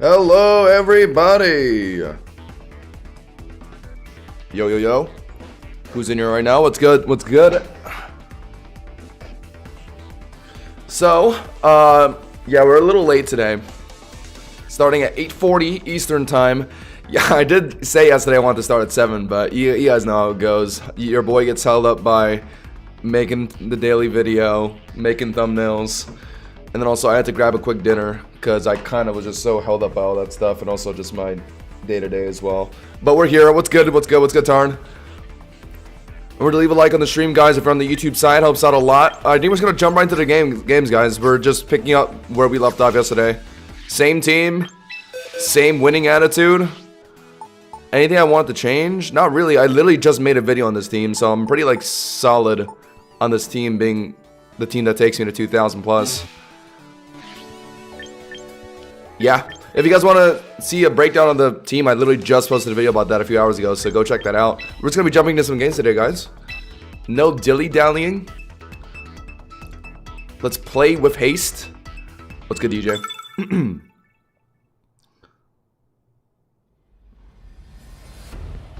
Hello, everybody. Yo, yo, yo. Who's in here right now? What's good? What's good? So, yeah, we're a little late today. Starting at 8:40 Eastern time. Yeah, I did say yesterday I wanted to start at 7, but you guys know how it goes. Your boy gets held up by making the daily video, making thumbnails, and then also I had to grab a quick dinner because I kind of was just so held up by all that stuff, and also just my day-to-day as well. But we're here. What's good? What's good? What's good, Tarn? Remember to leave a like on the stream, guys, if you're on the YouTube side. Helps out a lot. I think we're just going to jump right into the games, guys. We're just picking up where we left off yesterday. Same team, same winning attitude. Anything I want to change? Not really. I literally just made a video on this team, so I'm pretty, like, solid on this team being the team that takes me to 2,000 plus. Yeah. If you guys want to see a breakdown of the team, I literally just posted a video about that a few hours ago, so go check that out. We're just going to be jumping into some games today, guys. No dilly-dallying. Let's play with haste. What's good, DJ?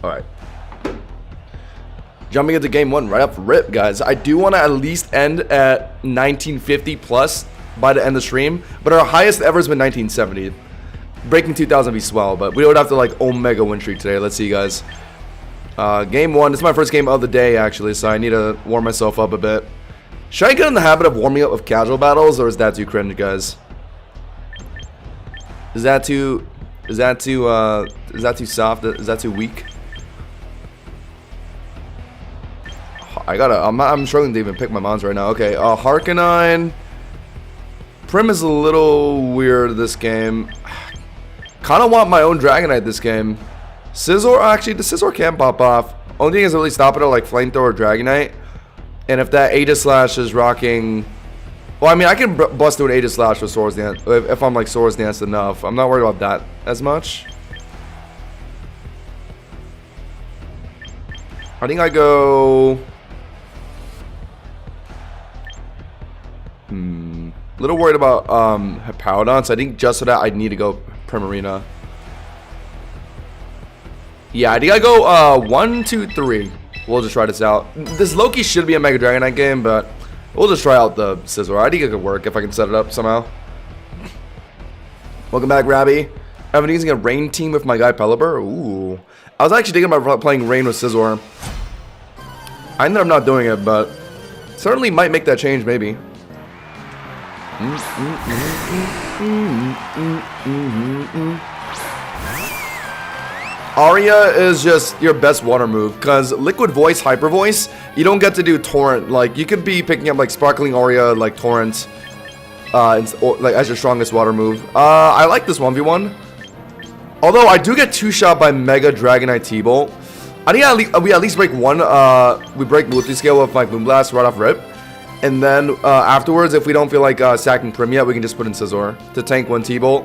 Alright. Jumping into game one, right up rip, guys. I do want to at least end at 1950 plus by the end of the stream, but our highest ever has been 1970. Breaking 2,000 would be swell, but we would have to, like, omega win streak today. Let's see, guys. Game one. This is my first game of the day, actually, so I need to warm myself up a bit. Should I get in the habit of warming up with casual battles, or is that too cringe, guys? Is that too soft? Is that too weak? I'm struggling to even pick my mons right now. Okay, Harkonine. Prim is a little weird this game. Kind of want my own Dragonite this game. Scizor, actually, the Scizor can pop off. Only thing is really stop it at, like, Flamethrower Dragonite. And if that Aegislash is rocking... Well, I mean, I can bust through an Aegislash with Swords Dance if I'm, like, Swords Dance enough. I'm not worried about that as much. I think I go... A little worried about Hippowdon, so I think just for that I need to go Primarina. Yeah, I think I go 1, 2, 3. We'll just try this out. This Loki should be a Mega Dragonite game, but we'll just try out the Scizor. I think it could work if I can set it up somehow. Welcome back, Rabby. I've been using a Rain team with my guy Pelipper. Ooh. I was actually thinking about playing Rain with Scizor. I ended up not doing it, but certainly might make that change, maybe. Aria is just your best water move, because Liquid Voice, Hyper Voice, you don't get to do Torrent. Like, you could be picking up, like, Sparkling Aria, like, Torrent, like, as your strongest water move. I like this 1v1. Although, I do get 2-shot by Mega Dragonite T-Bolt. I think we at least break one, we break Multiscale with, like, Moonblast right off rip. And then, afterwards, if we don't feel like sacking Prim yet, we can just put in Scizor to tank one T-Bolt.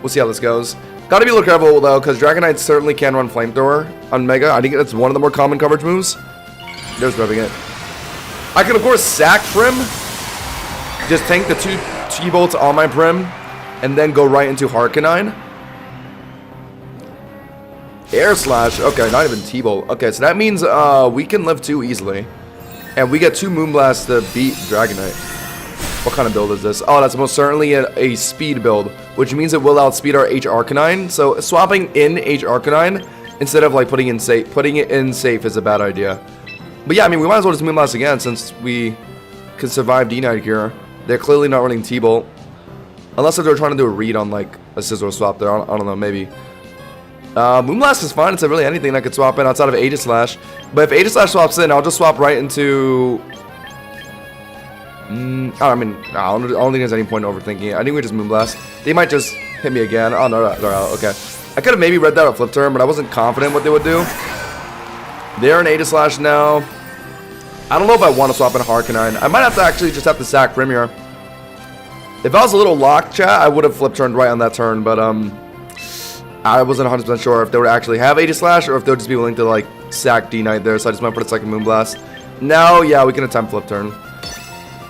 We'll see how this goes. Gotta be a little careful, though, because Dragonite certainly can run Flamethrower on Mega. I think that's one of the more common coverage moves. There's revving it. I can, of course, sack Prim. Just tank the 2 T-Bolts on my Prim. And then go right into Harkonine. Air Slash. Okay, not even T-Bolt. Okay, so that means we can live 2 easily. And we get 2 Moonblasts to beat Dragonite. What kind of build is this? Oh, that's most certainly a speed build, which means it will outspeed our H Arcanine. So swapping in H Arcanine instead of, like, putting it in safe is a bad idea. But yeah, I mean, we might as well just Moonblast again since we can survive D-Knight here. They're clearly not running T-Bolt. Unless they're trying to do a read on, like, a Scizor swap there. I don't know, maybe. Moonblast is fine. It's really anything that could swap in outside of Aegislash. But if Aegislash swaps in, I'll just swap right into... I mean, I don't think there's any point in overthinking it. I think we just Moonblast. They might just hit me again. Oh, no, they're out. Okay. I could have maybe read that at flip turn, but I wasn't confident what they would do. They're an Aegislash now. I don't know if I want to swap in a Harkonine. I might have to actually just have to sack Premier. If I was a little locked, chat, I would have flip turned right on that turn, but I wasn't 100% sure if they would actually have Aegislash or if they would just be willing to, like, sack D-Knight there, so I just might put a second Moonblast. Now, yeah, we can attempt flip turn.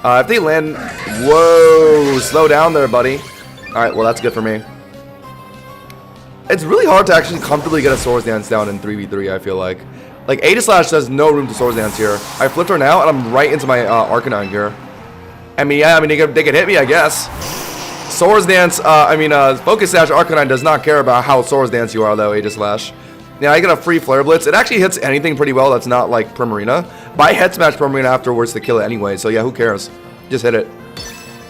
If they land... Whoa! Slow down there, buddy. Alright, well, that's good for me. It's really hard to actually comfortably get a Swords Dance down in 3v3, I feel like. Like, Aegislash does no room to Swords Dance here. I flipped her now, and I'm right into my Arcanine here. I mean, yeah, I mean, they could hit me, I guess. Swords Dance, Focus Sash Arcanine does not care about how Swords Dance you are, though, Aegislash. Yeah, I get a free Flare Blitz. It actually hits anything pretty well that's not, like, Primarina. But I head smash Primarina afterwards to kill it anyway, so yeah, who cares? Just hit it.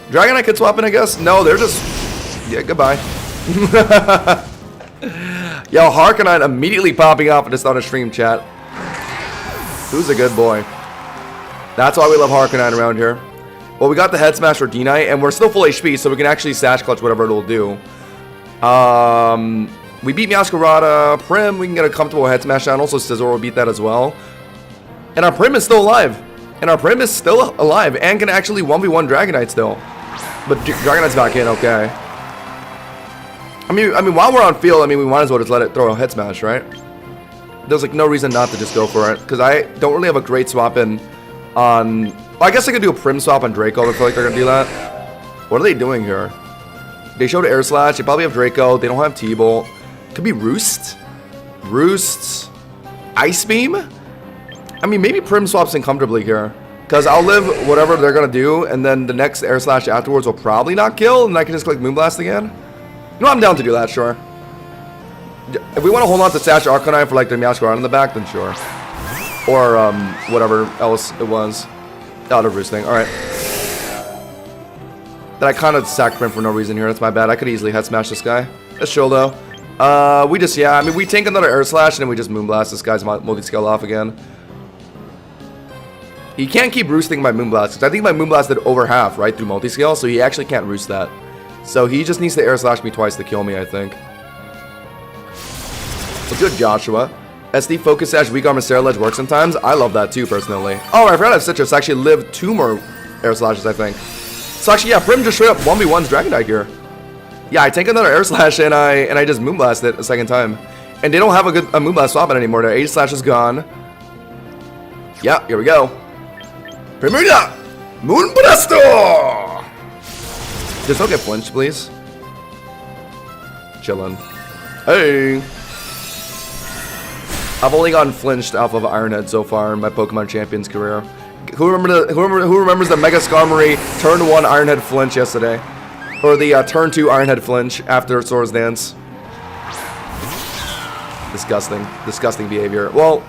Dragonite could swap in, I guess? No, they're just... Yeah, goodbye. Yo, Harkonite immediately popping off just on a stream chat. Who's a good boy? That's why we love Harkonite around here. Well, we got the Head Smash for D-Knight, and we're still full HP, so we can actually Sash Clutch whatever it'll do. We beat Meowscarada. Prim, we can get a comfortable Head Smash down. Also, Scizor will beat that as well. And our Prim is still alive. And can actually 1v1 Dragonite still. But Dragonite's back in, okay. I mean, while we're on field, I mean, we might as well just let it throw a Head Smash, right? There's, like, no reason not to just go for it. Because I don't really have a great swap in on... Well, I guess I could do a Prim swap on Draco. I feel like they're going to do that. What are they doing here? They showed Air Slash. They probably have Draco. They don't have T-Bolt. Could be Roost. Ice Beam? I mean, maybe Prim swaps in comfortably here. Because I'll live whatever they're going to do. And then the next Air Slash afterwards will probably not kill. And I can just click Moonblast again. You know, I'm down to do that, sure. If we want to hold on to Sash Arcanine for like their Meowscarada in the back, then sure. Or whatever else it was. Out of Roost thing. Alright. That I kind of sacked Prim for no reason here. That's my bad. I could easily Head Smash this guy. That's chill though. We tank another Air Slash and then we just Moonblast this guy's multi-scale off again. He can't keep roosting my Moonblast, because I think my Moonblast did over half, right, through multi-scale, so he actually can't roost that. So he just needs to Air Slash me twice to kill me, I think. So good, Joshua. SD Focus Sash, Weak Armor, Sarah Ledge works sometimes. I love that too, personally. Oh, I forgot I have Citrus. I actually lived 2 more Air Slashes, I think. So actually, yeah, Prim just straight up 1v1's Dragonite here. Yeah, I take another Air Slash and I just Moonblast it a second time. And they don't have a Moonblast swap it anymore. Their Air Slash is gone. Yeah, here we go. Primarina! Moonblaster! Just don't get flinched, please. Chillin'. Hey! I've only gotten flinched off of Ironhead so far in my Pokemon Champions career. Who remembers the Mega Skarmory Turn 1 Ironhead flinch yesterday? Or the Turn 2 Ironhead flinch after Swords Dance? Disgusting behavior. Well,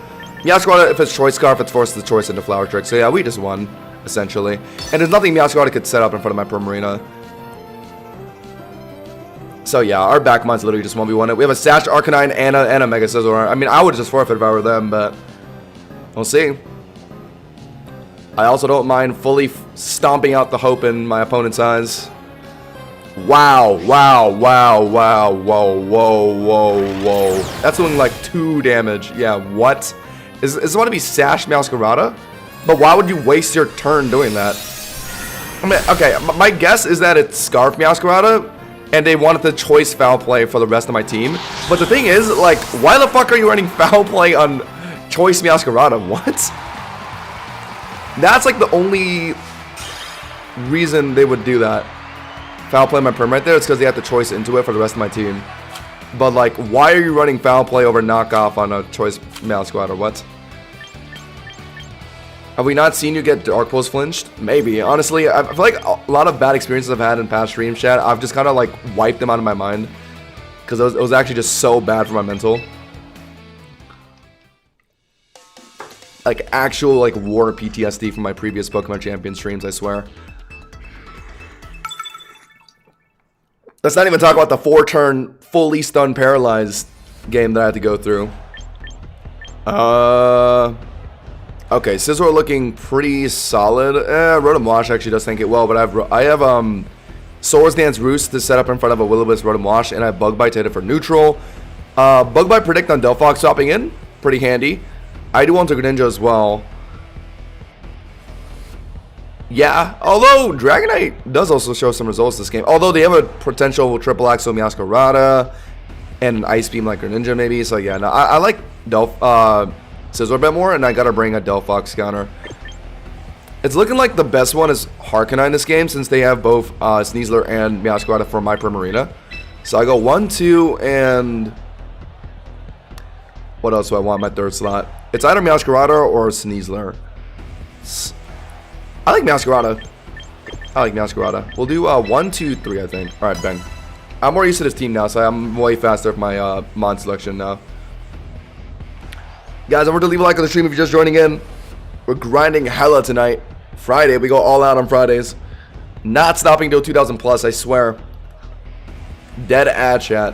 Meowscarada, if it's Choice Scarf, it's forced the choice into Flower Trick. So yeah, we just won, essentially. And there's nothing Meowscarada could set up in front of my Primarina. So yeah, our backmon's literally just 1v1 it. We have a Sash Arcanine and a Mega Scizor. I mean, I would just forfeit if I were them, but we'll see. I also don't mind fully stomping out the hope in my opponent's eyes. Wow. Whoa. That's doing like 2 damage. Yeah, what? Is this want to be Sash Meowscarada? But why would you waste your turn doing that? I mean, okay, my guess is that it's Scarf Meowscarada, and they wanted the choice foul play for the rest of my team. But the thing is, like, why the fuck are you running foul play on choice Meowscarada? What? That's like the only reason they would do that. Foul play my Prim right there. It's because they have the choice into it for the rest of my team. But like, why are you running foul play over knockoff on a choice Meowscarada? What? Have we not seen you get Dark Pulse flinched? Maybe. Honestly, I feel like a lot of bad experiences I've had in past stream chat, I've just kind of like wiped them out of my mind. Because it was actually just so bad for my mental. Like actual like war PTSD from my previous Pokemon Champion streams, I swear. Let's not even talk about the 4-turn fully stun paralyzed game that I had to go through. Okay, Scizor looking pretty solid. Rotom Wash actually does tank it well, but I have Swords Dance Roost to set up in front of a Will-O-Wisp Rotom Wash, and I have Bug Bite to hit it for neutral. Bug Bite Predict on Delphox swapping in, pretty handy. I do want to Greninja as well. Yeah, although Dragonite does also show some results this game. Although they have a potential triple Axel Meowscarada and an Ice Beam like Greninja maybe. So yeah, no, I like Scizor a bit more, and I gotta bring a Delphox counter. It's looking like the best one is Harkonite in this game, since they have both Sneasler and Meowscarada for my Primarina. So I go 1, 2, and what else do I want in my third slot? It's either Meowscarada or Sneasler. I like Meowscarada. We'll do 1, 2, 3, I think. Alright, bang. I'm more used to this team now, so I'm way faster with my Mon selection now. Guys, remember to leave a like on the stream if you're just joining in. We're grinding hella tonight. Friday, we go all out on Fridays. Not stopping till 2,000 plus, I swear. Dead ad chat.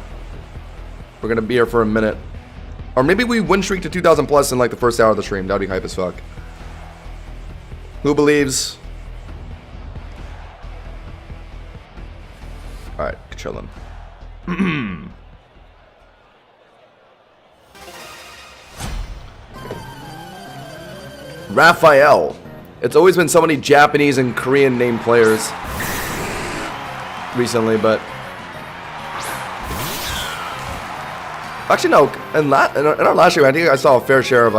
We're gonna be here for a minute. Or maybe we win streak to 2,000 plus in like the first hour of the stream. That'd be hype as fuck. Who believes? Alright, chillin'. Raphael. It's always been so many Japanese and Korean named players recently, but actually no. In our last year, I think I saw a fair share of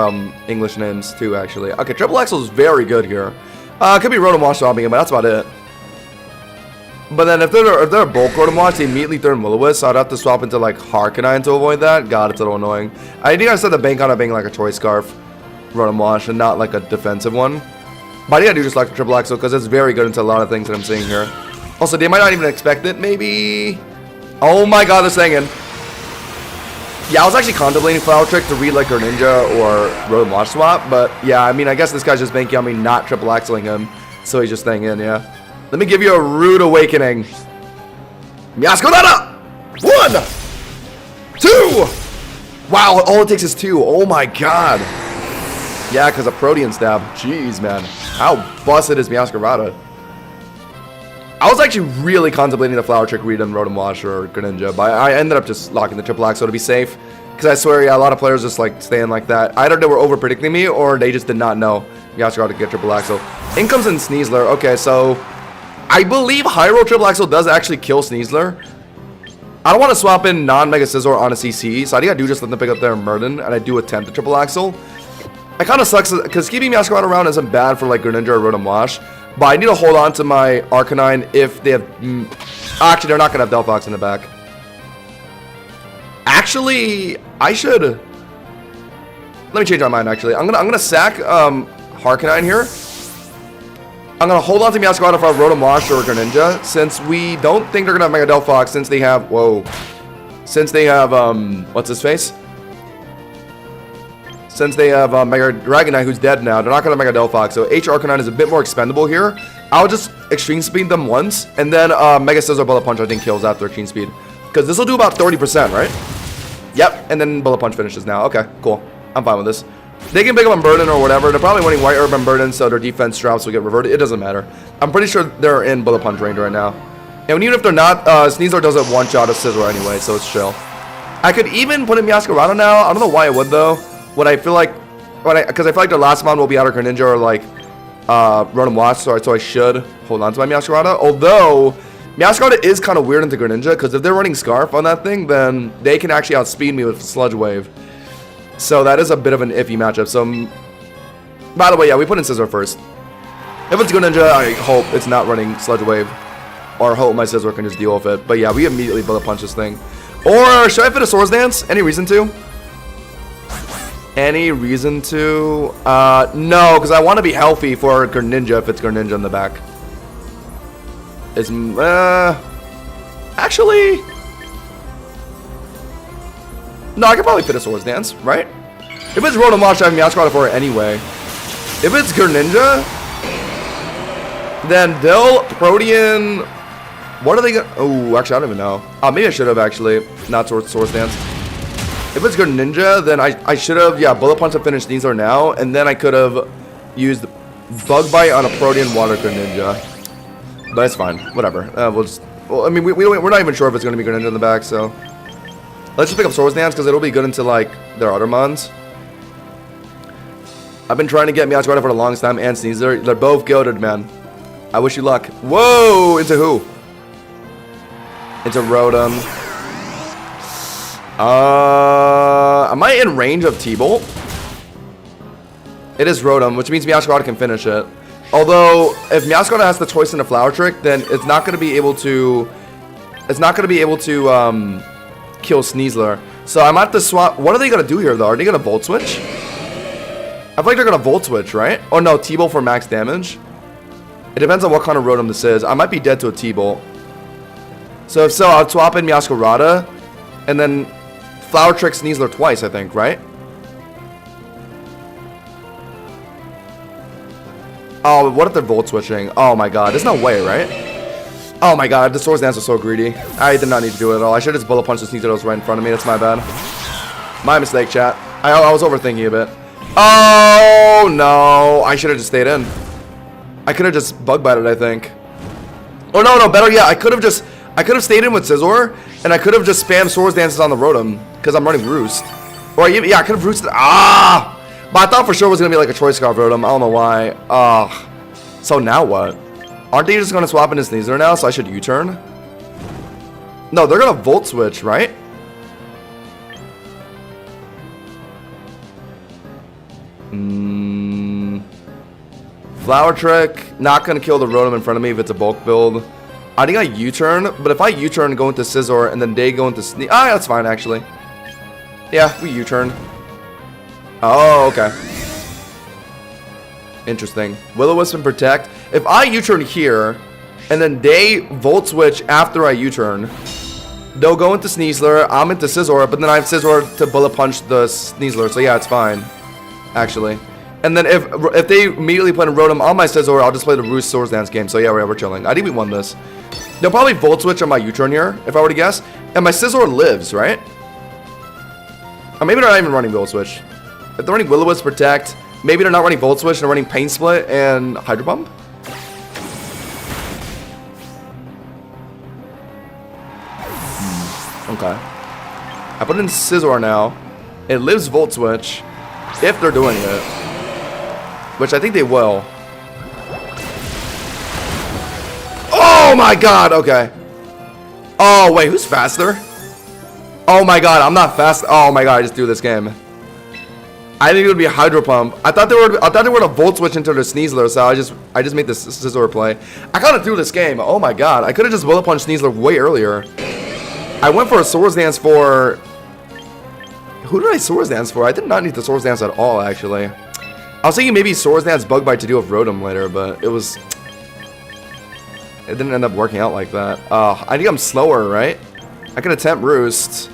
English names too. Actually, okay. Triple Axel is very good here. Could be Rotom Wash swapping him, but that's about it. But then if they're bulk Rotom Wash, they immediately turn Will-O-Wisp, so I'd have to swap into like Harknine to avoid that. God, it's a little annoying. I think I said the bank on it being like a Choice Scarf Rotom Wash and not like a defensive one. But I think I do just like the Triple Axel because it's very good into a lot of things that I'm seeing here. Also, they might not even expect it, maybe. Oh my god, they're saying it. Yeah, I was actually contemplating Flower Trick to read like Greninja or Rotom Wash swap, but yeah, I mean, I guess this guy's just banking on me not Triple Axeling him, so he's just staying in, yeah. Let me give you a rude awakening. Meowscarada! 1! 2! Wow, all it takes is 2. Oh my god. Yeah, because of Protean Stab. Jeez, man. How busted is Meowscarada? I was actually really contemplating the Flower Trick read on Rotom Wash or Greninja, but I ended up just locking the Triple Axel to be safe. Because I swear, yeah, a lot of players just like staying like that. Either they were over predicting me or they just did not know Meowscarada to get Triple Axel. In comes in Sneasler. Okay, so I believe Hyrule Triple Axel does actually kill Sneasler. I don't want to swap in non-Mega Scizor on a CC, so I think I do just let them pick up their Murden, and I do attempt the Triple Axel. It kind of sucks, because keeping Meowscarada around isn't bad for like Greninja or Rotom Wash, but I need to hold on to my Arcanine if they have... Actually, they're not going to have Delphox in the back. Actually, I should... Let me change my mind, actually. I'm gonna sack Harknine here. I'm going to hold on to Meowscarada for Rotom Wash or Greninja, since we don't think they're going to have Mega Delphox, since they have... Whoa. Since they have, what's his face? Since they have Mega Dragonite, who's dead now, they're not going to Mega Delphox, so H Arcanine is a bit more expendable here. I'll just Extreme Speed them once, and then Mega Scizor Bullet Punch I think kills after Extreme Speed. Because this will do about 30%, right? Yep, and then Bullet Punch finishes now. Okay, cool. I'm fine with this. They can pick up on Burden or whatever. They're probably winning White Herb and Burden, so their defense drops will get reverted. It doesn't matter. I'm pretty sure they're in Bullet Punch range right now. And even if they're not, Sneasler does a one-shot of Scizor anyway, so it's chill. I could even put in Meowscarada now. I don't know why I would, though. What I feel like, because I feel like the last mon will be either Greninja or like Rotom Wash, so I should hold on to my Meowscarada. Although Meowscarada is kind of weird into Greninja, because if they're running Scarf on that thing, then they can actually outspeed me with Sludge Wave. So that is a bit of an iffy matchup. So, by the way, yeah, we put in Scizor first. If it's Greninja, I hope it's not running Sludge Wave, or hope my Scizor can just deal with it. But yeah, we immediately Bullet Punch this thing. Or should I fit a Swords Dance? Any reason to? Any reason to? No, because I want to be healthy for Greninja if it's Greninja in the back. Is actually, no, I could probably fit a Swords Dance, right? If it's Rotom Wash, I have Meowscarada for it anyway. If it's Greninja, then they'll Protean. What are they gonna? Oh, actually, I don't even know. Maybe I should have actually not Swords Dance. If it's Greninja, then I should have, yeah, Bullet Punch to finish Sneasler now, and then I could have used Bug Bite on a Protean Water Greninja. But it's fine, whatever. Well, I mean, we're not even sure if it's going to be Greninja in the back, so let's just pick up Swords Dance because it'll be good into like their other mons. I've been trying to get Meowscarada for the longest time, and Sneasler. They're both goated, man. I wish you luck. Whoa, into who? Into Rotom. Am I in range of T-Bolt? It is Rotom, which means Meowscarada can finish it. Although, if Meowscarada has the choice in a Flower Trick, then it's not going to be able to it's not going to be able to kill Sneasler. So I might have to swap. What are they going to do here, though? Are they going to Volt Switch? I feel like they're going to Volt Switch, right? Oh, no, T-Bolt for max damage. It depends on what kind of Rotom this is. I might be dead to a T-Bolt. So if so, I'll swap in Meowscarada. And then Flower Trick Sneasler twice, I think, right? Oh, what if they're Volt Switching? Oh my god, there's no way, right? Oh my god, the Swords Dance was so greedy. I did not need to do it at all. I should have just Bullet Punched the Sneasler that was right in front of me. That's my bad. My mistake, chat. I was overthinking a bit. Oh no, I should have just stayed in. I could have just Bug Bited, I think. Oh no, better yet, I could have stayed in with Scizor, and I could have just spammed Swords Dances on the Rotom, because I'm running Roost. Or yeah, I could have Roosted. Ah! But I thought for sure it was going to be like a Choice Scarf Rotom. I don't know why. So now what? Aren't they just going to swap into Sneasler now, so I should U-turn? No, they're going to Volt Switch, right? Flower Trick, not going to kill the Rotom in front of me if it's a bulk build. I think I U-turn, but if I U-turn and go into Scizor and then they go into Sneasler... Ah, that's fine, actually. Yeah, we U-turn. Oh, okay. Interesting. Will-O-Wisp and Protect. If I U-turn here, and then they Volt Switch after I U-turn, they'll go into Sneasler, I'm into Scizor, but then I have Scizor to Bullet Punch the Sneasler, so yeah, it's fine. Actually. And then if they immediately put a Rotom on my Scizor, I'll just play the Roost Swords Dance game, so yeah, we're chilling. I think we won this. They'll probably Volt Switch on my U-turn here, if I were to guess. And my Scizor lives, right? Or maybe they're not even running Volt Switch. If they're running Will-O-Wisp Protect, maybe they're not running Volt Switch, they're running Pain Split and Hydro Pump. Okay. I put in Scizor now. It lives Volt Switch, if they're doing it. Which I think they will. Oh my god, okay. Oh wait, who's faster? Oh my god, I'm not fast. Oh my god, I just threw this game. I think it would be a Hydro Pump. I thought they were to Volt Switch into the Sneasler, so I just made this Scizor play. I kind of threw this game. Oh my god, I could have just Bullet Punched Sneasler way earlier. I went for a Swords Dance for... Who did I Swords Dance for? I did not need the Swords Dance at all, actually. I was thinking maybe Swords Dance Bug Bite to deal with Rotom later, but it was... It didn't end up working out like that. I think I'm slower, right? I can attempt Roost.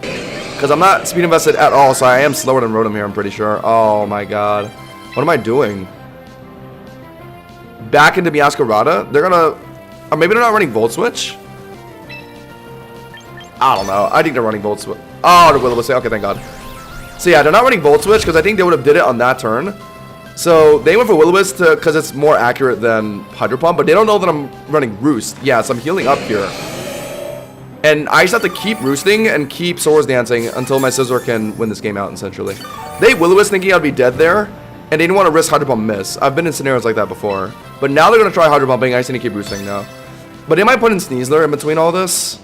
Because I'm not speed invested at all, so I am slower than Rotom here, I'm pretty sure. Oh my god. What am I doing? Back into Meowscarada? They're gonna... Or maybe they're not running Volt Switch? I don't know. I think they're running Volt Switch. Oh, the Will-O-Wisp. Okay, thank god. So yeah, they're not running Volt Switch because I think they would have did it on that turn. So they went for Will-O-Wisp because it's more accurate than Hydro Pump, but they don't know that I'm running Roost. Yeah, so I'm healing up here. And I just have to keep roosting and keep Swords Dancing until my Scizor can win this game out, essentially. They Will-O-Wisp thinking I'd be dead there, and they didn't want to risk Hydro Pump miss. I've been in scenarios like that before. But now they're going to try Hydro Pumping. I just need to keep roosting now. But they might put in Sneasler in between all this.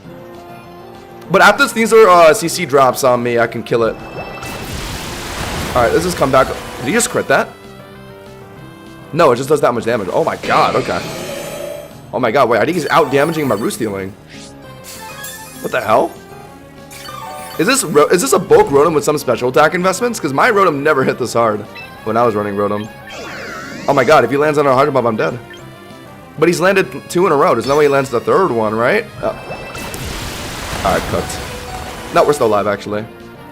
But after Sneasler CC drops on me, I can kill it. Alright, let's just come back. Did he just crit that? No, it just does that much damage. Oh my god, okay. Oh my god, wait, I think he's out-damaging my Roost healing. What the hell? Is this a bulk Rotom with some special attack investments? Because my Rotom never hit this hard when I was running Rotom. Oh my god, if he lands on a Hydro Pump, I'm dead. But he's landed 2 in a row. There's no way he lands the 3rd one, right? Oh. Alright, cooked. No, we're still alive, actually.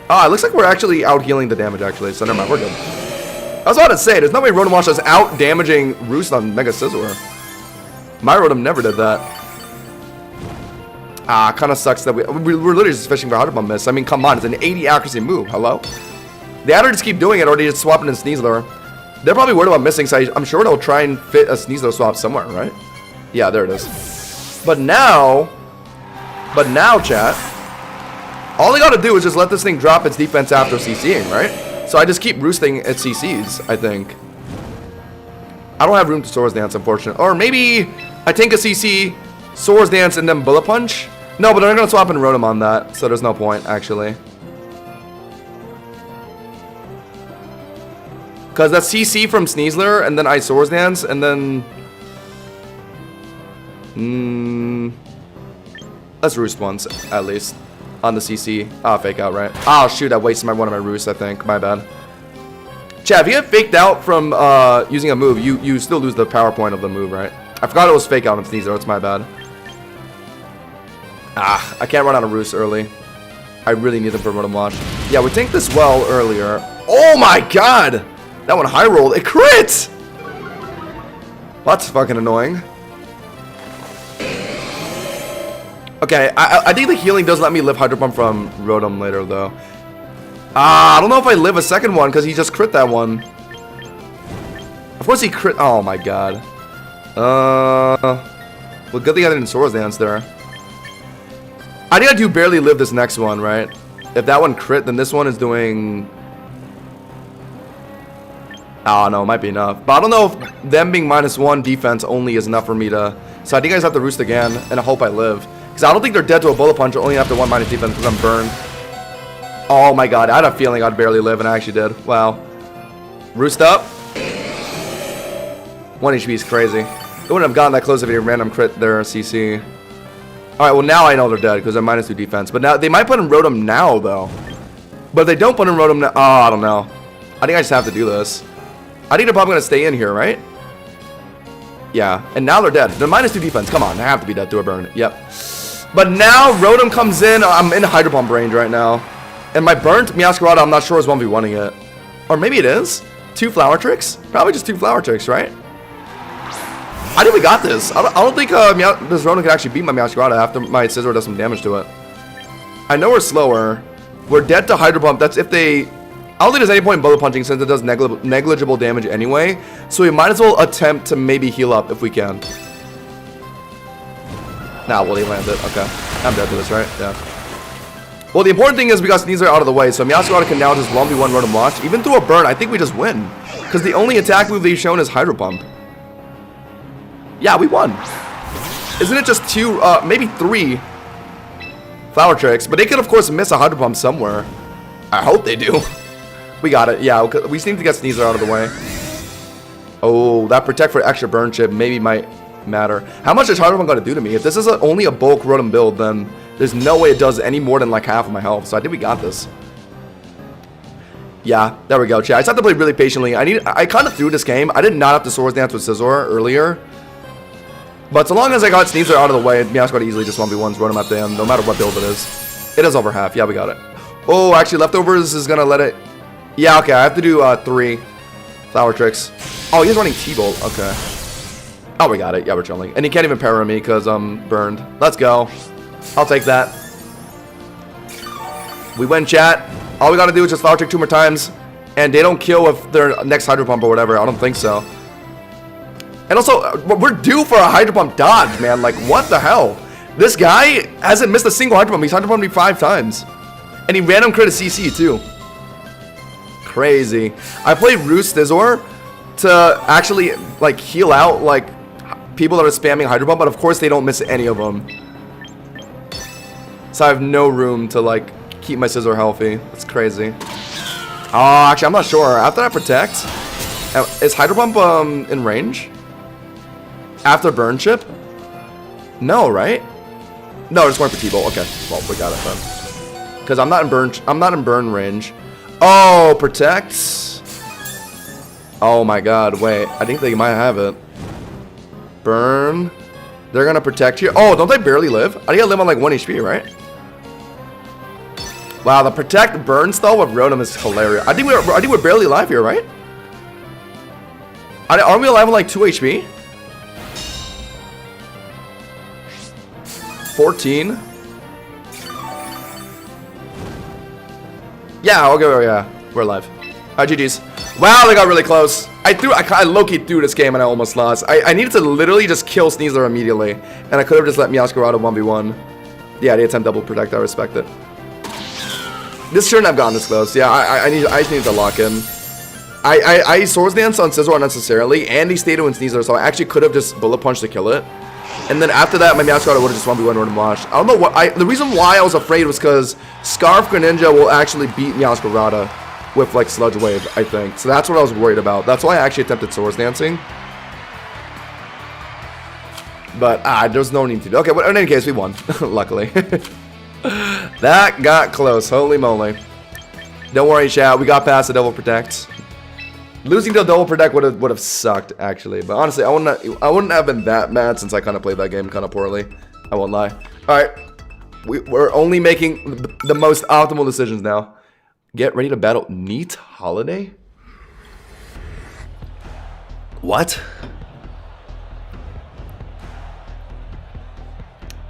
Ah, it looks like we're actually out-healing the damage, actually. So never mind, we're good. I was about to say, there's no way Rotom Wash is out-damaging Roost on Mega Scizor. My Rotom never did that. Ah, kind of sucks that we're literally just fishing for Hydro Pump miss. I mean, come on, it's an 80 accuracy move. Hello? They either just keep doing it or they just swap it in Sneasler. They're probably worried about missing, so I'm sure they'll try and fit a Sneasler swap somewhere, right? Yeah, there it is. But now, chat, all they gotta do is just let this thing drop its defense after CCing, right? So I just keep roosting at CCs, I think. I don't have room to Swords Dance, unfortunately. Or maybe I tank a CC, Swords Dance, and then Bullet Punch. No, but they're gonna swap in Rotom on that, so there's no point, actually. Because that's CC from Sneasler, and then I Swords Dance, and then... Let's roost once, at least. On the CC. Ah, fake out, right? Oh, shoot, I wasted one of my roosts, I think. My bad. Chat, if you get faked out from using a move, you still lose the power point of the move, right? I forgot it was fake out on Sneasel. It's my bad. Ah, I can't run out of roost early. I really need them for Rotom Wash. Yeah, we tanked this well earlier. Oh my god! That one high rolled. It crit! That's fucking annoying. Okay, I think the healing does let me live Hydro Pump from Rotom later, though. I don't know if I live a second one, because he just crit that one. Of course he crit. Oh my god. Well, good thing I didn't Swords Dance there. I think I do barely live this next one, right? If that one crit, then this one is doing... Oh, no, it might be enough. But I don't know if them being -1 defense only is enough for me to... So I think I just have to roost again, and I hope I live. Because I don't think they're dead to a Bullet Punch only after 1 minus defense because I'm burned. Oh my god, I had a feeling I'd barely live, and I actually did. Wow. Roost up. 1 HP is crazy. It wouldn't have gotten that close if he random crit their CC. Alright, well now I know they're dead because they're -2 defense. But now they might put in Rotom now, though. But if they don't put in Rotom now... Oh, I don't know. I think I just have to do this. I think they're probably going to stay in here, right? Yeah, and now they're dead. They're -2 defense. Come on, they have to be dead to a burn. Yep. But now Rotom comes in. I'm in Hydro Pump range right now. And my burnt Meowscarada, I'm not sure is 1v1ing it. Or maybe it is. 2 Flower Tricks? Probably just 2 Flower Tricks, right? I think we got this. I don't think this Rotom can actually beat my Meowscarada after my Scizor does some damage to it. I know we're slower. We're dead to Hydro Pump. That's if they... I don't think there's any point in Bullet Punching since it does negligible damage anyway. So we might as well attempt to maybe heal up if we can. Nah, well, they land it. Okay. I'm dead to this, right? Yeah. Well, the important thing is we got Sneasel out of the way, so Meowscarada can now just 1v1 Rotom Wash. Even through a burn, I think we just win. Because the only attack move they've shown is Hydro Pump. Yeah, we won. Isn't it just 2, maybe 3 Flower Tricks? But they could, of course, miss a Hydro Pump somewhere. I hope they do. We got it. Yeah, we just need to get Sneasel out of the way. Oh, that Protect for extra burn chip maybe might matter. How much is Hydro Pump going to do to me? If this is only a bulk Rotom build, then there's no way it does any more than like half of my health. So I think we got this. Yeah, there we go, chat. I just have to play really patiently. I kind of threw this game. I did not have to Swords Dance with Scizor earlier. But so long as I got Sneasel out of the way, Meowscarada easily just 1v1s Rotom at the end, no matter what build it is. It is over half. Yeah, we got it. Oh, actually, Leftovers is going to let it... Yeah, okay, I have to do 3 Flower Tricks. Oh, he's running T-Bolt. Okay. Oh, we got it. Yeah, we're chilling. And he can't even para me because I'm burned. Let's go. I'll take that. We win, chat. All we got to do is just Flower Trick 2 more times. And they don't kill with their next Hydro Pump or whatever. I don't think so. And also, we're due for a Hydro Pump dodge, man. Like, what the hell? This guy hasn't missed a single Hydro Pump. He's Hydro Pumped me 5 times. And he random crit a CC, too. Crazy. I played Roost Scizor to actually, like, heal out, like, people that are spamming Hydro Pump. But, of course, they don't miss any of them. So I have no room to, like, keep my Scizor healthy. That's crazy. Oh, actually, I'm not sure. After I Protect, is Hydro Pump in range? After Burn Chip? No, right? No, just going for T-Bolt. Okay, well, we got it then. Because I'm not in burn range. Oh, Protect. Oh my god, wait. I think they might have it. Burn. They're gonna Protect here. Oh, don't they barely live? I think I live on like 1 HP, right? Wow, the Protect burn spell with Rotom is hilarious. I think we're barely alive here, right? Aren't we alive on like 2 HP? 14. Yeah, okay, yeah, we're alive. Alright, GG's. Wow, they got really close. I low-key threw this game and I almost lost. I needed to literally just kill Sneasler immediately. And I could have just let Meowscarada 1v1. Yeah, the attempt double Protect, I respect it. This shouldn't have gotten this close. Yeah, I just need to lock in. I Swords Dance on Scizor unnecessarily, and he stayed in Sneasler, so I actually could have just Bullet Punch to kill it. And then after that, my Meowscarada would have just 1v1 Rotom Wash. I don't know what the reason why I was afraid was because Scarf Greninja will actually beat Meowscarada with like Sludge Wave, I think. So that's what I was worried about. That's why I actually attempted Swords Dancing. But there's no need to do. Okay, but in any case, we won. Luckily. That got close. Holy moly. Don't worry, chat. We got past the double protect. Losing to double protect would have sucked, actually. But honestly, I wouldn't have been that mad since I kind of played that game kind of poorly. I won't lie. All right. We're only making the most optimal decisions now. Get ready to battle Neat Holiday? What?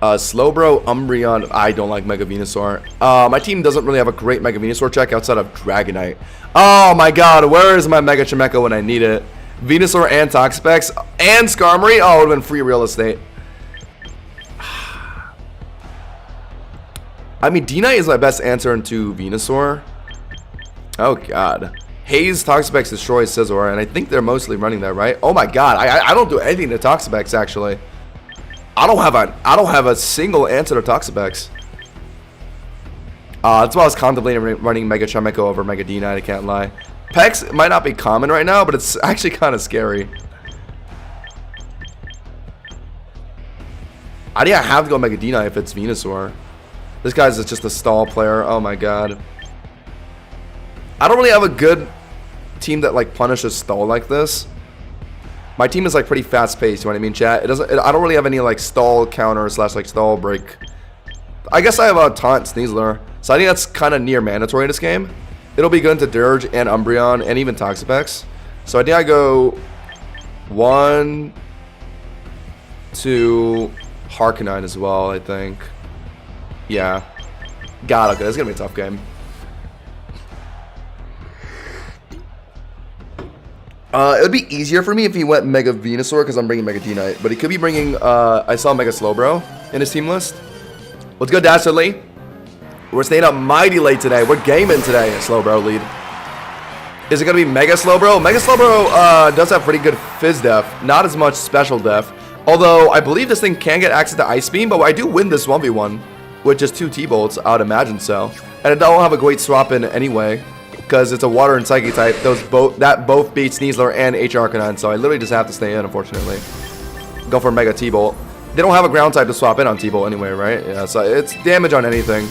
Slowbro, Umbreon. I don't like Mega Venusaur. My team doesn't really have a great Mega Venusaur check outside of Dragonite. Oh my god, where is my Mega Chimecho when I need it? Venusaur and Toxapex and Skarmory? Oh, it would have been free real estate. I mean, D-Knight is my best answer into Venusaur. Oh god. Haze, Toxapex destroys Scizor, and I think they're mostly running that, right? Oh my god, I don't do anything to Toxapex actually. I don't have a single answer to Toxapex. That's why I was contemplating running Mega Chimecho over Mega D-Knight, I can't lie. Pex might not be common right now, but it's actually kind of scary. I think I have to go Mega D-Knight if it's Venusaur. This guy's just a stall player. Oh my god. I don't really have a good team that like punishes stall like this. My team is like pretty fast paced, you know what I mean, chat? I don't really have any like stall counter slash like stall break. I guess I have a Taunt Sneasler, so I think that's kind of near mandatory in this game. It'll be good into Dirge and Umbreon and even Toxapex. So I think I go 1, 2, Harkonine as well, I think. Yeah. God, okay, this is gonna be a tough game. It would be easier for me if he went Mega Venusaur because I'm bringing Mega D-Knight. But he could be bringing, I saw Mega Slowbro in his team list. What's good, Dastardly? We're staying up mighty late today. We're gaming today. Slowbro lead. Is it going to be Mega Slowbro? Mega Slowbro does have pretty good Fizz Def. Not as much Special Def. Although, I believe this thing can get access to Ice Beam. But I do win this 1v1 with just 2 T-Bolts. I would imagine so. And it don't have a great swap in anyway. Because it's a water and psychic type, that both beat Sneasler and H Arcanine, so I literally just have to stay in, unfortunately. Go for Mega T-Bolt. They don't have a ground type to swap in on T-Bolt anyway, right? Yeah, so it's damage on anything.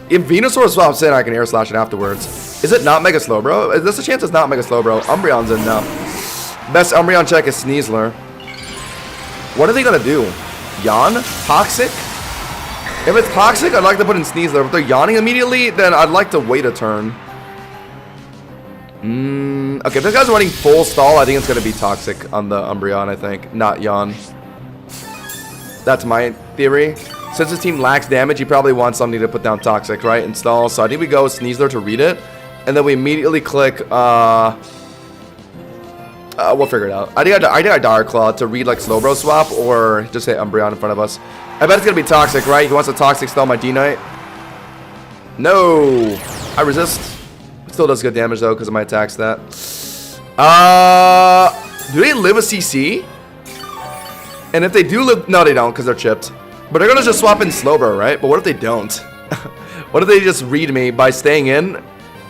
If Venusaur swaps in, I can Air Slash it afterwards. Is it not Mega Slowbro? There's a chance it's not Mega Slowbro. Umbreon's in now. Best Umbreon check is Sneasler. What are they gonna do? Yawn? Toxic? If it's Toxic, I'd like to put in Sneasler. If they're yawning immediately, then I'd like to wait a turn. Okay, if this guy's running full stall, I think it's going to be Toxic on the Umbreon, I think. Not yawn. That's my theory. Since his team lacks damage, he probably wants something to put down Toxic, right? And stall. So I think we go with Sneasler to read it. And then we immediately click, we'll figure it out. I think I Dark Claw to read like Slowbro swap or just hit Umbreon in front of us. I bet it's gonna be Toxic, right? He wants to Toxic stall my D-Knight. No! I resist. It still does good damage though, because of my attack stat. Do they live a CC? And if they do live... No, they don't, because they're chipped. But they're gonna just swap in Slowbro, right? But what if they don't? What if they just read me by staying in,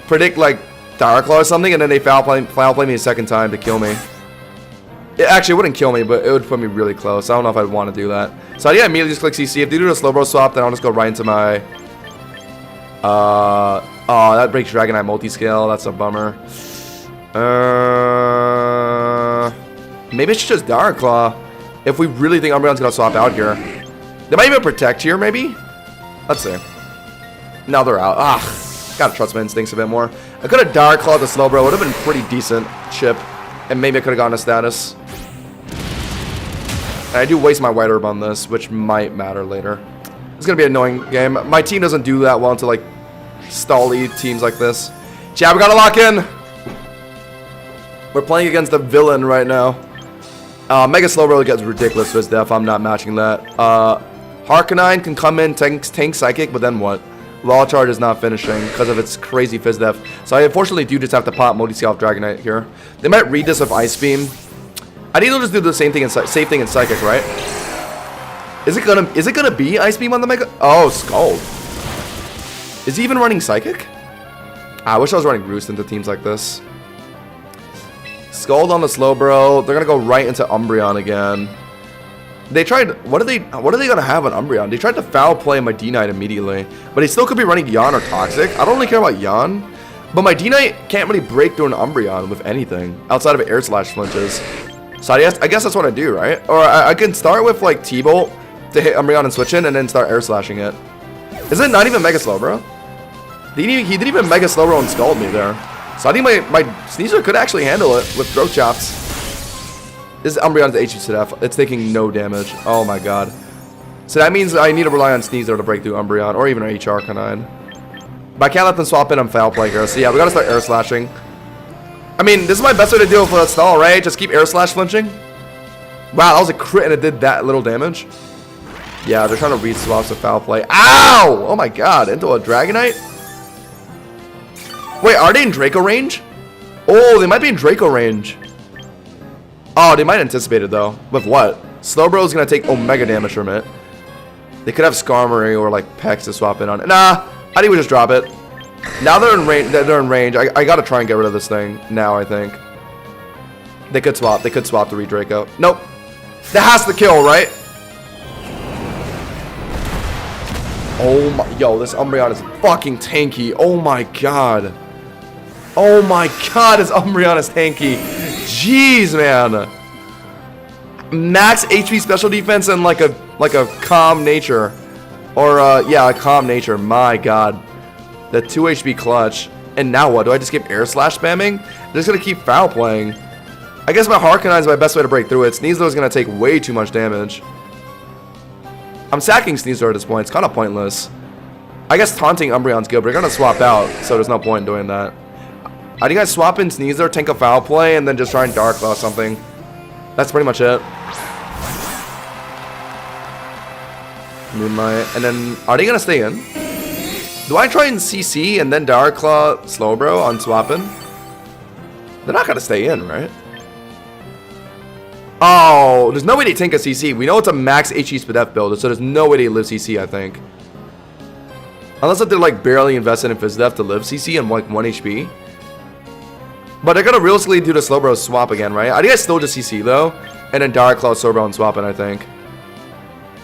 predict like Dark Claw or something, and then they foul play me a second time to kill me? It actually wouldn't kill me, but it would put me really close. I don't know if I'd want to do that. So yeah, immediately just click CC. If they do a Slowbro swap, then I'll just go right into my... oh, that breaks Dragonite multi-scale. That's a bummer. Maybe it's just Dark Claw. If we really think Umbreon's going to swap out here. They might even protect here, maybe? Let's see. Now they're out. Gotta trust my instincts a bit more. I could have Dark Clawed the Slowbro. Would have been pretty decent chip. And maybe I could have gotten a status. And I do waste my White Herb on this, which might matter later. It's going to be an annoying game. My team doesn't do that well into, like, stall-y teams like this. Chat, we got to lock in. We're playing against a villain right now. Mega Slowbro gets ridiculous Fizz Def. I'm not matching that. Harkonine can come in, tank Psychic, but then what? Law Charge is not finishing because of its crazy Fizz Def. So I unfortunately do just have to pop multi-scale off Dragonite here. They might read this with Ice Beam. I think they'll just do the same thing in Psychic, right? Is it gonna be Ice Beam on the Mega? Oh, Scald. Is he even running Psychic? I wish I was running Roost into teams like this. Scald on the Slowbro. They're gonna go right into Umbreon again. They tried. What are they gonna have on Umbreon? They tried to foul play my D-Knight immediately, but he still could be running Yawn or Toxic. I don't really care about Yawn, but my D-Knight can't really break through an Umbreon with anything outside of Air Slash flinches. So I guess that's what I do, right? Or I can start with like T-Bolt to hit Umbreon and switch in, and then start Air Slashing it. Is it not even Mega Slowbro? He didn't even Mega Slowbro and Scald me there. So I think my Sneasel could actually handle it with Throat Chops. This Umbreon's HP to death. It's taking no damage. Oh my god. So that means I need to rely on Sneasler to break through Umbreon, or even an H Arcanine. But I can't let them swap in on Foul Play here. So yeah, we gotta start Air Slashing. I mean, this is my best way to deal with a stall, right? Just keep Air Slash flinching. Wow, that was a crit and it did that little damage. Yeah, they're trying to read swaps with Foul Play. Ow! Oh my god, into a Dragonite? Wait, are they in Draco range? Oh, they might be in Draco range. Oh, they might anticipate it though. With what? Slowbro's gonna take Omega damage from it. They could have Skarmory or like Pex to swap in on it. Nah, I think we just drop it. Now they're in range. I gotta try and get rid of this thing now. I think they could swap. They could swap to read Draco. Nope. That has to kill, right? Oh my, yo, this Umbreon is fucking tanky. Oh my god. Oh my god, this Umbreon is tanky. Jeez, man. Max HP special defense and like a calm nature. Or yeah, a calm nature. My god. The 2 HP clutch. And now what? Do I just keep Air Slash spamming? I'm just gonna keep foul playing. I guess my Harknine is my best way to break through it. Sneasler is gonna take way too much damage. I'm sacking Sneasler at this point. It's kind of pointless. I guess taunting Umbreon's good, but they're gonna swap out, so there's no point in doing that. I think I swap in Sneasler, tank a foul play, and then just try and Dark Claw something. That's pretty much it. Moonlight, and then are they gonna stay in? Do I try and CC and then Dark Claw Slowbro on swapping? They're not gonna stay in, right? Oh, there's no way they tank a CC. We know it's a max HE Spadef build, so there's no way they live CC, I think. Unless if they're like barely invested in Fizdef to live CC and like 1 HP. But they're gonna realistically do the Slowbro swap again, right? I think I still just CC though. And then Dark Claw Slowbro and swapping, I think.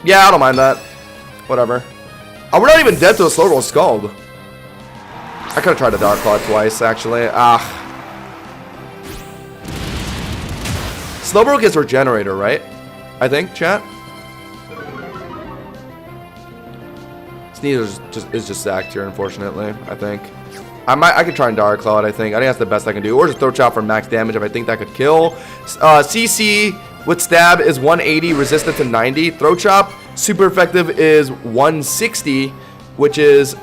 Yeah, I don't mind that. Whatever. Oh, we're not even dead to a Slowbro Scald. I could have tried a Dark Claw twice, actually. Ah. Slowbro gets Regenerator, right? I think, chat. Sneasler is just sacked here, unfortunately. I think. I could try and Dark Claw it, I think. I think that's the best I can do. Or just Throat Chop for max damage if I think that could kill. CC with Stab is 180, resistant to 90. Throat Chop, super effective, is 160, which is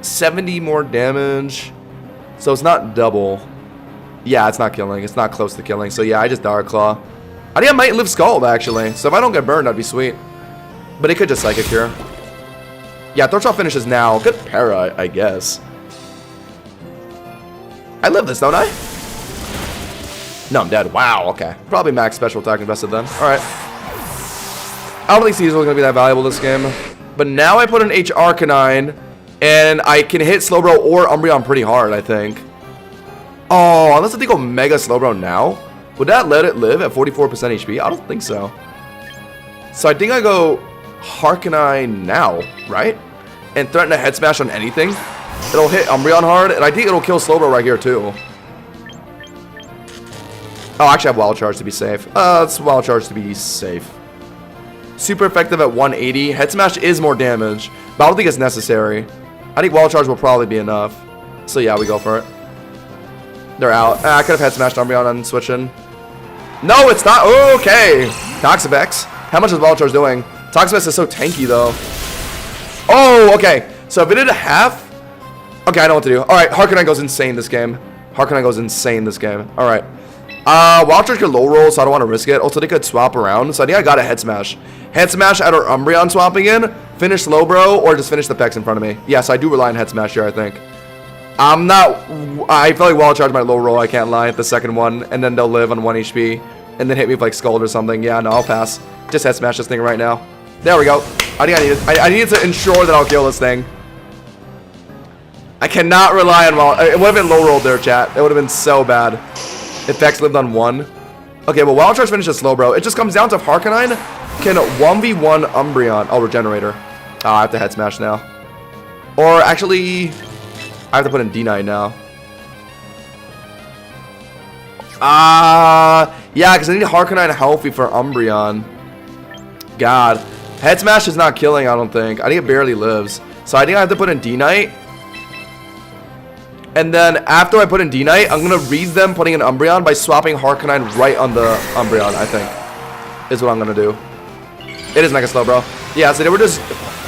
70 more damage. So it's not double. Yeah, it's not killing. It's not close to killing. So yeah, I just Dark Claw. I think I might live Scald, actually. So if I don't get burned, that'd be sweet. But it could just Psychic Cure. Yeah, Throat Chop finishes now. Good para, I guess. I live this, don't I? No, I'm dead. Wow, okay. Probably max special attack invested then. Alright. I don't think Caesar is going to be that valuable this game. But now I put an H Arcanine, and I can hit Slowbro or Umbreon pretty hard, I think. Oh, unless I think go Mega Slowbro now. Would that let it live at 44% HP? I don't think so. So I think I go Harknine now, right? And threaten a Head Smash on anything. It'll hit Umbreon hard, and I think it'll kill Slowbro right here, too. Oh, actually I have Wild Charge to be safe. It's Wild Charge to be safe. Super effective at 180. Head Smash is more damage, but I don't think it's necessary. I think Wild Charge will probably be enough. So yeah, we go for it. They're out. I could have Head Smashed Umbreon on switching. No, it's not. Okay. Toxapex. How much is Wild Charge doing? Toxapex is so tanky, though. Oh, okay. So if it did a half... Okay, I know what to do. Alright, Harknine goes insane this game. Harknine goes insane this game. Alright. Wild Charge could low roll, so I don't want to risk it. Also, they could swap around, so I think I got a Head Smash. Head Smash at our Umbreon swapping in, finish Slowbro, or just finish the Pex in front of me. Yeah, so I do rely on Head Smash here, I think. I feel like Wild Charge might low roll, I can't lie, the second one, and then they'll live on 1 HP, and then hit me with like Scald or something. Yeah, no, I'll pass. Just Head Smash this thing right now. There we go. I think I needed to ensure that I'll kill this thing. I cannot rely on Wild... It would have been low rolled there, chat. It would have been so bad. If Vex lived on 1. Okay, well, Wild Charge finishes Slowbro. It just comes down to if Harknine can 1v1 Umbreon. Oh, Regenerator. Oh, I have to head smash now. Or actually, I have to put in D9 now. Yeah, because I need Harkonite healthy for Umbreon. God. Head smash is not killing, I don't think. I think it barely lives. So I think I have to put in D-Knight. And then after I put in D-Knight, I'm going to read them putting in Umbreon by swapping Harkonite right on the Umbreon, I think. Is what I'm going to do. It is Mega Slowbro. Yeah, so they were just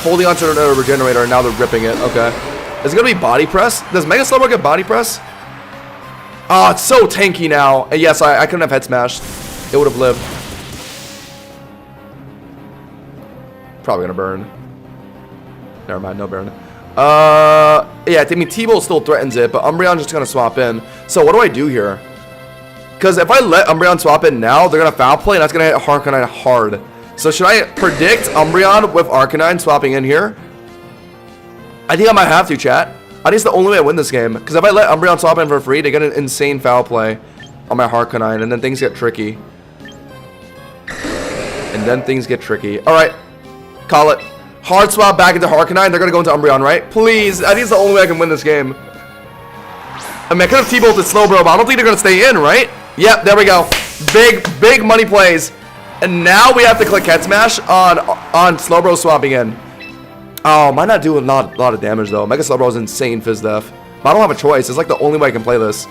holding onto the Regenerator and now they're ripping it. Okay. Is it going to be Body Press? Does Mega Slowbro get Body Press? Oh, it's so tanky now. And yes, I couldn't have Head Smashed. It would have lived. Probably gonna burn. Never mind, no burn. Yeah, I mean, T-Bolt still threatens it, but Umbreon's just gonna swap in. So what do I do here? Because if I let Umbreon swap in now, they're gonna foul play, and that's gonna hit Harkonite hard. So should I predict Umbreon with Arcanine swapping in here? I think I might have to, chat. I think it's the only way I win this game. Because if I let Umbreon swap in for free, they get an insane foul play on my Harkonite, and then things get tricky. Alright. Call it. Hard swap back into Harkonite. They're going to go into Umbreon, right? Please. I think it's the only way I can win this game. I mean, I could have T-bolted Slowbro, but I don't think they're going to stay in, right? Yep, there we go. Big money plays. And now we have to click Head Smash on Slowbro swapping in. Oh, might not do a lot of damage, though. Mega Slowbro is insane Fizz Def. But I don't have a choice. It's like the only way I can play this.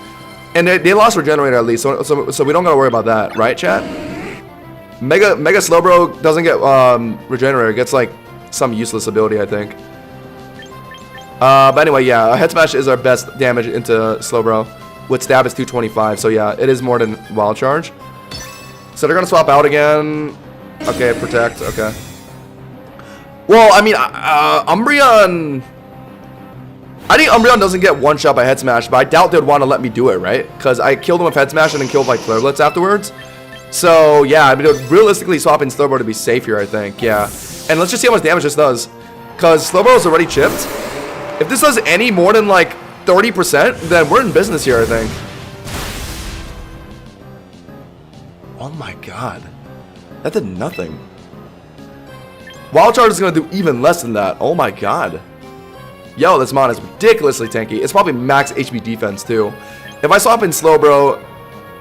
And they lost Regenerator at least, so we don't got to worry about that, right, chat? Mega Slowbro doesn't get Regenerator. It gets like some useless ability, I think. But anyway, yeah, Head Smash is our best damage into Slowbro. With Stab is 225, so yeah, it is more than Wild Charge. So they're gonna swap out again. Okay, Protect. Okay. Well, I mean, Umbreon. I think Umbreon doesn't get one shot by Head Smash, but I doubt they'd want to let me do it, right? Because I killed him with Head Smash and then killed like Flare Blitz afterwards. So, yeah, I mean, realistically swapping Slowbro to be safe here, I think, yeah. And let's just see how much damage this does. Because Slowbro is already chipped. If this does any more than, like, 30%, then we're in business here, I think. Oh, my God. That did nothing. Wild Charge is going to do even less than that. Oh, my God. Yo, this mon is ridiculously tanky. It's probably max HP defense, too. If I swap in Slowbro...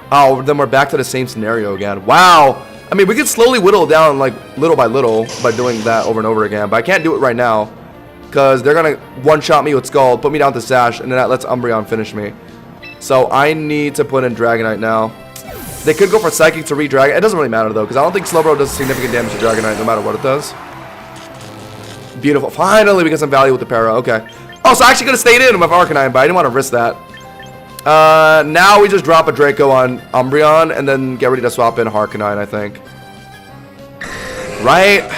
Oh, then we're back to the same scenario again. Wow. I mean, we could slowly whittle it down, like, little by little by doing that over and over again. But I can't do it right now. Because they're going to one-shot me with Skull, put me down to Sash, and then that lets Umbreon finish me. So I need to put in Dragonite now. They could go for Psychic to re-Dragon. It doesn't really matter, though, because I don't think Slowbro does significant damage to Dragonite no matter what it does. Beautiful. Finally, we get some value with the Para. Okay. Oh, so I actually could have stayed in with Arcanine, but I didn't want to risk that. Now we just drop a Draco on Umbreon and then get ready to swap in Harkonite, I think. Right?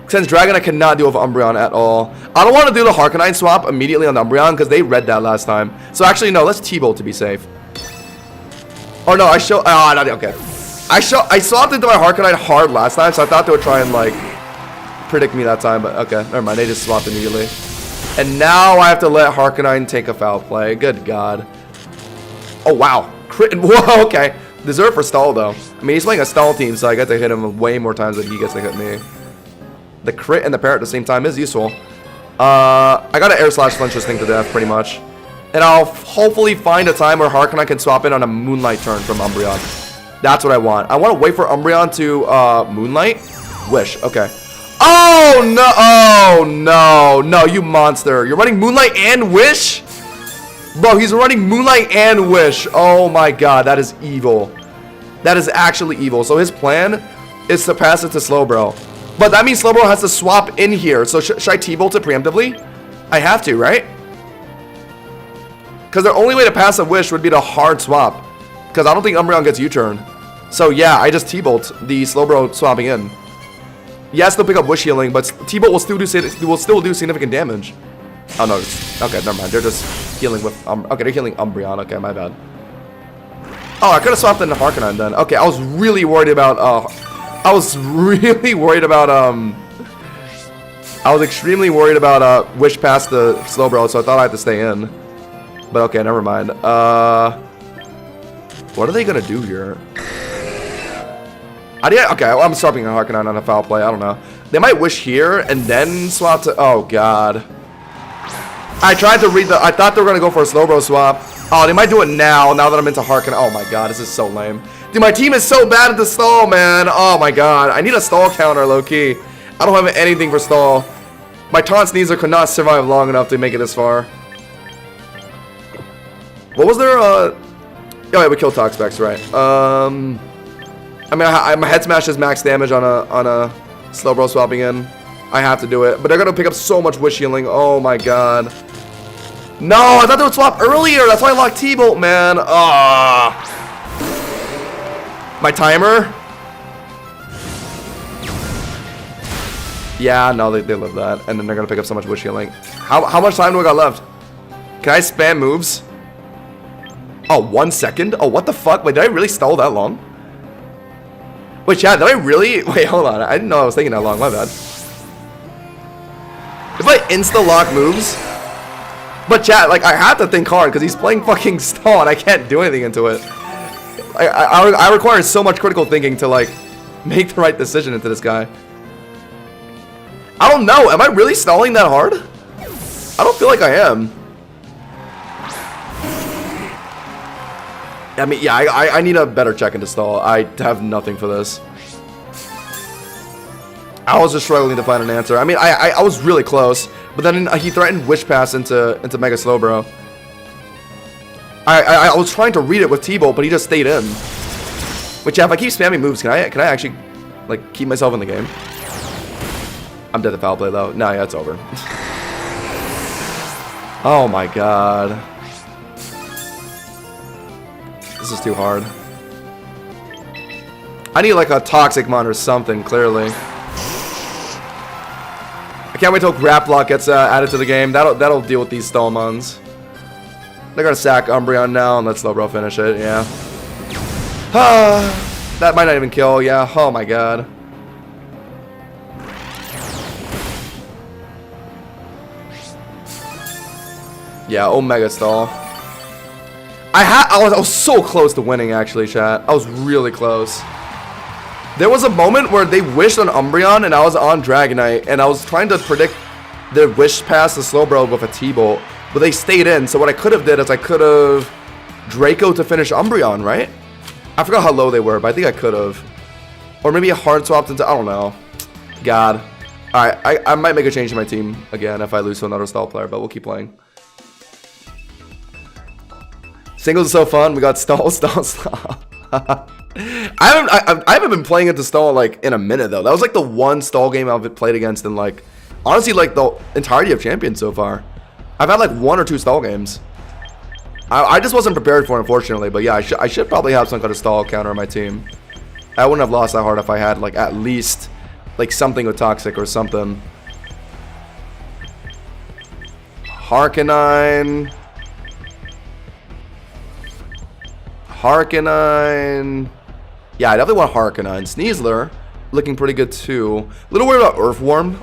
Since Dragonite cannot deal with Umbreon at all. I don't want to do the Harkonite swap immediately on the Umbreon because they read that last time. So actually, no, let's T-Bolt to be safe. Or no, okay. I swapped into my Harkonite hard last time, so I thought they would try and, like, predict me that time, but okay, never mind. They just swapped immediately. And now I have to let Harkonine take a foul play. Good God. Oh, wow. Crit. Whoa, okay. Deserve for stall, though. I mean, he's playing a stall team, so I get to hit him way more times than he gets to hit me. The crit and the parrot at the same time is useful. I got to air slash flinch this thing to death, pretty much. And I'll hopefully find a time where Harkonite can swap in on a Moonlight turn from Umbreon. That's what I want. I want to wait for Umbreon to Moonlight. Wish. Okay. Oh, no. Oh, no. No, you monster. You're running Moonlight and Wish? Bro, he's running Moonlight and Wish. Oh, my God. That is evil. That is actually evil. So his plan is to pass it to Slowbro. But that means Slowbro has to swap in here. So should I T-Bolt it preemptively? I have to, right? Because their only way to pass a Wish would be to hard swap. Because I don't think Umbreon gets U-turn. So, yeah, I just T-Bolt the Slowbro swapping in. Yes, they'll pick up Wish Healing, but T-Bolt will still do significant damage. Oh, no. Okay, never mind. They're just healing with... okay, they're healing Umbreon. Okay, my bad. Oh, I could have swapped into Harkonine then. Okay, I was really worried about... I was extremely worried about... Wish past the Slowbro, so I thought I had to stay in. But okay, never mind. What are they going to do here? Okay, well, I'm swapping a Harkonnen on a foul play. I don't know. They might wish here and then swap to... Oh, God. I tried to read the... I thought they were going to go for a Slowbro swap. Oh, they might do it now that I'm into Harkonnen. Oh, my God. This is so lame. Dude, my team is so bad at the stall, man. Oh, my God. I need a stall counter, low-key. I don't have anything for stall. My taunt sneezer could not survive long enough to make it this far. What was their... Oh, yeah, we killed Toxpex, right. I mean, my head smash is max damage on a Slowbro swapping in. I have to do it. But they're going to pick up so much wish healing. Oh, my God. No, I thought they would swap earlier. That's why I locked T-Bolt, man. Ah. My timer? Yeah, no, they live that. And then they're going to pick up so much wish healing. How much time do I got left? Can I spam moves? Oh, 1 second? Oh, what the fuck? Wait, did I really stall that long? Wait, chat, did I really? Wait, hold on. I didn't know I was taking that long. My bad. If I insta-lock moves... But chat, like, I have to think hard because he's playing fucking stall and I can't do anything into it. I require so much critical thinking to, like, make the right decision into this guy. I don't know. Am I really stalling that hard? I don't feel like I am. I mean, yeah, I need a better check into stall. I have nothing for this. I was just struggling to find an answer. I mean, I was really close, but then he threatened Wish Pass into Mega Slowbro. I was trying to read it with T-Bolt, but he just stayed in. Which, yeah, if I keep spamming moves, can I actually, like, keep myself in the game? I'm dead to foul play, though. No, yeah, it's over. Oh, my God. This is too hard. I need, like, a Toxic Mon or something, clearly. I can't wait till Grap Block gets added to the game. That'll deal with these stall mons. They're gonna sack Umbreon now and let Slowbro finish it, yeah. That might not even kill, yeah. Oh my god. Yeah, Omega stall. I was so close to winning, actually, chat. I was really close. There was a moment where they wished on Umbreon and I was on Dragonite and I was trying to predict the wish pass the Slowbro with a T-Bolt, but they stayed in. So what I could have did is I could have Draco to finish Umbreon, right? I forgot how low they were, but I think I could have. Or maybe a hard swapped into, I don't know. God. Alright, I might make a change to my team again if I lose to another stall player, but we'll keep playing. Singles are so fun. We got stall. I haven't been playing it to stall like in a minute though. That was like the one stall game I've played against in like honestly like the entirety of Champions so far. I've had like 1 or 2 stall games. I just wasn't prepared for it, unfortunately. But yeah, I should probably have some kind of stall counter on my team. I wouldn't have lost that hard if I had like at least like something with Toxic or something. Harkonnen. Yeah, I definitely want Harkonnen. Sneasler, looking pretty good too. A little worried about Earthworm.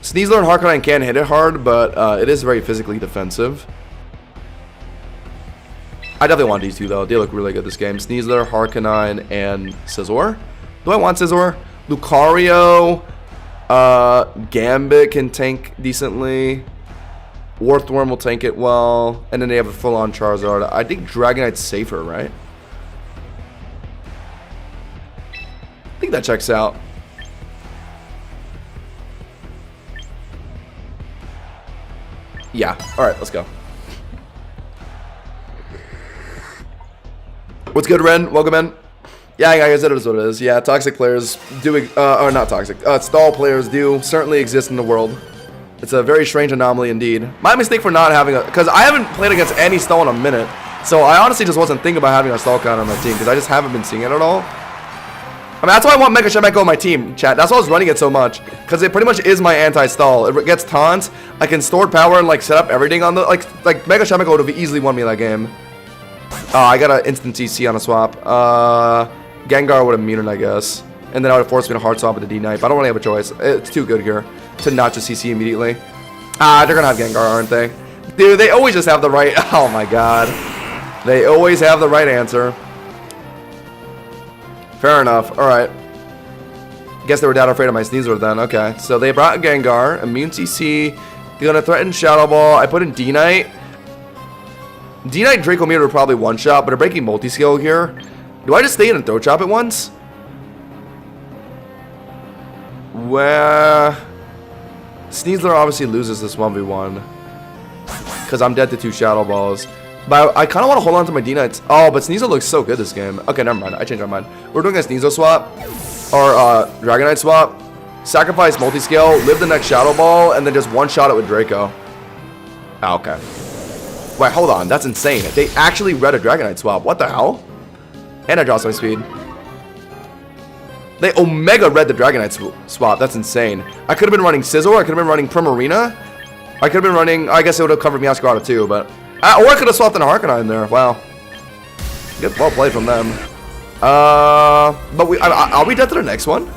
Sneasler and Harkonnen can hit it hard, but it is very physically defensive. I definitely want these two though. They look really good this game. Sneasler, Harkonnen, and Scizor. Do I want Scizor? Lucario, Gambit can tank decently. Earthworm will tank it well, and then they have a full-on Charizard. I think Dragonite's safer, right? I think that checks out. Yeah. All right, let's go. What's good, Ren? Welcome in. Yeah, guys, that is what it is. Yeah, toxic players do, or not toxic. Stall players do certainly exist in the world. It's a very strange anomaly indeed. My mistake for not having a... Because I haven't played against any stall in a minute. So I honestly just wasn't thinking about having a stall counter on my team. Because I just haven't been seeing it at all. I mean, that's why I want Mega Shemeko on my team, chat. That's why I was running it so much. Because it pretty much is my anti-stall. It gets taunts. I can store power and like set up everything on the... Like Mega Shemeko would have easily won me that game. Oh, I got an instant CC on a swap. Gengar would have muted, I guess. And then I would have forced me to hard swap with the D-Knight. But I don't really have a choice. It's too good here to not just CC immediately. They're gonna have Gengar, aren't they? Dude, they always just have the right... Oh my god. They always have the right answer. Fair enough. Alright. Guess they were that afraid of my Sneasel then. Okay. So they brought Gengar. Immune CC. They're gonna threaten Shadow Ball. I put in D-Knight. D-Knight Draco Meter would probably one-shot, but a breaking multi-skill here. Do I just stay in and throw chop at once? Well, Sneasler obviously loses this 1v1. Because I'm dead to 2 Shadow Balls. But I kind of want to hold on to my D-Knights. Oh, but Sneasel looks so good this game. Okay, never mind. I changed my mind. We're doing a Sneasel swap. Or Dragonite swap. Sacrifice multi-scale. Live the next Shadow Ball. And then just one-shot it with Draco. Oh, okay. Wait, hold on. That's insane. They actually read a Dragonite swap. What the hell? And I dropped my speed. They Omega read the Dragonite swap. That's insane. I could have been running Sizzle. I could have been running Primarina. I could have been running... I guess it would have covered Meowscarada too, but... or I could have swapped in a Harkonnai in there. Wow. Good, well played from them. But are we dead to the next one?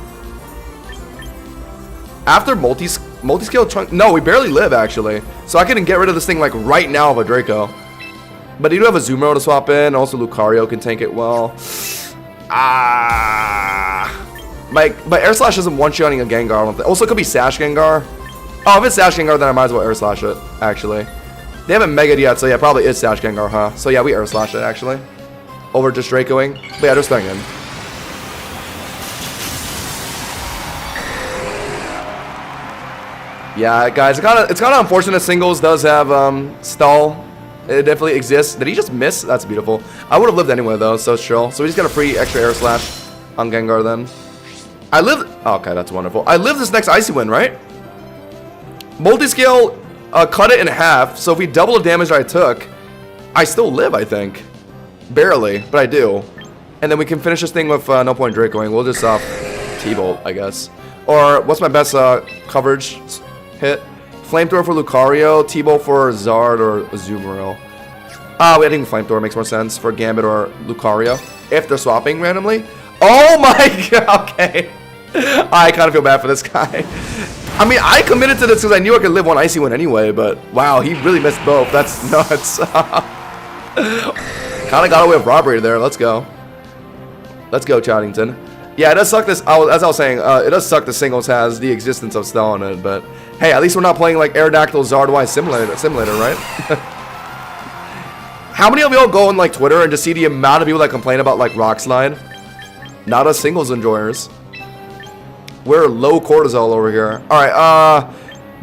After multi-scale chunk... No, we barely live, actually. So I can get rid of this thing, like, right now of a Draco. But you do have a Zumaro to swap in. Also, Lucario can tank it well. My Air Slash isn't one-shotting a Gengar, I don't think. Also, it could be Sash Gengar. Oh, if it's Sash Gengar, then I might as well Air Slash it, actually. They haven't Mega'd yet, so yeah, probably is Sash Gengar, huh? So yeah, we Air Slash it, actually. Over just Dracoing. But yeah, just throwing in. Yeah, guys, it's kind of unfortunate Singles does have stall. It definitely exists. Did he just miss? That's beautiful. I would have lived anyway, though, so it's chill. So we just got a free extra Air Slash on Gengar, then. I lived... Oh, okay, that's wonderful. I lived this next Icy Wind, right? Multi-scale, cut it in half. So if we double the damage I took, I still live, I think. Barely, but I do. And then we can finish this thing with no point Dracoing. We'll just T-Bolt, I guess. Or what's my best coverage hit? Flamethrower for Lucario, T-Bolt for Zard or Azumarill. I think Flamethrower makes more sense for Gambit or Lucario. If they're swapping randomly. Oh my god, okay. I kind of feel bad for this guy. I mean, I committed to this because I knew I could live one Icy Wind anyway, but wow, he really missed both. That's nuts. Kind of got away with robbery there. Let's go. Let's go, Chattington. Yeah, it does suck this, as I was saying, it does suck the Singles has the existence of Stell on it, but hey, at least we're not playing like Aerodactyl Zardwise Simulator, right? How many of y'all go on like Twitter and just see the amount of people that complain about like Rock Slide? Not us Singles enjoyers. We're low cortisol over here. Alright,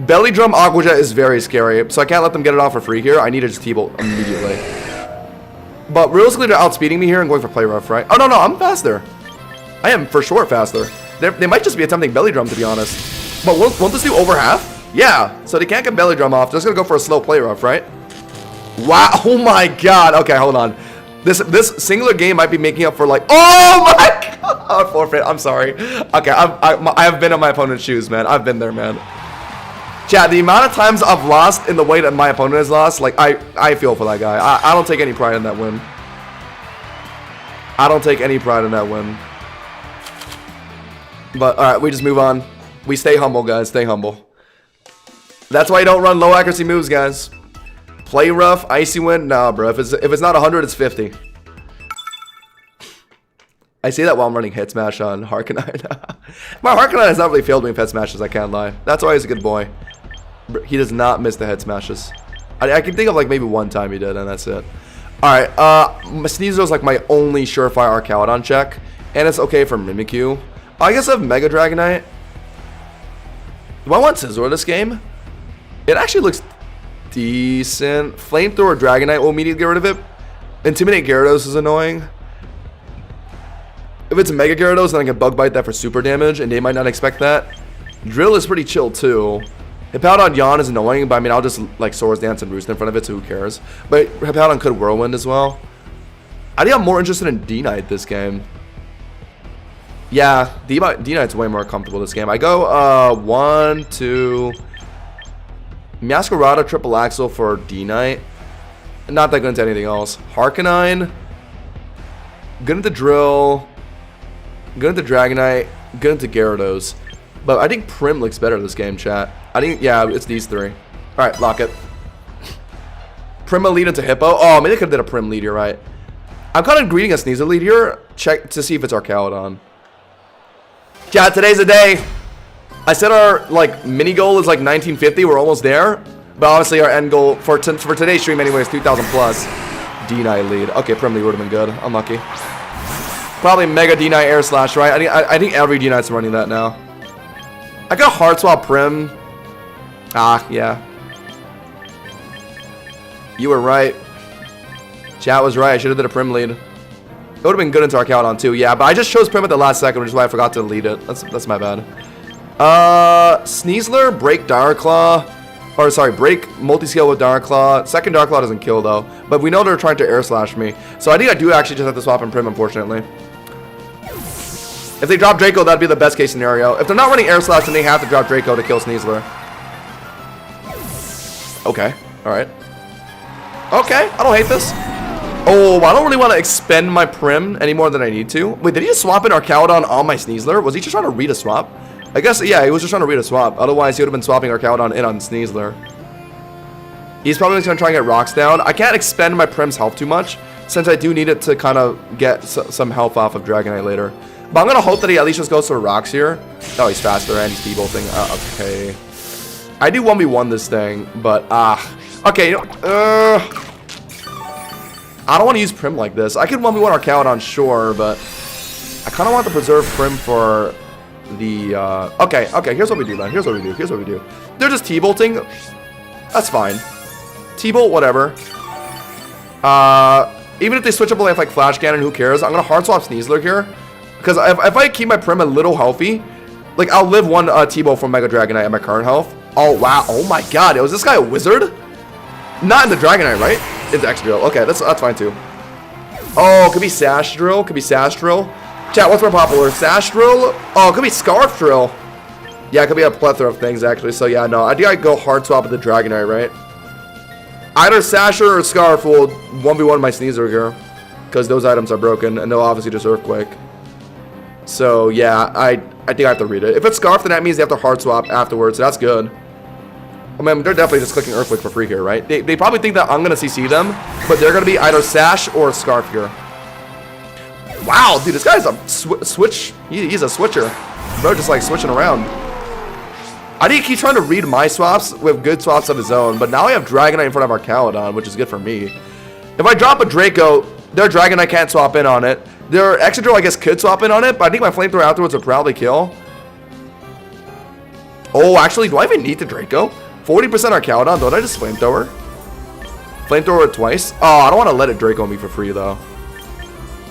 Belly Drum Aqua Jet is very scary, so I can't let them get it off for free here. I need to just T-Bolt immediately. But realistically, they're outspeeding me here and going for play rough, right? Oh, no, I'm faster. I am for sure faster. They might just be attempting Belly Drum, to be honest. But won't this do over half? Yeah, so they can't get Belly Drum off. They're just going to go for a slow play rough, right? Wow, oh my god. Okay, hold on. This singular game might be making up for like... Oh my god! Forfeit, I'm sorry. Okay, I have been in my opponent's shoes, man. I've been there, man. Chat, the amount of times I've lost in the way that my opponent has lost, like, I feel for that guy. I don't take any pride in that win. I don't take any pride in that win. But, alright, we just move on. We stay humble, guys. Stay humble. That's why you don't run low accuracy moves, guys. Play rough, Icy Wind? Nah, bro. If it's not 100, it's 50. I say that while I'm running Hit Smash on Harkonnai. My Harkonnai has not really failed me in Pet Smashes, I can't lie. That's why he's a good boy. He does not miss the Head Smashes. I can think of like maybe one time he did, and that's it. Alright, Sneasel's like my only surefire Arcalodon check. And it's okay for Mimikyu. I guess I have Mega Dragonite. Do I want Scizor this game? It actually looks decent. Flamethrower Dragonite will immediately get rid of it. Intimidate Gyarados is annoying. If it's a Mega Gyarados, then I can Bug Bite that for super damage, and they might not expect that. Drill is pretty chill too. Hippowdon Yawn is annoying, but I mean, I'll just like Swords Dance and Roost in front of it, so who cares? But Hippowdon could Whirlwind as well. I think I'm more interested in D-Knight this game. Yeah, D-Knight's way more comfortable this game. I go 1, 2... Meowscarada Triple Axle for D-Knight. Not that good into anything else. Harkonnai. Good into Drill. Good into Dragonite. Good into Gyarados. But I think Prim looks better this game, chat. I think, yeah, it's these three. Alright, lock it. Prim lead into Hippo. Oh, maybe they could have did a Prim lead, you're right. I'm kind of greeting a Sneasler lead here. Check to see if it's Archaludon. Yeah, today's the day. I said our like mini goal is like 1950. We're almost there. But obviously our end goal for today's stream anyway is 2,000 plus. D-Knight lead. Okay, Prim lead would have been good. Unlucky. Probably Mega D-Knight Air Slash, right? I think every D-Knight's running that now. I got Hard Swap Prim. Ah, yeah. You were right. Chat was right. I should have did a Prim lead. It would have been good into Archaludon too. Yeah, but I just chose Prim at the last second, which is why I forgot to lead it. That's my bad. Sneasler, break Dire Claw. Or sorry, break multi-scale with Dire Claw. Second Dire Claw doesn't kill though. But we know they're trying to air slash me. So I think I do actually just have to swap in Prim, unfortunately. If they drop Draco, that'd be the best case scenario. If they're not running air slash, then they have to drop Draco to kill Sneasler. Okay, alright. Okay, I don't hate this. Oh, I don't really want to expend my Prim any more than I need to. Wait, did he just swap in Archaludon on my Sneasler? Was he just trying to read a swap? I guess, yeah, he was just trying to read a swap. Otherwise, he would have been swapping Archaludon in on Sneasler. He's probably just going to try and get rocks down. I can't expend my Prim's health too much, since I do need it to kind of get some health off of Dragonite later. But I'm going to hope that he at least just goes for rocks here. Oh, he's faster and he's T-bolting. Okay. I do 1v1 this thing, but, okay, you know, I don't want to use Prim like this. I could 1v1 Archaludon, sure, but I kind of want to preserve Prim for the, okay, here's what we do then. Here's what we do. They're just T-bolting. That's fine. T-bolt, whatever. Even if they switch up like Flash Cannon, who cares? I'm going to hard swap Sneasler here. Because if I keep my Prim a little healthy, like, I'll live one T-bolt from Mega Dragonite at my current health. Oh, wow. Oh, my God. Was this guy a wizard? Not in the Dragonite, right? It's X-Drill. Okay, that's fine, too. Oh, could be Sash Drill. Chat, what's more popular? Sash Drill? Oh, it could be Scarf Drill. Yeah, it could be a plethora of things, actually. So, yeah, no. I think I'd go hard swap with the Dragonite, right? Either Sasher or Scarf will 1v1 my Sneasler here. Because those items are broken, and they'll obviously just Earthquake. So, yeah, I think I have to read it. If it's Scarf, then that means they have to hard swap afterwards. So that's good. I mean, they're definitely just clicking Earthquake for free here, right? They probably think that I'm going to CC them, but they're going to be either Sash or Scarf here. Wow, dude, this guy's a switch. He's a switcher. Bro, just like switching around. I think he's trying to read my swaps with good swaps of his own, but now I have Dragonite in front of Archaludon, which is good for me. If I drop a Draco, their Dragonite can't swap in on it. Their Excadrill, I guess, could swap in on it, but I think my Flamethrower afterwards would probably kill. Oh, actually, do I even need the Draco? 40% Archaludon, don't I just Flamethrower? Flamethrower it twice? Oh, I don't want to let it Draco me for free, though.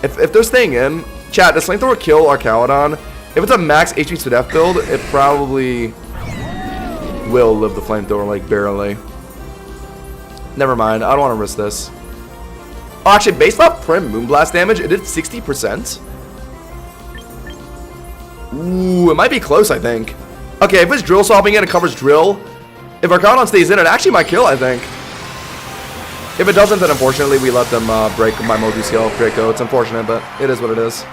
If they're staying in, chat, does Flamethrower kill Archaludon? If it's a max HP to death build, it probably will live the Flamethrower, like, barely. Never mind, I don't want to risk this. Oh, actually, based off Prim Moonblast damage, it did 60%. Ooh, it might be close, I think. Okay, if it's Drill swapping in, it covers Drill. If Archaludon stays in, it actually might kill, I think. If it doesn't, then unfortunately, we let them break my multi-scale Draco. It's unfortunate, but it is what it is.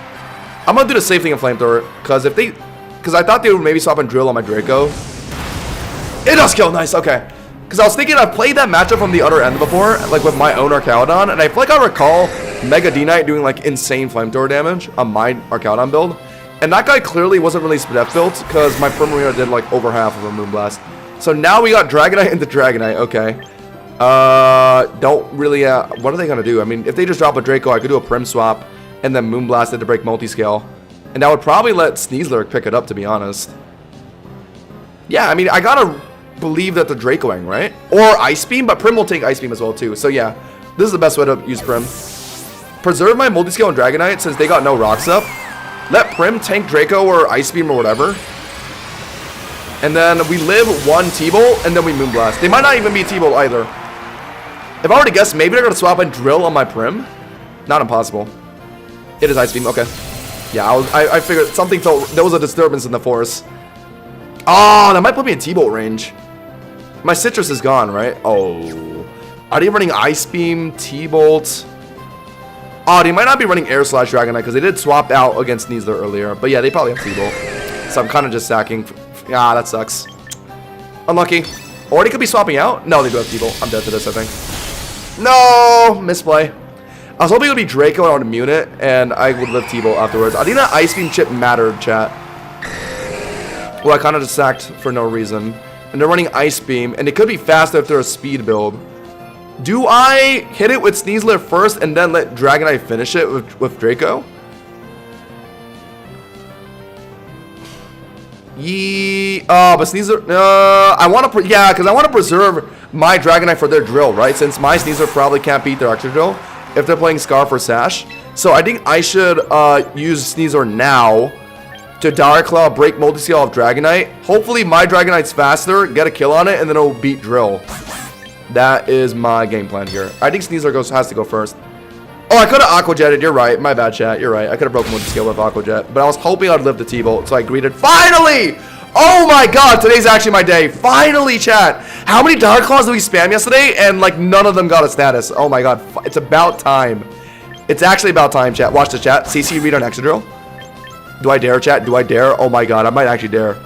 I'm going to do the safe thing in Flamethrower, because I thought they would maybe swap and Drill on my Draco. It does kill, nice, okay. Because I was thinking I've played that matchup from the other end before, like with my own Archaludon, and I feel like I recall Mega D-Knight doing like insane Flamethrower damage on my Archaludon build. And that guy clearly wasn't really Spadef built, because my Primarina did like over half of a Moonblast. So now we got Dragonite into Dragonite, okay. Don't really, what are they going to do? I mean, if they just drop a Draco, I could do a Prim swap, and then Moonblast it to break multi-scale. And that would probably let Sneasler pick it up, to be honest. Yeah, I mean, I gotta believe that the Dracoing, right? Or Ice Beam, but Prim will take Ice Beam as well too. So yeah, this is the best way to use Prim. Preserve my multi-scale and Dragonite since they got no rocks up. Let Prim tank Draco or Ice Beam or whatever. And then we live one T-Bolt and then we Moonblast. They might not even be T-Bolt either. If I were to guess, maybe they're gonna swap and Drill on my Prim. Not impossible. It is Ice Beam, okay. Yeah, I figured something felt, there was a disturbance in the force. Oh, that might put me in T-Bolt range. My Citrus is gone, right? Oh. Are they running Ice Beam, T-Bolt? Oh, they might not be running Air Slash Dragonite because they did swap out against Sneasler earlier. But yeah, they probably have T-Bolt. So I'm kind of just sacking. Ah, that sucks. Unlucky. Or they could be swapping out. No, they do have T-Bolt. I'm dead to this, I think. No! Misplay. I was hoping it would be Draco and I would immune it, and I would live T-Bolt afterwards. I think that Ice Beam chip mattered, chat. Well, I kind of just sacked for no reason. And they're running Ice Beam, and it could be faster if they're a speed build. Do I hit it with Sneasler first and then let Dragonite finish it with Draco? But Sneasler, I want to, yeah, because I want to preserve my Dragonite for their drill, right? Since my Sneasler probably can't beat their extra drill if they're playing Scarf or Sash. So I think I should use Sneasler now to Dire Claw, break multi-scale off Dragonite. Hopefully my Dragonite's faster, get a kill on it, and then it'll beat Drill. That is my game plan here. I think Sneasler has to go first. Oh, I could have Aqua Jetted. You're right. My bad, chat. You're right. I could have broken multi-scale with Aqua Jet, but I was hoping I'd live the T-Bolt, so I greeted. Finally! Oh my god, today's actually my day. Finally, chat. How many Dire Claws did we spam yesterday? And like none of them got a status. Oh my god, it's about time. It's actually about time, chat. Watch the chat. CC read on Exadrill. Do I dare, chat? Do I dare? Oh my god, I might actually dare.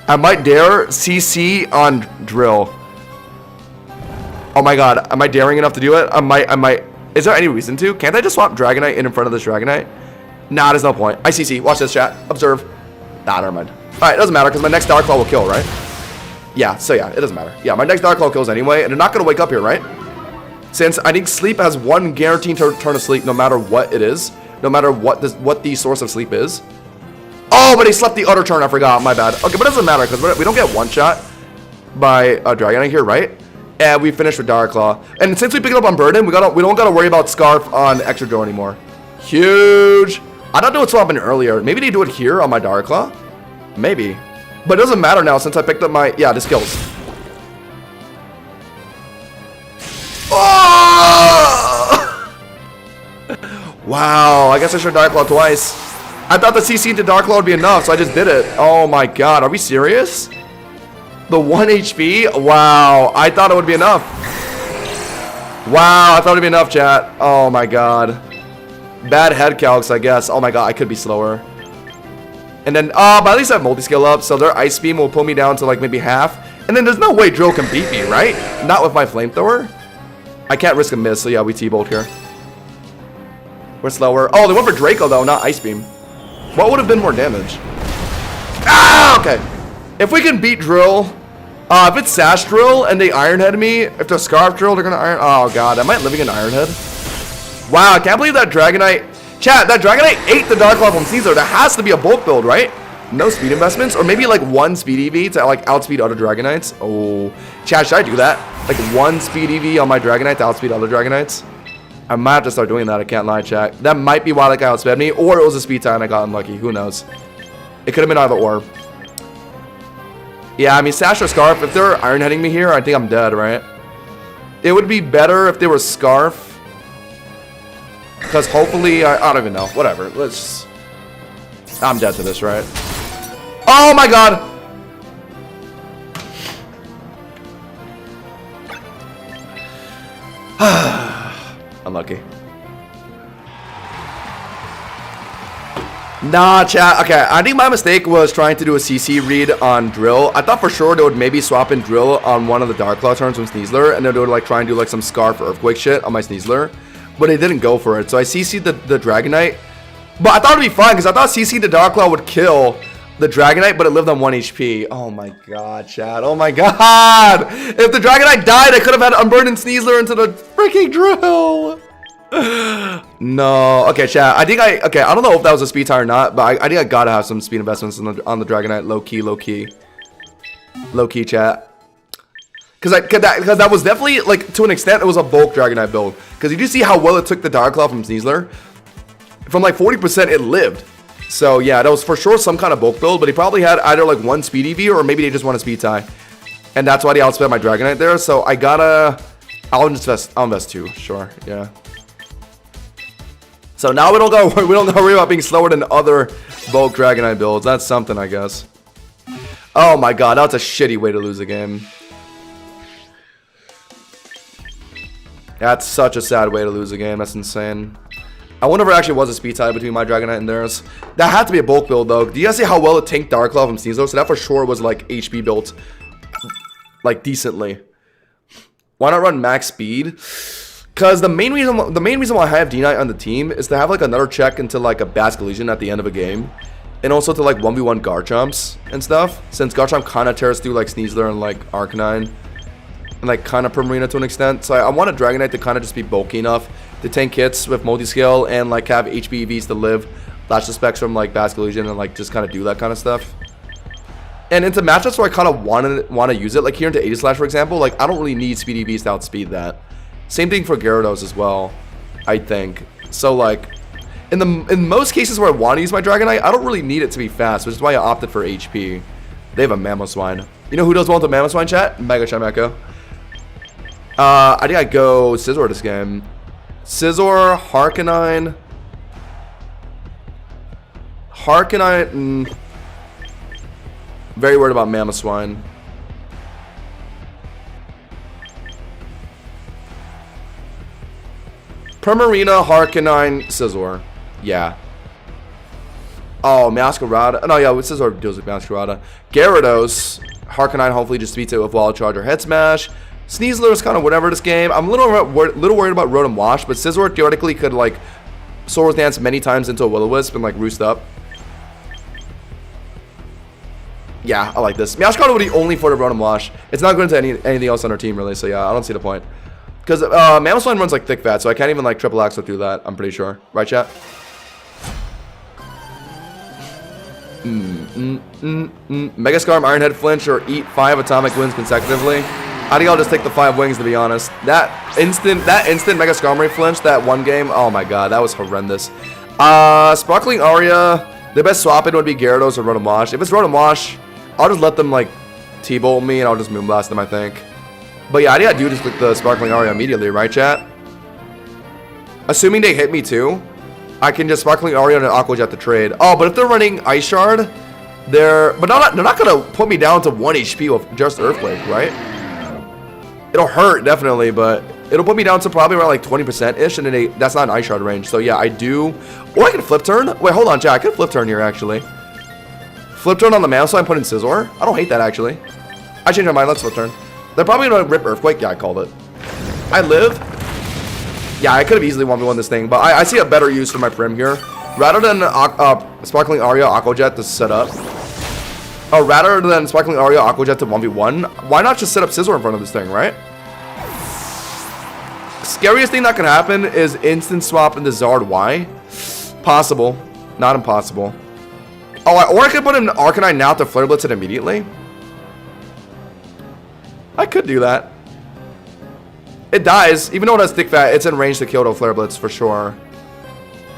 I might dare CC on Drill. Oh my god, am I daring enough to do it? I might. Is there any reason to? Can't I just swap Dragonite in front of this Dragonite? Nah, there's no point. I CC. Watch this, chat. Observe. Nah, never mind. Alright, it doesn't matter because my next Dark Claw will kill, right? Yeah, so yeah, it doesn't matter. Yeah, my next Dark Claw kills anyway, and they're not going to wake up here, right? Since I think sleep has one guaranteed turn of sleep no matter what it is. No matter what the source of sleep is. Oh, but he slept the other turn. I forgot. My bad. Okay, but it doesn't matter because we don't get one shot by a Dragonite here, right? And we finished with Dire Claw. And since we picked it up on Burden, we don't gotta worry about Scarf on Extra Draw anymore. Huge. I thought they would swap in earlier. Maybe they do it here on my Dire Claw. Maybe. But it doesn't matter now since I picked up my this kills. Oh! Wow, I guess I should Dire Claw twice. I thought the CC into Dark Claw would be enough, so I just did it. Oh my god, are we serious? The 1 HP? Wow, I thought it would be enough. Wow, I thought it would be enough, chat. Oh my god. Bad head calcs, I guess. Oh my god, I could be slower. And then, but at least I have multi-scale up, so their Ice Beam will pull me down to like maybe half. And then there's no way Drill can beat me, right? Not with my Flamethrower. I can't risk a miss, so yeah, we T-Bolt here. We're slower. Oh, they went for Draco though, not Ice Beam. What would have been more damage? Ah, okay. If we can beat Drill, if it's Sash Drill and they Iron Head me, if they're Scarf Drill, they're gonna Iron. Oh god, am I living in Iron Head? Wow, I can't believe that Dragonite. Chat, that Dragonite ate the Dark Claw from Caesar. That has to be a bulk build, right? No speed investments, or maybe like one speed EV to like outspeed other Dragonites. Oh, chat, should I do that? Like one speed EV on my Dragonite to outspeed other Dragonites? I might have to start doing that, I can't lie, chat. That might be why that guy outsped me, or it was a speed tie and I got unlucky. Who knows? It could have been either or. Yeah, I mean, Sash or Scarf, if they're Iron Heading me here, I think I'm dead, right? It would be better if they were Scarf. Because hopefully, I don't even know. Whatever. Let's. I'm dead to this, right? Oh my god! Unlucky. Nah, chat. Okay, I think my mistake was trying to do a CC read on Drill. I thought for sure they would maybe swap in Drill on one of the Dark Claw turns from Sneasler, and then they would like try and do like some Scarf or Earthquake shit on my Sneasler. But they didn't go for it, so I CC'd the Dragonite. But I thought it'd be fine, because I thought CC the Dark Claw would kill the Dragonite, but it lived on 1 HP. Oh my god, chat. Oh my god! If the Dragonite died, I could have had Unburdened Sneasler into the freaking Drill! No. Okay, chat. I don't know if that was a speed tie or not, but I think I gotta have some speed investments on the Dragonite. Low key. Low key, chat. Because that was definitely, like, to an extent, it was a bulk Dragonite build. Because you do see how well it took the Dark Claw from Sneasler. From, like, 40%, it lived. So, yeah, that was for sure some kind of bulk build. But he probably had either, like, one speed EV or maybe they just want a speed tie. And that's why they outspent my Dragonite there. So, I gotta... I'll invest 2. Sure, yeah. So, now we don't gotta worry about being slower than other bulk Dragonite builds. That's something, I guess. Oh, my god. That's a shitty way to lose a game. That's such a sad way to lose a game. That's insane. I wonder if it actually was a speed tie between my Dragonite and theirs. That had to be a bulk build, though. Do you guys see how well it tanked Dark Claw from Sneasler? So that for sure was, like, HP built, like, decently. Why not run max speed? Because the main reason why I have D Knight on the team is to have like another check into like a Basque Legion at the end of a game. And also to like 1v1 Garchomps and stuff. Since Garchomp kind of tears through like Sneasler and like Arcanine. And like kind of Primarina to an extent. So I want a Dragonite to kind of just be bulky enough to tank hits with multi-scale and like have HP EVs to live. Lash the specs from like Basque Legion and like just kind of do that kind of stuff. And into matchups where I kind of want to use it. Like here into 80 Slash for example. Like I don't really need speed EVs to outspeed that. Same thing for Gyarados as well, I think. So like, in most cases where I want to use my Dragonite, I don't really need it to be fast, which is why I opted for HP. They have a Mamoswine. You know who does well with the Mamoswine, chat? Mega Chimecho. I think I go Scizor this game. Scizor, Harknine. Very worried about Mamoswine. Primarina, Harknine, Scizor. Yeah. Oh, Masquerada. No, yeah, Scizor deals with Masquerada. Gyarados. Harknine hopefully just beats it with Wild Charge or Head Smash. Sneasler is kind of whatever this game. I'm a little worried about Rotom Wash, but Scizor theoretically could, like, Swords Dance many times into a Will-O-Wisp and, like, roost up. Yeah, I like this. Masquerada would be only for the Rotom Wash. It's not going to anything else on our team, really, so yeah, I don't see the point. Because Mamoswine runs like thick fat, so I can't even like triple axle through that, I'm pretty sure. Right, chat? Mega Scarm, Iron Head Flinch, or eat 5 atomic wins consecutively. I think I'll just take the 5 wings, to be honest. That instant Mega Skarmory flinch, that one game, oh my god, that was horrendous. Sparkling Aria, the best swap in would be Gyarados or Rotom Wash. If it's Rotom Wash, I'll just let them like T-Bolt me and I'll just Moonblast them, I think. But yeah, I think I do just click the Sparkling Aria immediately, right, chat? Assuming they hit me too, I can just Sparkling Aria and Aqua Jet to trade. Oh, but if they're running Ice Shard, they're not gonna put me down to 1 HP with just Earthquake, right? It'll hurt definitely, but it'll put me down to probably around like 20%-ish, and then that's not an Ice Shard range. So yeah, I do. Or I can Flip Turn. Wait, hold on, chat. I can Flip Turn here actually. Flip Turn on the Mamoswine, put in Scizor. I don't hate that actually. I changed my mind. Let's Flip Turn. They're probably gonna rip Earthquake. Yeah, I called it. I live. Yeah, I could have easily 1v1 this thing, but I see a better use for my Prim here. Rather than Sparkling Aria Aqua Jet to set up. Oh, rather than Sparkling Aria Aqua Jet to 1v1, why not just set up Scizor in front of this thing, right? Scariest thing that can happen is instant swap into Zard Y. Possible. Not impossible. Oh, or I could put in Arcanine now to Flare Blitz it immediately. I could do that. It dies. Even though it has thick fat, it's in range to kill the Flare Blitz for sure.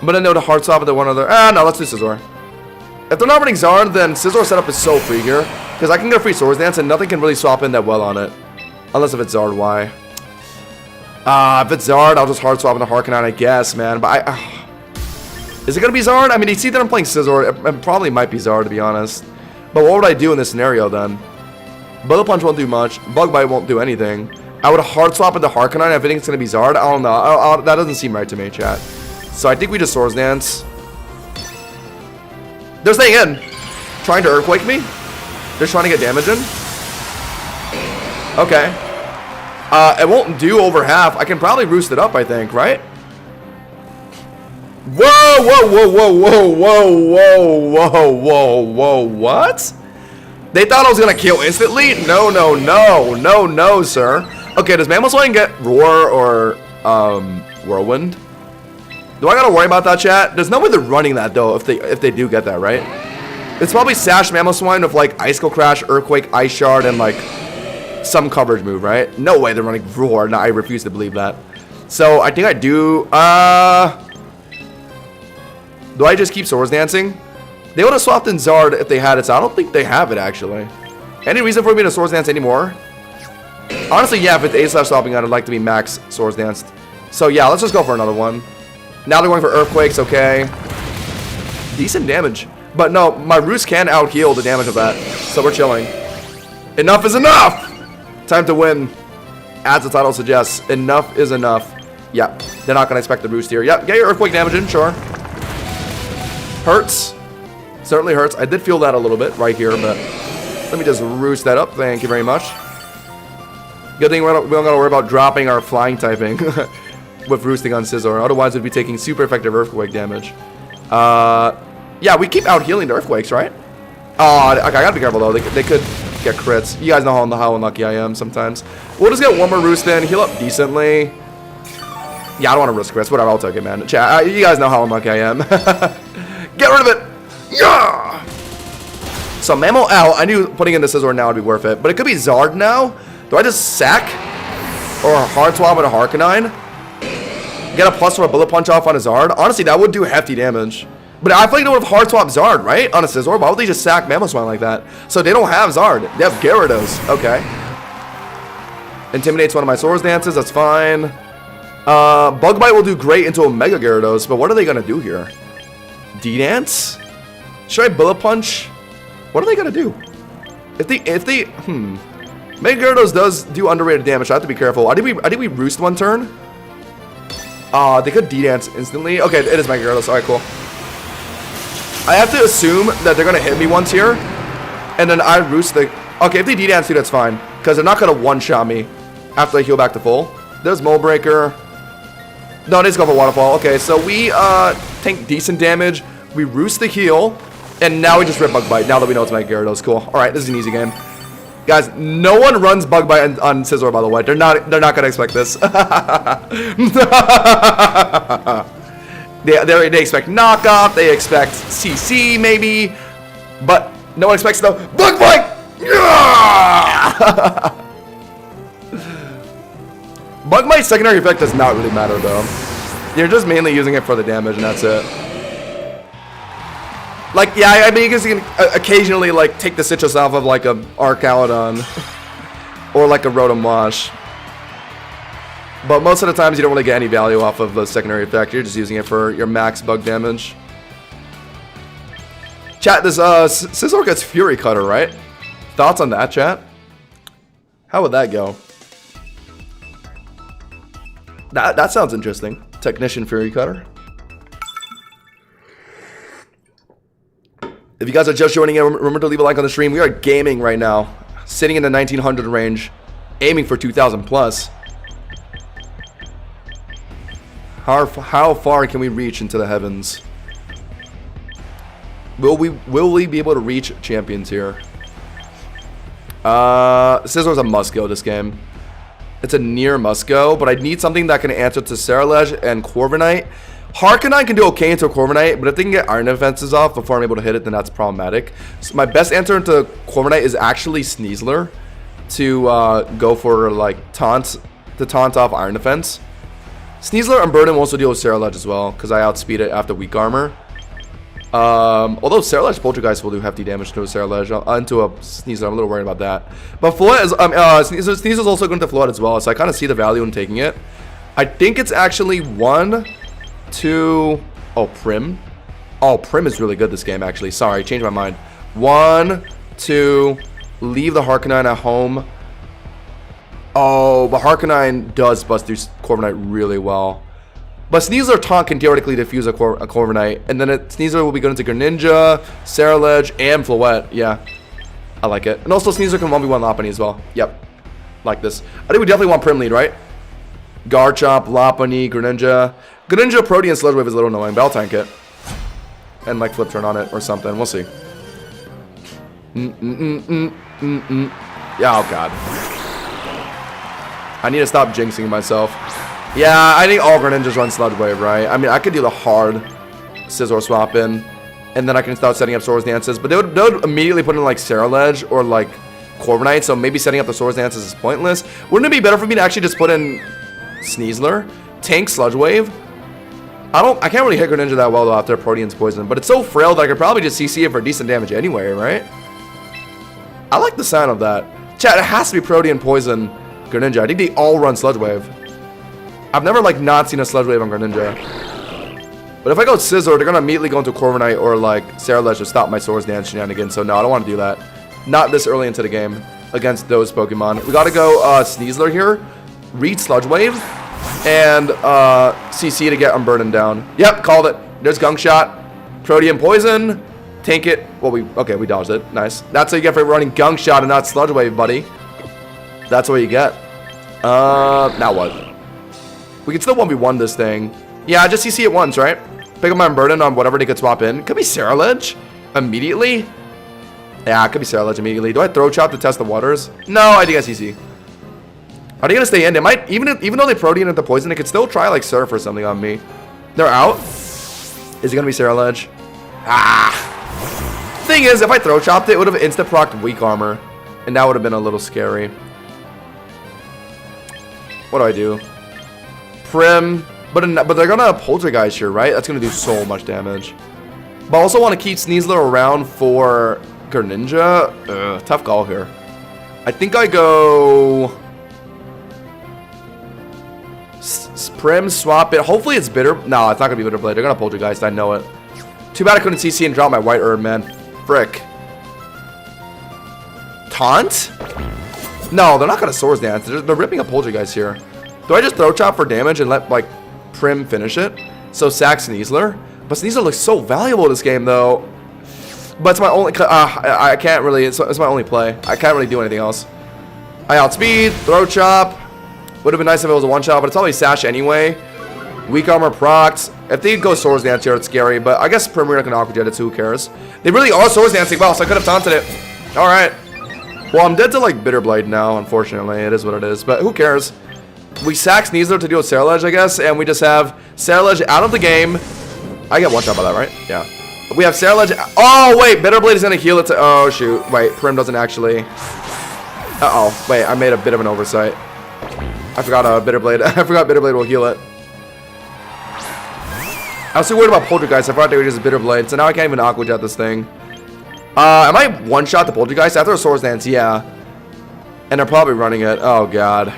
But then no, the Heart Swap with the one other. No, let's do Scizor. If they're not running Zard, then Scizor setup is so free here. Because I can get a free Swords Dance and nothing can really swap in that well on it. Unless if it's Zard Y. If it's Zard, I'll just hard swap into Harknine, I guess, man. But is it going to be Zard? I mean, you see that I'm playing Scizor. It probably might be Zard, to be honest. But what would I do in this scenario, then? Bullet Punch won't do much. Bug Bite won't do anything. I would hard swap into Harknine if I think it's going to be Zard. I don't know. That doesn't seem right to me, chat. So I think we just Swords Dance. They're staying in. Trying to Earthquake me. They're trying to get damage in. Okay. It won't do over half. I can probably roost it up, I think, right? Whoa, whoa, whoa, whoa, whoa, whoa, whoa, whoa, whoa, whoa, what? They thought I was going to kill instantly? No, no, no, no, no, sir. Okay, does Mamoswine get Roar or Whirlwind? Do I got to worry about that, chat? There's no way they're running that, though, if they do get that, right? It's probably Sash Mamoswine with, like, Icicle Crash, Earthquake, Ice Shard, and, like, some coverage move, right? No way they're running Roar. No, I refuse to believe that. So, I think I do. Do I just keep Swords Dancing? They would have swapped in Zard if they had it, so I don't think they have it, actually. Any reason for me to Swords Dance anymore? Honestly, yeah, if it's A/slash swapping, I'd like to be max Swords Danced. So, yeah, let's just go for another one. Now they're going for Earthquakes, okay. Decent damage. But no, my Roost can out-heal the damage of that. So we're chilling. Enough is enough! Time to win. As the title suggests, enough is enough. Yep, they're not going to expect the Roost here. Yep, get your Earthquake damage in, sure. Hurts. Certainly hurts. I did feel that a little bit right here, but let me just Roost that up. Thank you very much. Good thing we don't got to worry about dropping our flying typing. with roosting on Scizor. Otherwise, we'd be taking super effective Earthquake damage. Yeah, we keep out healing the Earthquakes, right? Oh, okay, I gotta be careful though. They could get crits. You guys know how unlucky I am sometimes. We'll just get one more roost in, heal up decently. Yeah, I don't want to risk crits. Whatever, I'll take it, man. Chat, you guys know how unlucky I am. Get rid of it. Yeah. So Mammal out. I knew putting in the Scizor now would be worth it, but it could be Zard now. Do I just sack or hard swap with a Harkonine? Get a plus for a Bullet Punch off on a Zard? Honestly, that would do hefty damage. But I feel like they would have hard swap Zard, right? On a Scizor. Why would they just sack Mamoswine like that? So they don't have Zard. They have Gyarados. Okay. Intimidates one of my Swords Dances. That's fine. Bug Bite will do great into a Mega Gyarados, but what are they going to do here? D-Dance? Should I Bullet Punch? What are they going to do? If they... Mega Gyarados does do underrated damage, so I have to be careful. I think we Roost one turn. They could D-Dance instantly. Okay, it is Mega Gyarados. Alright, cool. I have to assume that they're going to hit me once here. And then I Roost the... Okay, if they D-Dance too, that's fine. Because they're not going to one-shot me after I heal back to full. There's Mold Breaker. No, they just go for Waterfall. Okay, so we tank decent damage. We Roost the heal. And now we just rip Bug Bite. Now that we know it's Mega Gyarados. Cool. Alright, this is an easy game. Guys, no one runs Bug Bite on Scizor, by the way. They're not going to expect this. They expect knockoff, they expect CC maybe, but no one expects the Bug Bite! Yeah! Bug Bite's secondary effect does not really matter though. You're just mainly using it for the damage and that's it. Like, yeah, I mean, you can occasionally like take the citrus off of like a Arcalodon or like a Rotom Wash. But most of the times you don't really get any value off of the secondary effect. You're just using it for your max bug damage. Chat, this Scizor gets Fury Cutter, right? Thoughts on that, chat? How would that go? That sounds interesting. Technician Fury Cutter. If you guys are just joining in, remember to leave a like on the stream. We are gaming right now. Sitting in the 1900 range. Aiming for 2000 plus. How far can we reach into the heavens? Will we be able to reach champions here? Scizor's a must-go this game. It's a near must-go, but I need something that can answer to Ceruledge and Corviknight. Harkonine can do okay into Corviknight, but if they can get Iron Defenses off before I'm able to hit it, then that's problematic. So my best answer into Corviknight is actually Sneasler to go for like taunt off Iron Defense. Sneasler and Burden will also deal with Ceruledge as well, because I outspeed it after weak armor. Although Ceruledge Poltergeist will do hefty damage to a Ceruledge, into a Sneasler, I'm a little worried about that. But Flood is, Sneasler's also going to Flood as well, so I kind of see the value in taking it. I think it's actually 1, 2, oh, Prim. Oh, Prim is really good this game, actually. Sorry, changed my mind. 1, 2, leave the Harkonine at home. Oh, but Harkonine does bust through Corviknight really well. But Sneasler Taunt can theoretically defuse a Corviknight. And then Sneasler will be good into Greninja, Ceruledge, and Floette. Yeah, I like it. And also Sneasler can 1v1 Lopunny as well. Yep, like this. I think we definitely want Prim lead, right? Garchomp, Lopunny, Greninja. Greninja, Protean, Sludge Wave is a little annoying, but I'll tank it. And like Flip Turn on it or something. We'll see. Yeah, oh god. I need to stop jinxing myself. Yeah, I think all Greninjas run Sludge Wave, right? I mean, I could do the hard Scizor swap in, and then I can start setting up Swords Dances, but they would immediately put in like Ceruledge or like Corviknight, so maybe setting up the Swords Dances is pointless. Wouldn't it be better for me to actually just put in Sneasler, tank Sludge Wave? I can't really hit Greninja that well though after Protean's Poison, but it's so frail that I could probably just CC it for decent damage anyway, right? I like the sound of that. Chat, it has to be Protean Poison Greninja. I think they all run Sludge Wave. I've never like not seen a Sludge Wave on Greninja. But if I go Scizor, they're gonna immediately go into Corviknight or like Ceruledge to stop my Swords Dance shenanigans. So no, I don't want to do that. Not this early into the game against those Pokemon. We gotta go Sneasler here, read Sludge Wave, and CC to get Unburdened down. Yep, called it. There's Gunk Shot, Protean Poison, tank it. Well, we dodged it. Nice. That's what you get for running Gunk Shot and not Sludge Wave, buddy. That's what you get. Now what? We can still 1v1 this thing. Yeah, just CC it once, right? Pick up my burden on whatever they could swap in. Could be Sarah Ledge immediately. Yeah, it could be Sarah Ledge immediately. Do I throw chop to test the waters? No, I think I CC. Are they gonna stay in? They might, even though they protein at the poison, they could still try like surf or something on me. They're out. Is it gonna be Sarah Ledge? Ah. Thing is, if I throw chopped it, it would have insta procced weak armor, and that would have been a little scary. What do I do? Prim, but they're gonna Poltergeist here, right? That's gonna do so much damage. But I also want to keep Sneasler around for Greninja. Tough call here. I think I go Prim, swap it. Hopefully it's Bitter. No, it's not gonna be Bitter Blade. They're gonna Poltergeist. I know it. Too bad I couldn't CC and drop my White Herb, man. Frick. Taunt? No, they're not gonna Swords Dance. They're ripping a Poltergeist here. Do I just throw chop for damage and let like Prim finish it? So sack Sneasler. But Sneasler looks so valuable this game though. But it's my only. I can't really. It's my only play. I can't really do anything else. I outspeed, throw chop. Would have been nice if it was a one shot, but it's always Sash anyway. Weak armor procs. If they go Swords Dance here, it's scary. But I guess Premier can Aqua Jet it, so who cares? They really are Swords Dancing well, so I could have taunted it. Alright. Well, I'm dead to like Bitter Blade now, unfortunately. It is what it is. But who cares? We sack Sneasler to deal with Sarah Ledge, I guess. And we just have Sarah Ledge out of the game. I get one shot by that, right? Yeah. We have Sarah Ledge. Oh, wait. Bitter Blade is going to heal it to. Oh, shoot. Wait. Prim doesn't actually. Uh-oh. Wait. I made a bit of an oversight. I forgot Bitter Blade. I forgot Bitter Blade will heal it. I was too worried about Poltergeist. I thought they were just Bitter Blade. So now I can't even Aqua Jet this thing. Am I one-shot the Poltergeist? After a Swords Dance, yeah. And they're probably running it. Oh, God.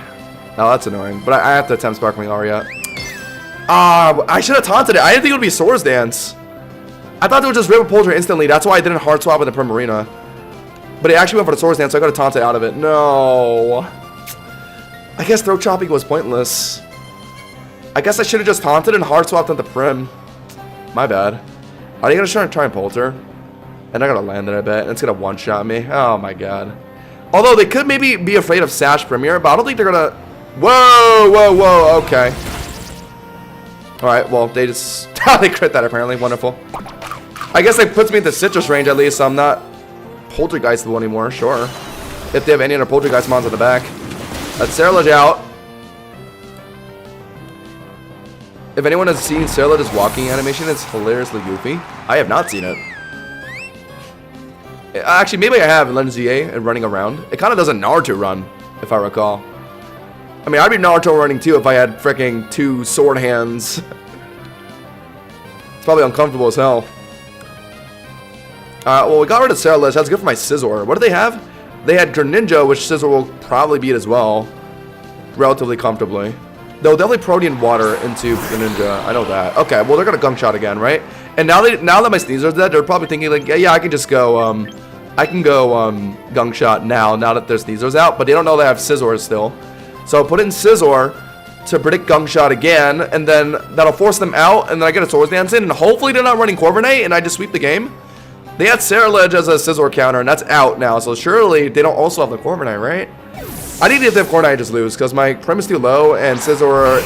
Oh, that's annoying. But I have to attempt Sparkling Aria. I should have taunted it. I didn't think it would be Swords Dance. I thought they would just rip a Polter instantly. That's why I didn't hard swap with the Primarina. But it actually went for the Swords Dance, so I got to taunt it out of it. No. I guess throw chopping was pointless. I guess I should have just taunted and hard swapped on the Prim. My bad. Are they going to try and Polter? And I got to land it, I bet. And it's going to one-shot me. Oh, my God. Although they could maybe be afraid of Sash Premier, but I don't think they're going to... Whoa, whoa, whoa. Okay. Alright, well, they just... they crit that, apparently. Wonderful. I guess that puts me in the Citrus range, at least, so I'm not Poltergeistable anymore. Sure. If they have any other Poltergeist mons in the back. That's Sarah Ledge out. If anyone has seen Sarah Ledge's walking animation, it's hilariously goofy. I have not seen it. Actually, maybe I have in Legends ZA and running around. It kind of does a Naruto run, if I recall. I mean, I'd be Naruto running too if I had freaking 2 sword hands. It's probably uncomfortable as hell. Well, we got rid of Sarah Ledge. That's good for my Scizor. What do they have? They had Greninja, which Scizor will probably beat as well. Relatively comfortably. They'll definitely Protean Water into Greninja. I know that. Okay, well, they're going to Gunk Shot again, right? And now that my Sneaser's dead, they're probably thinking, like, yeah, I can just go, Gunk Shot now that their Sneaser's out. But they don't know they have Scizor still. So put in Scizor to predict Gunk Shot again, and then that'll force them out, and then I get a Swords Dance in, and hopefully they're not running Corviknight, and I just sweep the game. They had Sarah Ledge as a Scizor counter, and that's out now, so surely they don't also have the Corviknight, right? I think if they have Corviknight, I just lose, because my Prim is too low, and Scizor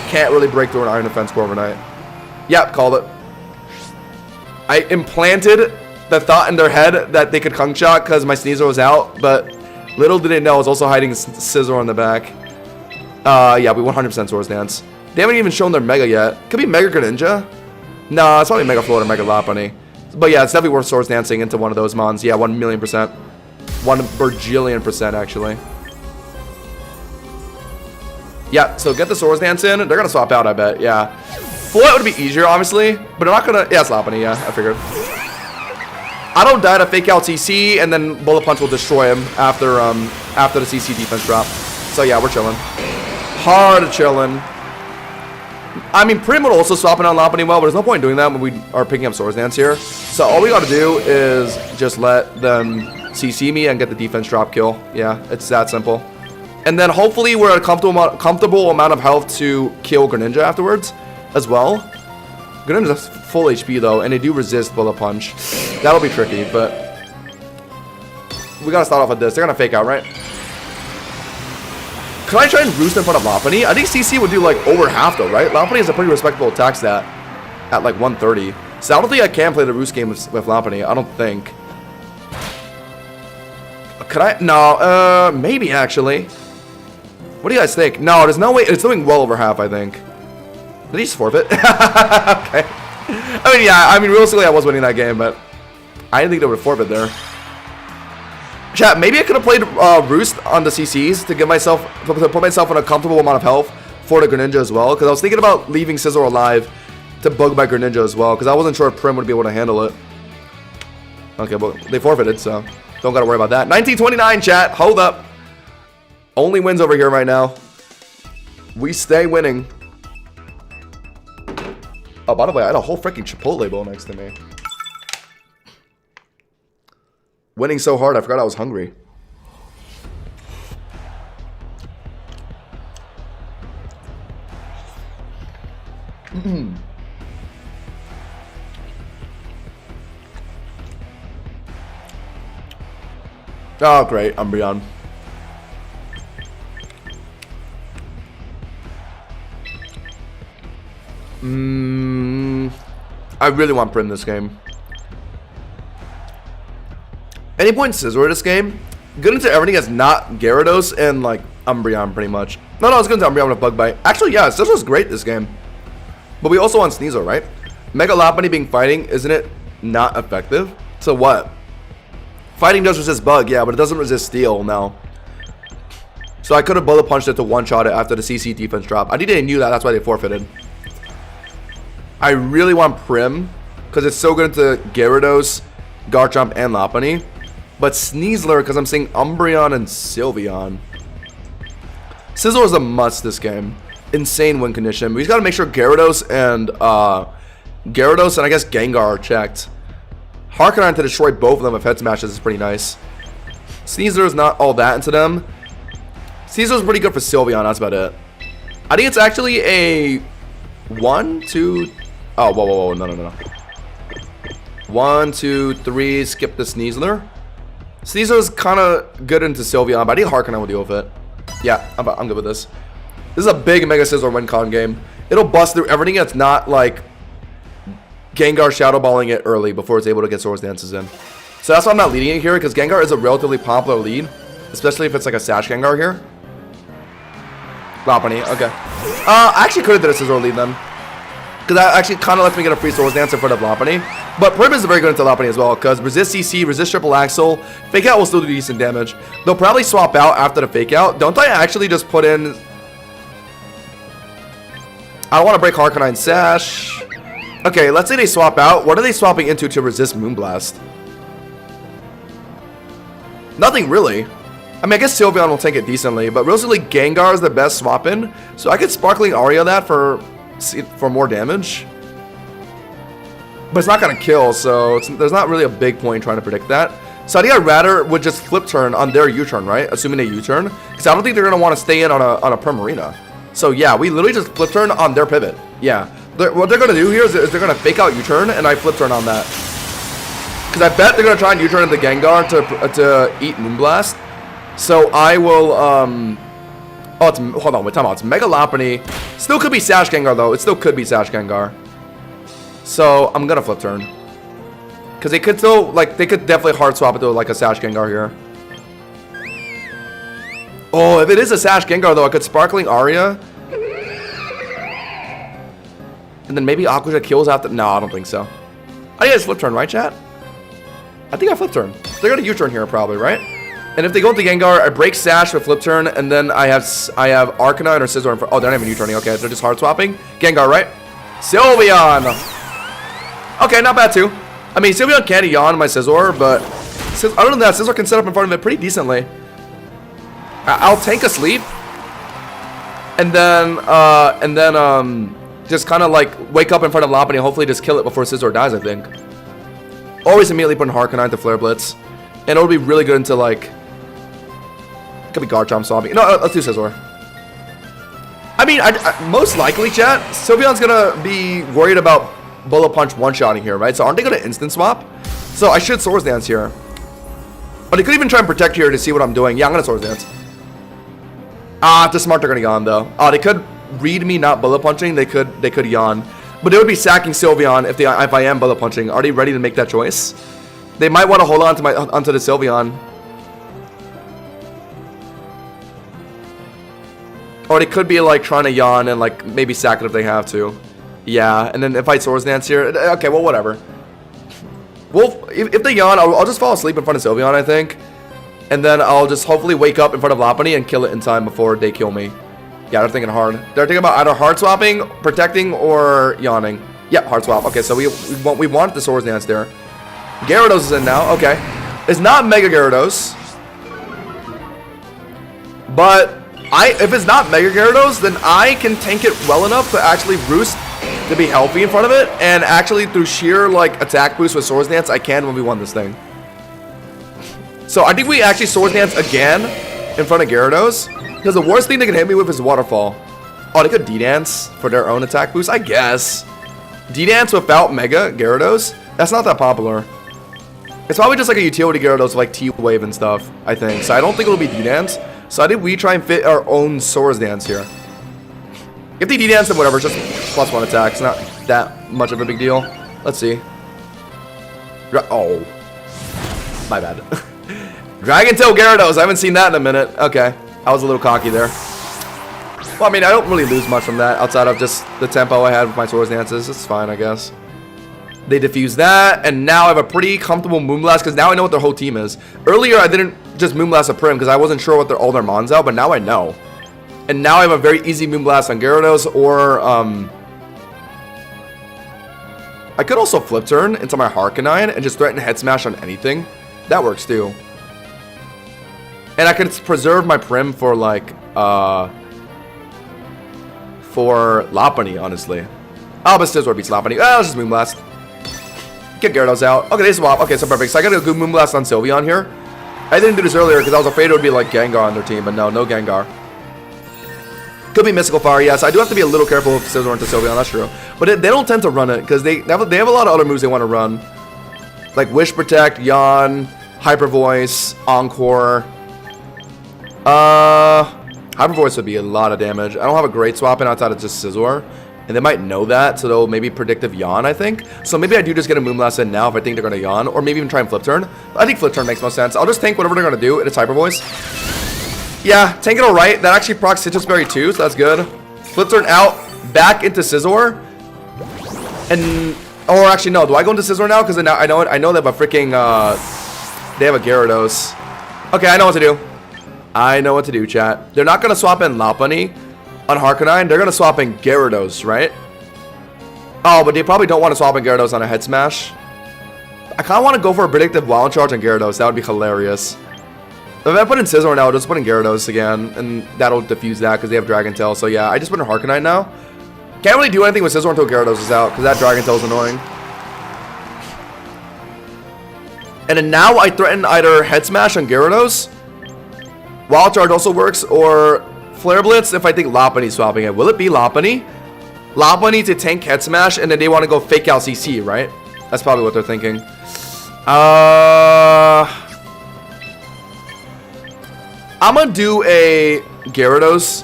can't really break through an Iron Defense Corviknight. Yep, called it. I implanted the thought in their head that they could Gunk Shot because my Sneasler was out, but little did they know I was also hiding Scizor on the back. Yeah, we 100% Swords Dance. They haven't even shown their Mega yet. Could be Mega Greninja? No, it's probably Mega Float or Mega Lopunny. But yeah, it's definitely worth Swords Dancing into one of those mons. Yeah, 1,000,000%. 1 bajillion%, actually. Yeah, so get the Swords Dance in. They're going to swap out, I bet. Yeah. Float would be easier, obviously. But they're not going to... Yeah, it's Lopunny. Yeah, I figured. I don't die to fake out CC, and then Bullet Punch will destroy him after the CC defense drop. So yeah, we're chilling. Hard chilling. I mean, Prim would also swap it on Lopunny well, but there's no point in doing that when we are picking up Swords Dance here. So all we got to do is just let them CC me and get the defense drop kill. Yeah, it's that simple. And then hopefully we're at a comfortable amount of health to kill Greninja afterwards as well. Greninja's full HP though, and they do resist Bullet Punch. That'll be tricky, but we got to start off with this. They're going to fake out, right? Can I try and roost in front of Lopunny? I think CC would do like over half though, right? Lopunny has a pretty respectable attack stat at like 130. So I don't think I can play the roost game with Lopunny. I don't think. Could I? No, maybe actually. What do you guys think? No, there's no way. It's doing well over half, I think. Did he just forfeit? Okay. I mean, yeah, I mean, realistically, I was winning that game, but I didn't think they would forfeit there. Chat, maybe I could have played Roost on the CCs to put myself in a comfortable amount of health for the Greninja as well, because I was thinking about leaving Scizor alive to bug my Greninja as well, because I wasn't sure if Prim would be able to handle it. Okay, well, they forfeited, so don't gotta worry about that. 1929, chat. Hold up. Only wins over here right now. We stay winning. Oh, by the way, I had a whole freaking Chipotle bowl next to me. Winning so hard, I forgot I was hungry. Oh, great. Umbreon. I really want Prim this game. Any point Scizor this game, good into everything that's not Gyarados and like Umbreon pretty much. No, it's good into Umbreon with a Bug Bite. Actually, yeah, Scizor's great this game. But we also want Sneasel, right? Mega Lopunny being fighting, isn't it not effective? So what? Fighting does resist Bug, yeah, but it doesn't resist Steel now. So I could have bullet punched it to one-shot it after the CC defense drop. I think they knew that, that's why they forfeited. I really want Prim, because it's so good into Gyarados, Garchomp, and Lopunny. But Sneasler, because I'm seeing Umbreon and Sylveon. Scizor is a must this game. Insane win condition. But he's got to make sure Gyarados and I guess Gengar are checked. Harknine to destroy both of them with head smashes is pretty nice. Sneasler is not all that into them. Sneasler is pretty good for Sylveon, that's about it. I think it's actually a 1, 2... Oh, whoa, no. 1, 2, 3, skip the Sneasler. Sneasler's kind of good into Sylveon, but I think Harknine will deal with it. Yeah, I'm good with this. This is a big Mega Scizor win con game. It'll bust through everything that's not like Gengar Shadow Balling it early before it's able to get Swords Dances in. So that's why I'm not leading it here, because Gengar is a relatively popular lead, especially if it's like a Sash Gengar here. Lopunny, okay. I actually could have did a Scizor lead then, because that actually kind of lets me get a free Swords Dance in front of Lopunny. But Prim is very good into Lopunny as well, because resist CC, resist Triple Axle, Fake Out will still do decent damage. They'll probably swap out after the Fake Out. Don't I actually just put in... I don't want to break Harknine Sash. Okay, let's say they swap out. What are they swapping into to resist Moonblast? Nothing really. I mean, I guess Sylveon will take it decently, but realistically, Gengar is the best swap in. So I could Sparkling Aria that for more damage. But it's not going to kill, so there's not really a big point trying to predict that. So I think I'd rather would just flip turn on their U-turn, right? Assuming they U-turn. Because I don't think they're going to want to stay in on a Primarina. So yeah, we literally just flip turn on their pivot. Yeah. What they're going to do here is they're going to fake out U-turn, and I flip turn on that. Because I bet they're going to try and U-turn into Gengar to eat Moonblast. So I will, hold on, wait, time out. It's Mega Lopunny. Still could be Sash Gengar, though. It still could be Sash Gengar. So I'm going to flip turn. Because they could still, like, they could definitely hard swap it to, like, a Sash Gengar here. Oh, if it is a Sash Gengar, though, I could Sparkling Aria. And then maybe Aqua Jet kills after. No, I don't think so. I think I just flip turn, right, chat? I think I flip turn. They're going to U-turn here, probably, right? And if they go into Gengar, I break Sash with flip turn, and then I have Arcanine or Scizor in front. Oh, they're not even U-turning. Okay, they're just hard swapping. Gengar, right? Sylveon! Okay, not bad, too. I mean, Sylveon can't yawn my Scizor, but other than that, Scizor can set up in front of it pretty decently. I'll tank a sleep, and then just kind of like wake up in front of Lopunny and hopefully just kill it before Scizor dies, I think. Always immediately put in Harknine to Flare Blitz. And it'll be really good into like... It could be Garchomp Swabby. No, let's do Scizor. I mean, most likely, chat, Sylveon's gonna be worried about Bullet Punch one-shotting here, right? So aren't they gonna instant swap? So I should Swords Dance here. But he could even try and protect here to see what I'm doing. Yeah, I'm gonna Swords Dance. Ah, the smart they're gonna yawn though. Oh, they could read me not bullet punching. They could yawn, but they would be sacking Sylveon if I am bullet punching. Are they ready to make that choice? They might want to hold on to onto the Sylveon. Or they could be like trying to yawn and like maybe sack it if they have to. Yeah, and then if I Swords Dance here, okay, well whatever. Well, if they yawn, I'll just fall asleep in front of Sylveon, I think. And then I'll just hopefully wake up in front of Lopunny and kill it in time before they kill me. Yeah, they're thinking hard. They're thinking about either hard swapping, protecting, or yawning. Yeah, hard swap. Okay, so we want the Swords Dance there. Gyarados is in now. Okay. It's not Mega Gyarados. But if it's not Mega Gyarados, then I can tank it well enough to actually Roost to be healthy in front of it. And actually, through sheer like attack boost with Swords Dance, I can when we won this thing. So I think we actually Swords Dance again in front of Gyarados. Because the worst thing they can hit me with is Waterfall. Oh, they could D-Dance for their own attack boost? I guess. D-Dance without Mega Gyarados? That's not that popular. It's probably just like a utility Gyarados with like T-Wave and stuff, I think. So I don't think it'll be D-Dance. So I think we try and fit our own Swords Dance here. If they D-Dance, then whatever. Just +1 attack. It's not that much of a big deal. Let's see. Oh. My bad. Dragon Tail Gyarados. I haven't seen that in a minute. Okay. I was a little cocky there. Well, I mean, I don't really lose much from that outside of just the tempo I had with my Swords Dances. It's fine, I guess. They defuse that, and now I have a pretty comfortable Moonblast because now I know what their whole team is. Earlier, I didn't just Moonblast a Prim because I wasn't sure what all their Mons out, but now I know. And now I have a very easy Moonblast on Gyarados, or I could also Flip Turn into my Harkonine and just threaten Head Smash on anything. That works too. And I could preserve my Prim for like for Lopunny, honestly. Oh, but Scizor beats Lopunny. Oh, let's just Moonblast. Get Gyarados out. Okay, they swap. Okay, so perfect. So I got a good Moonblast on Sylveon here. I didn't do this earlier because I was afraid it would be like Gengar on their team, but no Gengar. Could be Mystical Fire, yes. I do have to be a little careful with Scizor into Sylveon, that's true. But they don't tend to run it because they have a lot of other moves they want to run. Like Wish Protect, Yawn, Hyper Voice, Encore. Hyper Voice would be a lot of damage. I don't have a great swap in outside of just Scizor. And they might know that, so they'll maybe Predictive Yawn, I think. So maybe I do just get a Moonblast in now if I think they're going to Yawn. Or maybe even try and Flip Turn. I think Flip Turn makes most sense. I'll just tank whatever they're going to do, and it's Hyper Voice. Yeah, tank it alright. That actually procs Citrus Berry too, so that's good. Flip Turn out, back into Scizor. And, or actually no, do I go into Scizor now? Because now I know they have a freaking, they have a Gyarados. Okay, I know what to do. I know what to do, chat. They're not going to swap in Lopunny on Harkonine. They're going to swap in Gyarados, right? Oh, but they probably don't want to swap in Gyarados on a Head Smash. I kind of want to go for a Predictive Wild Charge on Gyarados. That would be hilarious. If I put in Scizor now, I'll just put in Gyarados again, and that'll defuse that because they have Dragon Tail. So yeah, I just put in Harkonine now. Can't really do anything with Scizor until Gyarados is out because that Dragon Tail is annoying. And then now I threaten either Head Smash on Gyarados. Wild Charge also works, or Flare Blitz if I think Lopunny's swapping it. Will it be Lopunny? Lopunny to tank Head Smash, and then they want to go Fake Out CC, right? That's probably what they're thinking. I'm going to do a Gyarados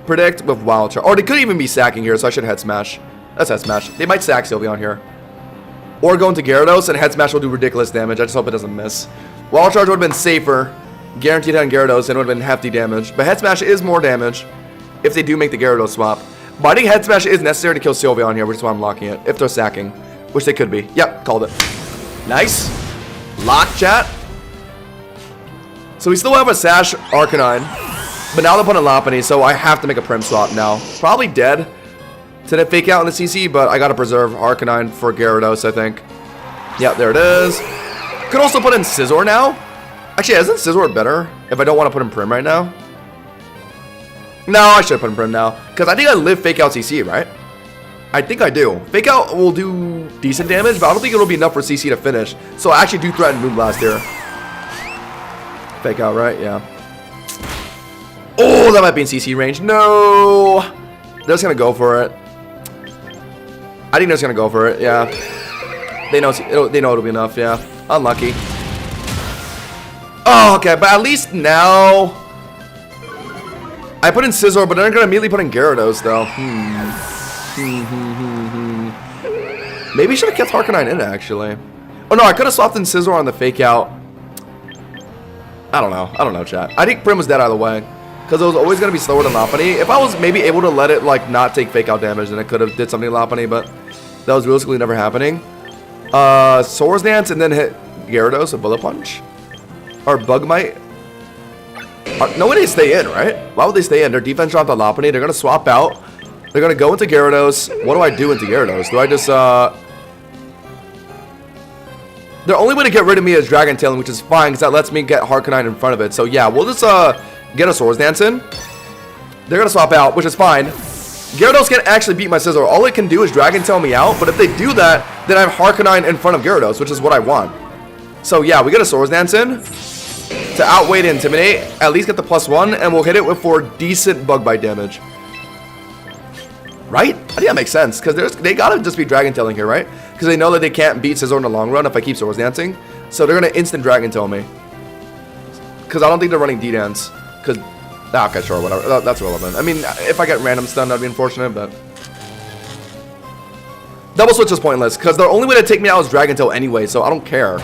Predict with Wild Charge. Or they could even be sacking here, so I should Head Smash. That's Head Smash. They might sack Sylveon here. Or go into Gyarados, and Head Smash will do ridiculous damage. I just hope it doesn't miss. Wild Charge would have been safer. Guaranteed on Gyarados, and it would have been hefty damage. But Head Smash is more damage if they do make the Gyarados swap. But I think Head Smash is necessary to kill Sylveon here, which is why I'm locking it. If they're sacking, which they could be. Yep, called it. Nice. Lock, chat. So we still have a Sash Arcanine, but now they're putting Lopunny, so I have to make a Prim swap now. Probably dead to the Fake Out in the CC, but I gotta preserve Arcanine for Gyarados, I think. Yep, there it is. Could also put in Scizor now. Actually, isn't Scizor better if I don't want to put in Prim right now? No, I should put in Prim now. Because I think I live Fake Out CC, right? I think I do. Fake Out will do decent damage, but I don't think it'll be enough for CC to finish. So I actually do threaten Moonblast here. Fake Out, right? Yeah. Oh, that might be in CC range. No! They're just going to go for it. I think they're just going to go for it, yeah. They know it'll be enough, yeah. Unlucky. Oh, okay, but at least now I put in Scizor, but then I'm gonna immediately put in Gyarados, though. Maybe I should have kept Harkonine in, actually. Oh, no, I could have swapped in Scizor on the fake out. I don't know, chat. I think Prim was dead either way. Because it was always going to be slower than Lopunny. If I was maybe able to let it, like, not take fake out damage, then I could have did something to Lopunny, but that was realistically never happening. Swords Dance and then hit Gyarados, a Bullet Punch. Or Bugmite. No way they stay in, right? Why would they stay in? Their defense dropped on Lopunny. They're going to swap out. They're going to go into Gyarados. What do I do into Gyarados? Do I just, The only way to get rid of me is Dragon Tailing, which is fine, because that lets me get Harkonine in front of it. So, yeah, we'll just, get a Swords Dance in. They're going to swap out, which is fine. Gyarados can't actually beat my Scizor. All it can do is Dragon Tail me out, but if they do that, then I have Harkonine in front of Gyarados, which is what I want. So, yeah, we get a Swords Dance in to outweigh the Intimidate, at least get the +1, and we'll hit it for decent Bug Bite damage. Right? I think that makes sense, because they gotta just be Dragon Tailing here, right? Because they know that they can't beat Scizor in the long run if I keep Swords Dancing. So they're gonna instant Dragon Tail me. Because I don't think they're running D-Dance. Because, okay, sure, whatever. That's relevant. I mean, if I get random stun, that'd be unfortunate, but... Double Switch is pointless, because the only way to take me out is Dragon Tail anyway, so I don't care.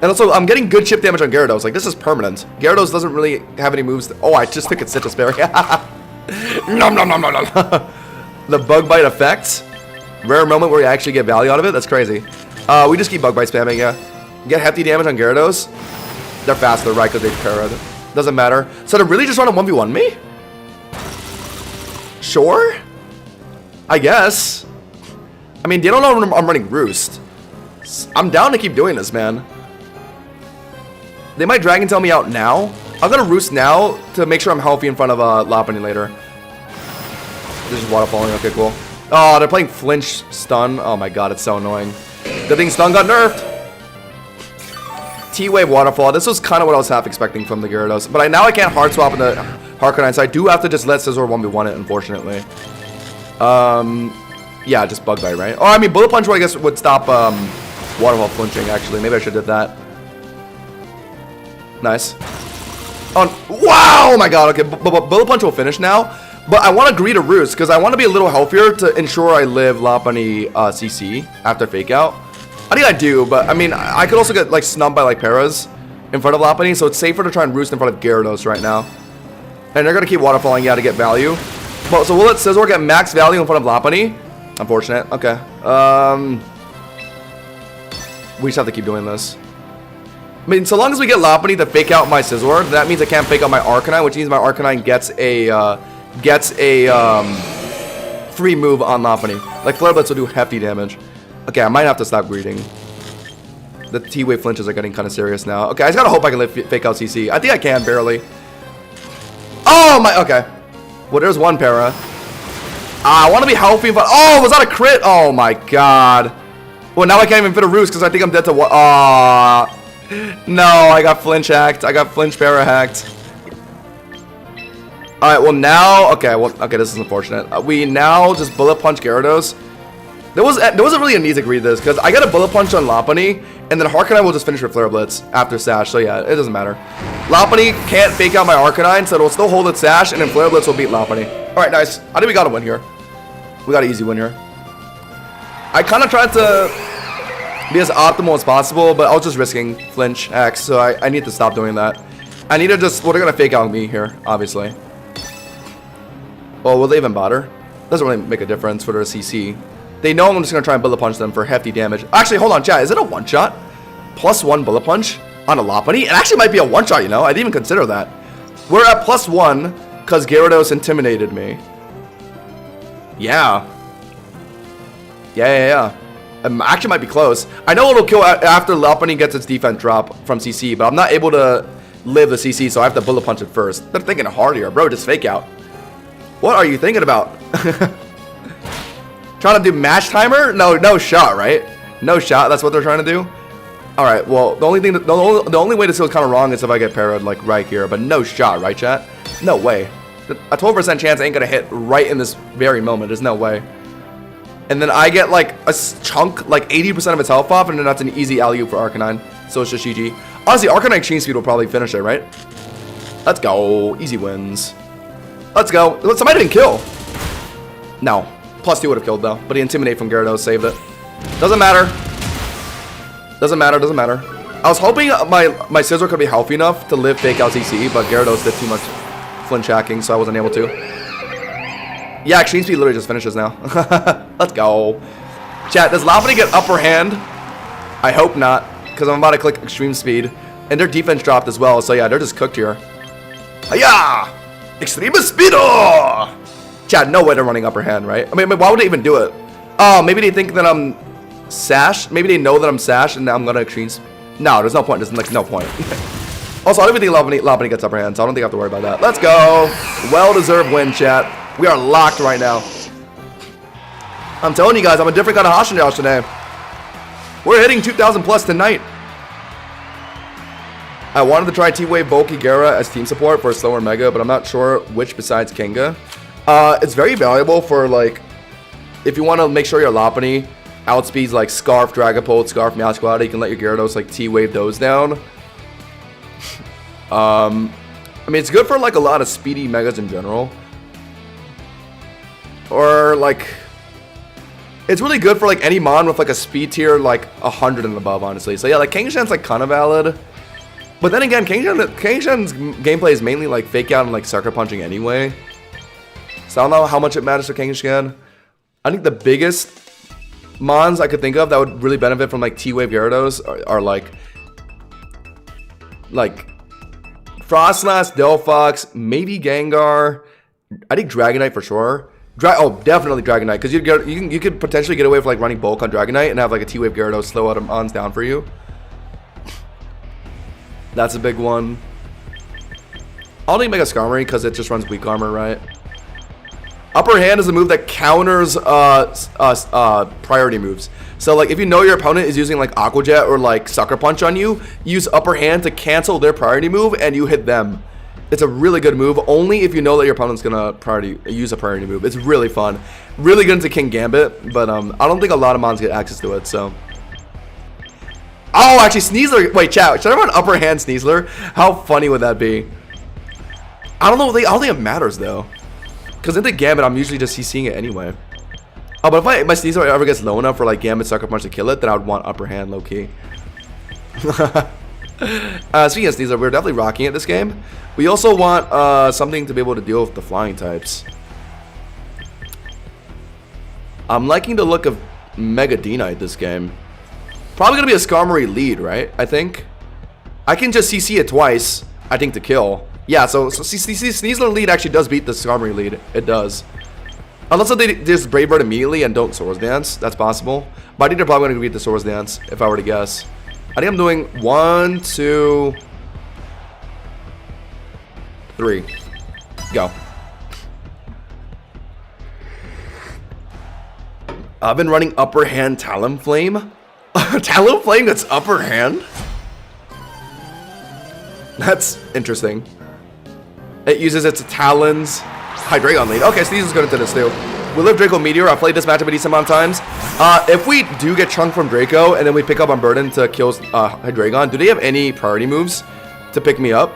And also, I'm getting good chip damage on Gyarados. Like, this is permanent. Gyarados doesn't really have any moves. Oh, I just took a Citrus Berry. Nom nom nom nom nom. The Bug Bite effect. Rare moment where you actually get value out of it. That's crazy. We just keep Bug Bite spamming, yeah. Get hefty damage on Gyarados. They're faster, right? Because they parried. Doesn't matter. So they're really just trying to 1v1 me? Sure? I guess. I mean, they don't know I'm running Roost. I'm down to keep doing this, man. They might Dragon Tail me out now. I'm gonna Roost now to make sure I'm healthy in front of Lopunny later. This is waterfalling. Okay, cool. Oh, they're playing Flinch Stun. Oh my god, it's so annoying. Good thing Stun got nerfed. T-Wave Waterfall. This was kind of what I was half expecting from the Gyarados. But now I can't hard swap into Harkonine, so I do have to just let Scizor 1v1 it, unfortunately. Yeah, just Bug Bite, right? Oh, I mean, Bullet Punch, I guess, would stop Waterfall flinching, actually. Maybe I should have did that. Nice. Oh, wow! Oh my god, okay. Bullet Punch will finish now. But I want to agree to Roost, because I want to be a little healthier to ensure I live Lopunny CC after Fake Out. I think I do, but I mean, I could also get like snubbed by like Paras in front of Lopunny, so it's safer to try and Roost in front of Gyarados right now. And they're going to keep waterfalling, yeah, to get value. But, so we'll let Scizor get max value in front of Lopunny. Unfortunate. Okay. We just have to keep doing this. I mean, so long as we get Lopunny to fake out my Scizor, that means I can't fake out my Arcanine, which means my Arcanine gets a free move on Lopunny. Like Flare Blitz will do hefty damage. Okay, I might have to stop greeting. The T-Wave flinches are getting kind of serious now. Okay, I just gotta hope I can live fake out CC. I think I can, barely. Oh my, okay. Well, there's one para. I want to be healthy, but oh, was that a crit? Oh my god. Well, now I can't even fit a Roost because I think I'm dead to what? No, I got flinch hacked. I got flinch para hacked. All right, well now, okay, this is unfortunate. We now just Bullet Punch Gyarados. There wasn't really a need to greet this because I got a Bullet Punch on Lopunny, and then Harkonine will just finish with Flare Blitz after Sash. So yeah, it doesn't matter. Lopunny can't fake out my Arcanine, so it'll still hold its Sash, and then Flare Blitz will beat Lopunny. All right, nice. I think we got a win here. We got an easy win here. I kind of tried to be as optimal as possible, but I was just risking flinch X, so I need to stop doing that. I need to just, well, they're gonna fake out me here, obviously. Well, will they even bother? Doesn't really make a difference for their CC. They know I'm just going to try and Bullet Punch them for hefty damage. Actually, hold on, chat. Is it a one-shot? +1 Bullet Punch on a Lopunny? It actually might be a one-shot, you know? I didn't even consider that. We're at +1 because Gyarados intimidated me. Yeah. Yeah. Actually might be close. I know it'll kill after Lopunny gets its defense drop from CC, but I'm not able to live the CC, so I have to Bullet Punch it first. They're thinking hard here, bro. Just fake out. What are you thinking about? Trying to do match timer? No shot, right? No shot. That's what they're trying to do. All right. Well, the only way this goes kind of wrong is if I get parried like right here, but no shot, right, chat? No way. A 12% chance ain't gonna hit right in this very moment. There's no way. And then I get like a chunk, like 80% of its health off, and then that's an easy alley-oop for Arcanine. So it's just GG. Honestly, Arcanine Chain Speed will probably finish it, right? Let's go. Easy wins. Let's go. Somebody didn't kill. No. +2 would have killed, though. But the Intimidate from Gyarados saved it. Doesn't matter. Doesn't matter. Doesn't matter. I was hoping my Scissor could be healthy enough to live fake out CC, but Gyarados did too much flinch hacking, so I wasn't able to. Yeah, Extreme Speed literally just finishes now. Let's go. Chat, does Lopunny get upper hand? I hope not, because I'm about to click Extreme Speed. And their defense dropped as well, so yeah, they're just cooked here. Hiya! Extreme Speedo! Chat, no way they're running upper hand, right? I mean, why would they even do it? Oh, maybe they think that I'm Sash. Maybe they know that I'm Sash, and now I'm gonna Extreme Speed. No, there's no point. There's like no point. Also, I don't even think Lopunny gets upper hand, so I don't think I have to worry about that. Let's go. Well-deserved win, chat. We are locked right now. I'm telling you guys, I'm a different kind of Hoshindash today. We're hitting 2,000 plus tonight. I wanted to try T-Wave Bulky Gara as team support for a slower Mega, but I'm not sure which besides Kenga. It's very valuable for, like, if you want to make sure your Lopunny outspeeds, like, Scarf, Dragapult, Scarf, Meowsquad, you can let your Gyarados, like, T-Wave those down. I mean, it's good for, like, a lot of speedy Megas in general. Or, like, it's really good for, like, any Mon with, like, a speed tier, like, 100 and above, honestly. So, yeah, like, Kangaskhan's, like, kind of valid. But then again, Kangaskhan's gameplay is mainly, like, fake out and, like, sucker punching anyway. So, I don't know how much it matters for Kangaskhan. I think the biggest Mons I could think of that would really benefit from, like, T-Wave Gyarados are like, Frostlass, Delphox, maybe Gengar. I think Dragonite for sure. Oh, definitely Dragonite, because you could potentially get away with like running bulk on Dragonite and have like a T-Wave Gyarados slow other Mons down for you. That's a big one. I'll need Mega Skarmory because it just runs weak armor, right? Upper hand is a move that counters priority moves. So like if you know your opponent is using like Aqua Jet or like Sucker Punch on you, use upper hand to cancel their priority move and you hit them. It's a really good move, only if you know that your opponent's gonna use a priority move. It's really fun. Really good into King Gambit, but I don't think a lot of Mons get access to it, so. Oh, actually, Sneasler. Wait, chat. Should I run upper hand Sneasler? How funny would that be? I don't know. I don't think it matters, though. Because in the Gambit, I'm usually just CCing it anyway. Oh, but if my Sneasler ever gets low enough for, like, Gambit Sucker Punch to kill it, then I would want upper hand low-key. Speaking of Sneasler, we're definitely rocking it this game. We also want something to be able to deal with the flying types. I'm liking the look of Mega D-Knight this game. Probably going to be a Skarmory lead, right? I think. I can just CC it twice, I think, to kill. Yeah, so Sneasler lead actually does beat the Skarmory lead. It does. Unless they just Brave Bird immediately and don't Swords Dance. That's possible. But I think they're probably going to beat the Swords Dance, if I were to guess. I think I'm doing 1, 2, 3. Go. I've been running upper hand Talonflame. Talonflame that's upper hand? That's interesting. It uses its Talons Hydreigon lead. Okay, so these is good into this too. We live Draco Meteor. I've played this matchup a decent amount of times. If we do get chunked from Draco and then we pick up on Burden to kill Hydreigon, do they have any priority moves to pick me up?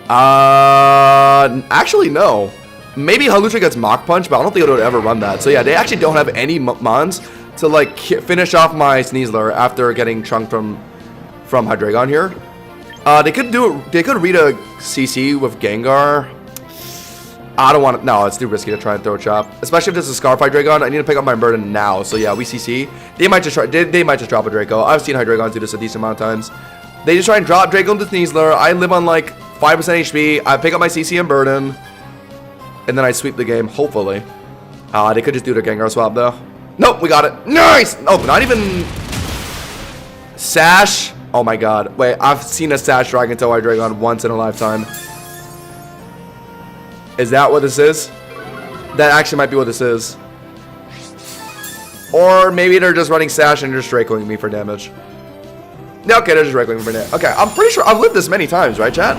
Actually, no. Maybe Halutra gets Mach Punch, but I don't think it would ever run that. So yeah, they actually don't have any Mons to like finish off my Sneasler after getting chunked from Hydreigon here. They could read a CC with Gengar. I don't want to. No, it's too risky to try and throw a chop, especially if this is a Scarf Hydreigon. I need to pick up my Burden now. So yeah, we CC. They might just try. They might just drop a Draco. I've seen Hydreigons do this a decent amount of times. They just try and drop Draco into Sneasler. I live on like 5% HP. I pick up my CC and Burden, and then I sweep the game. Hopefully, they could just do the Gengar swap though. Nope, we got it. Nice. Oh, not even Sash. Oh my God. Wait, I've seen a Sash Dragon Tail Hydreigon once in a lifetime. Is that what this is? That actually might be what this is. Or maybe they're just running Sash and just Dracoing me for damage. No, okay, they're just Dracoing me for damage. Okay, I'm pretty sure I've lived this many times, right, chat?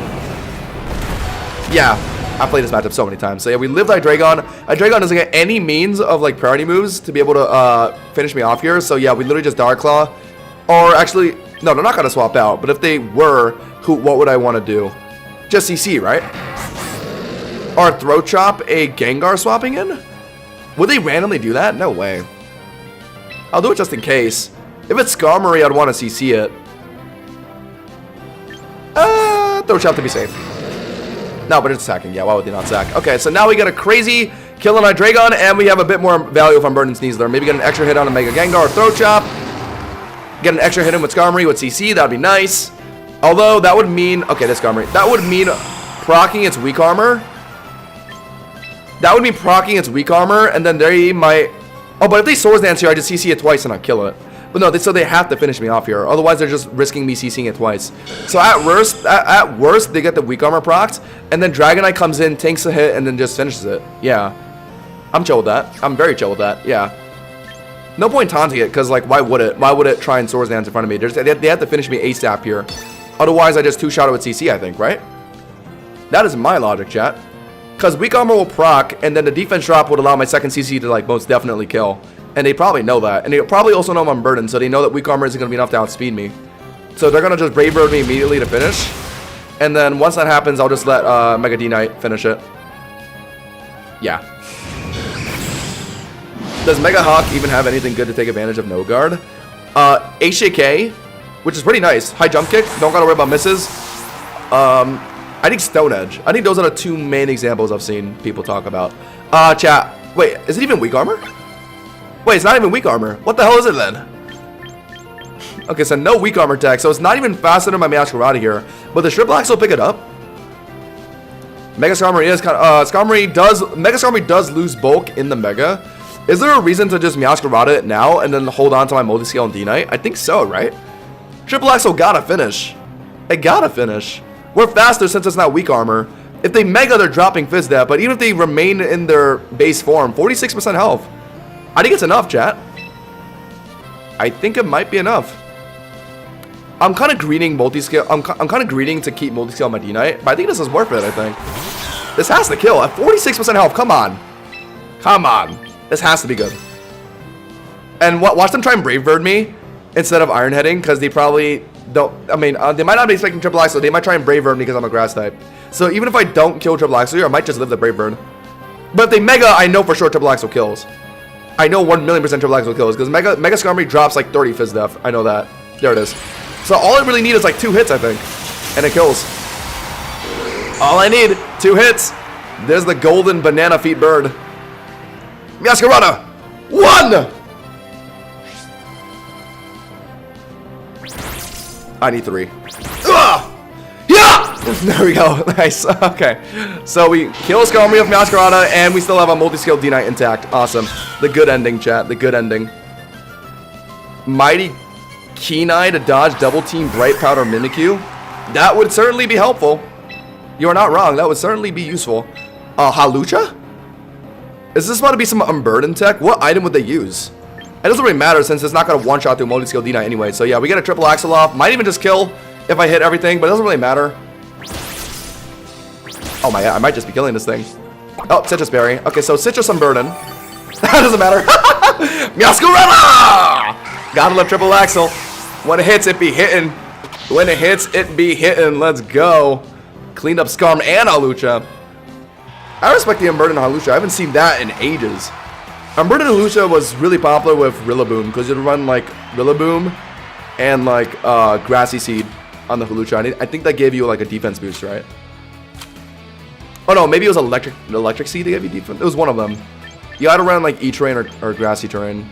Yeah, I've played this matchup so many times. So yeah, we lived Hydreigon. Hydreigon doesn't get any means of like priority moves to be able to finish me off here. So yeah, we literally just Dark Claw. Or actually, no, they're not going to swap out. But if they were, what would I want to do? Just CC, right? Or Throat Chop a Gengar swapping in? Would they randomly do that? No way. I'll do it just in case. If it's Skarmory, I'd want to CC it. Throat Chop to be safe. No, but it's attacking. Yeah, why would they not sack? Okay, so now we got a crazy kill on our Dragon, and we have a bit more value from Burden Sneasler. Maybe get an extra hit on a Mega Gengar or Throat Chop. Get an extra hit in with Skarmory with CC. That'd be nice. Although, that would mean... Okay, this Skarmory. That would mean proccing its weak armor. That would mean proccing its weak armor, and then they might... Oh, but if they Swords Dance here, I just CC it twice and I kill it. But no, so they have to finish me off here. Otherwise, they're just risking me CCing it twice. So at worst, they get the weak armor procced, and then Dragonite comes in, tanks a hit, and then just finishes it. Yeah. I'm chill with that. I'm very chill with that. Yeah. No point taunting it, because, like, why would it? Why would it try and Swords Dance in front of me? They have to finish me ASAP here. Otherwise, I just two-shot it with CC, I think, right? That is my logic, chat. Because weak armor will proc, and then the defense drop would allow my second CC to, like, most definitely kill. And they probably know that. And they probably also know I'm burdened, so they know that weak armor isn't going to be enough to outspeed me. So they're going to just Brave Bird me immediately to finish. And then once that happens, I'll just let Mega D-Knight finish it. Yeah. Does Mega Hawk even have anything good to take advantage of No Guard? HJK, which is pretty nice. High jump kick, don't got to worry about misses. I think Stone Edge. I think those are the two main examples I've seen people talk about. Chat. Wait, is it even weak armor? Wait, it's not even weak armor. What the hell is it then? Okay, so no weak armor tech, so it's not even faster than my Masquerade here. But the Triple Axe will pick it up. Mega Skarmory is kind of... Mega Skarmory does lose bulk in the Mega. Is there a reason to just Masquerade it now and then hold on to my Multiscale and D-Knight? I think so, right? Triple Axe will gotta finish. It gotta finish. We're faster since it's not weak armor. If they Mega, they're dropping Fizz Dap, but even if they remain in their base form, 46% health. I think it's enough, chat. I think it might be enough. I'm kind of greeting multi-scale. I'm kind of greeting to keep multi-scale my D-Knight, but I think this is worth it, I think. This has to kill. At 46% health, come on. Come on. This has to be good. And watch them try and Brave Bird me instead of Iron Heading, because they probably don't... I mean, they might not be expecting Triple Axe, so they might try and Brave Bird me because I'm a Grass type. So even if I don't kill Triple Axe here, I might just live the Brave Bird. But if they Mega, I know for sure Triple Axe will kills. I know 1,000,000% Triple Axe will kills, because Mega Skarmory drops like 30 Fizz Def. I know that. There it is. So all I really need is like 2 hits, I think. And it kills. All I need, 2 hits. There's the golden banana feet bird. Masquerade! 1! I need 3. Ugh! Yeah! There we go. Nice. Okay. So we kill Skarmory with Masquerade, and we still have a multi-scale D-Knight intact. Awesome. The good ending, chat. The good ending. Mighty Keen-Eye to dodge double team Bright Powder Mimikyu. That would certainly be helpful. You are not wrong. That would certainly be useful. Halucha? Is this about to be some Unburdened tech? What item would they use? It doesn't really matter since it's not going to one-shot through multi-scale D-Knight anyway. So yeah, we get a triple axle off. Might even just kill if I hit everything, but it doesn't really matter. Oh my god, I might just be killing this thing. Oh, Citrus Berry. Okay, so Citrus Unburden. That doesn't matter. Masquerade! Gotta love triple axle. When it hits, it be hitting. When it hits, it be hitting. Let's go. Cleaned up Skarm and Halucha. I respect the Unburden Halucha. I haven't seen that in ages. Unburden Halucha was really popular with Rillaboom because you'd run like Rillaboom and like Grassy Seed on the Halucha. I think that gave you like a defense boost, right? Oh no, maybe it was Electric Seed that gave you defense. It was one of them. You had to run like E-Terrain or Grassy Terrain.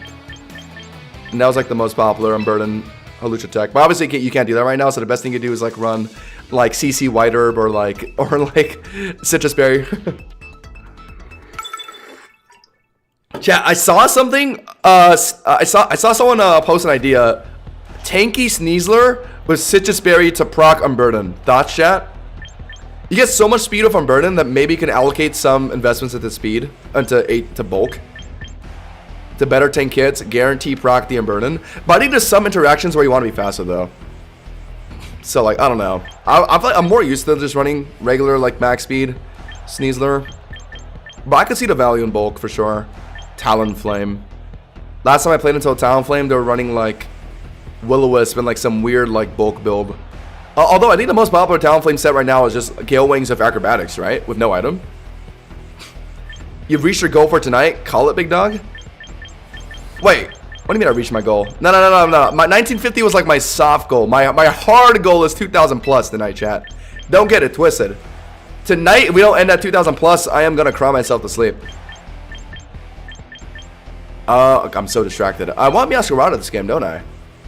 And that was like the most popular Unburden Halucha tech. But obviously you can't do that right now, so the best thing you do is like run like CC White Herb or like Citrus Berry. Chat, I saw something. I saw someone post an idea. Tanky Sneasler with Citrus Berry to proc Unburden. Thoughts, chat? You get so much speed with Unburden that maybe you can allocate some investments into speed, to bulk. To better tank hits, guarantee proc the Unburden. But I think there's some interactions where you want to be faster though. So like, I don't know. I feel like I'm more used to just running regular like max speed Sneasler. But I could see the value in bulk for sure. Talonflame. Last time I played until Talonflame, they were running like Will-O-Wisp and like some weird like bulk build. Although I think the most popular Talonflame set right now is just Gale Wings of Acrobatics, right? With no item. You've reached your goal for tonight? Call it, big dog. Wait. What do you mean I reached my goal? No. My 1950 was like my soft goal. My hard goal is 2,000 plus tonight, chat. Don't get it twisted. Tonight, if we don't end at 2,000 plus, I am going to cry myself to sleep. I'm so distracted. I want Meowscarada this game, don't I?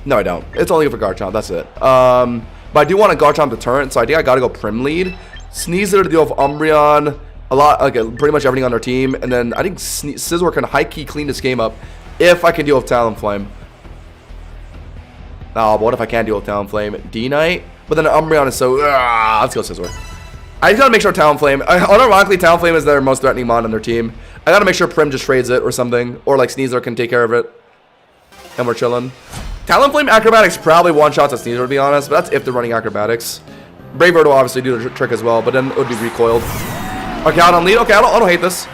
No, I don't. It's only for Garchomp. That's it. But I do want a Garchomp deterrent, so I think I got to go Prim lead. Sneasler to deal with Umbreon. A lot, okay, pretty much everything on their team. And then I think Scizor can high-key clean this game up if I can deal with Talonflame. Oh, but what if I can't deal with Talonflame? D-Knight? But then Umbreon is so... let's go Scizor. I just gotta make sure Talonflame... Unironically, Talonflame is their most threatening mon on their team. I gotta make sure Prim just trades it or something. Or like Sneasler can take care of it. And we're chilling. Talonflame Acrobatics probably one-shots at Sneasler, to be honest. But that's if they're running Acrobatics. Brave Bird will obviously do the trick as well. But then it would be recoiled. Okay, out on lead. Okay, I don't hate this.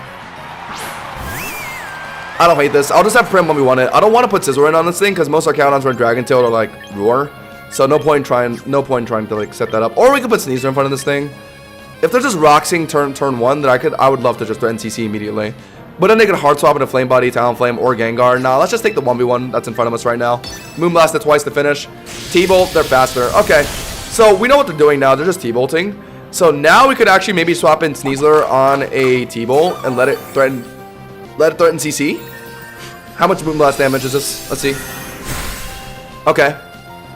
I don't hate this. I'll just have Prim when we want it. I don't want to put Scizor in on this thing because most Archaeodons run Dragon Tail or like Roar. So no point trying to like set that up. Or we could put Sneasler in front of this thing. If they're just Roxing turn 1, then I would love to just threaten CC immediately. But then they could hard swap into Flame Body, Talonflame, or Gengar. Nah, let's just take the 1v1 that's in front of us right now. Moonblast it twice to finish. T-Bolt, they're faster. Okay, so we know what they're doing now. They're just T-Bolting. So now we could actually maybe swap in Sneasler on a T-Bolt and let it threaten CC. How much Moonblast damage is this? Let's see. Okay.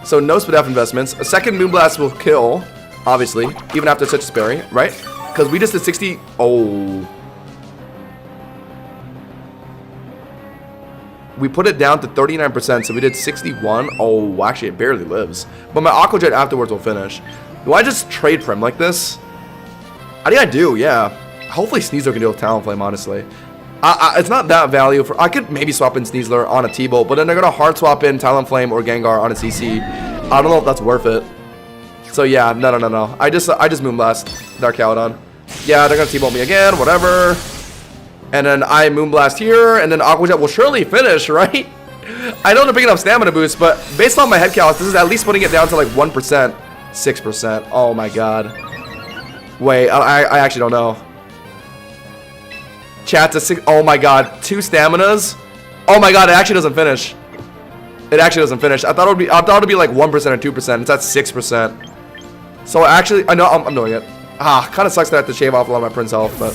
So no Spadef investments. A second Moonblast will kill, obviously, even after such a Sperry, right? Because we just did 60. Oh. We put it down to 39%, so we did 61. Oh, actually, it barely lives. But my Aqua Jet afterwards will finish. Do I just trade Prim like this? I think I do, yeah. Hopefully Sneasler can deal with Talonflame, honestly. It's not that value for... I could maybe swap in Sneasler on a T-Bolt, but then they're going to hard swap in Talonflame or Gengar on a CC. I don't know if that's worth it. So yeah, no. I just Moonblast Dark Caledon. Yeah, they're going to T-Bolt me again, whatever. And then I Moonblast here, and then Aqua Jet will surely finish, right? I know they're picking up Stamina Boost, but based on my head count, this is at least putting it down to like 1%. 6%. Oh my god. Wait, I actually don't know. Chat's a 6. Oh my god. 2 staminas. Oh my god, it actually doesn't finish. It actually doesn't finish. I thought it would be like 1% or 2%. It's at 6%. So actually, I know I'm doing it. Kind of sucks that I have to shave off a lot of my Prince health, but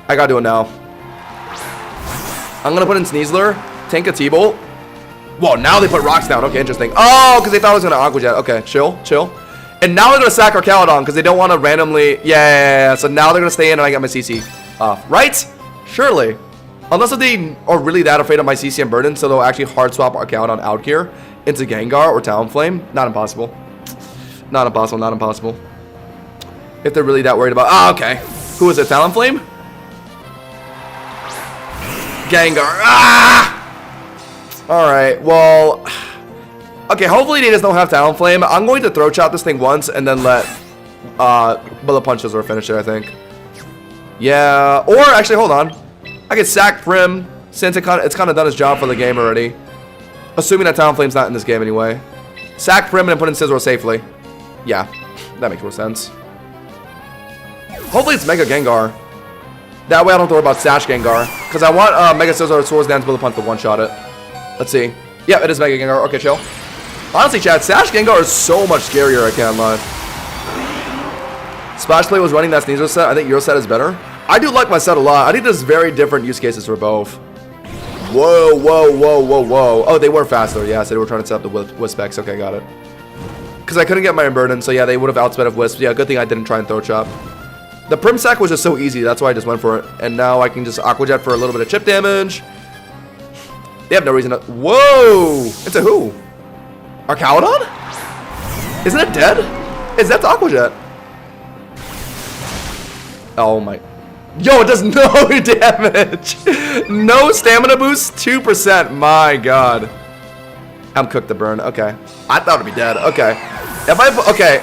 I gotta do it now. I'm gonna put in Sneasler, tank a T-Bolt. Whoa, now they put rocks down. Okay, interesting. Oh, because they thought I was gonna Aqua Jet. Okay, chill. And now they're gonna sack our Caledon because they don't want to randomly. Yeah. So now they're gonna stay in, and I got my CC off. Right? Surely. Unless if they are really that afraid of my CC and burden, so they'll actually hard swap our Caledon out here into Gengar or Talonflame. Not impossible. Not impossible. If they're really that worried about. Okay. Who is it? Talonflame? Gengar. Alright, well... Okay, hopefully they just don't have Talonflame. I'm going to Throat Chop this thing once and then let Bullet Punch Scizor finish it, I think. Yeah, or actually, hold on. I could sack Prim since it's kind of done its job for the game already. Assuming that Talonflame's not in this game anyway. Sack Prim and then put in Scizor safely. Yeah, that makes more sense. Hopefully it's Mega Gengar. That way I don't have to worry about Sash Gengar. Because I want Mega Scizor Swords Dance Bullet Punch to one-shot it. Let's see. Yeah, it is Mega Gengar. Okay, chill. Honestly, chat, Sash Gengar is so much scarier, I can't lie. Splash Play was running that Sneasler set. I think your set is better. I do like my set a lot. I think there's very different use cases for both. Whoa. Oh, they were faster. Yeah, so they were trying to set up the Wisp X. Okay, got it. Because I couldn't get my Burden, so yeah, they would have outsped of Wisp. Yeah, good thing I didn't try and Throat Chop. The Prim Sack was just so easy. That's why I just went for it. And now I can just Aqua Jet for a little bit of chip damage. They have no reason to... Whoa! It's a who? Archaeodon? Isn't it dead? Is that the Aqua Jet? Oh my... Yo, it does no damage! No stamina boost? 2%. My god. I'm cooked to burn. Okay. I thought it'd be dead. Okay. If I... Okay.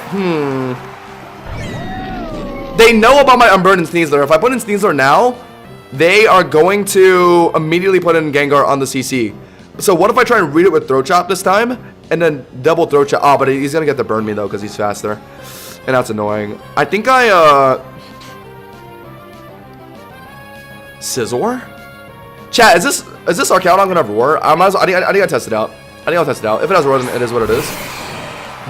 They know about my Unburdened Sneasler. If I put in Sneasler now... They are going to immediately put in Gengar on the CC. So what if I try and read it with Throat Chop this time? And then double Throat Chop. Oh, but he's going to get to burn me, though, because he's faster. And that's annoying. I think Scizor? Chat, is this Archaeodon gonna have Roar? I think I gotta test it out. I think I'll test it out. If it has Roar, then it is what it is.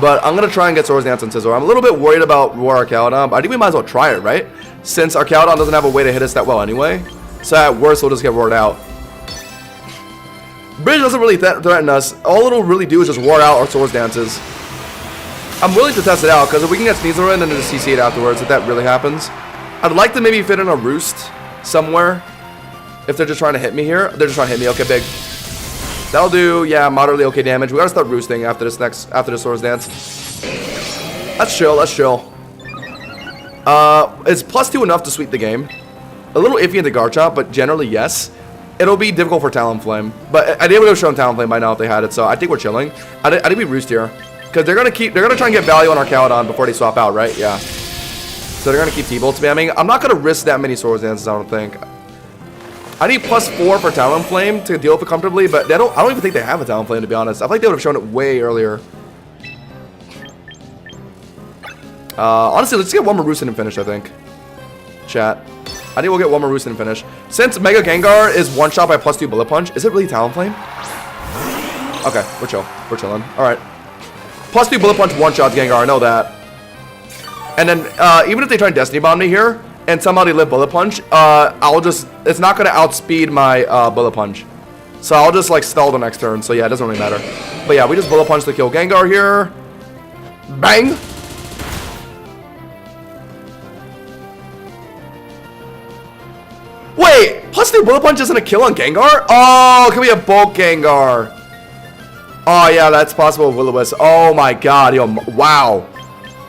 But I'm gonna try and get Swords Dance on Scizor. I'm a little bit worried about Roar Archaeodon, but I think we might as well try it, right? Since Archaeodon doesn't have a way to hit us that well anyway. So at worst, we'll just get roared out. Bridge doesn't really threaten us. All it'll really do is just roar out our Swords Dances. I'm willing to test it out, because if we can get Sneasel in and then just CC it afterwards, if that really happens. I'd like to maybe fit in a Roost somewhere. If they're just trying to hit me here. They're just trying to hit me. Okay, big. That'll do, yeah, moderately okay damage. We gotta start roosting after this Swords Dance. Let's chill, let's chill. Is +2 enough to sweep the game? A little iffy into Garchomp, but generally yes. It'll be difficult for Talonflame. But I think we would have shown Talonflame by now if they had it, so I think we're chilling. I think we roost here. Because they're gonna try and get value on our Archaeodon before they swap out, right? Yeah. So they're gonna keep T-Bolt spamming. I'm not gonna risk that many Swords Dances, I don't think. I need +4 for Talonflame to deal with it comfortably, but I don't even think they have a Talonflame, to be honest. I feel like they would have shown it way earlier. Honestly, let's get one more Roost and finish, I think. Chat. I think we'll get one more Roost and finish. Since Mega Gengar is one-shot by +2 Bullet Punch, is it really Talonflame? Okay, we're chill. We're chilling. Alright. +2 Bullet Punch one-shots Gengar, I know that. And then, even if they try and Destiny Bomb me here, and somehow they live Bullet Punch, it's not gonna outspeed my Bullet Punch. So I'll just like stall the next turn, so yeah, it doesn't really matter. But yeah, we just Bullet Punch to kill Gengar here. Bang! Wait, +2 Bullet Punch isn't a kill on Gengar? Oh, can we have bulk Gengar? Oh yeah, that's possible with Will-O-Wisp. Oh my god, yo, wow.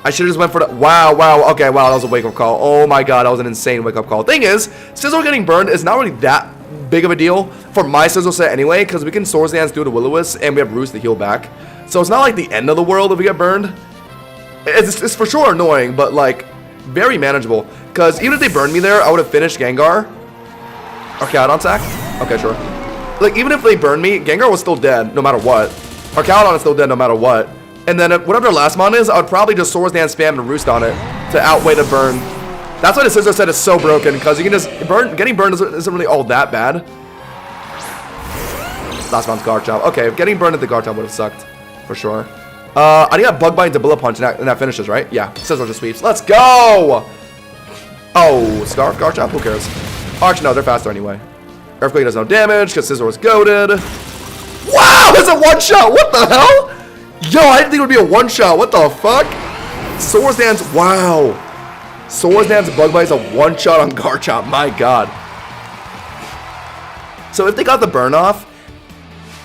I should have just went for the... Wow, wow. Okay, wow, that was a wake-up call. Oh my god, that was an insane wake-up call. Thing is, Scizor getting burned is not really that big of a deal for my Scizor set anyway, because we can Swords Dance due to Will-O-Wisp, and we have Roost to heal back. So it's not like the end of the world if we get burned. It's for sure annoying, but like, very manageable. Because even if they burned me there, I would have finished Gengar. Archaeodon sack? Okay, sure. Like, even if they burned me, Gengar was still dead, no matter what. Archaeodon is still dead no matter what. And then whatever their last mon is, I would probably just Swords Dance spam and Roost on it to outweigh the burn. That's why the Scizor set is so broken, because you can just getting burned isn't really all that bad. Last mon's Garchomp. Okay, getting burned at the Garchomp would have sucked, for sure. I think I Bug Bite into Bullet Punch, and that finishes, right? Yeah, Scizor just sweeps. Let's go! Oh, Scarf Garchomp? Who cares? Oh, actually, no, they're faster anyway. Earthquake does no damage, because Scizor was goated. Wow, it's a one-shot! What the hell? Yo, I didn't think it would be a one-shot. What the fuck? Swords Dance. Wow. Swords Dance Bug Bite is a one-shot on Garchomp. My god. So if they got the burn off...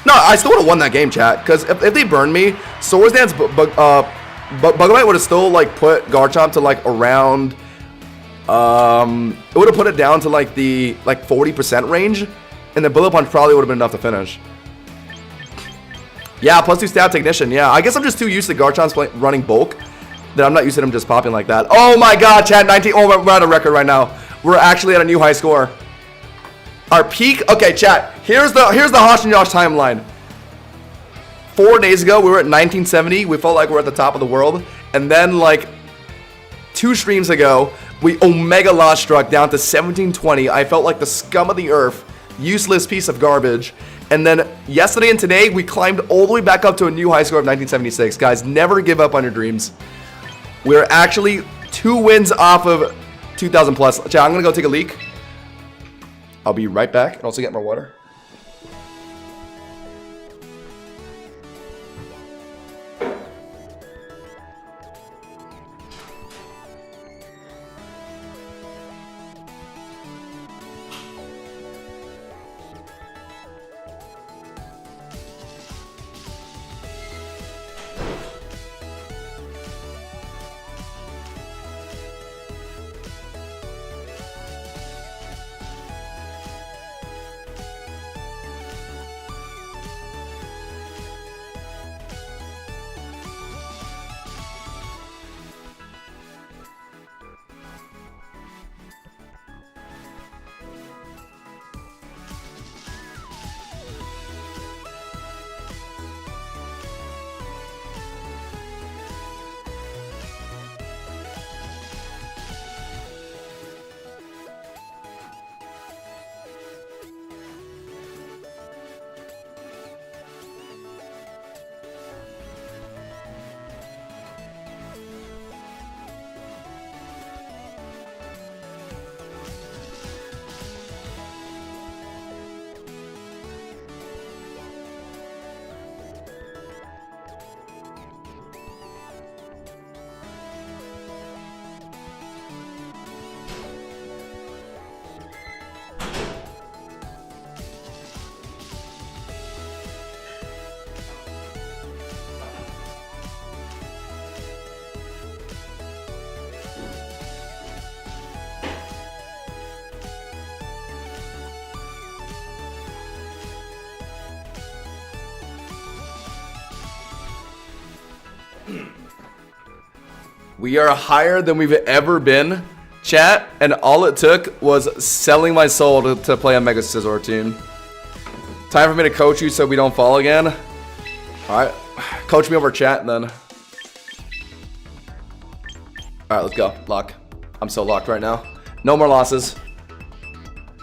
No, I still would have won that game, chat. Because if they burned me, Swords Dance Bug Bite would have still, like, put Garchomp to, like, around... it would have put it down to, like, the, 40% range. And the Bullet Punch probably would have been enough to finish. Yeah, +2 stab technician. Yeah, I guess I'm just too used to Garchomp's running bulk that I'm not used to them just popping like that. Oh my god, chat, 19. Oh, we're at a record right now. We're actually at a new high score. Our peak. Okay, chat. Here's the Hosh and Josh timeline. 4 days ago, we were at 1970. We felt like we're at the top of the world. And then, like, 2 streams ago, we Omega Lost struck down to 1720. I felt like the scum of the earth. Useless piece of garbage. And then yesterday and today, we climbed all the way back up to a new high score of 1976. Guys, never give up on your dreams. We're actually 2 wins off of 2,000 plus. Chat, I'm going to go take a leak. I'll be right back and also get more water. We are higher than we've ever been, chat, and all it took was selling my soul to play a Mega Scizor team. Time for me to coach you so we don't fall again. Alright, coach me over chat then. Alright, let's go. Lock. I'm so locked right now. No more losses.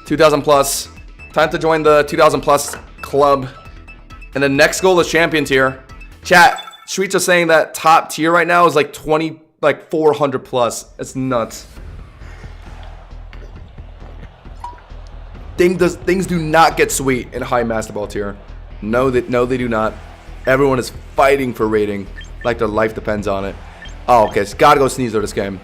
2,000 plus. Time to join the 2,000 plus club. And the next goal is champion tier. Chat, Sweet's just saying that top tier right now is like 400 plus. It's nuts. Things do not get sweet in high Master Ball tier. No, they do not. Everyone is fighting for rating, like their life depends on it. Oh, okay, so gotta go Sneasler this game.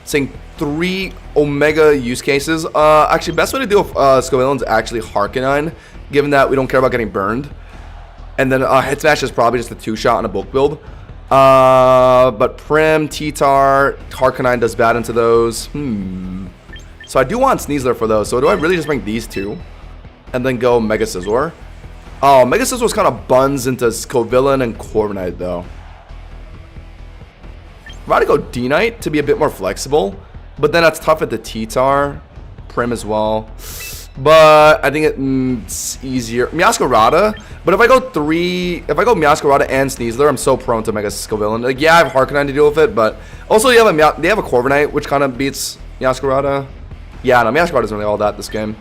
Saying 3 Omega use cases. Actually, best way to deal with Scovillain is actually Harkonine, given that we don't care about getting burned. And then Head Smash is probably just a 2-shot on a bulk build. But Prim, T-Tar, Harkonine does bad into those. So I do want Sneasler for those. So do I really just bring these two? And then go Mega Scizor? Oh, Mega Scizor's kind of buns into Scovillain and Corviknight though. I'm about to go D-Knight to be a bit more flexible. But then that's tough at the T-Tar. Prim as well. But I think it's easier. Meowscarada. But if I go Meowscarada and Sneasler, I'm so prone to Mega Scovillain. Like, yeah, I have Harkonine to deal with it, but also they have a Corviknight, which kind of beats Meowscarada. Yeah, no, Meowscarada isn't really all that this game.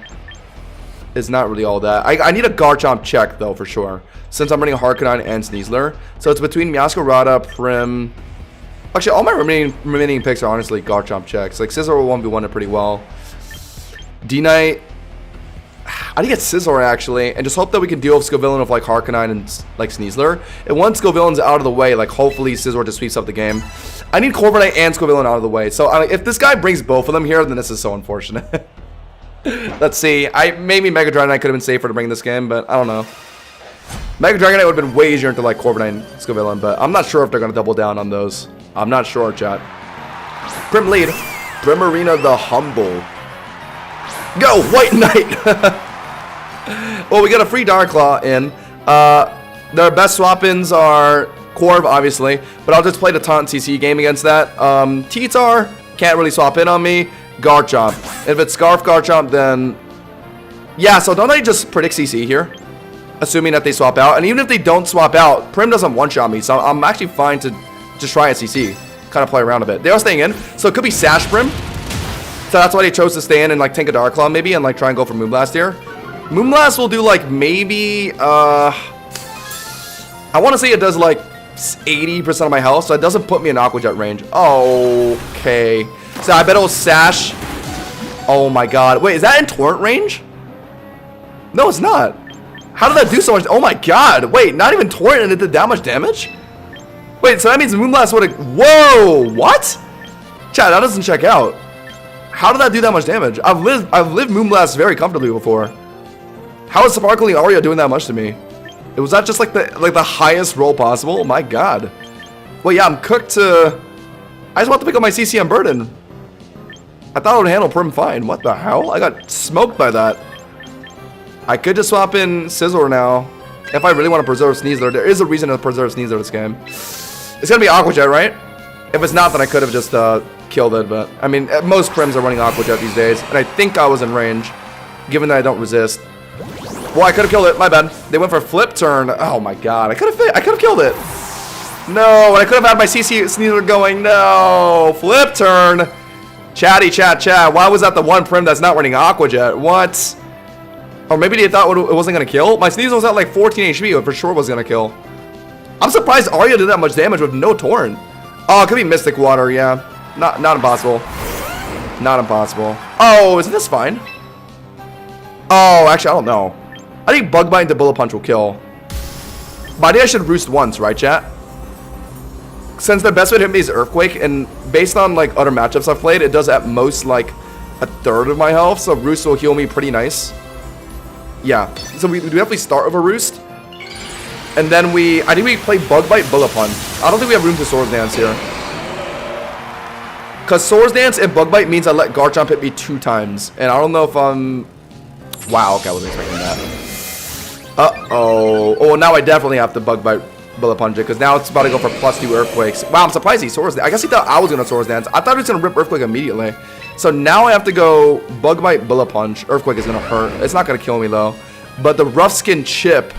It's not really all that. I need a Garchomp check, though, for sure. Since I'm running Harkonine and Sneasler. So it's between Meowscarada, Prim. Actually, all my remaining picks are honestly Garchomp checks. Like, Scizor will 1v1 it pretty well. D-Knight. I think it's Scizor, actually. And just hope that we can deal with Scovillain with, like, Harkonine and, like, Sneasler. And once Scovillain's out of the way, like, hopefully Scizor just sweeps up the game. I need Corviknight and Scovillain out of the way. So, if this guy brings both of them here, then this is so unfortunate. Let's see. Maybe Mega Dragonite could have been safer to bring this game, but I don't know. Mega Dragonite would have been way easier into, like, Corviknight and Scovillain, but I'm not sure if they're going to double down on those. I'm not sure, chat. Prim lead. Primarina the Humble. Go, White Knight! Well, we got a free Dark Claw in. Their best swap-ins are Corv, obviously, but I'll just play the Taunt CC game against that. T-Tar, can't really swap in on me. Garchomp. If it's Scarf Garchomp, then... Yeah, so don't I just predict CC here? Assuming that they swap out. And even if they don't swap out, Prim doesn't one-shot me, so I'm actually fine to just try a CC. Kind of play around a bit. They are staying in, so it could be Sash Prim. So that's why they chose to stay in and, like, tank a Dark Claw, maybe, and, like, try and go for Moonblast here. Moonblast will do, like, maybe, I want to say it does, like, 80% of my health, so it doesn't put me in Aqua Jet range. Okay. So I bet it'll Sash. Oh, my God. Wait, is that in Torrent range? No, it's not. How did that do so much? Oh, my God. Wait, not even Torrent and it did that much damage? Wait, so that means Moonblast would have... Whoa, what? Chat, that doesn't check out. How did that do that much damage? I've lived Moonblast very comfortably before. How is Sparkling Aria doing that much to me? Was that just like the highest roll possible? Oh my God. Well, yeah, I'm cooked to... I just want to pick up my CC on Burden. I thought it would handle Prim fine. What the hell? I got smoked by that. I could just swap in Scizor now. If I really want to preserve Sneasler. There is a reason to preserve Sneasler this game. It's going to be Aqua Jet, right? If it's not, then I could have just killed it. But, I mean, most Prims are running Aqua Jet these days. And I think I was in range, given that I don't resist. Well, I could have killed it. My bad. They went for flip turn. Oh my God. I could have killed it. No, and I could have had my CC Sneasler going. No. Flip turn. Chatty chat. Why was that the one Prim that's not running Aqua Jet? What? Or maybe they thought it wasn't going to kill? My Sneasler was at like 14 HP. It for sure was going to kill. I'm surprised Arya did that much damage with no Torrent. Oh, it could be Mystic Water. Yeah. Not impossible. Not impossible. Oh, isn't this fine? Oh, actually, I don't know. I think Bug Bite into Bullet Punch will kill. But I think I should Roost once, right, chat? Since the best way to hit me is Earthquake, and based on, like, other matchups I've played, it does at most, like, a third of my health, so Roost will heal me pretty nice. Yeah, so we definitely start with a Roost. And then I think we play Bug Bite, Bullet Punch. I don't think we have room to Swords Dance here. Because Swords Dance and Bug Bite means I let Garchomp hit me 2 times. And I don't know if I'm... Wow, okay, I wasn't expecting that. Uh-oh. Oh, now I definitely have to Bug Bite Bullet Punch it, because now it's about to go for +2 Earthquakes. Wow, I'm surprised he Swords Dance. I guess he thought I was going to Swords Dance. I thought he was going to rip Earthquake immediately. So now I have to go Bug Bite, Bullet Punch. Earthquake is going to hurt. It's not going to kill me, though. But the Rough Skin Chip.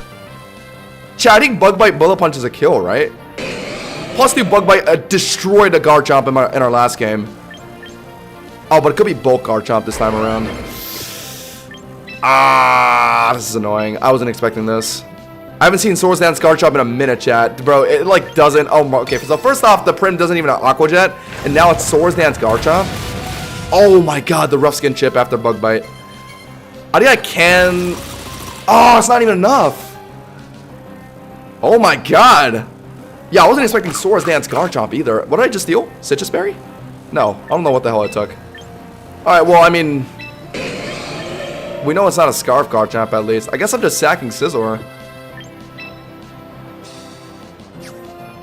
Chat, I think Bug Bite, Bullet Punch is a kill, right? +2 Bug Bite destroyed a Garchomp in our last game. Oh, but it could be bulk Garchomp this time around. Ah, this is annoying. I wasn't expecting this. I haven't seen Swords Dance Garchomp in a minute, chat. Bro, it like doesn't. Oh, okay. So first off, the Prim doesn't even have Aqua Jet, and now it's Swords Dance Garchomp. Oh my god, the Rough Skin Chip after Bug Bite. I think I can. Oh, it's not even enough. Oh my god. Yeah, I wasn't expecting Swords Dance Garchomp either. What did I just steal? Citrus Berry? No, I don't know what the hell I took. Alright, well, I mean, we know it's not a Scarf Garchomp at least. I guess I'm just sacking Scizor.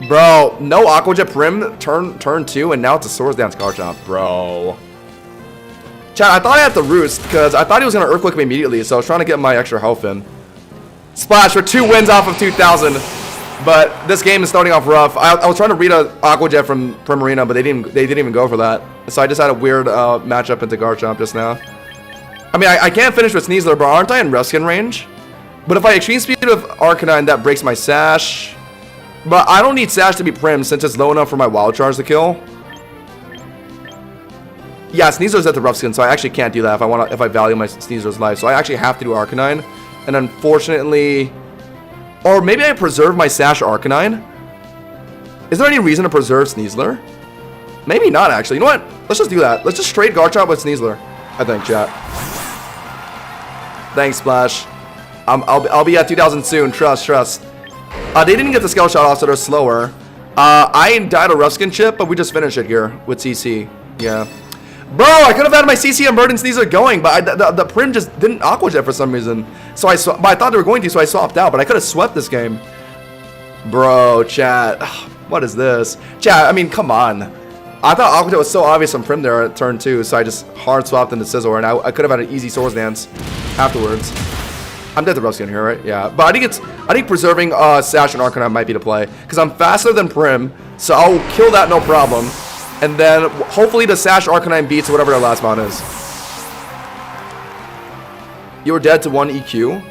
Bro, no Aqua Jet Prim, turn 2, and now it's a Swords Dance Garchomp. Bro. Chat, I thought I had to Roost, because I thought he was going to Earthquake me immediately, so I was trying to get my extra health in. Splash for 2 wins off of 2,000. But this game is starting off rough. I was trying to read a Aqua Jet from Primarina, but they didn't even go for that. So I just had a weird matchup into Garchomp just now. I mean, I can't finish with Sneasler, but aren't I in Rough Skin range? But if I Extreme Speed with Arcanine, that breaks my Sash. But I don't need Sash to be Prim since it's low enough for my Wild Charge to kill. Yeah, Sneasler's at the Rough Skin, so I actually can't do that if I value my Sneasler's life. So I actually have to do Arcanine. And unfortunately... Or maybe I preserve my Sash Arcanine. Is there any reason to preserve Sneasler? Maybe not, actually. You know what? Let's just do that. Let's just trade Garchomp with Sneasler. I think, chat. Thanks, Splash. I'll be at 2,000 soon. Trust. They didn't get the Scale Shot off, so they're slower. I died a Rough Skin Chip, but we just finished it here with CC. Yeah. Bro, I could have had my CC and Bird and Sneasler going, but the Prim just didn't Aqua Jet for some reason. So I thought they were going to, so I swapped out, but I could have swept this game. Bro, chat. What is this? Chat, I mean, come on. I thought Aqua Jet was so obvious on Prim there at turn 2, so I just hard swapped into Scizor, and I could have had an easy Swords Dance afterwards. I'm dead to Rough Skin here, right? Yeah, but I think preserving Sash and Arcanine might be the play, because I'm faster than Prim, so I'll kill that no problem. And then, hopefully, the Sash Arcanine beats whatever their last mount is. You were dead to 1 EQ.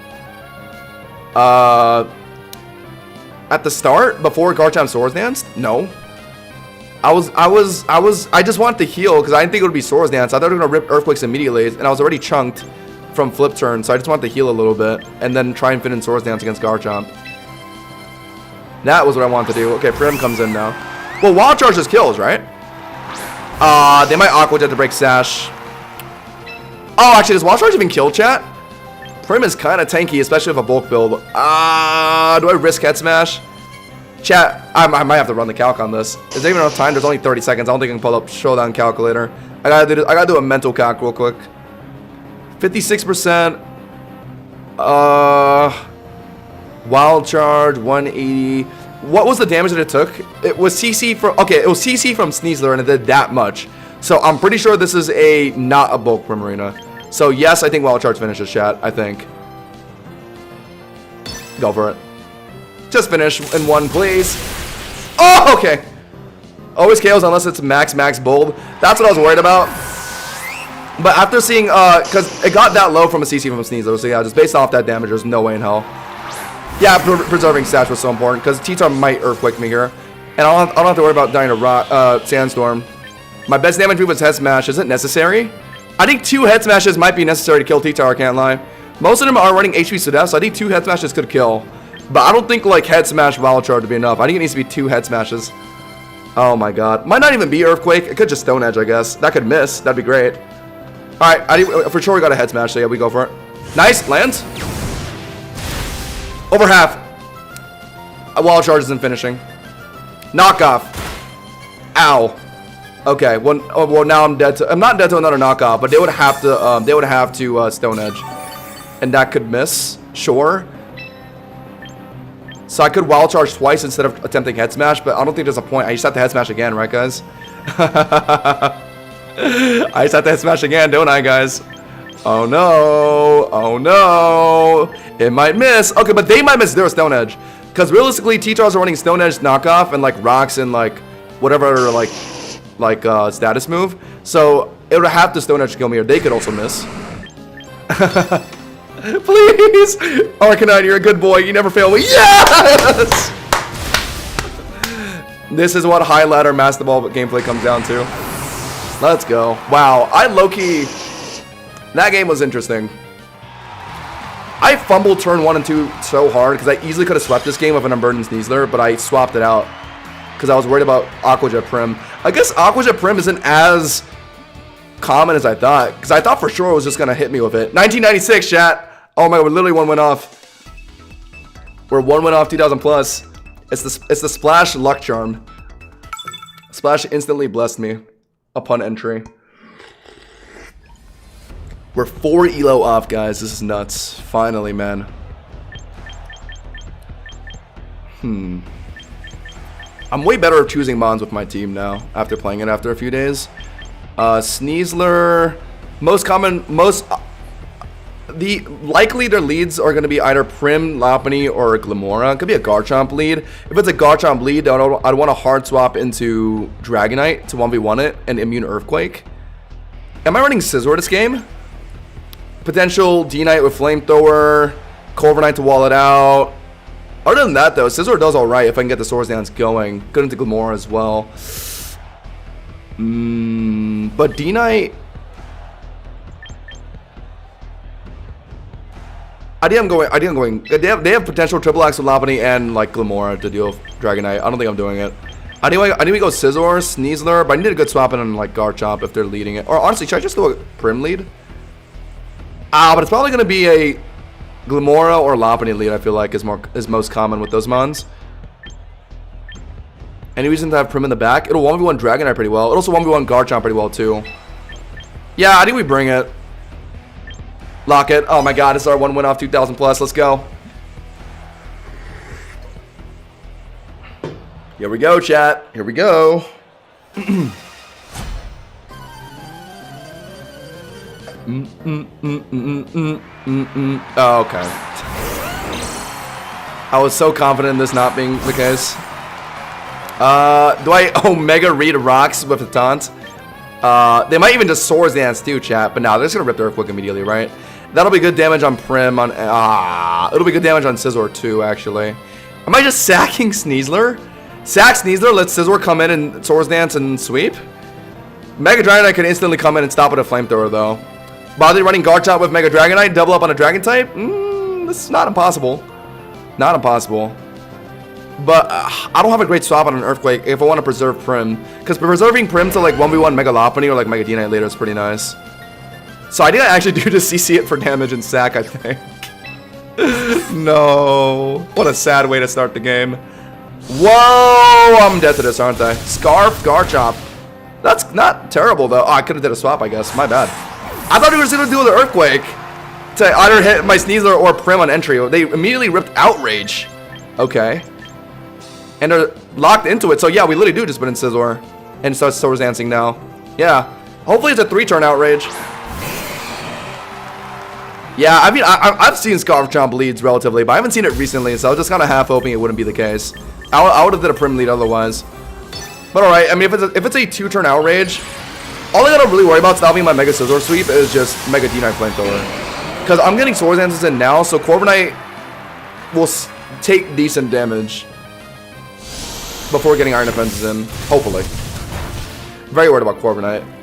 At the start, before Garchomp Swords Danced? No. I just wanted to heal, because I didn't think it would be Swords Dance. I thought they were going to rip Earthquakes immediately, and I was already chunked from flip turn, so I just wanted to heal a little bit, and then try and fit in Swords Dance against Garchomp. That was what I wanted to do. Okay, Prim comes in now. Well, Wild Charge just kills, right? They might Aqua Jet to break Sash. Oh, actually, does Wild Charge even kill, chat? Prim is kind of tanky, especially with a bulk build. Do I risk Head Smash? Chat, I might have to run the calc on this. Is there even enough time? There's only 30 seconds. I don't think I can pull up Showdown Calculator. I gotta do a mental calc real quick. 56%. Wild Charge, 180. What was the damage that it took? It was CC from... Okay, it was CC from Sneasler, and it did that much. So, I'm pretty sure this is not a bulk Primarina. So, yes, I think Wild Charge finishes, chat. I think. Go for it. Just finish in 1, please. Oh, okay. Always KOs unless it's max bold. That's what I was worried about. But after seeing... Because it got that low from a CC from Sneasler. So, yeah, just based off that damage, there's no way in hell. Yeah, preserving Sash was so important, because T-Tar might Earthquake me here. And I don't have to worry about dying to Sandstorm. My best damage move was Head Smash. Is it necessary? I think 2 Head Smashes might be necessary to kill T-Tar, I can't lie. Most of them are running HP to death, so I think 2 Head Smashes could kill. But I don't think, like, Head Smash Wild Charge would be enough. I think it needs to be 2 Head Smashes. Oh my god. Might not even be Earthquake. It could just Stone Edge, I guess. That could miss. That'd be great. Alright, for sure we got a Head Smash, so yeah, we go for it. Nice, lands. Over half. A Wild Charge isn't finishing. Knockoff. Ow. Okay. Well, now I'm dead to. I'm not dead to another knockoff, but they would have to. Stone Edge, and that could miss. Sure. So I could Wild Charge twice instead of attempting Head Smash, but I don't think there's a point. I just have to Head Smash again, right, guys? I just have to Head Smash again, don't I, guys? Oh no! Oh no! It might miss. Okay, but they might miss their Stone Edge. Because realistically, T-Tars are running Stone Edge knockoff and like rocks and like whatever like status move. So it would have to Stone Edge kill me, or they could also miss. Please, Arcanine, you're a good boy. You never fail me. Yes. This is what high ladder Master Ball gameplay comes down to. Let's go. Wow, I low-key... That game was interesting. I fumbled turn 1 and 2 so hard because I easily could have swept this game with an Unburdened Sneasler, but I swapped it out because I was worried about Aqua Jet Prim. I guess Aqua Jet Prim isn't as common as I thought, because I thought for sure it was just going to hit me with it. 1996, chat. Oh my god, we're literally 1 win off. We're 1 win off 2,000 plus. It's the Splash Luck Charm. Splash instantly blessed me upon entry. We're 4 elo off, guys. This is nuts. Finally, man. I'm way better at choosing mons with my team now after playing it after a few days. Sneasler, likely their leads are going to be either Prim, Lopunny, or Glimora. It could be a Garchomp lead. If it's a Garchomp lead, I'd want to hard swap into Dragonite to 1v1 it and Immune Earthquake. Am I running Scizor this game? Potential D-Knight with Flamethrower, Corviknight to wall it out. Other than that, though, Scizor does alright if I can get the Swords Dance going. Good into Glimora as well. But D-Knight... I think I'm going. They have potential triple axe with Lopunny and like Glimora to deal with Dragonite. I don't think I'm doing it. I think we go Scizor, Sneasler, but I need a good swap in on like Garchomp if they're leading it. Or honestly, should I just go a Prim lead? But it's probably gonna be a Glimora or Lopunny lead. I feel like is most common with those mons. Any reason to have Prim in the back? It'll 1v1 Dragonite pretty well. It'll also 1v1 Garchomp pretty well too. Yeah, I think we bring it. Lock it. Oh my god, this is our 1 win off 2,000 plus. Let's go. Here we go, chat. Here we go. Oh, okay. I was so confident in this not being the case. Do I Omega read rocks with a taunt? They might even just Swords Dance too, chat. But now they're just gonna rip their Earthquake immediately, right? That'll be good damage on Prim. It'll be good damage on Scizor too, actually. Am I just sacking Sneasler? Sack Sneasler, let Scizor come in and Swords Dance and sweep? Mega Dragonite could instantly come in and stop with a Flamethrower, though. Bother running Garchomp with Mega Dragonite, double up on a Dragon type? This is not impossible. Not impossible. But I don't have a great swap on an Earthquake if I want to preserve Prim. Because preserving Prim to like 1v1 Mega Lopunny or like Mega D-Knight later is pretty nice. So I think I actually do just CC it for damage and sack, I think. No. What a sad way to start the game. Whoa! I'm dead to this, aren't I? Scarf, Garchomp. That's not terrible, though. Oh, I could have did a swap, I guess. My bad. I thought he was going to do the Earthquake to either hit my Sneasler or Prim on entry. They immediately ripped Outrage. Okay. And they're locked into it. So, yeah, we literally do just put in Scizor. And start Swords Dancing now. Yeah. Hopefully it's a 3-turn Outrage. Yeah, I mean, I've seen Garchomp leads relatively, but I haven't seen it recently, so I was just kind of half hoping it wouldn't be the case. I would have did a Prim lead otherwise. But alright, I mean, if it's a 2-turn Outrage, all I gotta really worry about stopping my Mega Scizor sweep is just Mega D-Knight Flamethrower. Because I'm getting Swords Dances in now, so Corviknight will take decent damage before getting Iron Defenses in, hopefully. Very worried about Corviknight.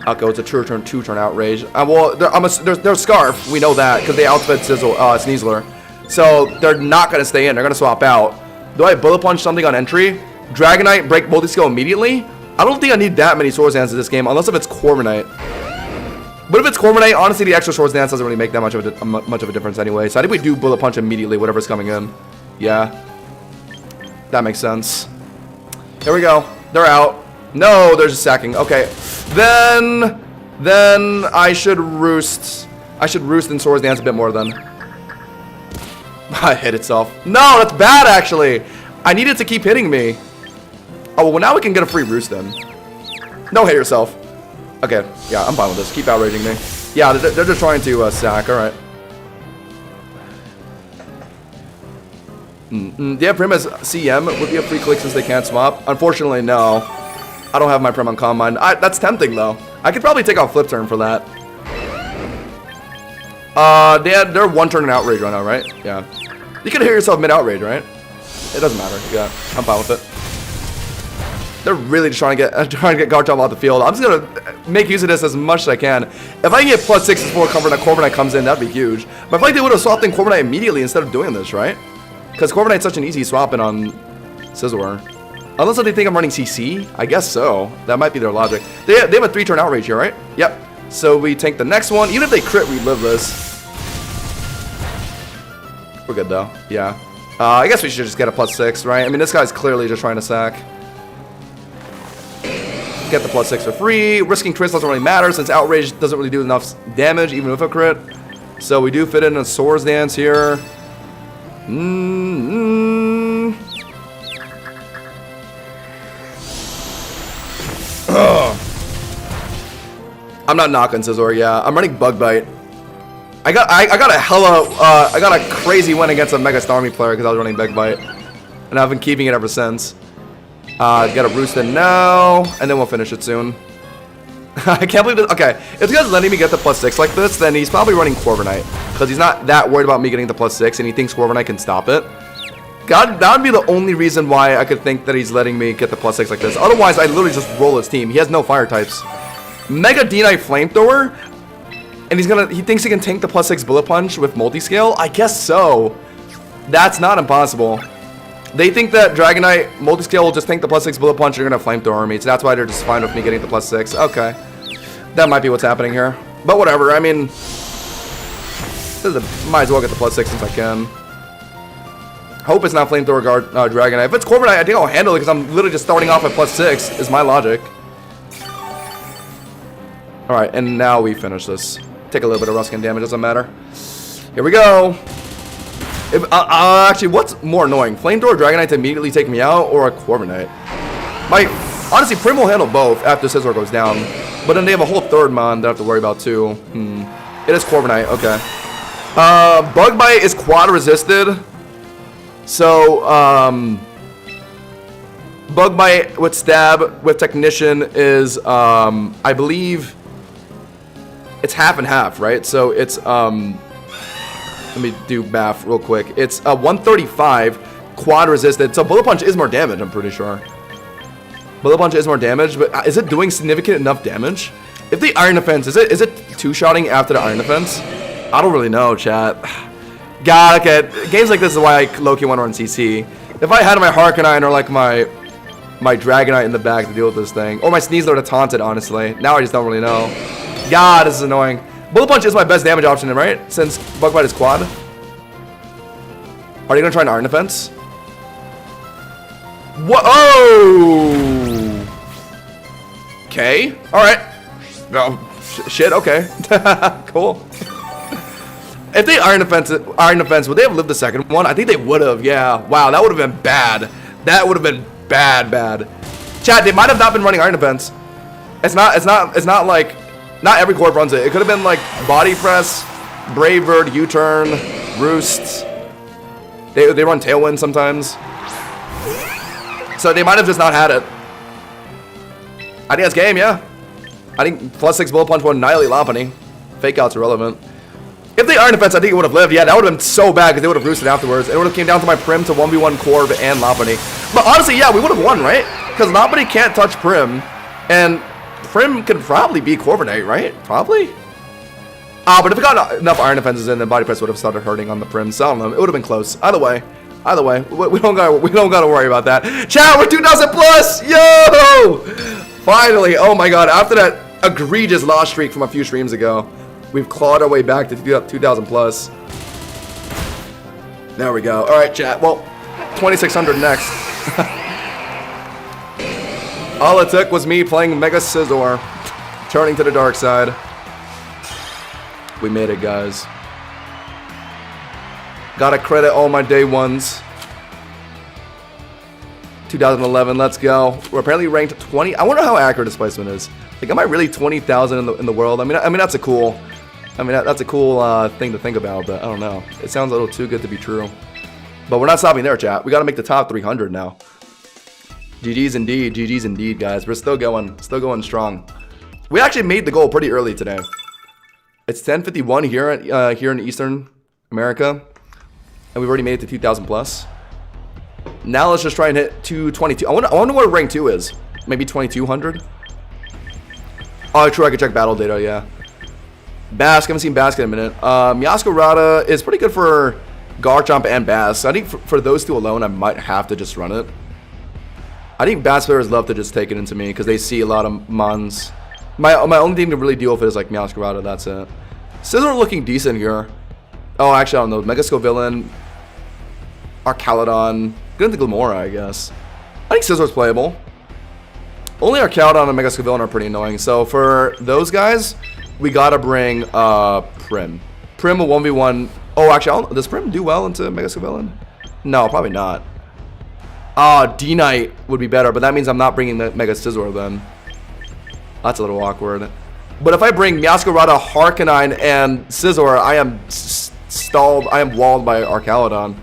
Okay, it's a 2-turn Outrage. Well, they're Scarf. We know that because they outfit Sneasler. So they're not going to stay in. They're going to swap out. Do I Bullet Punch something on entry? Dragonite, break multi-skill immediately? I don't think I need that many Swords Dance in this game, unless if it's Corviknight. But if it's Corviknight, honestly, the extra Swords Dance doesn't really make that much of a difference anyway. So I think we do Bullet Punch immediately, whatever's coming in. Yeah. That makes sense. Here we go. They're out. No, they're just sacking. Okay. Then I should roost. I should roost and Swords Dance a bit more then. I hit itself. No, that's bad actually. I need it to keep hitting me. Oh, well now we can get a free roost then. No, hit yourself. Okay, yeah, I'm fine with this. Keep outraging me. Yeah, they're just trying to sack. All right. Yeah, Prim as CM would be a free click since they can't swap. Unfortunately, no. I don't have my Prim on Combine. That's tempting, though. I could probably take out Flip Turn for that. They're one turn in Outrage right now, right? Yeah. You can hear yourself mid-Outrage, right? It doesn't matter. Yeah, I'm fine with it. They're really just trying to get Garchomp out the field. I'm just gonna make use of this as much as I can. If I can get +6 before Corviknight comes in, that'd be huge. But I feel like they would have swapped in Corviknight immediately instead of doing this, right? Because Corviknight's such an easy swap in on Scizor. Unless they think I'm running CC, I guess so. That might be their logic. They have a 3-turn Outrage here, right? Yep. So we tank the next one. Even if they crit, we live this. We're good though. Yeah. I guess we should just get a +6, right? I mean, this guy's clearly just trying to sack. Get the +6 for free. Risking crits doesn't really matter since Outrage doesn't really do enough damage even with a crit. So we do fit in a Swords Dance here. I'm not knocking Scizor, yeah. I'm running Bug Bite. I got a crazy win against a Mega Starmie player because I was running Bug Bite. And I've been keeping it ever since. Get a Roost in now, and then we'll finish it soon. I can't believe this. Okay, if this guy's letting me get the +6 like this, then he's probably running Corviknight. Because he's not that worried about me getting the +6, and he thinks Corviknight can stop it. God, that would be the only reason why I could think that he's letting me get the +6 like this. Otherwise, I literally just roll his team. He has no fire types. Mega D-Knight Flamethrower, and he thinks he can tank the +6 Bullet Punch with Multiscale? I guess so. That's not impossible. They think that Dragonite Multiscale will just tank the +6 Bullet Punch and you're gonna Flamethrower me, so that's why they're just fine with me getting the +6. Okay. That might be what's happening here. But whatever, I mean, might as well get the +6 since I can. Hope it's not Flamethrower Guard Dragonite. If it's Corviknight, I think I'll handle it because I'm literally just starting off at +6, is my logic. Alright, and now we finish this. Take a little bit of Ruskin damage, doesn't matter. Here we go. Actually, what's more annoying? Flamethrower Dragonite to immediately take me out, or a Corviknight? Honestly, Prim will handle both after Scizor goes down. But then they have a whole third Mon that I have to worry about too. It is Corviknight, okay. Bug Bite is quad resisted. So, Bug Bite with Stab with Technician is, I believe, it's half and half, right? So it's, let me do math real quick. It's 135 quad resisted. So Bullet Punch is more damage, I'm pretty sure. Bullet Punch is more damage, but is it doing significant enough damage? If the Iron Defense, is it two-shotting after the Iron Defense? I don't really know, chat. God, okay. Games like this is why I low-key want to run CC. If I had my Harkonite or like my Dragonite in the back to deal with this thing, or my Sneasler to taunt it, honestly. Now I just don't really know. God, this is annoying. Bullet Punch is my best damage option, right? Since Bug Bite is quad. Are you gonna try an Iron Defense? What? Oh! Okay. Alright. Oh, shit, okay. Cool. If they Iron Defense, would they have lived the second one? I think they would have, yeah. Wow, that would have been bad. That would have been bad. Chat, they might have not been running Iron Defense. It's not like, not every corp runs it. It could have been like Body Press, Brave Bird, U-Turn, Roost. They run Tailwind sometimes. So they might have just not had it. I think that's game, yeah. I think +6 Bullet Punch would annihilate Lopunny. Fake Out's irrelevant. If they Iron Defense, I think it would have lived. Yeah, that would have been so bad because they would have roosted afterwards. It would have came down to my Prim to 1v1 Corv and Lopunny. But honestly, yeah, we would have won, right? Because Lopunny can't touch Prim. And Prim could probably beat Corviknight, right? Probably? But if it got enough Iron Defenses in, then Body Press would have started hurting on the Prim. So I don't know. It would have been close. Either way, we don't gotta worry about that. Chat, we're 2,000 plus! Yo! Finally, oh my god, after that egregious loss streak from a few streams ago, we've clawed our way back to 2,000 plus. There we go. All right, chat. Well, 2,600 next. All it took was me playing Mega Scizor, turning to the dark side. We made it, guys. Gotta credit all my day ones. 2011, let's go. We're apparently ranked 20. I wonder how accurate displacement is. Like, am I really 20,000 in the world? I mean that's a cool. That's a cool thing to think about, but I don't know. It sounds a little too good to be true. But we're not stopping there, chat. We got to make the top 300 now. GG's indeed, guys. We're still going strong. We actually made the goal pretty early today. It's 10:51 here in Eastern America, and we've already made it to 2,000 plus. Now let's just try and hit 222. I wonder what rank 2 is. Maybe 2,200. Oh, true. I could check battle data. Yeah. Bask. I haven't seen Bask in a minute. Miasco is pretty good for Garchomp and Bask. I think for those two alone, I might have to just run it. I think Bass players love to just take it into me because they see a lot of Mons. My only thing to really deal with it is like Miasco. That's it. Scizor looking decent here. Oh, actually, I don't know. Mega Scovillain, Arcalodon, get into Glamora, I guess. I think Scizor's playable. Only Arcalodon and Mega Scovillain are pretty annoying. So for those guys, we gotta bring Prim. Prim will 1v1. Oh, actually, does Prim do well into Mega Scovillain? No, probably not. D-Knight would be better, but that means I'm not bringing the Mega Scizor then. That's a little awkward. But if I bring Miasco, Harkonine, and Scizor, I am stalled. I am walled by Arcalodon.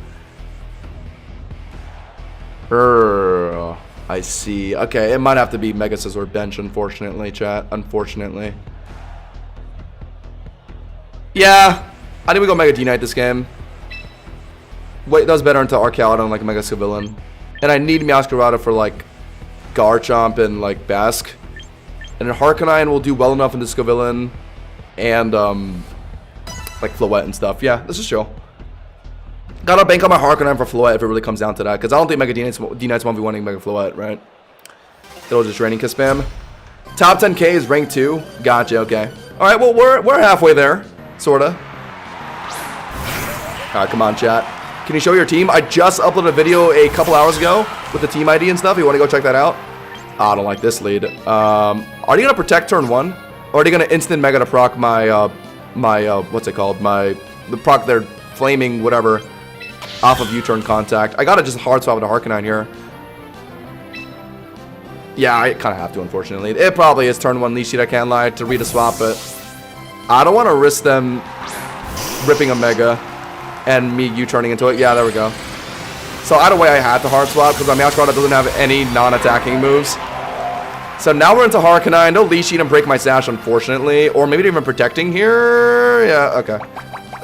I see. Okay, it might have to be Mega Scizor bench, unfortunately, chat. Unfortunately. Yeah, I think we go Mega D-Knight this game. Wait, that was better into Arcalodon like Mega Scovillain. And I need Miasco for like Garchomp and like Bask. And then Harkonine will do well enough into Scovillain and like Floette and stuff. Yeah, this is chill. Gotta bank on my Harkonine for Floette if it really comes down to that. Because I don't think Mega D-Knight's 1v1ing Mega Floette, right? It'll just Raining Kiss spam. Top 10k is rank 2. Gotcha, okay. Alright, well, we're halfway there. Sorta. Alright, come on, chat. Can you show your team? I just uploaded a video a couple hours ago with the team ID and stuff. You want to go check that out? Oh, I don't like this lead. Are they gonna protect turn 1? Or are they gonna instant mega to proc my what's it called? The proc their flaming whatever off of U-turn contact. I gotta just hard swap with a Harkonine here. Yeah, I kind of have to, unfortunately. It probably is turn 1 lead sheet, I can't lie, to read a swap, but I don't want to risk them ripping a mega and me U-turning into it. Yeah, there we go. So either way, I had to hard swap because my Miasco doesn't have any non-attacking moves. So now we're into Harkonine. No lead sheet and break my Sash, unfortunately. Or maybe even protecting here. Yeah, okay.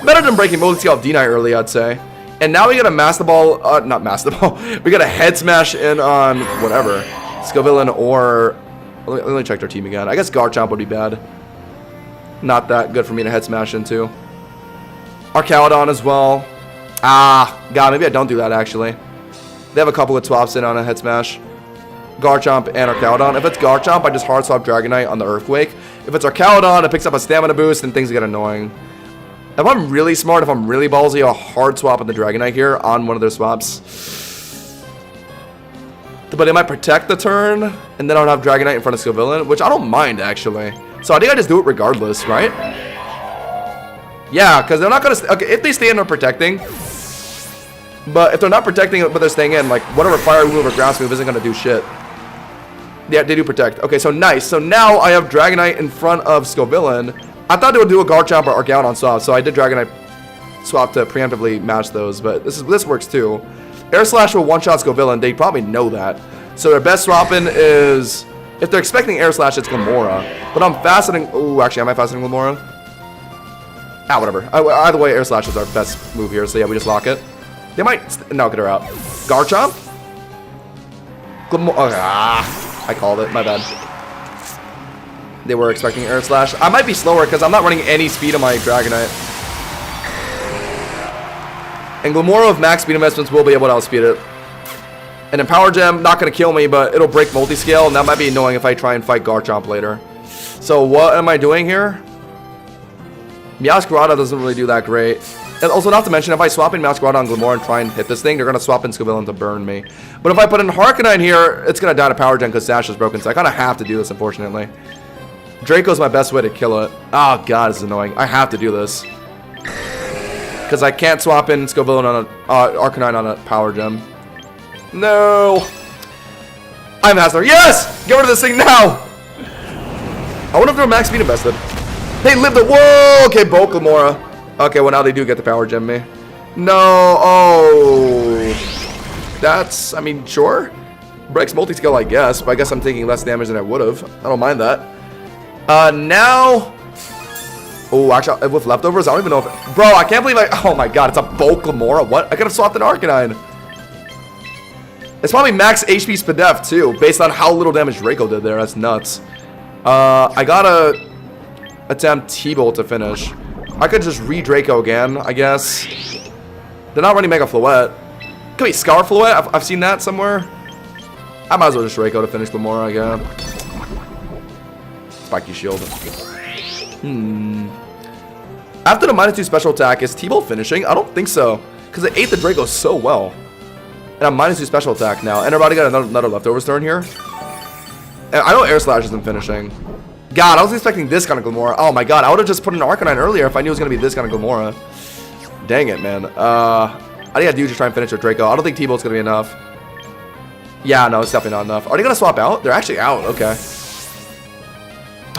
Better than breaking multi-scale D-Knight early, I'd say. And now we get a Master Ball, not Master Ball. We got a Head Smash in on whatever. Scovillain or... Let me check their team again. I guess Garchomp would be bad. Not that good for me to Head Smash into. Arcalodon as well. God, maybe I don't do that, actually. They have a couple of swaps in on a Head Smash. Garchomp and Arcalodon. If it's Garchomp, I just hard swap Dragonite on the Earthquake. If it's Arcalodon, it picks up a stamina boost and things get annoying. If I'm really smart, if I'm really ballsy, I'll hard swap on the Dragonite here on one of their swaps. But it might protect the turn, and then I'll have Dragonite in front of Scovillain, which I don't mind, actually. So I think I just do it regardless, right? Yeah, because they're not going to... Okay, if they stay in, they're protecting. But if they're not protecting, but they're staying in, like, whatever fire move or grass move isn't going to do shit. Yeah, they do protect. Okay, so nice. So now I have Dragonite in front of Scovillain. I thought they would do a Garchomp or Arcalodon swap, so I did Dragonite swap to preemptively match those, but this works too. Air Slash will one-shot Scovillain. They probably know that. So their best swap-in is... If they're expecting Air Slash, it's Glamora. But I'm faceting... Ooh, actually, am I faceting Glamora? Whatever. Either way, Air Slash is our best move here, so yeah, we just lock it. They might... No, get her out. Garchomp? Glamora... I called it. My bad. They were expecting Air Slash. I might be slower because I'm not running any speed on my Dragonite. And Glamora with max speed investments will be able to outspeed it. And then Power Gem, not going to kill me, but it'll break multi-scale, and that might be annoying if I try and fight Garchomp later. So what am I doing here? Miasco doesn't really do that great. And also, not to mention, if I swap in Miasco on Glamora and try and hit this thing, they're going to swap in Scovillain to burn me. But if I put in Harkonine here, it's going to die to Power Gen because Sash is broken, so I kind of have to do this, unfortunately. Draco's my best way to kill it. Oh, God, this is annoying. I have to do this. Because I can't swap in Scovillain on a Arcanine on a Power Gem. No. I'm Hasler. Yes! Get rid of this thing now! I wonder if they're max speed invested. They lived it. Whoa! Okay, Bulk Glamora. Okay, well now they do get the Power Gem me. No. Oh. That's, I mean, sure. Breaks multi-skill, I guess, but I guess I'm taking less damage than I would have. I don't mind that. Now... Oh, actually, with leftovers, I don't even know if... Bro, I can't believe oh my god, it's a bulk Glamora. What? I could have swapped an Arcanine. It's probably max HP Spadef, too, based on how little damage Draco did there. That's nuts. I gotta attempt T-Bolt to finish. I could just re-Draco again, I guess. They're not running Mega Floette. Could be Scarf Floette. I've seen that somewhere. I might as well just Draco to finish Glamora again. Spiky Shield. After the -2 special attack, is T-Bolt finishing? I don't think so. Because it ate the Draco so well. And I'm -2 special attack now. And everybody got another leftovers turn here. And I know Air Slash isn't finishing. God, I was expecting this kind of Glamora. Oh my god, I would have just put an Arcanine earlier if I knew it was going to be this kind of Glamora. Dang it, man. I think I do just try and finish with Draco. I don't think T-Bolt's going to be enough. Yeah, no, it's definitely not enough. Are they going to swap out? They're actually out. Okay.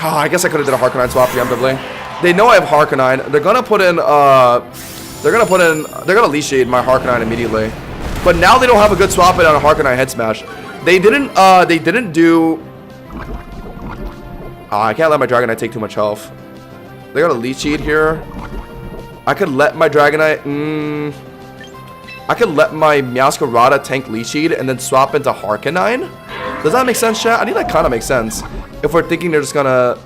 Oh, I guess I could have did a Harkonine swap preemptively. They know I have Harkonine. They're going to put in, they're going to Leash Shade my Harkonine immediately. But now they don't have a good swap in on a Harkonine Head Smash. They didn't do... I can't let my Dragonite take too much health. They got a Leech Seed here. I could let my Dragonite... I could let my Meowscarada tank Leech Seed and then swap into Harkonine? Does that make sense, chat? I think that kind of makes sense. If we're thinking they're just gonna...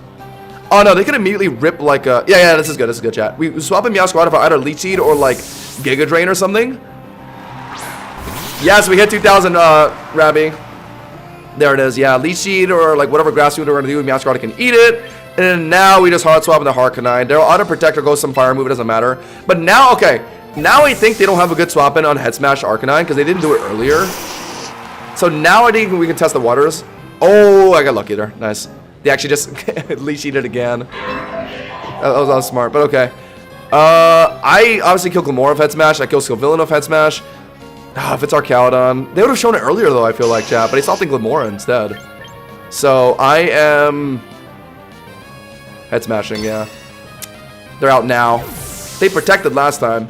Oh, no, they could immediately rip like a... Yeah, this is good. This is good, chat. We swap in Meowscarada for either Leech Seed or like Giga Drain or something. Yes, we hit 2,000, Rabby. There it is. Yeah, Leech Seed or like whatever grass food we're going to do, Meowscarada can eat it. And then now we just hard swap into Harkonine. Their auto protector goes some fire move, it doesn't matter. But now, okay, now I think they don't have a good swap in on Head Smash Arcanine because they didn't do it earlier. So now I think we can test the waters. Oh, I got lucky there. Nice. They actually just Leech Seed it again. That was smart, but okay. I obviously kill Glamora of Head Smash. I kill Sylveon of Head Smash. If it's Arcaludon. They would have shown it earlier, though, I feel like, chat. But it's opting Glamora instead. So, I am... Head smashing, yeah. They're out now. They protected last time.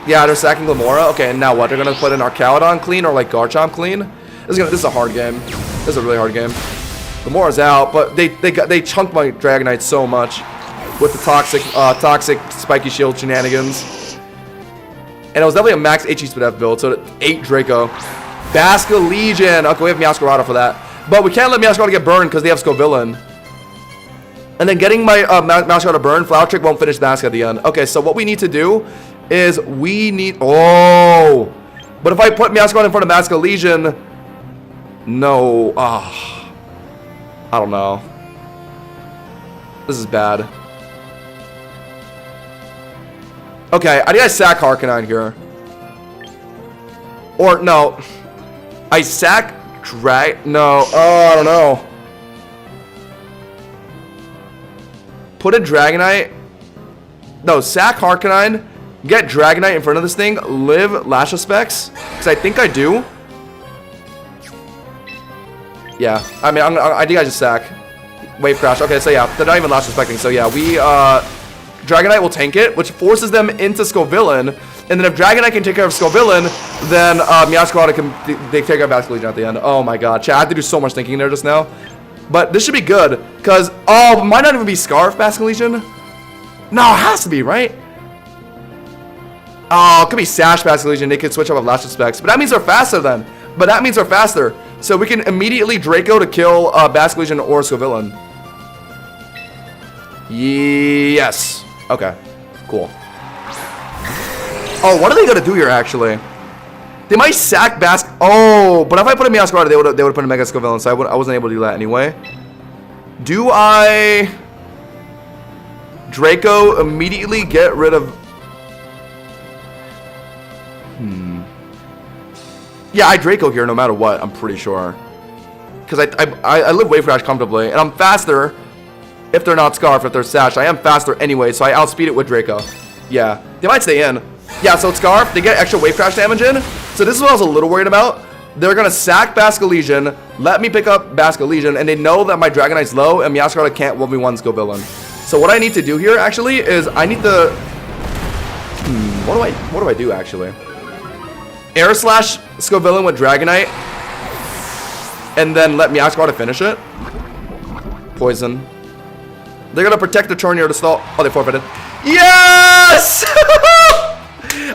Yeah, they're sacking Glamora. Okay, and now what? They're going to put an Arcaludon clean or, like, Garchomp clean? This is a hard game. This is a really hard game. Glamora's out, but they chunked my Dragonite so much with the toxic Spiky Shield shenanigans. And it was definitely a max HP Spadef build, so it ate Draco. Basculegion. Okay, we have Meowscarada for that. But we can't let Meowscarada get burned because they have Scovillain. And then getting my Meowscarada burned, Flower Trick won't finish Basque at the end. Okay, so what we need to do is we need... Oh! But if I put Meowscarada in front of Basculegion... No. Ah. I don't know. This is bad. Okay, I think I sack Harkonine here. Or, no. I sack No. Oh, I don't know. Put a Dragonite. No, sack Harkonine. Get Dragonite in front of this thing. Live Lash Specs. Because I think I do. Yeah. I mean, I think I just sack. Wave Crash. Okay, so yeah. They're not even Lash Respecting. So yeah, we, Dragonite will tank it, which forces them into Scovillain. And then if Dragonite can take care of Scovillain, then Meowscarada can take care of Basculegion at the end. Oh my god, chat, I had to do so much thinking there just now. But this should be good, because, oh, it might not even be Scarf Basculegion. No, it has to be, right? Oh, it could be Sash Basculegion. They could switch up with Lash Specs. But that means they're faster then. But that means they're faster. So we can immediately Draco to kill Basculegion or Scovillain. Yes. Okay, cool. Oh, what are they gonna do here, actually? They might sack Oh, but if I put a Meowscarada, they would put a Mega Scovillain, so I wasn't able to do that anyway. Do I... Draco immediately get rid of... Yeah, I Draco here no matter what, I'm pretty sure. Because I live Wave Crash comfortably, and I'm faster... If they're not Scarf, if they're Sash, I am faster anyway, so I outspeed it with Draco. Yeah, they might stay in. Yeah, so it's Scarf, they get extra Wave Crash damage in. So this is what I was a little worried about. They're going to sack Basculegion, let me pick up Basculegion, and they know that my Dragonite's low, and Meowscarada can't 1v1 Scovillain. So what I need to do here, actually, is I need to... What do I do, actually? Air Slash Scovillain with Dragonite, and then let Meowscarada finish it. Poison. They're gonna protect the turn here to stall. Oh, they forfeited. Yes!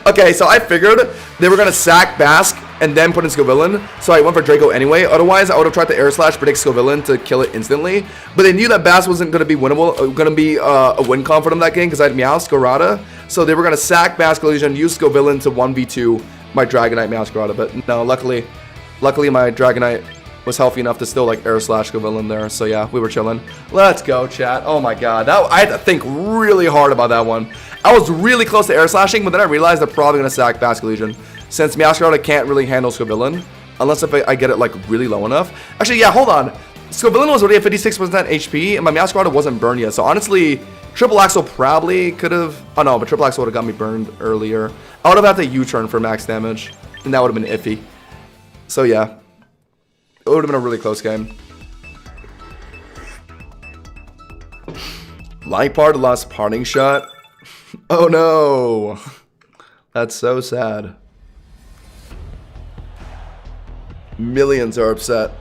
Okay, so I figured they were gonna sack Bask and then put in Scovillain, so I went for Draco anyway. Otherwise, I would have tried to Air Slash, predict Scovillain to kill it instantly. But they knew that Bask wasn't gonna be winnable, gonna be a win con for them that game because I had Meowscarada. So they were gonna sack Bask Illusion, use Scovillain to 1v2 my Dragonite Meowscarada. But no, luckily my Dragonite was healthy enough to still like Air Slash Scovillain there. So yeah, we were chilling. Let's go, chat. Oh my god, I had to think really hard about that one. I was really close to Air Slashing, but then I realized they're probably gonna sack Bask Illusion since Meowscarada can't really handle Scovillain unless if I get it like really low enough. Actually, yeah, hold on. Scovillain was already at 56% HP, and my Meowscarada wasn't burned yet. So honestly, Triple Axel probably could have. Oh no, but Triple Axel would have got me burned earlier. I would have had to U-turn for max damage, and that would have been iffy. So yeah. It would have been a really close game. Liepard lost parting shot. Oh no. That's so sad. Millions are upset.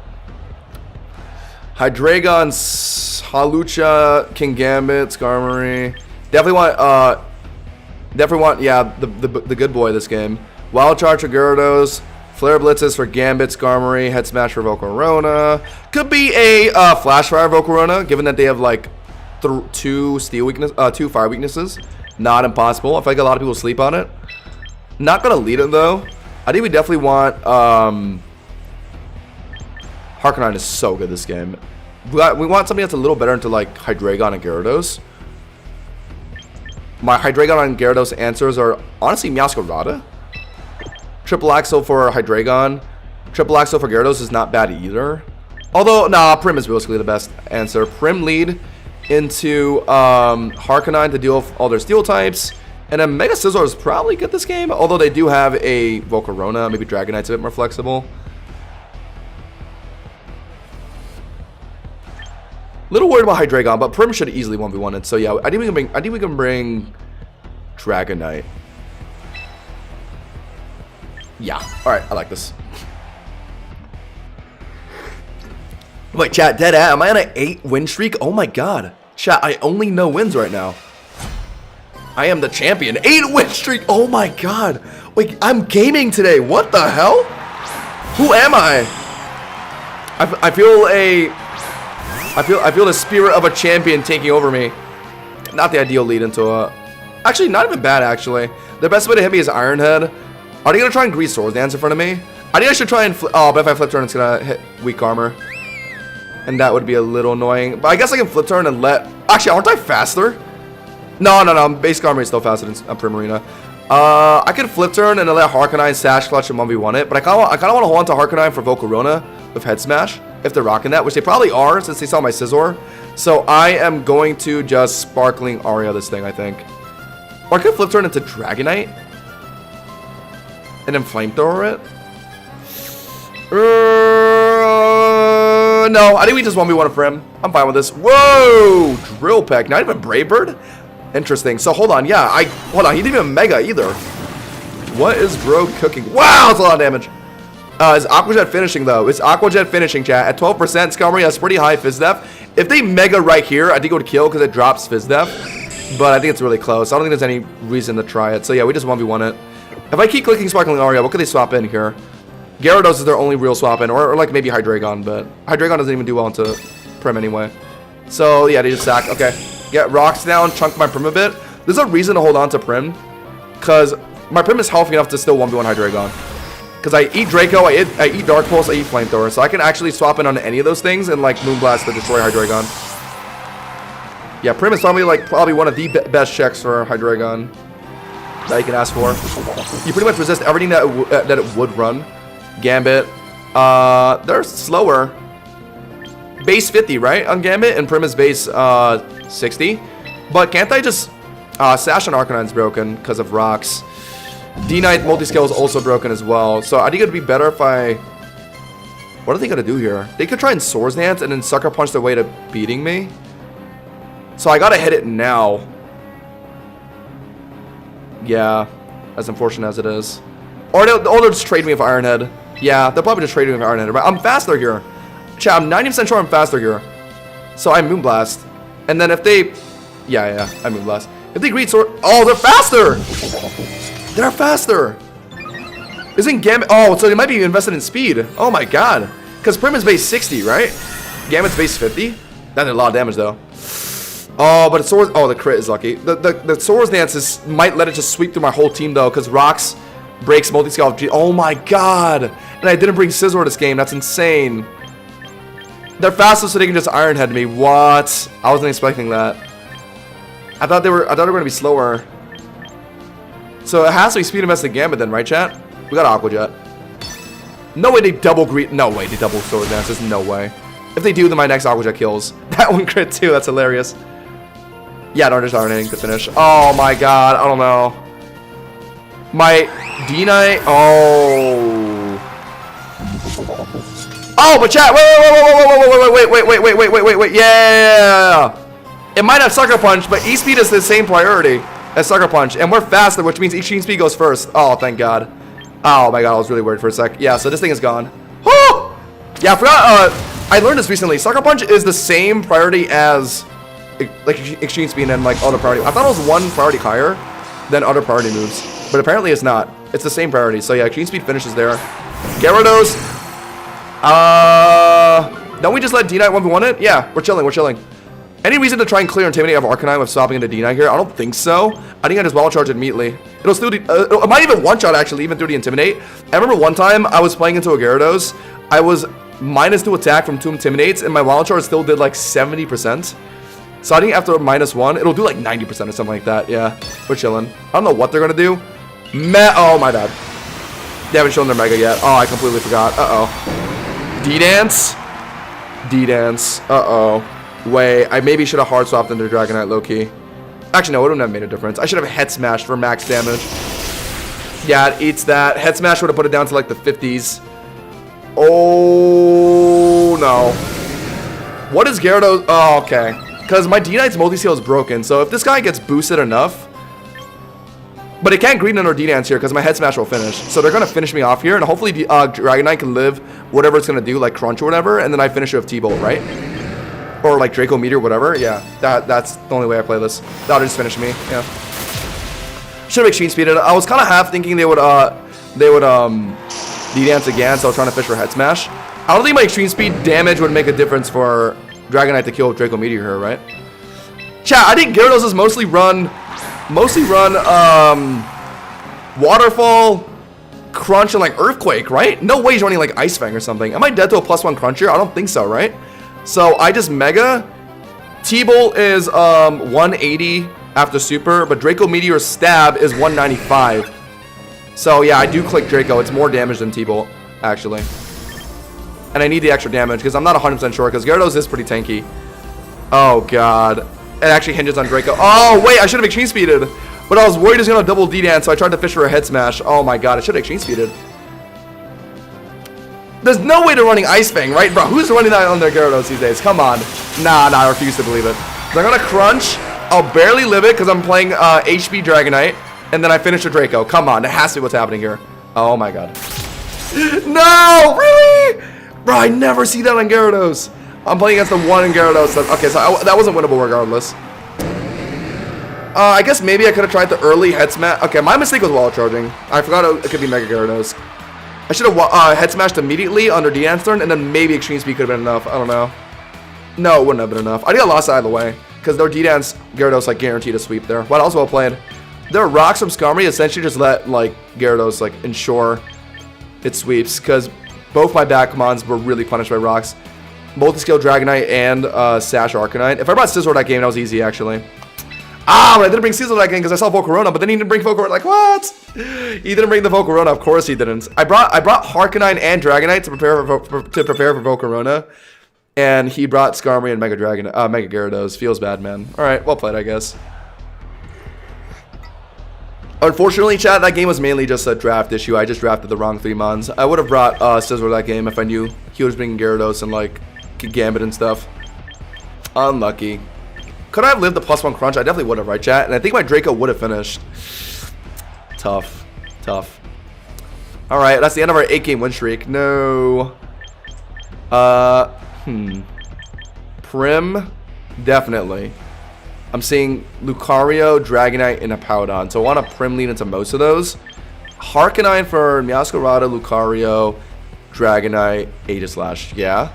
Hydreigon, Hawlucha, King Gambit, Skarmory. Definitely want, yeah, the good boy this game. Wild Charge for Gyarados. Flare Blitzes for Gambit, Skarmory, Head Smash for Volcarona. Could be a Flash Fire Volcarona, given that they have like two fire weaknesses. Not impossible. I feel like a lot of people sleep on it. Not gonna lead it though. I think we definitely want Harkonine is so good this game. We want something that's a little better into like Hydreigon and Gyarados. My Hydreigon and Gyarados answers are honestly Meowscarada. Triple Axel for Hydreigon. Triple Axel for Gyarados is not bad either. Although, nah, Prim is basically the best answer. Prim lead into Harkonine to deal with all their steel types. And then Mega Scizors probably get this game. Although they do have a Volcarona. Maybe Dragonite's a bit more flexible. Little worried about Hydreigon, but Prim should easily 1v1 it. So yeah, I think we can bring Dragonite. Yeah. Alright, I like this. Wait, chat, dead at? Am I on an 8-win streak? Oh my god. Chat, I only know wins right now. I am the champion. 8-win streak. Oh my god. Wait, I'm gaming today. What the hell? Who am I? I feel the spirit of a champion taking over me. Not the ideal lead into a... Actually, not even bad, actually. The best way to hit me is Iron Head. Are they going to try and grease Swords Dance in front of me? I think I should try and... Oh, but if I flip turn, it's going to hit weak armor. And that would be a little annoying. But I guess I can flip turn and let... Actually, aren't I faster? No. Base armor is still faster than Primarina. I can flip turn and let Harkonine Sash Clutch and 1v1 it. But I kind of want to hold on to Harkonine for Volcarona with Head Smash. If they're rocking that, which they probably are since they saw my Scizor. So I am going to just Sparkling Aria this thing, I think. Or I could flip turn into Dragonite. And then Flamethrower it. No, I think we just 1v1 a Prim. I'm fine with this. Whoa! Drill Peck. Not even Brave Bird? Interesting. So hold on. Yeah, hold on. He didn't even Mega either. What is bro cooking? Wow, that's a lot of damage. Is Aqua Jet finishing though? It's Aqua Jet finishing, chat. At 12%, Skarmory has pretty high Fizz Def. If they Mega right here, I think it would kill because it drops Fizz Def. But I think it's really close. I don't think there's any reason to try it. So yeah, we just 1v1 it. If I keep clicking Sparkling Aria, what could they swap in here? Gyarados is their only real swap in, or like maybe Hydreigon, but Hydreigon doesn't even do well into Prim anyway. So yeah, they just sack. Okay, get rocks down, chunk my Prim a bit. There's a reason to hold on to Prim, because my Prim is healthy enough to still 1v1 Hydreigon. Because I eat Draco, I eat Dark Pulse, I eat Flamethrower, so I can actually swap in on any of those things and like Moonblast to destroy Hydreigon. Yeah, Prim is probably one of the best checks for Hydreigon that you can ask for. You pretty much resist everything that it would run. Gambit, they're slower. Base 50, right, on Gambit, and Prim is base 60. But can't I just Sash on Arcanine's broken because of rocks. D-Knight multi-scale is also broken as well. So I think it'd be better if I... What are they gonna do here? They could try and Swords Dance and then Sucker Punch their way to beating me. So I gotta hit it now. Yeah, as unfortunate as it is. Or they'll just trade me with Ironhead. Yeah, they'll probably just trade me with Ironhead. But I'm faster here. Chat, I'm 90% sure I'm faster here. So I Moonblast. And then if they... Yeah, I Moonblast. If they Greed Sword... Oh, they're faster! They're faster! Isn't Gambit... Oh, so they might be invested in speed. Oh my god. Because Prim is base 60, right? Gambit's base 50? That did a lot of damage, though. Oh, but it's Swords... Oh, the crit is lucky. The Swords Dance might let it just sweep through my whole team, though, because Rocks breaks multi-scale. Oh my god! And I didn't bring Scizor this game. That's insane. They're faster so they can just Ironhead me. What? I wasn't expecting that. I thought they were going to be slower. So it has to be speed invested Gambit then, right, chat? We got Aqua Jet. No way they double Greed. No way they double Sword Dance. There's no way. If they do, then my next Aqua Jet kills. That one crit too. That's hilarious. Yeah, they're just Ironheading to finish. Oh my god. I don't know. My D-Knight. Oh. Oh, but chat. Wait. Yeah. It might have Sucker Punch, but E-Speed is the same priority as Sucker Punch. And we're faster, which means Extreme Speed goes first. Oh, thank God. Oh my god, I was really worried for a sec. Yeah, so this thing is gone. Oh! Yeah, I forgot, I learned this recently. Sucker Punch is the same priority as, like, Extreme Speed and, like, other priority. I thought it was one priority higher than other priority moves. But apparently it's not. It's the same priority. So yeah, Extreme Speed finishes there. Gyarados. Don't we just let D-Knight 1v1 it? Yeah, we're chilling. Any reason to try and clear Intimidate of Arcanine with swapping into D-Knight here? I don't think so. I think I just Wild Charge immediately. It'll still do, it might even one-shot actually, even through the Intimidate. I remember one time I was playing into a Gyarados. I was -2 attack from 2 Intimidates, and my Wild Charge still did like 70%. So I think after -1, it'll do like 90% or something like that. Yeah, we're chilling. I don't know what they're gonna do. Oh, my bad. They haven't shown their Mega yet. Oh, I completely forgot. Uh-oh. D-Dance. Uh-oh. Wait, I maybe should have hard swapped into Dragonite low-key. Actually, no, it wouldn't have made a difference. I should have Head Smash for max damage. Yeah, it eats that. Head Smash would have put it down to like the 50s. Oh, no. What is Gyarados? Oh, okay. Because my D-Knight's multi-scale is broken, so if this guy gets boosted enough... But it can't Greed under D-Dance here because my Head Smash will finish. So they're going to finish me off here, and hopefully Dragonite can live whatever it's going to do, like Crunch or whatever, and then I finish it with T-Bolt, right? Or like Draco Meteor, whatever. Yeah, that's the only way I play this. That'll just finish me. Yeah. Should have Extreme Speeded. I was kind of half thinking they would D-Dance again, so I was trying to fish for Head Smash. I don't think my Extreme Speed damage would make a difference for Dragonite to kill Draco Meteor here, right? Chat, I think Gyarados is mostly run Waterfall, Crunch, and like Earthquake, right? No way he's running like Ice Fang or something. Am I dead to a +1 Crunch here? I don't think so, right? So I just Mega. T-Bolt is 180 after Super, but Draco Meteor's Stab is 195. So yeah, I do click Draco. It's more damage than T-Bolt, actually. And I need the extra damage because I'm not 100% sure because Gyarados is pretty tanky. Oh god. It actually hinges on Draco. Oh wait, I should have Extreme Speeded. But I was worried he was going to double D-Dance, so I tried to fish for a Head Smash. Oh my god, I should have Extreme Speeded. There's no way they're running Ice Fang, right, bro? Who's running that on their Gyarados these days? Come on. Nah, I refuse to believe it. They're going to Crunch. I'll barely live it because I'm playing HP Dragonite. And then I finish with Draco. Come on, that has to be what's happening here. Oh my god. No! Really? Bro, I never see that on Gyarados. I'm playing against the one in Gyarados. Okay, so that wasn't winnable regardless. I guess maybe I could have tried the early Head Smash. Okay, my mistake was Wall Charging. I forgot it could be Mega Gyarados. I should have Head Smashed immediately under D-Dance turn, and then maybe Extreme Speed could have been enough. I don't know. No, it wouldn't have been enough. I think I lost either way, because their D-Dance Gyarados like guaranteed a sweep there. But also well played. Their Rocks from Skarmory essentially just let like Gyarados like ensure it sweeps, because both my Backmons were really punished by Rocks. Multi-Scale Dragonite and Sash Arcanine. If I brought Scizor that game, that was easy actually. Ah, but I didn't bring Scizor that game because I saw Volcarona, but then he didn't bring Volcarona. Like, what? He didn't bring the Volcarona. Of course he didn't. I brought Harkanine and Dragonite to prepare for Volcarona, and he brought Skarmory and Mega Gyarados. Feels bad, man. All right, well played, I guess. Unfortunately, chat, that game was mainly just a draft issue. I just drafted the wrong 3 mons. I would have brought Scizor that game if I knew he was bringing Gyarados and like Gambit and stuff. Unlucky. Could I have lived the +1 Crunch? I definitely would have, right, chat? And I think my Draco would have finished. Tough. Alright, that's the end of our 8-game win streak. No. Prim. Definitely. I'm seeing Lucario, Dragonite, and Hippowdon. So I want to Prim lead into most of those. Harknine for Meowscarada, Lucario, Dragonite, Aegislash. Yeah.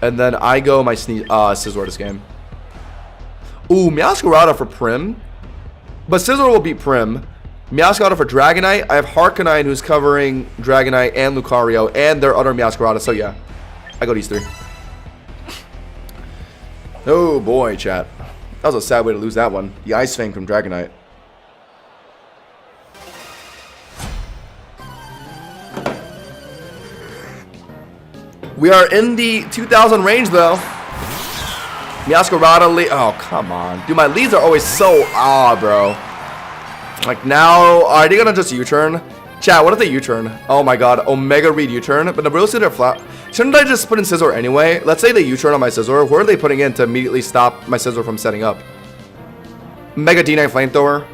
And then I go my Scizor this game. Ooh, Meowscarada for Prim. But Scizor will beat Prim. Meowscarada for Dragonite. I have Harknine who's covering Dragonite and Lucario and their other Meowscarada. So yeah, I go these three. Oh boy, chat. That was a sad way to lose that one. The Ice Fang from Dragonite. We are in the 2,000 range though. Meowscarada lead. Oh, come on. Dude, my leads are always so bro. Like now, are they gonna just U-turn? Chat, what if they U-turn? Oh my god, Omega Read U-turn. But the real estate are flat. Shouldn't I just put in Scizor anyway? Let's say they U-turn on my Scizor. Where are they putting in to immediately stop my Scizor from setting up? Mega D9 Flamethrower.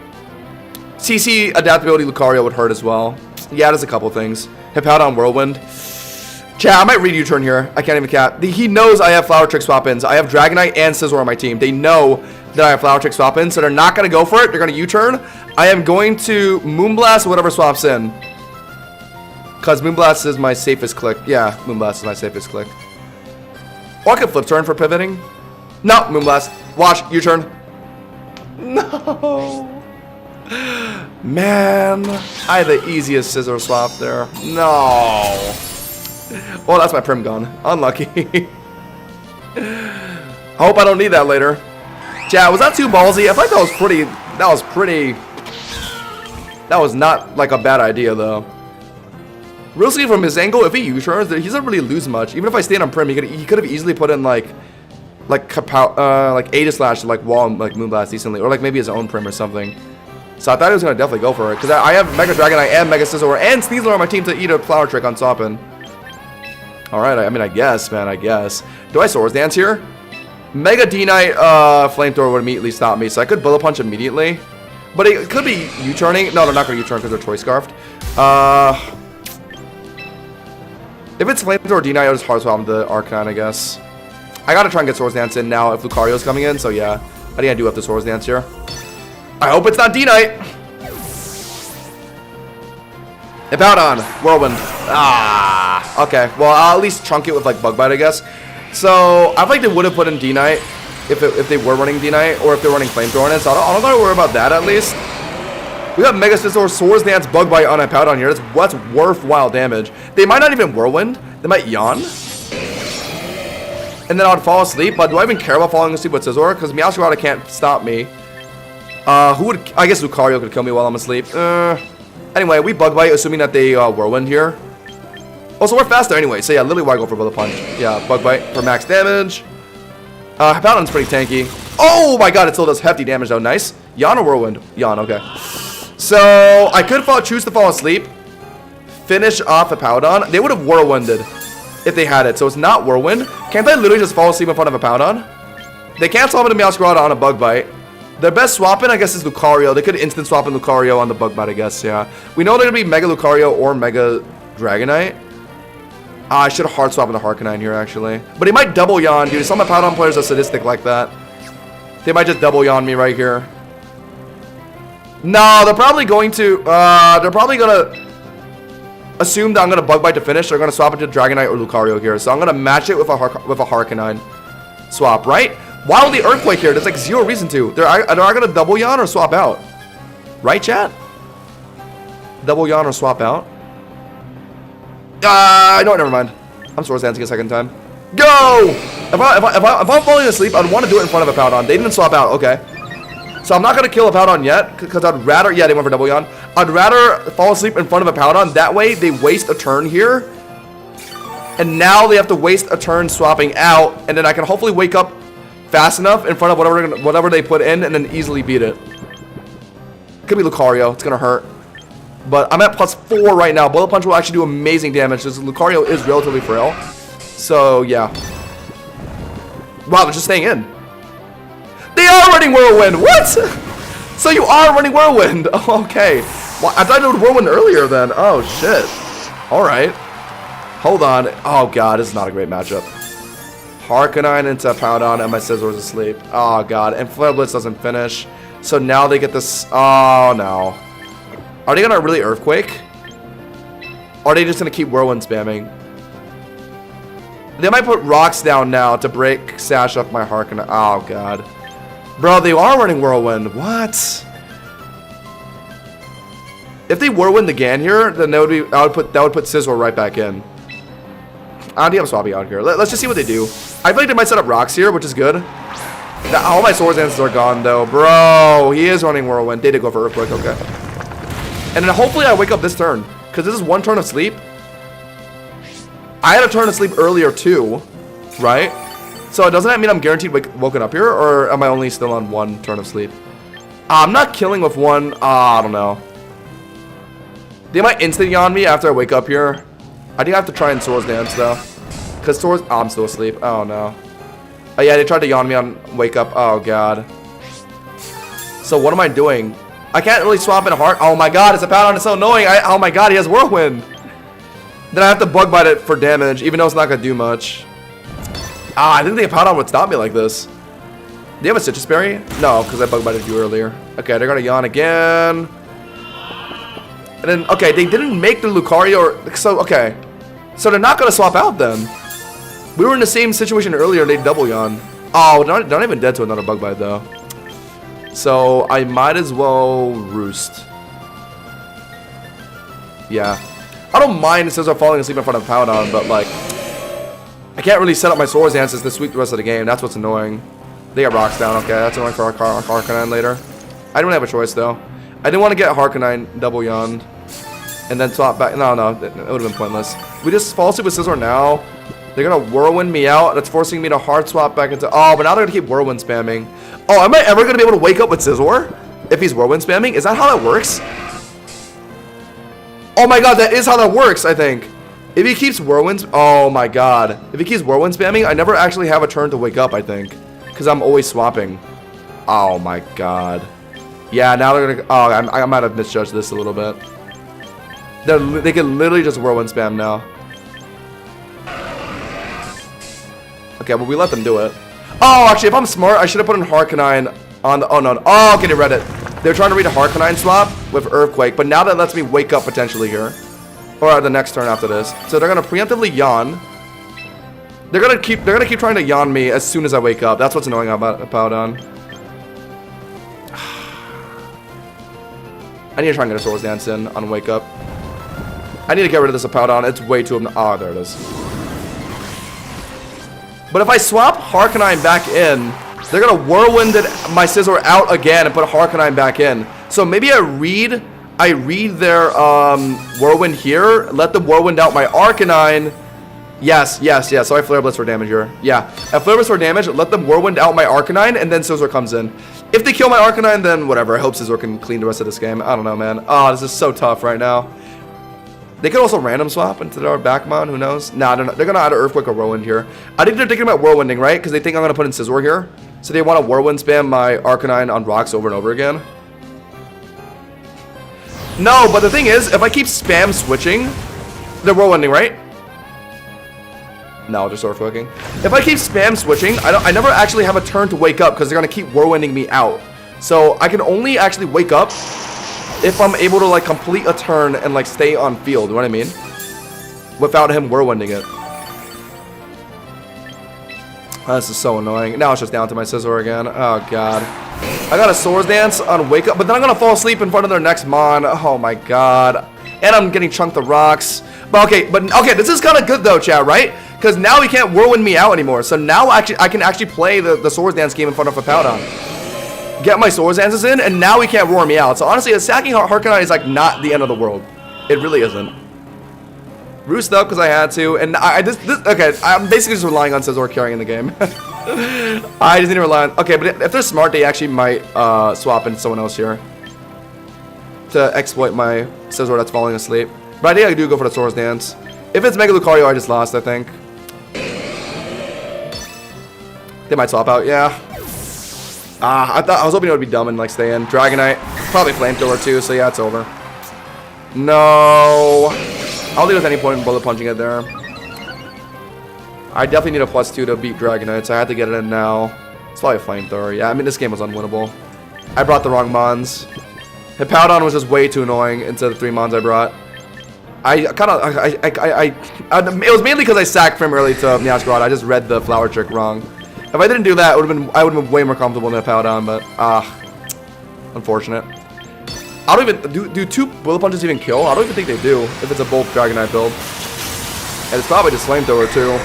CC adaptability Lucario would hurt as well. Yeah, there's a couple things. Hippowdon Whirlwind. Chat, I might read U-turn here. I can't even cap. He knows I have Flower Trick swap-ins. I have Dragonite and Scizor on my team. They know that I have Flower Trick swap-ins, so they're not going to go for it. They're going to U-turn. I am going to Moonblast whatever swaps in. Because Moonblast is my safest click. Yeah, Moonblast is my safest click. Or I could Flip Turn for pivoting. No, Moonblast. Watch, U-turn. No. Man, I had the easiest Scizor swap there. No. Well, that's my Prim gone. Unlucky. I hope I don't need that later. Chat, was that too ballsy? I feel like that was pretty. That was not like a bad idea though. Really, from his angle, if he U-turns, he doesn't really lose much. Even if I stayed on Prim, he could have easily put in like Aegislash to like wall like Moonblast decently, or like maybe his own Prim or something. So I thought he was gonna definitely go for it because I have Mega Dragonite and Mega Scizor and Sneasler on my team to eat a Flower Trick on Soppin. Alright, I mean, I guess, man, I guess. Do I Swords Dance here? Mega D-Knight Flamethrower would immediately stop me, so I could Bullet Punch immediately. But it could be U-turning. No, they're not going to U-turn because they're Choice Scarfed. If it's Flamethrower D-Knight, I'll just Hard Swap the Arcanine, I guess. I got to try and get Swords Dance in now if Lucario's coming in, so yeah. I think I do have to Swords Dance here. I hope it's not D-Knight! Hippowdon, Whirlwind. Okay. Well, I'll at least chunk it with like Bug Bite, I guess. So I feel like they would have put in D-Knight if they were running D-Knight or if they're running Flamethrower in it. So I don't gotta worry about that at least. We got Mega Scizor, Swords Dance, Bug Bite on Hippowdon here. That's worthwhile damage. They might not even Whirlwind. They might Yawn. And then I would fall asleep. But do I even care about falling asleep with Scizor? Because Meowscarada can't stop me. Who would? I guess Lucario could kill me while I'm asleep. Anyway, we Bug Bite, assuming that they Whirlwind here. Also, we're faster anyway, so yeah, literally why go for Bullet Punch? Yeah, Bug Bite for max damage. Hippowdon's pretty tanky. Oh my god, it still does hefty damage though, nice. Yawn or Whirlwind? Yawn, okay. So, I could choose to fall asleep. Finish off Hippowdon. They would have Whirlwinded if they had it, so it's not Whirlwind. Can't I literally just fall asleep in front of Hippowdon? They can't swap into Meowscarada on a Bug Bite. Their best swap-in, I guess, is Lucario. They could instant swap in Lucario on the Bug Bite, I guess, yeah. We know they're going to be Mega Lucario or Mega Dragonite. I should have hard swap into Harknine here, actually. But he might double Yawn, dude. Some of my Hippowdon players are sadistic like that. They might just double Yawn me right here. No, they're probably going to... they're probably going to assume that I'm going to Bug Bite to finish. They're going to swap into Dragonite or Lucario here. So I'm going to match it with a Harknine swap, right? Why would the Earthquake here? There's like zero reason to. They're going to double Yawn or swap out. Right, chat? Double Yawn or swap out? No, never mind. I'm Swords Dancing a second time. Go! If I'm falling asleep, I'd want to do it in front of a Hippowdon. They didn't swap out. Okay. So I'm not going to kill a Hippowdon yet, because I'd rather... Yeah, they went for double Yawn. I'd rather fall asleep in front of a Hippowdon. That way, they waste a turn here. And now they have to waste a turn swapping out. And then I can hopefully wake up fast enough in front of whatever they put in and then easily beat it. Could be Lucario. It's going to hurt. But I'm at +4 right now. Bullet Punch will actually do amazing damage because Lucario is relatively frail. So, yeah. Wow, they're just staying in. They are running Whirlwind. What? So you are running Whirlwind. Oh, okay. Well, I thought it would Whirlwind earlier then. Oh, shit. Alright. Hold on. Oh god, this is not a great matchup. Harkonine into Powdon and my Scizor's asleep. Oh god, and Flare Blitz doesn't finish. So now they get this. Oh no. Are they gonna really Earthquake? Or are they just gonna keep Whirlwind spamming? They might put rocks down now to break Sash off my Harkonine. Oh god. Bro, they are running Whirlwind. What? If they Whirlwind again here, then that would put Scizor right back in. I think I'm swapping out here. Let's just see what they do. I feel like they might set up rocks here, which is good. All my Swords Dances are gone though. Bro, he is running Whirlwind. They did go for Earthquake, okay. And then hopefully I wake up this turn. Because this is one turn of sleep. I had a turn of sleep earlier too. Right? So doesn't that mean I'm guaranteed woken up here? Or am I only still on one turn of sleep? I'm not killing with one. I don't know. They might instant yawn me after I wake up here. I think I have to try and Swords Dance though. Because Swords... Oh, I'm still asleep. Oh no. Oh yeah, they tried to yawn me on wake up. Oh god. So what am I doing? I can't really swap in a heart. Oh my god, it's a Powdon. It's so annoying. Oh my god, he has Whirlwind. Then I have to Bug Bite it for damage, even though it's not going to do much. I didn't think a Powdon would stop me like this. Do you have a Citrus Berry? No, because I Bug Bited you earlier. Okay, they're going to yawn again. And then, okay, they didn't make the Lucario. So, okay. So they're not going to swap out then. We were in the same situation earlier. They double yawn. Oh, they're not even dead to another Bug Bite though. So I might as well Roost. Yeah. I don't mind Scizor falling asleep in front of Powdon, but like, I can't really set up my Swords Dances to sweep the rest of the game. That's what's annoying. They got rocks down. Okay, that's annoying for our Harkonine later. I don't have a choice though. I didn't want to get Harkonine double yawned and then swap back. No, it would have been pointless. We just fall asleep with Scizor now. They're gonna Whirlwind me out. That's forcing me to hard swap back into. Oh, but now they're gonna keep Whirlwind spamming. Oh, am I ever gonna be able to wake up with Scizor if he's Whirlwind spamming? Is that how that works? Oh my god, that is how that works, I think. If he keeps Whirlwind... Oh my god. If he keeps Whirlwind spamming, I never actually have a turn to wake up, I think. Because I'm always swapping. Oh my god. Yeah, now they're gonna... Oh, I might have misjudged this a little bit. They can literally just Whirlwind spam now. Okay, well, we let them do it. Oh, actually, if I'm smart, I should have put in Harkonine on the... Oh, no. Oh, okay, they read it. They're trying to read a Harkonine swap with Earthquake, but now that lets me wake up potentially here. Or the next turn after this. So they're gonna preemptively yawn. They're gonna keep trying to yawn me as soon as I wake up. That's what's annoying about Powdon. I need to try and get a Swords Dance in on wake up. I need to get rid of this Powdon. It's way too... Oh, there it is. But if I swap Harkonine back in, they're gonna Whirlwind my Scizor out again and put Harkonine back in. So maybe I read their Whirlwind here, let them Whirlwind out my Arcanine. Yes. So I Flare Blitz for damage here. Yeah, I Flare Blitz for damage, let them Whirlwind out my Arcanine, and then Scizor comes in. If they kill my Arcanine, then whatever. I hope Scizor can clean the rest of this game. I don't know, man. Oh, this is so tough right now. They could also random swap into their Backmon, who knows? Nah, they're gonna either Earthquake or Whirlwind here. I think they're thinking about Whirlwinding, right? Because they think I'm gonna put in Scizor here. So they want to Whirlwind spam my Arcanine on rocks over and over again. No, but the thing is, if I keep spam switching, they're Whirlwinding, right? No, just Earthquaking. If I keep spam switching, I never actually have a turn to wake up because they're gonna keep Whirlwinding me out. So I can only actually wake up if I'm able to like complete a turn and like stay on field, you know what I mean? Without him Whirlwinding it. Oh, this is so annoying. Now it's just down to my Scizor again. Oh god. I got a Swords Dance on wake up, but then I'm gonna fall asleep in front of their next Mon. Oh my god. And I'm getting chunked the rocks. But okay, this is kind of good though, chat, right? Because now he can't Whirlwind me out anymore. So now I can actually play the Swords Dance game in front of a Powdon. Get my Swords Dances in, and now he can't roar me out. So honestly, sacking Harkonine is like not the end of the world. It really isn't. Roost up because I had to, and okay, I'm basically just relying on Scizor carrying the game. I just need to rely on... Okay, but if they're smart, they actually might swap into someone else here to exploit my Scizor that's falling asleep. But I think I do go for the Swords Dance. If it's Mega Lucario, I just lost, I think. They might swap out, yeah. I was hoping it would be dumb and like stay in. Dragonite, probably Flamethrower too, so yeah, it's over. No. don't think there's any point in bullet punching it there. I definitely need a +2 to beat Dragonite, so I had to get it in now. It's probably a flamethrower. Yeah, I mean, this game was unwinnable. I brought the wrong mons. Hippowdon was just way too annoying into the 3 mons I brought. It was mainly because I sacked from early to Meowscarada. I just read the flower trick wrong. If I didn't do that, I would have been way more comfortable in Hippowdon, but unfortunate. I don't even do 2 bullet punches even kill? I don't even think they do if it's a both Dragonite build. And it's probably just flamethrower too.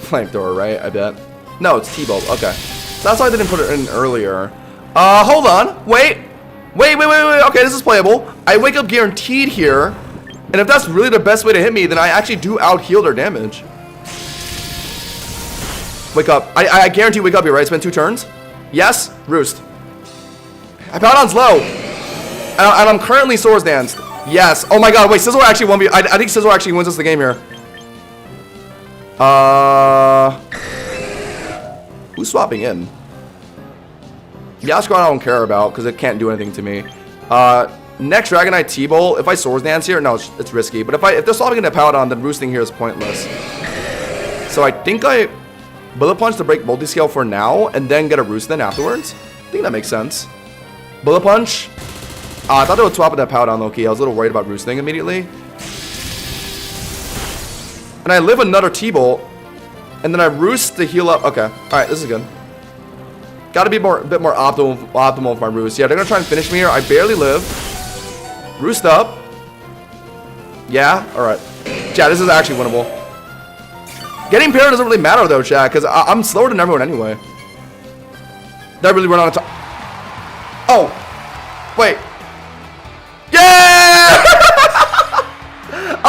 Flamethrower, right? I bet. No, it's T-Bulb. Okay. So that's why I didn't put it in earlier. Hold on. Wait. Okay, this is playable. I wake up guaranteed here. And if that's really the best way to hit me, then I actually do out-heal their damage. Wake up. I guarantee wake up here, right? It's been 2 turns. Yes? Roost. Hippowdon's low. And I'm currently Swords Danced. Yes. Oh my god, wait, Scizor actually won me. I think Scizor actually wins us the game here. Who's swapping in? Meowscarada I don't care about because it can't do anything to me. Next Dragonite T-Bolt. If I Swords Dance here, no, it's risky. But if they're swapping into Hippowdon, then roosting here is pointless. So I think I Bullet Punch to break multi-scale for now, and then get a Roost then afterwards. I think that makes sense. Bullet Punch. I thought they would swap into Hippowdon low-key. I was a little worried about roosting immediately. And I live another T-Bolt. And then I Roost to heal up. Okay. Alright, this is good. Gotta be a bit more optimal with my Roost. Yeah, they're gonna try and finish me here. I barely live. Roost up. Yeah, alright. Chat, this is actually winnable. Getting parried doesn't really matter though, chat, because I'm slower than everyone anyway. Did I really run out of time? Oh! Wait. Yeah!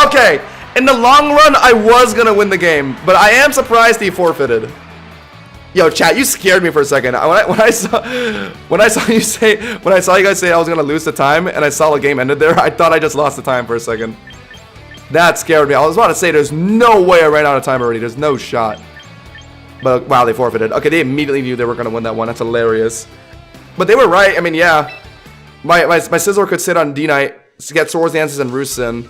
Okay. In the long run, I was gonna win the game, but I am surprised he forfeited. Yo, chat, you scared me for a second. When I saw you guys say I was gonna lose the time, and I saw the game ended there, I thought I just lost the time for a second. That scared me. I was about to say, there's no way I ran out of time already. There's no shot. But wow, they forfeited. Okay, they immediately knew they were gonna win that one. That's hilarious. But they were right. I mean, yeah, my Scizor could sit on D-Knight, get Swords Dances and Roosts in.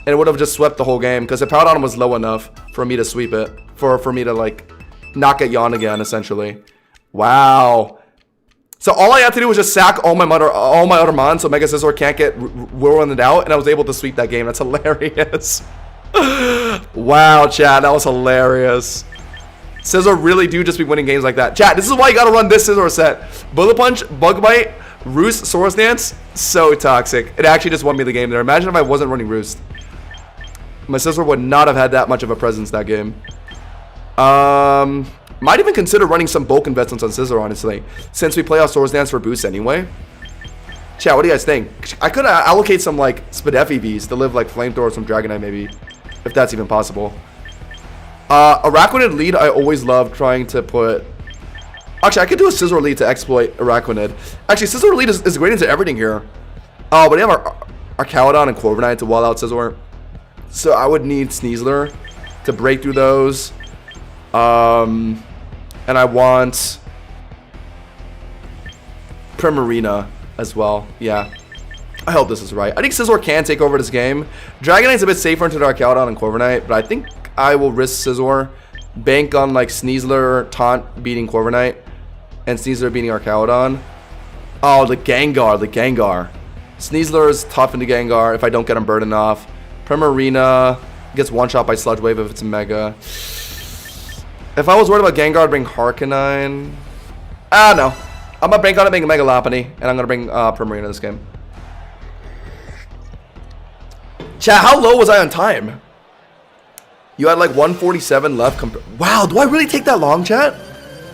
And it would have just swept the whole game because Hippowdon was low enough for me to sweep it. For me to, like, not get yawn again, essentially. Wow. So all I had to do was just sack all my other mons so Mega Scizor can't get whirlwinded out. And I was able to sweep that game. That's hilarious. Wow, chat. That was hilarious. Scizor really do just be winning games like that. Chat, this is why you gotta run this Scizor set. Bullet Punch, Bug Bite, Roost, Swords Dance. So toxic. It actually just won me the game there. Imagine if I wasn't running Roost. My Scizor would not have had that much of a presence that game. Might even consider running some bulk investments on Scizor, honestly. Since we play off Swords Dance for boosts anyway. Chat, what do you guys think? I could allocate some, like, Spadef EVs to live, like, Flamethrower or some Dragonite, maybe. If that's even possible. Araquanid lead, I always love trying to put... Actually, I could do a Scizor lead to exploit Araquanid. Actually, Scizor lead is great into everything here. Oh, but we have our Calodon and Corviknight to wall out Scizor. So I would need Sneasler to break through those. And I want Primarina as well. Yeah. I hope this is right. I think Scizor can take over this game. Dragonite's a bit safer into our Calodon and Corviknight, but I think I will risk Scizor. Bank on like Sneasler, Taunt beating Corviknight, and Sneasler beating our Calodon. Oh, the Gengar. Sneasler is tough into Gengar if I don't get him burdened off. Primarina gets one shot by Sludge Wave if it's a Mega. If I was worried about Gengar, I'd bring Harkonine. No. I'm gonna bank on it being Mega Lopunny, and I'm gonna bring Primarina this game. Chat, how low was I on time? You had like 147 left. Wow, do I really take that long, chat?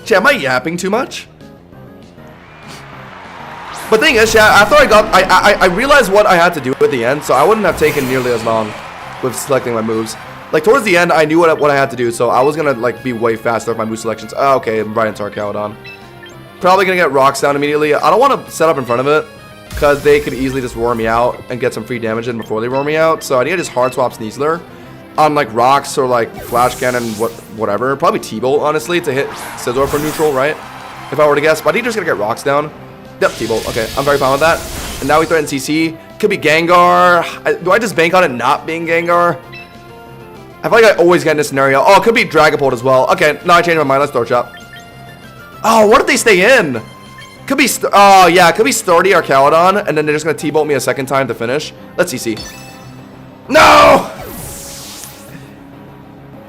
Chat, am I yapping too much? But the thing is, chat, after I realized what I had to do at the end, so I wouldn't have taken nearly as long with selecting my moves. Like, towards the end, I knew what I had to do, so I was gonna, like, be way faster with my move selections. Oh, okay, right into our Calodon. Probably gonna get Rocks down immediately. I don't want to set up in front of it, because they could easily just roar me out and get some free damage in before they roar me out. So I need to just hard swap Sneasler on, like, Rocks or, like, Flash Cannon, whatever. Probably T-Bolt, honestly, to hit Scizor for neutral, right? If I were to guess. But I think just gonna get Rocks down. Yep, T-Bolt. Okay, I'm very fine with that. And now we threaten CC. Could be Gengar. Do I just bank on it not being Gengar? I feel like I always get in this scenario. Oh, it could be Dragapult as well. Okay, no, I changed my mind. Let's Throat Chop. Oh, what if they stay in? Could be, oh yeah, it could be Sturdy or Caladon, and then they're just gonna T-Bolt me a second time to finish. Let's CC. No!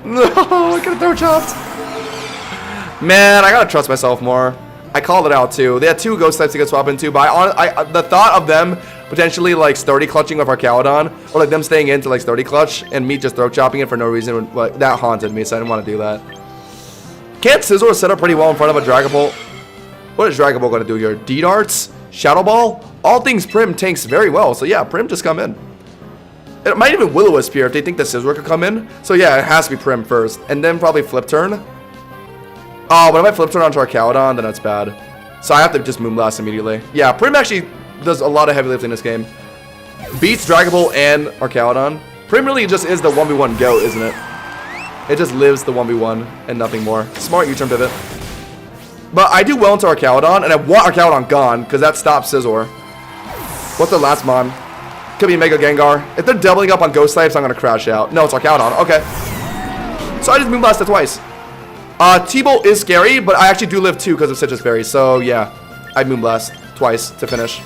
No, I could've Throat Chopped. Man, I gotta trust myself more. I called it out too. They had 2 ghost types to get swapped into, but the thought of them potentially like Sturdy clutching with our Caladon, or like them staying into like Sturdy clutch, and me just Throat Chopping it for no reason, like, that haunted me, so I didn't want to do that. Can't Scizor set up pretty well in front of a Dragapult? What is Dragapult going to do here? D-Darts? Shadow Ball? All things Prim tanks very well, so yeah, Prim just come in. It might even Will-O-Wisp here if they think that Scizor could come in. So yeah, it has to be Prim first, and then probably Flip Turn. Oh, but if I Flip Turn onto our Caladon, then that's bad. So I have to just Moonblast immediately. Yeah, Prim actually does a lot of heavy lifting in this game. Beats Dragapult and our Caladon. Prim really just is the 1v1 GOAT, isn't it? It just lives the 1v1 and nothing more. Smart U-turn pivot. But I do well into our Caladon, and I want our Caladon gone, because that stops Scizor. What's the last mon? Could be Mega Gengar. If they're doubling up on Ghost types, I'm going to crash out. No, it's our Caladon. Okay. So I just Moonblasted twice. T-Bolt is scary, but I actually do live 2 because of Citrus Berry. So, yeah. I Moonblast twice to finish.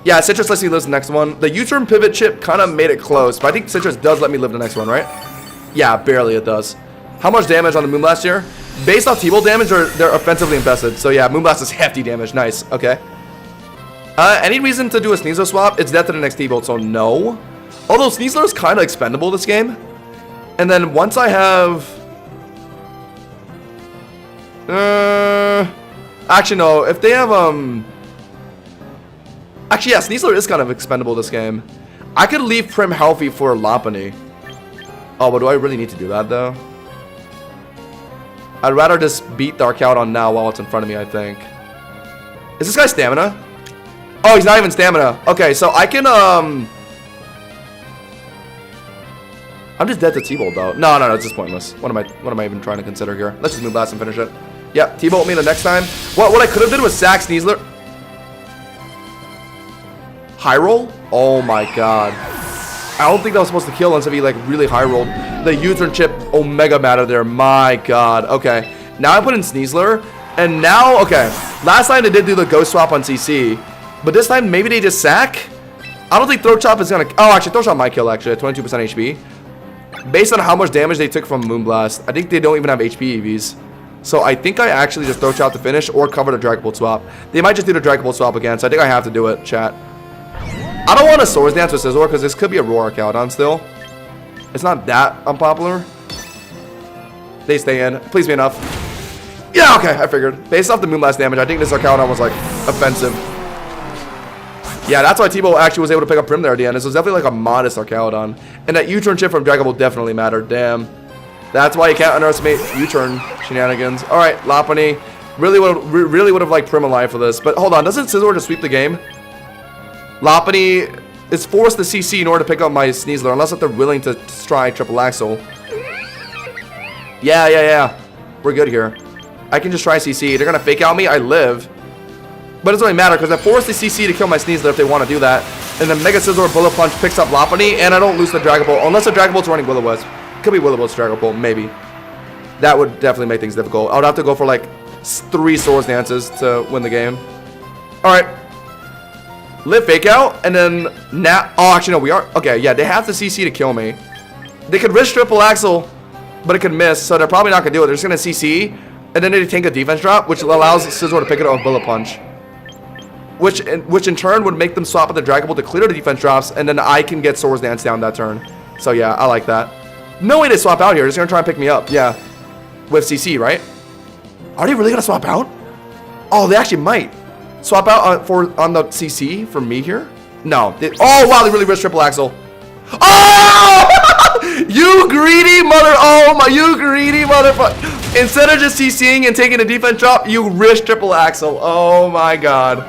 Yeah, Citrus lets me live the next one. The U-turn pivot chip kind of made it close, but I think Citrus does let me live the next one, right? Yeah, barely it does. How much damage on the Moonblast here? Based off T-Bolt damage, they're offensively invested. So yeah, Moonblast is hefty damage. Nice. Okay. Any reason to do a Sneasler swap? It's death to the next T-Bolt, so no. Although Sneasler is kind of expendable this game. And then once I have... Actually, no. If they have, Actually, yeah, Sneasler is kind of expendable this game. I could leave Prim healthy for Lopunny. Oh, but do I really need to do that, though? I'd rather just beat the Arcaudon now while it's in front of me, I think. Is this guy stamina? Oh, he's not even stamina. Okay, so I can, I'm just dead to T-Bolt, though. No, it's just pointless. What am I even trying to consider here? Let's just Moonblast and finish it. Yep, T-Bolt me the next time. What I could have did was sack Sneasler. High roll? Oh my god. I don't think that was supposed to kill until he like really high rolled. The U-turn chip Omega Matter there. My god. Okay. Now I put in Sneasler. And now, okay. Last time they did do the ghost swap on CC. But this time maybe they just sack? I don't think Throat Chop is gonna... Oh, actually, Throat Chop might kill actually at 22% HP. Based on how much damage they took from Moonblast, I think they don't even have HP EVs. So I think I actually just Throat Chop to finish or cover the Dragapult swap. They might just do the Dragapult swap again, so I think I have to do it, chat. I don't want to Swords Dance with Scizor because this could be a Roar Caladon still. It's not that unpopular. They stay in. Please be enough. Yeah, okay, I figured. Based off the Moonblast damage, I think this Arcaudon was like offensive. Yeah, that's why T-Bolt actually was able to pick up Prim there at the end. This was definitely like a modest Arcaudon. And that U-turn chip from Dragapult definitely mattered. Damn. That's why you can't underestimate U-turn shenanigans. Alright, Lopunny. Really would have liked Prim alive for this. But hold on, doesn't Scizor just sweep the game? Lopunny is forced to CC in order to pick up my Sneasler, unless if they're willing to try Triple Axle. Yeah. We're good here. I can just try CC. They're gonna fake out me. I live. But it doesn't really matter, because I forced the CC to kill my Sneasler if they want to do that. And then Mega Scizor Bullet Punch picks up Lopunny, and I don't lose the Dragapult. Unless the Dragapult's running Will-O-Wisp. Could be Will-O-Wisp Dragapult, maybe. That would definitely make things difficult. I would have to go for like 3 Swords Dances to win the game. Alright. Live Fake Out, and then now... Oh, actually, no, we are... Okay, yeah, they have the CC to kill me. They could risk Triple Axle, but it could miss, so they're probably not going to do it. They're just going to CC, and then they tank a defense drop, which allows Scizor to pick it up with Bullet Punch. Which in turn would make them swap at the Dragapult to clear the defense drops, and then I can get Swords Dance down that turn. So yeah, I like that. No way they swap out here. They're just going to try and pick me up. Yeah. With CC, right? Are they really going to swap out? Oh, they actually might. Swap out on the CC for me here? No. Oh, wow, they really risked Triple Axle. Oh! You greedy mother... Oh, my... You greedy motherfucker. Instead of just CCing and taking a defense drop, you risked Triple Axle. Oh, my God.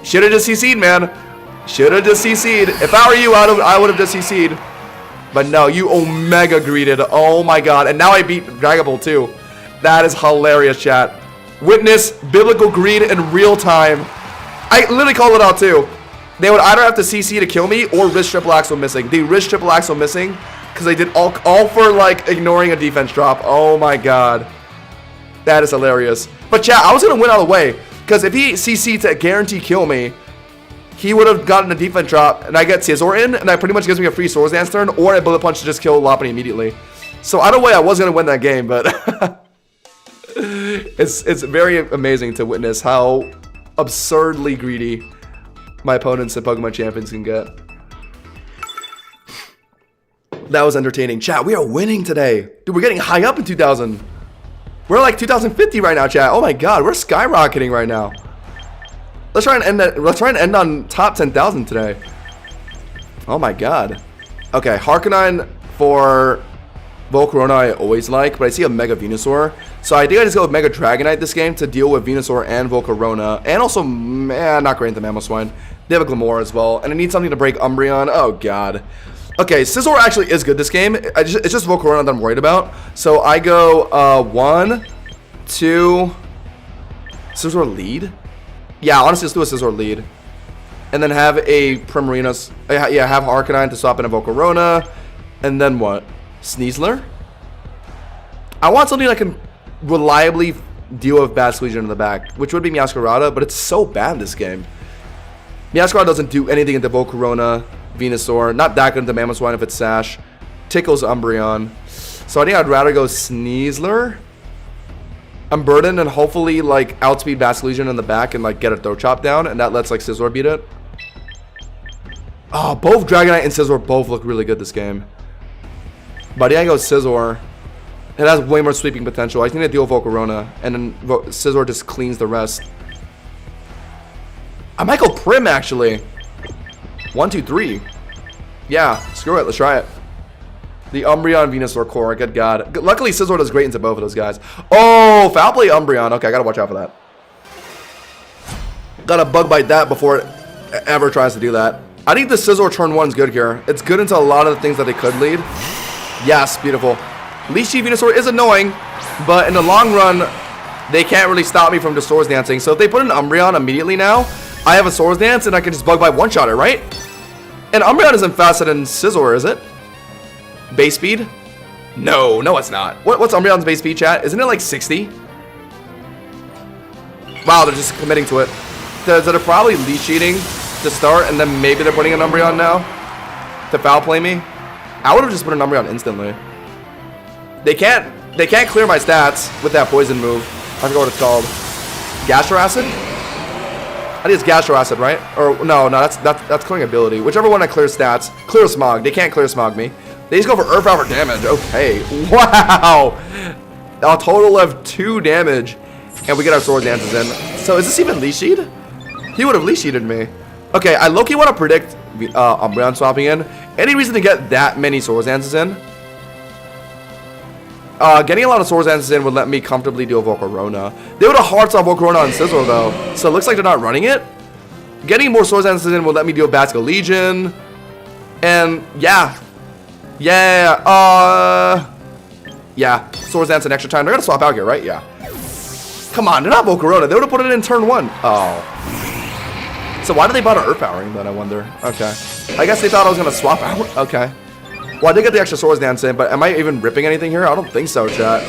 Should have just CC'd, man. Should have just CC'd. If I were you, I would have just CC'd. But no, you Omega greeted. Oh, my God. And now I beat Dragapult, too. That is hilarious, chat. Witness biblical greed in real time. I literally called it out too. They would either have to CC to kill me or risk triple axle missing. They risked triple axle missing because they did all for like ignoring a defense drop. Oh my god. That is hilarious. But chat, I was going to win all the way because if he CC to guarantee kill me, he would have gotten a defense drop and I get Scizor in and that pretty much gives me a free Swords Dance turn or a bullet punch to just kill Lopunny immediately. So either way, I was going to win that game, but it's very amazing to witness how absurdly greedy my opponents and Pokemon champions can get. That was entertaining. Chat, we are winning today. Dude, we're getting high up in 2000. We're like 2050 right now, chat. Oh my god, we're skyrocketing right now. Let's try and end that. Let's try and end on top 10,000 today. Oh my god. Okay, Harkonine for Volcarona I always like, but I see a Mega Venusaur. So I think I just go with Mega Dragonite this game to deal with Venusaur and Volcarona. And also, not great into Mamoswine. They have a Glamora as well. And I need something to break Umbreon. Oh god. Okay, Scizor actually is good this game. It's just Volcarona that I'm worried about. So I go 1, 2, Scizor lead? Yeah, honestly, let's do a Scizor lead. And then have a Primarina. Yeah, have Arcanine to swap in a Volcarona. And then what? Sneasler? I want something that can reliably deal with Bad Legion in the back, which would be Meowscarada, but it's so bad this game. Meowscarada doesn't do anything into Volcarona, Venusaur, not that good into Mamoswine if it's Sash. Tickles Umbreon. So I think I'd rather go Sneasler, Unburden, and hopefully like outspeed Bad Legion in the back and like get a Throat Chop down, and that lets like Scizor beat it. Oh, both Dragonite and Scizor both look really good this game. But yeah, I go Scizor. It has way more sweeping potential. I think they deal with Volcarona, and then Scizor just cleans the rest. I might go Prim actually. 1, 2, 3. Yeah, screw it. Let's try it. The Umbreon Venusaur core. Good god. Luckily, Scizor does great into both of those guys. Oh, foul play Umbreon. Okay, I gotta watch out for that. Gotta bug bite that before it ever tries to do that. I think the Scizor turn 1 is good here. It's good into a lot of the things that they could lead. Yes, beautiful. Leechy Venusaur is annoying, but in the long run, they can't really stop me from just Swords Dancing. So if they put an Umbreon immediately now, I have a Swords Dance and I can just bug bite one-shot it, right? And Umbreon isn't faster than Scizor, is it? Base speed? No, it's not. What's Umbreon's base speed, chat? Isn't it like 60? Wow, they're just committing to it. They're probably leash cheating to start, and then maybe they're putting an Umbreon now to foul play me. I would have just put an Umbreon instantly. They can't clear my stats with that poison move. I forgot what it's called. Gastro Acid? I think it's Gastro Acid, right? Or no, that's clearing ability. Whichever one I clear stats. Clear Smog. They can't clear Smog me. They just go for Earth Power damage. Okay. Wow. A total of 2 damage. And we get our Sword Dances in. So is this even Leash Seed? He would have Leash Seeded me. Okay, I low-key want to predict Umbreon swapping in. Any reason to get that many Swords Dances in? Getting a lot of Swords Dances in would let me comfortably deal with Volcarona. They would have hearts on Volcarona and Scizor though, so it looks like they're not running it. Getting more Swords Dances in would let me deal with Basco Legion. And yeah. Yeah, Swords Dance an extra time. They're gonna swap out here, right? Yeah. Come on, they're not Volcarona. They would have put it in turn 1. Oh. So why did they bother Earth Powering then, I wonder? Okay. I guess they thought I was gonna swap out. Okay. Well, I did get the extra Swords Dance in, but am I even ripping anything here? I don't think so, chat.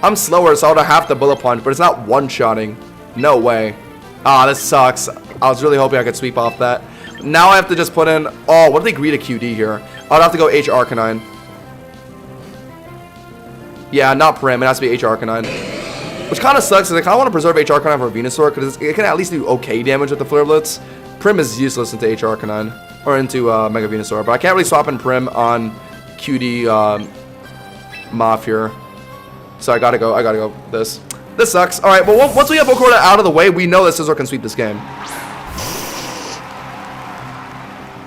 I'm slower, so I would have to Bullet Punch, but it's not one-shotting. No way. Ah, this sucks. I was really hoping I could sweep off that. Now I have to just put in... Oh, what if they greet a QD here? I'd have to go H Arcanine. Yeah, not Prim. It has to be H Arcanine. Which kind of sucks, because I kind of want to preserve H Arcanine for Venusaur, because it can at least do okay damage with the Flare Blitz. Prim is useless into H Arcanine. Or into Mega Venusaur. But I can't really swap in Prim on QD Moth here. So I gotta go this. This sucks. Alright, well once we have Volcarona out of the way, we know that Scizor can sweep this game.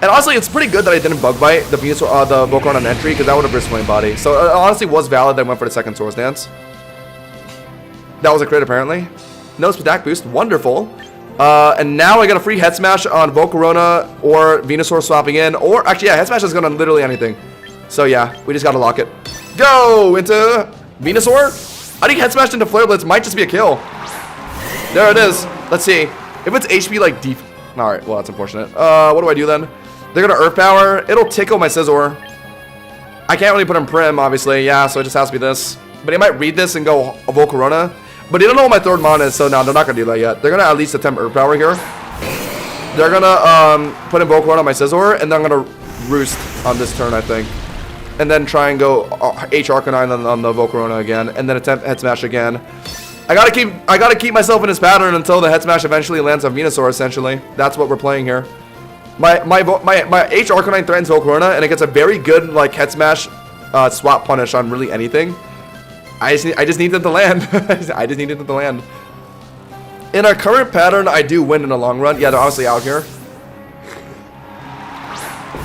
And honestly, it's pretty good that I didn't Bug Bite the Venusaur, the Volcarona on entry, because that would have risked Flame Body. So it honestly was valid that I went for the second Swords Dance. That was a crit apparently. No Spadak Boost. Wonderful. And now I got a free Head Smash on Volcarona or Venusaur swapping in. Or, actually, yeah, Head Smash is going to literally anything. So, yeah, we just got to lock it. Go into Venusaur. I think head smash into Flare Blitz might just be a kill. There it is. Let's see. If it's HP like deep. Alright, well, that's unfortunate. What do I do then? They're gonna Earth Power. It'll tickle my Scizor. I can't really put him Prim, obviously. Yeah, so it just has to be this. But he might read this and go Volcarona. But he don't know what my third mon is, so no, they're not gonna do that yet. They're gonna at least attempt Earth Power here. They're gonna put in Volcarona on my Scizor, and then I'm gonna Roost on this turn, I think. And then try and go H Arcanine on the Volcarona again, and then attempt Head Smash again. I gotta keep myself in his pattern until the Head Smash eventually lands on Venusaur. Essentially, that's what we're playing here. My H Arcanine threatens Volcarona, and it gets a very good like Head Smash swap punish on really anything. I just need them to land. I just needed them to land. In our current pattern, I do win in the long run. Yeah, they're honestly out here.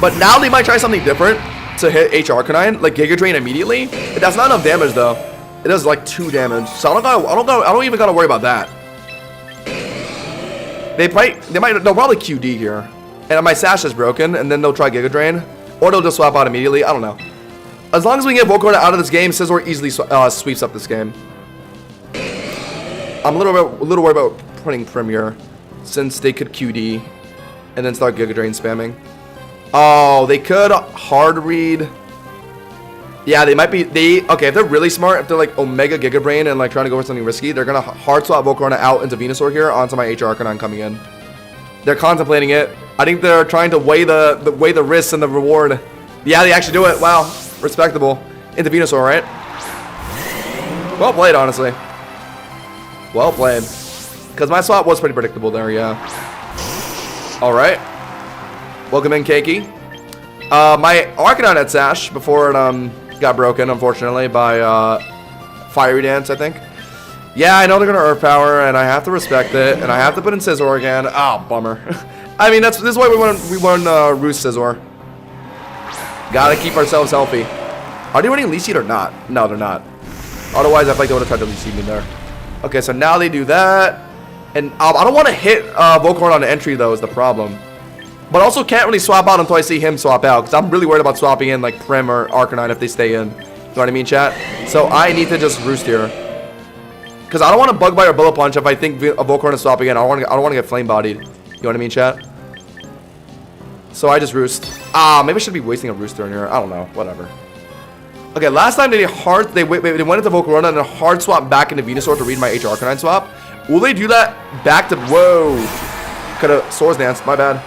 But now they might try something different to hit H Arcanine, like Giga Drain immediately. That's not enough damage though. It does like 2 damage, so I don't even gotta worry about that. They'll probably QD here, and my Sash is broken, and then they'll try Giga Drain, or they'll just swap out immediately. I don't know. As long as we get Volcarona out of this game, Scizor easily sweeps up this game. I'm a little worried about putting Premier, since they could QD, and then start Giga Drain spamming. Oh, they could hard read. Yeah, they might be. Okay, if they're really smart, if they're like Omega Giga Brain and like trying to go for something risky, they're gonna hard swap Volcarona out into Venusaur here onto my H Arcanine coming in. They're contemplating it. I think they're trying to weigh the risks and the reward. Yeah, they actually do it. Wow, respectable. Into Venusaur, right? Well played, honestly. Well played. Because my swap was pretty predictable there. Yeah. All right. Welcome in, Keiki. My Arcanine had Sash before it got broken, unfortunately, by Fiery Dance, I think. Yeah, I know they're gonna Earth Power, and I have to respect it, and I have to put in Scizor again. Oh, bummer. I mean, this is why we won Roost Scizor. Gotta keep ourselves healthy. Are they running Leech Seed or not? No, they're not. Otherwise, I feel like they would have tried to Leech Seed me there. Okay, so now they do that, and I don't want to hit Volcarona on the entry though. Is the problem. But also can't really swap out until I see him swap out, because I'm really worried about swapping in like Prim or Arcanine if they stay in. You know what I mean, chat? So I need to just Roost here. Because I don't want to Bug Bite or Bullet Punch if I think a Volcarona is swapping in. I don't want to get Flame Bodied. You know what I mean, chat? So I just Roost. Maybe I should be wasting a Roost turn here. I don't know. Whatever. Okay, last time they went into Volcarona and then hard swap back into Venusaur to read my H Arcanine swap. Will they do that back to... Whoa. Could have Swords Dance. My bad.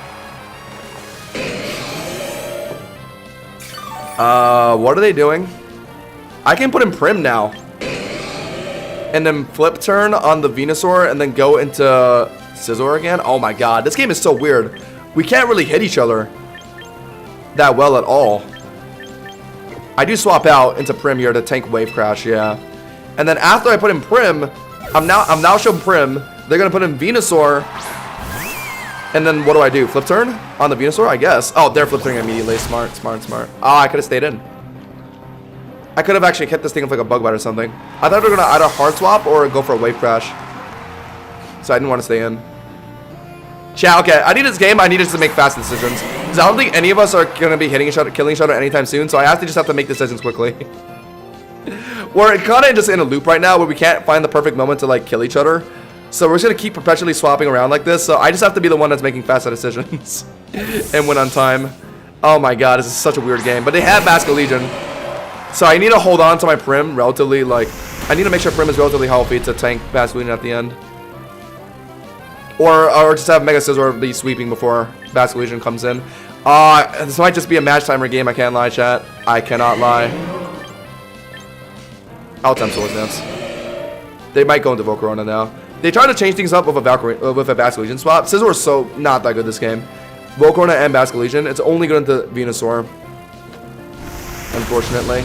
What are they doing? I can put in Prim now. And then flip turn on the Venusaur and then go into Scizor again. Oh my god, this game is so weird. We can't really hit each other that well at all. I do swap out into Prim here to tank Wave Crash, yeah. And then after I put in Prim, I'm now showing Prim. They're gonna put in Venusaur. And then what do I do? Flip turn on the Venusaur, I guess. Oh, they're flip turning immediately. Smart, smart, smart. Oh, I could have stayed in. I could have actually hit this thing with like a Bug Bite or something. I thought they were gonna either hard swap or go for a Wave Crash. So I didn't want to stay in. Yeah, okay. I need this game. I need to make fast decisions. Because I don't think any of us are gonna be hitting each other, killing each other anytime soon. So I just have to make decisions quickly. We're kind of just in a loop right now where we can't find the perfect moment to like kill each other. So we're just going to keep perpetually swapping around like this. So I just have to be the one that's making faster decisions. And win on time. Oh my god, this is such a weird game. But they have Basket Legion. So I need to hold on to my Prim relatively, like... I need to make sure Prim is relatively healthy to tank Basket Legion at the end. Or just have Mega Scizor be sweeping before Basket Legion comes in. This might just be a match timer game, I can't lie, chat. I cannot lie. I'll attempt Swords Dance. They might go into Volcarona now. They tried to change things up with a Basket Legion swap. Scizor is so not that good this game. Volcarona and Basket Legion. It's only good into Venusaur. Unfortunately.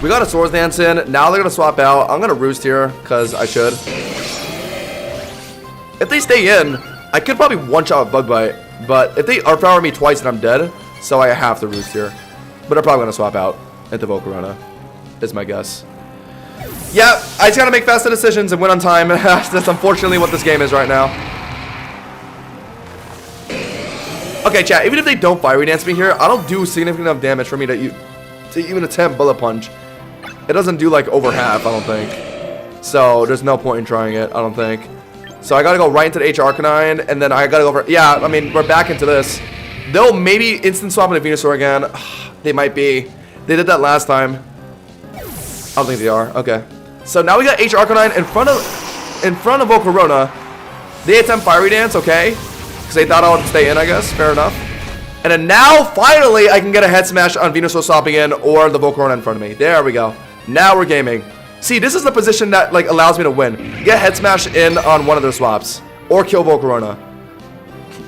We got a Swords Dance in. Now they're going to swap out. I'm going to Roost here because I should. If they stay in, I could probably one-shot a Bug Bite. But if they outpower me twice and I'm dead, so I have to Roost here. But they're probably going to swap out into Volcarona, is my guess. Yeah, I just gotta make faster decisions and win on time. That's unfortunately what this game is right now. Okay, chat, even if they don't Fiery Dance me here, I don't do significant enough damage for me to even attempt Bullet Punch. It doesn't do like over half, I don't think. So there's no point in trying it, I don't think. So I gotta go right into the H Arcanine, and then I gotta go for... Yeah, I mean, we're back into this. They'll maybe instant swap into Venusaur again. They might be. They did that last time. I don't think they are. Okay. So now we got H Arcanine in front of Volcarona. They attempt Fiery Dance, okay. Because they thought I would stay in, I guess. Fair enough. And then now, finally, I can get a Head Smash on Venusaur swapping in or the Volcarona in front of me. There we go. Now we're gaming. See, this is the position that like allows me to win. Get Head Smash in on one of their swaps. Or kill Volcarona.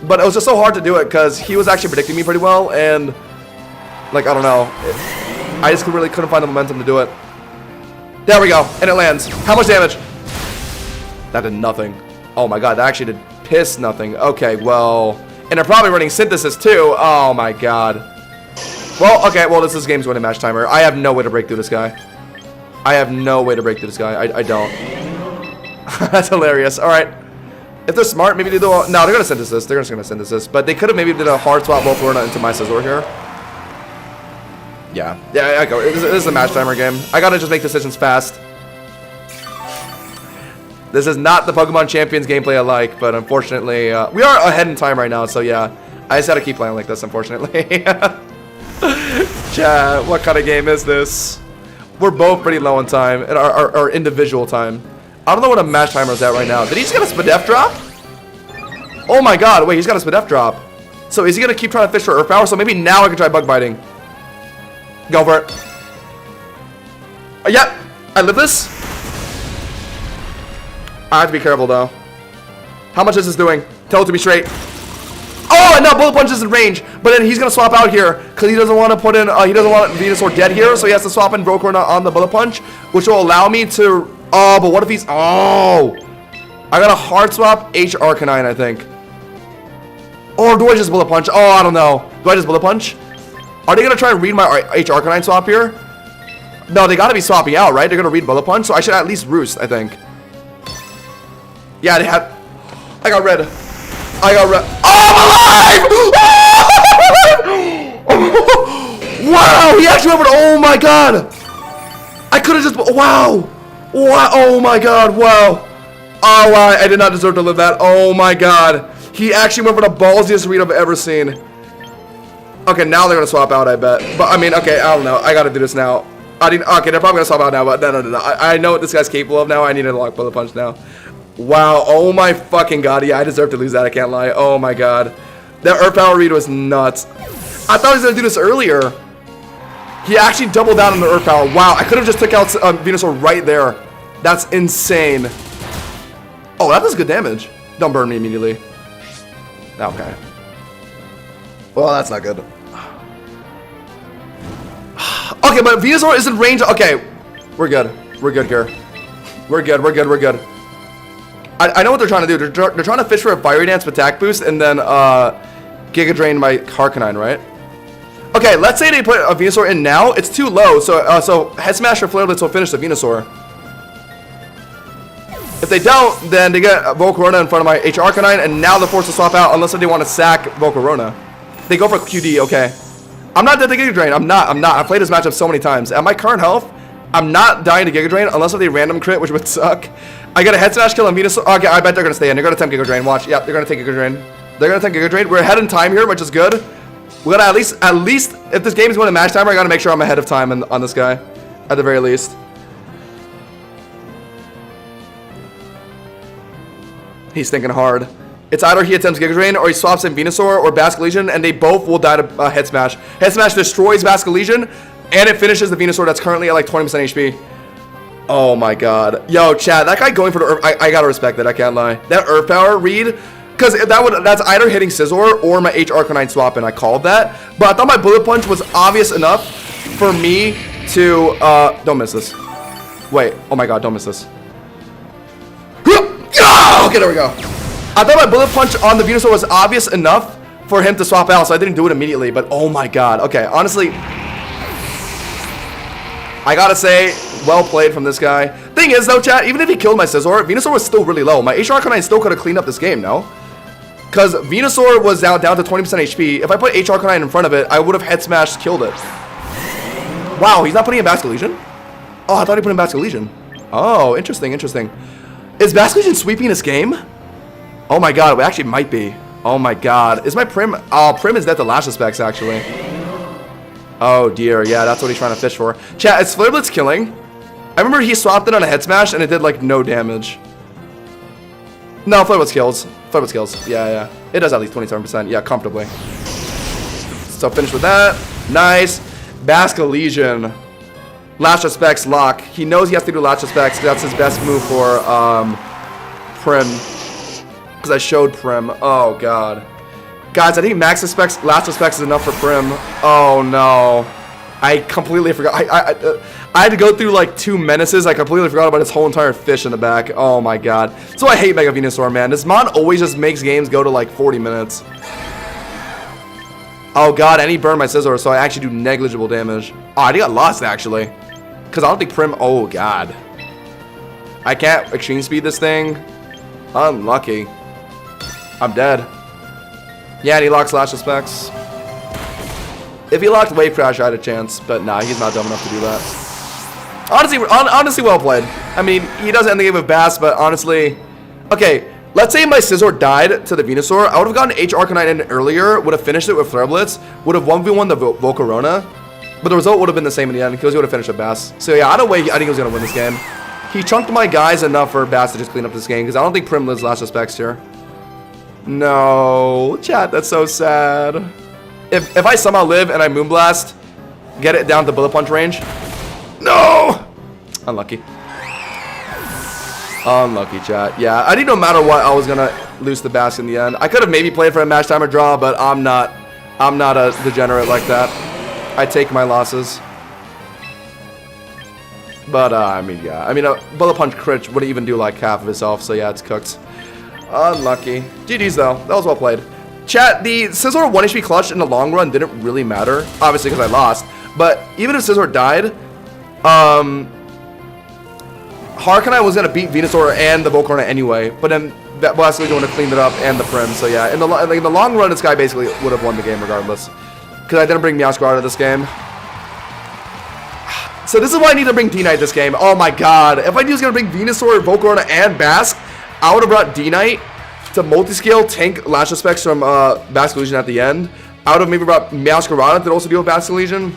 But it was just so hard to do it because he was actually predicting me pretty well. And, like, I don't know. I just really couldn't find the momentum to do it. There we go. And it lands. How much damage? That did nothing. Oh my god, that actually did piss nothing. Okay, well... And they're probably running Synthesis too. Oh my god. Well, okay, well this is game's winning match timer. I have no way to break through this guy. I have no way to break through this guy. I don't. That's hilarious. Alright. If they're smart, maybe they do... No, they're gonna Synthesis. They're just gonna Synthesis. But they could have maybe did a hard swap Volcarona into my Scizor here. Yeah. Yeah, I go. This is a match timer game. I gotta just make decisions fast. This is not the Pokemon Champions gameplay I like, but unfortunately, we are ahead in time right now, so yeah. I just gotta keep playing like this, unfortunately. Chat, what kind of game is this? We're both pretty low in time, in our individual time. I don't know what a match timer is at right now. Did he just get a Spadef drop? Oh my god, wait, he's got a Spadef drop. So is he gonna keep trying to fish for Earth Power? So maybe now I can try Bug Biting. Go for it. Yep, I live this. I have to be careful though. How much is this doing? Tell it to me straight. Oh, and now Bullet Punch is in range, but then he's gonna swap out here because he doesn't want to put in. He doesn't want Venusaur dead here, so he has to swap in Volcarona on the Bullet Punch, which will allow me to. Oh, but what if he's? Oh, I got a hard swap H Arcanine, I think. Or do I just Bullet Punch? Oh, I don't know. Do I just Bullet Punch? Are they gonna try and read my H Arcanine swap here? No, they gotta be swapping out, right? They're gonna read Bullet Punch, so I should at least Roost, I think. Yeah, they have. I got red. I got red. Oh, I'm alive! Wow, he actually went. Oh my god! I could have just. Wow! Wow! Oh my god! Wow! Oh wow! I did not deserve to live that. Oh my god! He actually went for the ballsiest read I've ever seen. Okay, now they're gonna swap out, I bet. But I mean, okay, I don't know. I gotta do this now. Okay, they're probably gonna swap out now, but no. I know what this guy's capable of now. I need to lock Bullet Punch now. Wow, oh my fucking god, yeah, I deserve to lose that, I can't lie. Oh my god. That Earth Power read was nuts. I thought he was gonna do this earlier. He actually doubled down on the Earth Power. Wow, I could have just took out Venusaur right there. That's insane. Oh, that does good damage. Don't burn me immediately. Okay. Well, that's not good. Okay, but Venusaur is in range. Okay, we're good. We're good here. We're good. I know what they're trying to do. They're trying to fish for a Fiery Dance attack boost and then Giga Drain my Harkonine, right? Okay, let's say they put a Venusaur in now. It's too low, so Head Smash or Flare Blitz will finish the Venusaur. If they don't, then they get Volcarona in front of my H Arcanine, and now they're forced to swap out unless they want to sack Volcarona. They go for QD, okay. I'm not dead to Giga Drain. I'm not. I've played this matchup so many times. At my current health, I'm not dying to Giga Drain unless they random crit, which would suck. I got a Head Smash kill on Venusaur. Okay, I bet they're gonna stay in. They're gonna attempt Giga Drain. Watch. Yep, they're gonna take Giga Drain. They're gonna take Giga Drain. We're ahead in time here, which is good. We gotta at least, if this game is going to match timer, I gotta make sure I'm ahead of time on this guy, at the very least. He's thinking hard. It's either he attempts Giga Drain or he swaps in Venusaur or Basculegion, and they both will die to Head Smash. Head Smash destroys Basculegion, and it finishes the Venusaur that's currently at like 20% HP. Oh my god. Yo, chat, that guy going for the Earth, I gotta respect that, I can't lie. That Earth Power read, because that's either hitting Scizor or my H Arcanine swap, and I called that. But I thought my Bullet Punch was obvious enough for me to, don't miss this. Wait, oh my god, don't miss this. Okay, there we go. I thought my Bullet Punch on the Venusaur was obvious enough for him to swap out, so I didn't do it immediately, but oh my god. Okay, honestly, I gotta say, well played from this guy. Thing is, though, chat, even if he killed my Scizor, Venusaur was still really low. My H Arcanine still could have cleaned up this game, no? Because Venusaur was down to 20% HP. If I put H Arcanine in front of it, I would have Head Smash killed it. Wow, he's not putting in Basculegion? Oh, I thought he put in Basculegion. Oh, interesting, interesting. Is Basque Legion sweeping this game? Oh my god, it actually might be. Oh my god. Is my Prim... Oh, Prim is dead to Lash Specs, actually. Oh dear, yeah, that's what he's trying to fish for. Chat, is Flare Blitz killing? I remember he swapped it on a head smash and it did like no damage. No, Flare Blitz kills. Flare Blitz kills. Yeah, yeah. It does at least 27%. Yeah, comfortably. So finish with that. Nice. Basque Legion. Lash Specs lock. He knows he has to do Lash Specs. That's his best move for Prim. Because I showed Prim. Oh god. Guys, I think Max Specs, Lash Specs is enough for Prim. Oh no. I completely forgot. I had to go through like 2 menaces. I completely forgot about his whole entire fish in the back. Oh my god. So I hate Mega Venusaur, man. This mod always just makes games go to like 40 minutes. Oh god, and he burned my Scizor, so I actually do negligible damage. Oh, I think I lost actually. Because I don't think Prim... Oh god. I can't extreme speed this thing. Unlucky. I'm dead. Yeah, and he locks Lash Specs. If he locked Wave Crash, I had a chance, but nah, he's not dumb enough to do that. Honestly, well played. I mean, he does end the game with Bass, but honestly... Okay, let's say my Scizor died to the Venusaur. I would have gotten H Arcanine in earlier, would have finished it with Flare Blitz, would have 1v1 the Volcarona, but the result would have been the same in the end, because he would have finished with Bass. So yeah, either way, I think he was going to win this game. He chunked my guys enough for Bass to just clean up this game, because I don't think Prim lives Lash Specs here. No, chat, that's so sad. If I somehow live and I Moonblast, get it down to Bullet Punch range. No! Unlucky. Unlucky, chat. Yeah, I think no matter what, I was gonna lose the Bass in the end. I could have maybe played for a match timer draw, but I'm not a degenerate like that. I take my losses. But I mean, yeah. I mean, a Bullet Punch crit wouldn't even do like half of itself, so yeah, it's cooked. Unlucky. GG's though. That was well played. Chat, the Scizor 1 HP clutch in the long run didn't really matter. Obviously, because I lost. But even if Scizor died, Harknite was going to beat Venusaur and the Volcarona anyway. But then that Basque Legion would have cleaned it up and the Prim. So yeah, in the long run, this guy basically would have won the game regardless. Because I didn't bring Meowscarada out of this game. So this is why I need to bring D-Knight this game. Oh my god. If I knew he was going to bring Venusaur, Volcarona, and Basque, I would have brought D-Knight to multi-scale tank Lash Specs from Basque Legion at the end. I would have maybe brought Meowscarada to also deal with Basque Legion.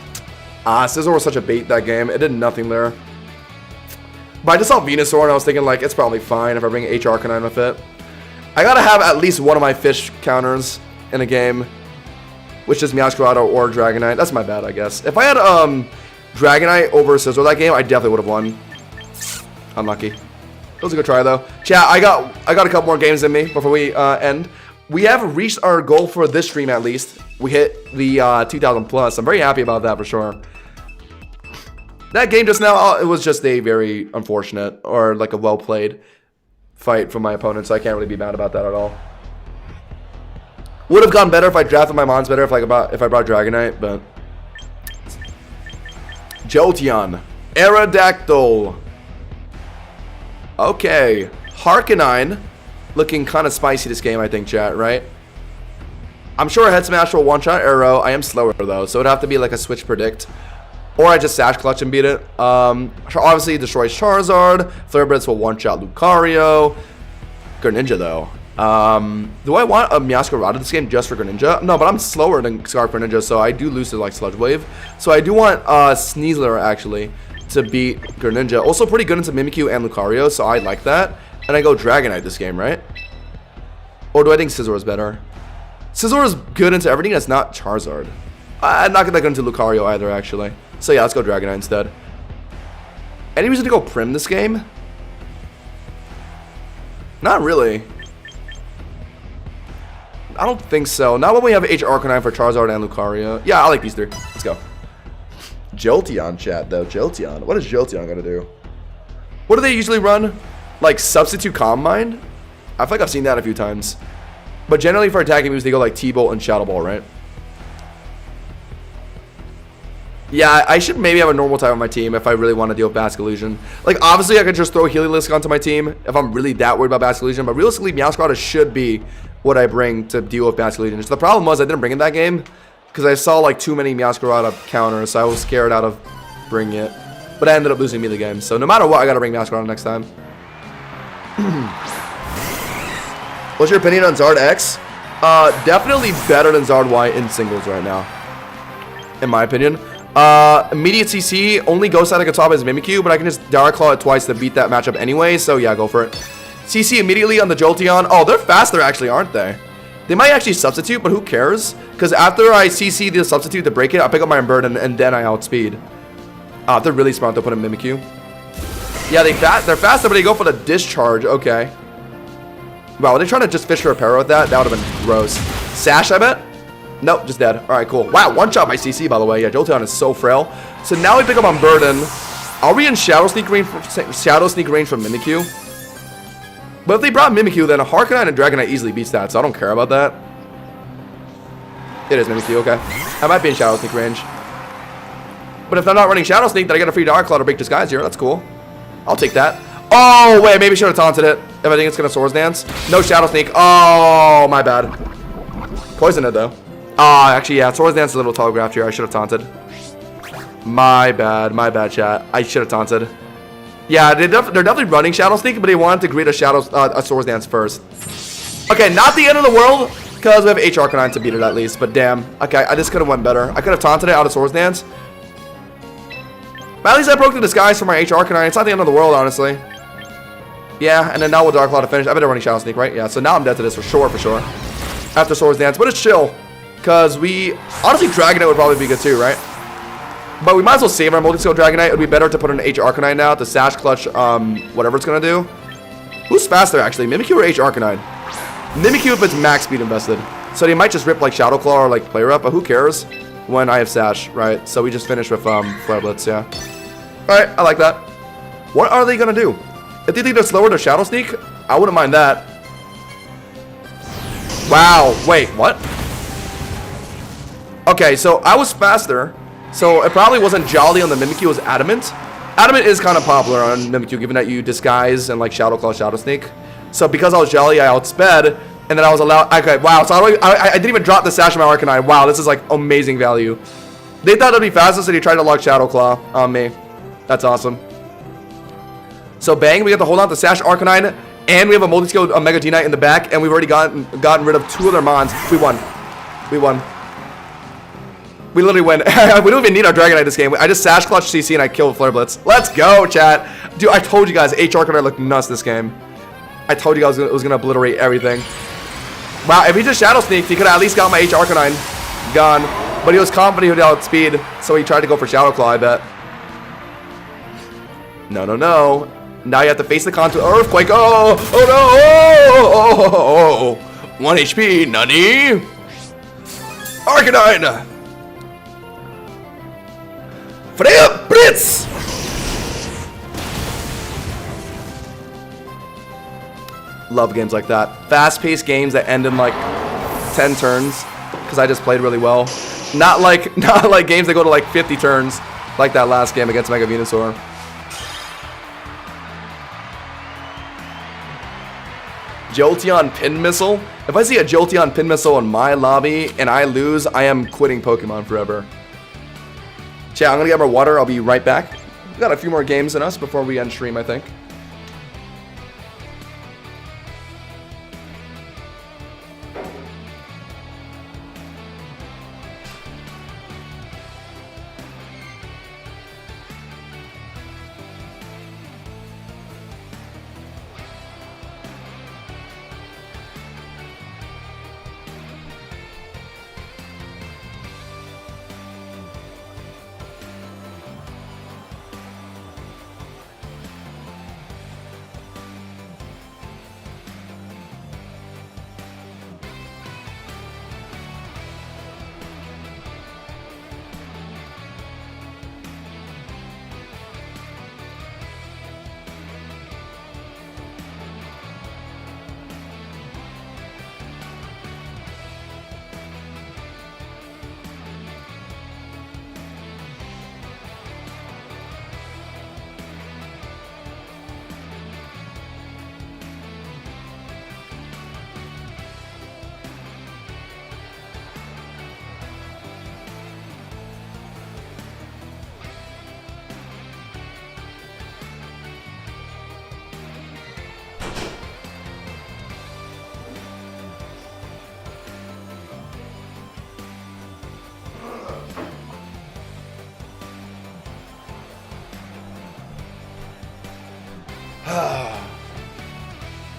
Scizor was such a bait that game. It did nothing there. But I just saw Venusaur and I was thinking like, it's probably fine if I bring H Arcanine with it. I gotta have at least one of my fish counters in a game, which is Meowscarada or Dragonite. That's my bad, I guess. If I had Dragonite over Scizor that game, I definitely would have won. Unlucky. That was a good try though. Chat, I got a couple more games in me before we end. We have reached our goal for this stream at least. We hit the 2,000 plus. I'm very happy about that for sure. That game just now, it was just a very unfortunate or like a well played fight from my opponent, so I can't really be mad about that at all. Would have gone better if I drafted my mons better if I brought Dragonite, but Jolteon, Aerodactyl. Okay, Harknine looking kind of spicy this game, I think, chat, right? I'm sure Head Smash will one-shot Arrow. I am slower, though, so it'd have to be like a switch predict. Or I just Sash Clutch and beat it. Obviously, it destroys Charizard. Flare Blitz will one-shot Lucario. Greninja, though. Do I want a Meowscarada this game just for Greninja? No, but I'm slower than Scarf Greninja, so I do lose to, like, Sludge Wave. So I do want Sneasler, actually, to beat Greninja. Also pretty good into Mimikyu and Lucario, so I like that. And I go Dragonite this game, right? Or do I think Scizor is better? Scizor is good into everything that's not Charizard. I'm not gonna go into Lucario either, actually. So yeah, let's go Dragonite instead. Any reason to go Prim this game? Not really. I don't think so. Not when we have H Arcanine for Charizard and Lucario. Yeah, I like these three. Let's go. Jolteon, chat, though. Jolteon. What is Jolteon gonna do? What do they usually run? Like, Substitute Calm Mind? I feel like I've seen that a few times. But generally for attacking moves, they go like T-Bolt and Shadow Ball, right? Yeah, I should maybe have a normal type on my team if I really want to deal with Basque Legion. Like, obviously, I could just throw Heliolisk onto my team if I'm really that worried about Basque Legion. But realistically, Meowscarada should be what I bring to deal with Basque Legion. So the problem was I didn't bring it that game because I saw like too many Meowscarada counters, so I was scared out of bringing it. But I ended up losing me the game. So no matter what, I gotta bring Mascot on next time. What's your opinion on Zard X? Definitely better than Zard Y in singles right now, in my opinion. Immediate CC, only Ghost out of Kataba is Mimikyu, but I can just Dark Claw it twice to beat that matchup anyway, so yeah, go for it. CC immediately on the Jolteon. Oh, they're faster actually, aren't they? They might actually substitute, but who cares? Because after I CC the substitute to break it, I'll pick up my Burden, and then I outspeed. They're really smart to put in Mimikyu. Yeah, they're faster, but they go for the Discharge. Okay. Wow, are they trying to just fish for a para with that? That would have been gross. Sash, I bet? Nope, just dead. Alright, cool. Wow, one shot by CC, by the way. Yeah, Jolteon is so frail. So now we pick up on Burden. Are we in Shadow Sneak range from Mimikyu? But if they brought Mimikyu, then a Harknite and Dragonite easily beats that, so I don't care about that. It is Mimikyu, okay. I might be in Shadow Sneak range. But if they're not running Shadow Sneak, then I get a free Dark Claw to break Disguise here. That's cool. I'll take that. Oh, wait, maybe should have taunted it. If I think it's going to Swords Dance. No Shadow Sneak. Oh, my bad. Poison it, though. Actually, yeah, Swords Dance is a little telegraphed here. I should have taunted. My bad, chat. I should have taunted. Yeah, they're definitely running Shadow Sneak, but they wanted to greet a Swords Dance first. Okay, not the end of the world, because we have H Arcanine to beat it at least, but damn. Okay, this could have went better. I could have taunted it out of Swords Dance. But at least I broke the Disguise for my H Arcanine. It's not the end of the world, honestly. Yeah, and then now with Dark Claw to finish. I better running Shadow Sneak, right? Yeah, so now I'm dead to this for sure, After Swords Dance, but it's chill. Because honestly, Dragonite would probably be good too, right? But we might as well save our multi-skill Dragonite. It would be better to put an H Arcanine now to Sash Clutch, whatever it's going to do. Who's faster, actually? Mimikyu or H Arcanine? Mimikyu if it's max speed invested. So they might just rip like Shadow Claw or like Player Up, but who cares when I have Sash, right? So we just finish with Flare Blitz, yeah. Alright, I like that. What are they going to do? If they think they're slower to Shadow Sneak, I wouldn't mind that. Wow, wait, what? Okay, so I was faster. So it probably wasn't Jolly on the Mimikyu, it was Adamant. Adamant is kind of popular on Mimikyu, given that you Disguise and like Shadow Claw, Shadow Sneak. So because I was Jolly, I outsped, and then I was allowed. Okay, wow. So I didn't even drop the Sash on my Arcanine. Wow, this is like amazing value. They thought it'd be faster, so they tried to lock Shadow Claw on me. That's awesome. So bang, we get to hold on to Sash Arcanine, and we have a multi-skill Mega D-Knight in the back, and we've already gotten rid of 2 of their Mons. We won. We won. We literally win. We don't even need our Dragonite this game. I just Sash Clutch CC and I killed Flare Blitz. Let's go, chat. Dude, I told you guys, H Arcanine looked nuts this game. I told you guys it was going to obliterate everything. Wow, if he just Shadow Sneaked, he could have at least got my H Arcanine gone. But he was confident he would outspeed, so he tried to go for Shadow Claw, I bet. No, no, no. Now you have to face the Contour Earthquake. Oh, oh no. Oh, oh, oh. 1 HP, Nani? Arcanine. Freya Blitz! Love games like that. Fast-paced games that end in like 10 turns because I just played really well. Not like games that go to like 50 turns like that last game against Mega Venusaur. Jolteon Pin Missile? If I see a Jolteon Pin Missile in my lobby and I lose, I am quitting Pokemon forever. Chat, I'm gonna get more water. I'll be right back. We've got a few more games in us before we end stream, I think.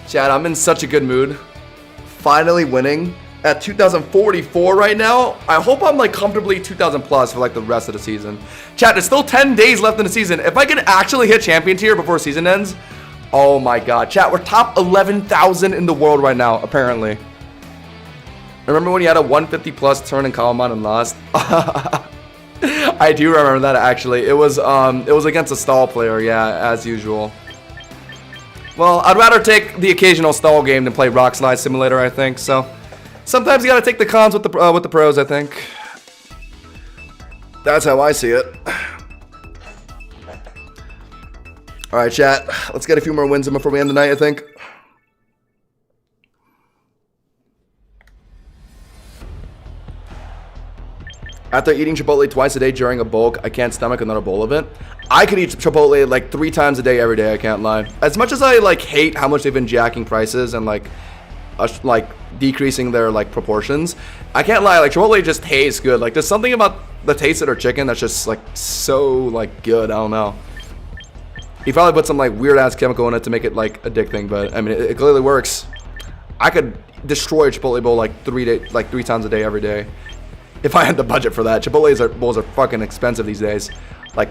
Chad, I'm in such a good mood. Finally winning at 2044 right now. I hope I'm like comfortably 2000 plus for like the rest of the season. Chad, there's still 10 days left in the season. If I can actually hit champion tier before season ends, oh my god. Chat, we're top 11,000 in the world right now, apparently. Remember when you had a 150 plus turn in Kalamon and lost? I do remember that actually. It was against a stall player, yeah, as usual. Well, I'd rather take the occasional stall game than play Rock Slide Simulator, I think. So sometimes you gotta take the cons with the pros, I think. That's how I see it. All right, chat. Let's get a few more wins in before we end the night, I think. After eating Chipotle twice a day during a bulk, I can't stomach another bowl of it. I could eat Chipotle like 3 times a day every day, I can't lie. As much as I like hate how much they've been jacking prices and like decreasing their like proportions, I can't lie, like Chipotle just tastes good. Like there's something about the taste of their chicken that's just like so like good. I don't know. He probably put some like weird ass chemical in it to make it like addicting, but I mean it clearly works. I could destroy a Chipotle bowl like 3 times a day every day. If I had the budget for that. Chipotle bowls are fucking expensive these days. Like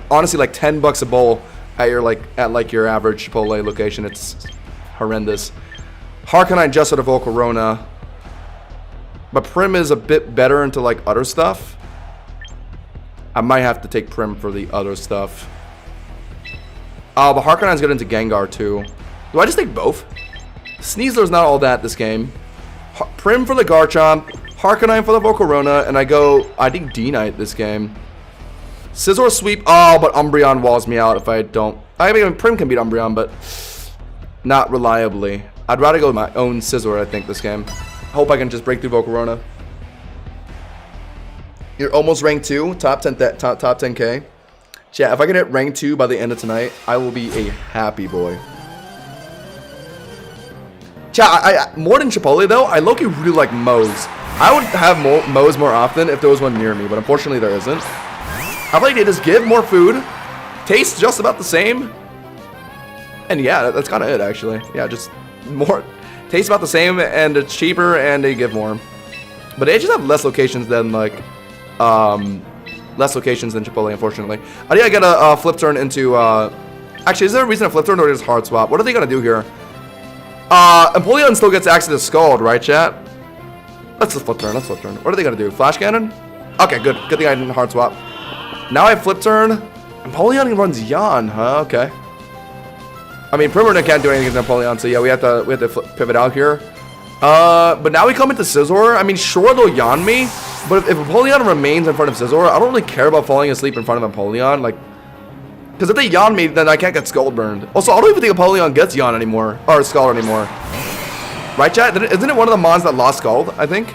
honestly, like $10 a bowl at your average Chipotle location. It's horrendous. Harkonine just for the Volcarona, but Prim is a bit better into like other stuff. I might have to take Prim for the other stuff. But Harkonine's good into Gengar too. Do I just take both? Sneasler's not all that this game. Prim for the Garchomp. Harkonine for the Volcarona, and I think D-Knight this game. Scizor Sweep, oh, but Umbreon walls me out if I don't. I mean, Prim can beat Umbreon, but not reliably. I'd rather go with my own Scizor, I think, this game. Hope I can just break through Volcarona. You're almost rank 2, top 10K. Chat, if I can hit rank 2 by the end of tonight, I will be a happy boy. Chat, I more than Chipotle, though, I low-key really like Moe's. I would have Moe's more often if there was one near me, but unfortunately there isn't. I think they just give more food, tastes just about the same, and yeah, that's kind of it actually. Yeah, just more, tastes about the same, and it's cheaper, and they give more. But they just have less locations than like, less locations than Chipotle, unfortunately. I think I get a flip turn into, actually, is there a reason to flip turn or just hard swap? What are they gonna do here? Empoleon still gets access to Scald, right, chat? Let's just flip turn. Let's flip turn. What are they gonna do? Flash cannon? Okay, good. Good thing I didn't hard swap. Now I have flip turn. Empoleon runs Yawn, huh? Okay. I mean, Primarina can't do anything to Empoleon, so yeah, we have to pivot out here. But now we come into Scizor. I mean, sure they'll Yawn me, but if Empoleon remains in front of Scizor, I don't really care about falling asleep in front of Empoleon. Like, because if they Yawn me, then I can't get Scald burned. Also, I don't even think Empoleon gets Yawn anymore or Scald anymore. Right, chat? Isn't it one of the mons that lost Scald, I think?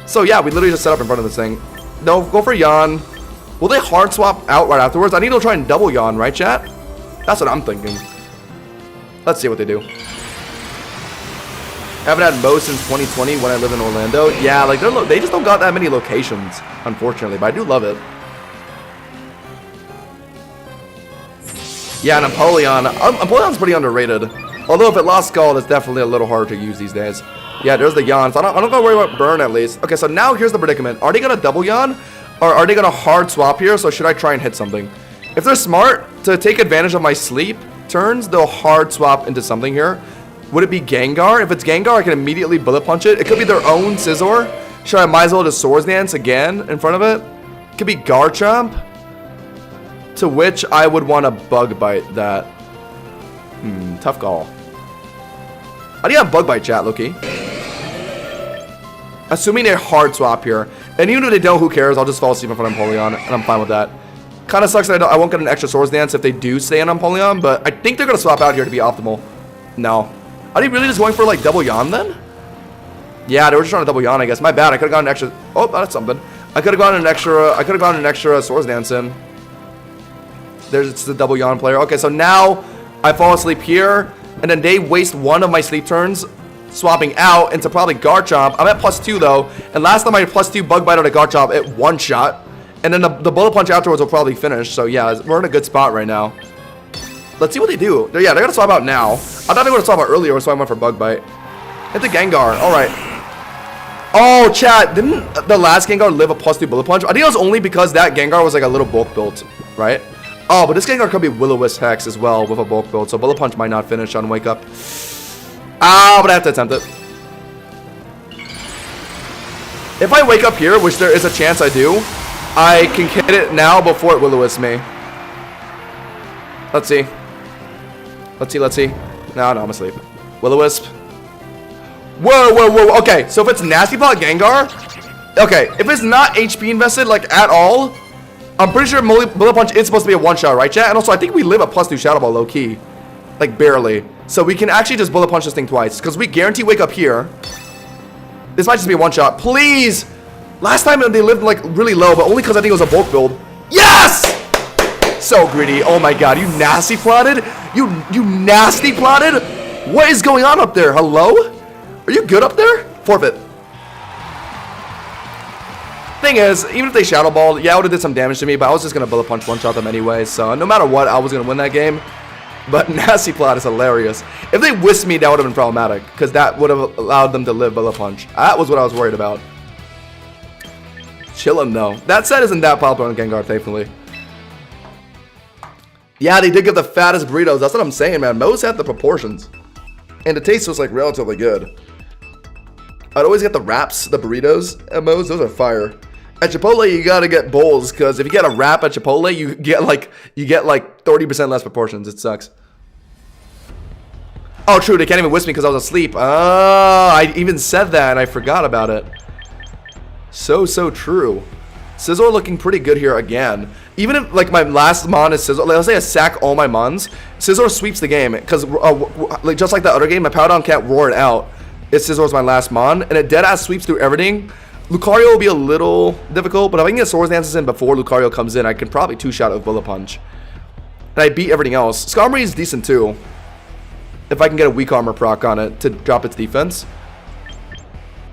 So, yeah, we literally just set up in front of this thing. No, go for Yawn. Will they hard swap out right afterwards? I need to try and double Yawn, right, chat? That's what I'm thinking. Let's see what they do. Haven't had Mo since 2020 when I lived in Orlando. Yeah, like, they just don't got that many locations, unfortunately, but I do love it. Yeah, and Empoleon's pretty underrated. Although if it lost Scald, it's definitely a little harder to use these days. Yeah, there's the Yawn. So I don't gotta worry about burn at least. Okay, so now here's the predicament. Are they gonna double Yawn? Or are they gonna hard swap here? So should I try and hit something? If they're smart to take advantage of my sleep turns, they'll hard swap into something here. Would it be Gengar? If it's Gengar, I can immediately bullet punch it. It could be their own Scizor. Sure, I might as well just Swords Dance again in front of it. It could be Garchomp. To which I would want to Bug Bite that. Tough call. I think I'm Bug Bite, chat, Loki. Assuming they hard swap here. And even if they don't, who cares? I'll just fall asleep in front of Empoleon, and I'm fine with that. Kind of sucks that I won't get an extra Swords Dance if they do stay on Empoleon, but I think they're going to swap out here to be optimal. No. Are they really just going for, like, double Yawn then? Yeah, they were just trying to double Yawn, I guess. My bad. I could have gotten an extra... Oh, that's something. I could have gotten an extra Swords Dance in. It's the double Yawn player. Okay, so now I fall asleep here, and then they waste one of my sleep turns swapping out into probably Garchomp. I'm at +2 though, and last time I had +2 Bug Bite on a Garchomp at one shot, and then the Bullet Punch afterwards will probably finish. So yeah, we're in a good spot right now. Let's see what they do. Yeah, they're gonna swap out now. I thought they would have swapped out earlier, so I went for Bug Bite. Hit the Gengar. All right. Oh, chat. Didn't the last Gengar live a +2 Bullet Punch? I think it was only because that Gengar was like a little bulk build, right? Oh, but this Gengar could be Will-O-Wisp Hex as well with a bulk build, so Bullet Punch might not finish on Wake Up. Ah, but I have to attempt it. If I Wake Up here, which there is a chance I do, I can hit it now before it Will-O-Wisp me. Let's see. Let's see. No, I'm asleep. Will-O-Wisp. Whoa. Okay, so if it's Nasty Plot Gengar, okay, if it's not HP invested, like, at all, I'm pretty sure Bullet Punch is supposed to be a one-shot, right, chat? And also, I think we live a +2 Shadow Ball low-key. Like, barely. So we can actually just Bullet Punch this thing twice, because we guarantee Wake Up here. This might just be a one-shot. Please! Last time they lived, like, really low, but only because I think it was a bulk build. Yes! So greedy. Oh my god, you nasty plotted? You nasty plotted? What is going on up there? Hello? Are you good up there? Forfeit. Thing is, even if they Shadow Balled, yeah, it would have did some damage to me, but I was just going to Bullet Punch one-shot them anyway, so no matter what, I was going to win that game. But Nasty Plot is hilarious. If they whisked me, that would have been problematic, because that would have allowed them to live Bullet Punch. That was what I was worried about. Chillin' though. That set isn't that popular on Gengar, thankfully. Yeah, they did get the fattest burritos. That's what I'm saying, man. Moe's had the proportions. And the taste was, like, relatively good. I'd always get the wraps, the burritos at Moe's. Those are fire. At Chipotle, you gotta get bowls, because if you get a wrap at Chipotle, you get like 30% less proportions. It sucks. Oh, true. They can't even whisk me because I was asleep. Oh, I even said that, and I forgot about it. So true. Scizor looking pretty good here again. Even if, like, my last Mon is Scizor, like, let's say I sack all my Mons, Scizor sweeps the game, because, like, just like the other game, my Powder can't roar it out. Scizor's my last Mon, and it deadass sweeps through everything. Lucario will be a little difficult, but if I can get Swords Dances in before Lucario comes in, I can probably two-shot with Bullet Punch. And I beat everything else. Skarmory is decent, too. If I can get a Weak Armor proc on it to drop its defense.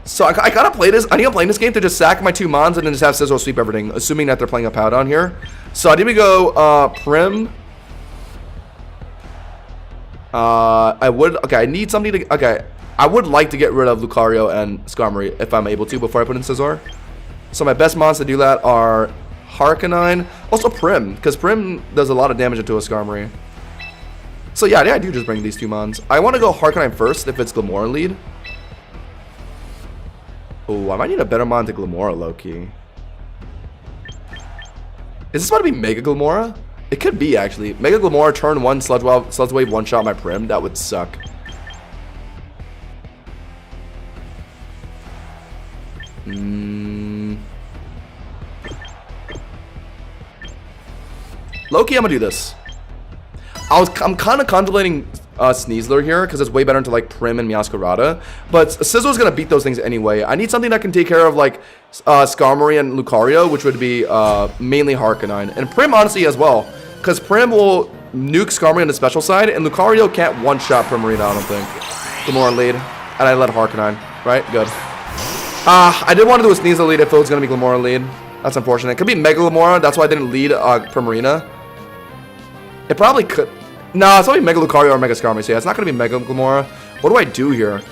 So I gotta play this. I need to play this game to just sack my two Mons and then just have Scizor sweep everything, assuming that they're playing a Powdon here. So I think we go Prim. Okay, I need something to, okay. I would like to get rid of Lucario and Skarmory if I'm able to before I put in Scizor. So my best Mons to do that are Harkonine, also Prim, because Prim does a lot of damage into a Skarmory. So yeah, I do just bring these two Mons. I want to go Harkonine first if it's Glamora lead. Oh, I might need a better Mon to Glamora, low-key. Is this about to be Mega Glamora? It could be, actually. Mega Glamora, turn 1, Sludge Wave, one-shot my Prim. That would suck. Low-key, I'm gonna do this. I'm kind of contemplating Sneasler here, because it's way better into, like, Prim and Meowscarada. But Scizor's gonna beat those things anyway. I need something that can take care of, like, Skarmory and Lucario, which would be mainly Harkonine. And Prim, honestly, as well. Because Prim will nuke Skarmory on the special side, and Lucario can't one-shot Primarina, I don't think. Glamora lead. And I led Harkonine. Right? Good. I did want to do a Sneasler lead if it was going to be Glamora lead. That's unfortunate. It could be Mega Glamora. That's why I didn't lead Primarina. It probably could. No, it's probably Mega Lucario or Mega Skarmory. So yeah, it's not going to be Mega Glamora. What do I do here?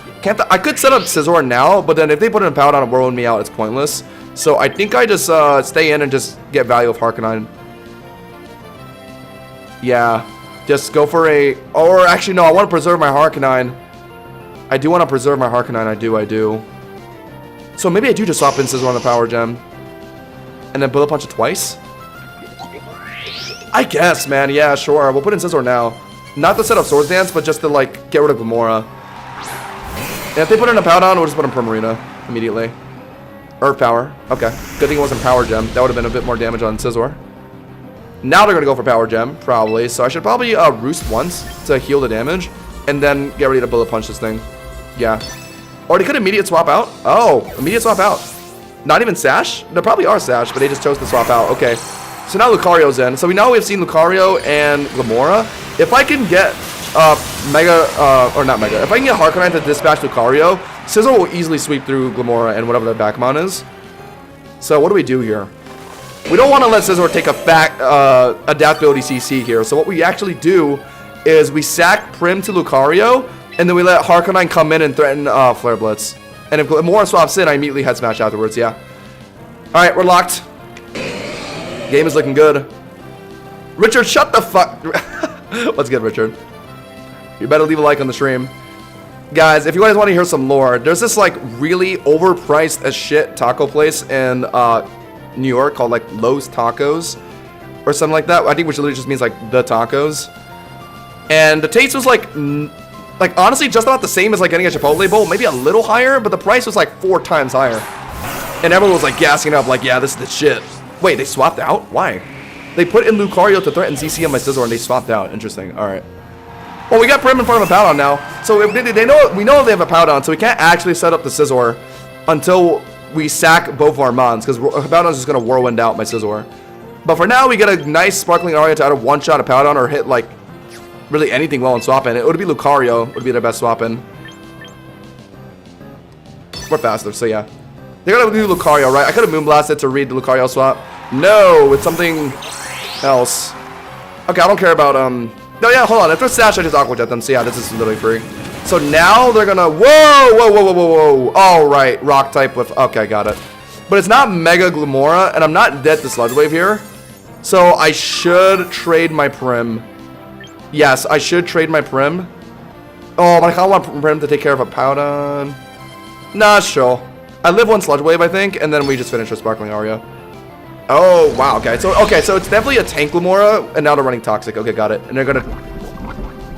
I could set up Scizor now, but then if they put in Powder on and whirl me out, it's pointless. So I think I just stay in and just get value of Harkonine. Yeah. Just go for a... Or actually, no, I want to preserve my Harkonine. I do want to preserve my Harkonine. I do. So maybe I do just swap in Scizor on the Power Gem. And then Bullet Punch it twice? I guess, man. Yeah, sure. We'll put in Scizor now. Not to set up Swords Dance, but just to, like, get rid of Glamora. And if they put in a Powdon, we'll just put in Primarina immediately. Earth Power. Okay. Good thing it wasn't Power Gem. That would have been a bit more damage on Scizor. Now they're going to go for Power Gem, probably. So I should probably Roost once to heal the damage. And then get ready to Bullet Punch this thing. Yeah. Or they could immediate swap out. Oh, immediate swap out. Not even Sash? There probably are Sash, but they just chose to swap out. Okay. So now Lucario's in. So we know we've seen Lucario and Glamora. If I can get or not Mega, if I can get Harkonine to dispatch Lucario, Scizor will easily sweep through Glamora and whatever the backmon is. So what do we do here? We don't want to let Scizor take a adaptability CC here. So what we actually do is we sack Prim to Lucario, and then we let Harkonine come in and threaten Flare Blitz. And if Mora swaps in, I immediately head smash afterwards, yeah. Alright, we're locked. Game is looking good. Richard, shut the fuck. What's good, Richard? You better leave a like on the stream. Guys, if you guys want to hear some lore, there's this like really overpriced as shit taco place in New York called like Los Tacos or something like that. I think which literally just means like the tacos. And the taste was like honestly just about the same as like getting a Chipotle bowl, maybe a little higher, but the price was like 4 times higher. And everyone was like gassing up like, yeah, this is the shit. Wait, they swapped out? Why? They put in Lucario to threaten CC on my Scizor and they swapped out. Interesting. All right. Well, we got Prim in front of a Powdon now. So if we know they have a Powdon, so we can't actually set up the Scizor until we sack both of our Mons, because Powdon's just going to Whirlwind out my Scizor. But for now, we get a nice Sparkling Aria to either one-shot a Powdon or hit, like, really anything well in swap-in. It would be Lucario would be their best swap-in. We're faster, so yeah. They're going to do Lucario, right? I could have Moonblasted to read the Lucario swap. No, it's something else. Okay, I don't care about, no, yeah, hold on. If they're Sash, I just Aqua Jet them. So yeah, this is literally free. So now they're gonna, whoa. All right, rock type with, okay, got it. But it's not Mega Glamora, and I'm not dead to Sludge Wave here. So I should trade my Prim. Yes, I should trade my Prim. Oh, but I kind of want Prim to take care of a Powdon. Nah, sure. I live 1 Sludge Wave, I think, and then we just finish with Sparkling Aria. Oh, wow, okay, so it's definitely a Tank Glamora, and now they're running Toxic. Okay, got it. And they're gonna...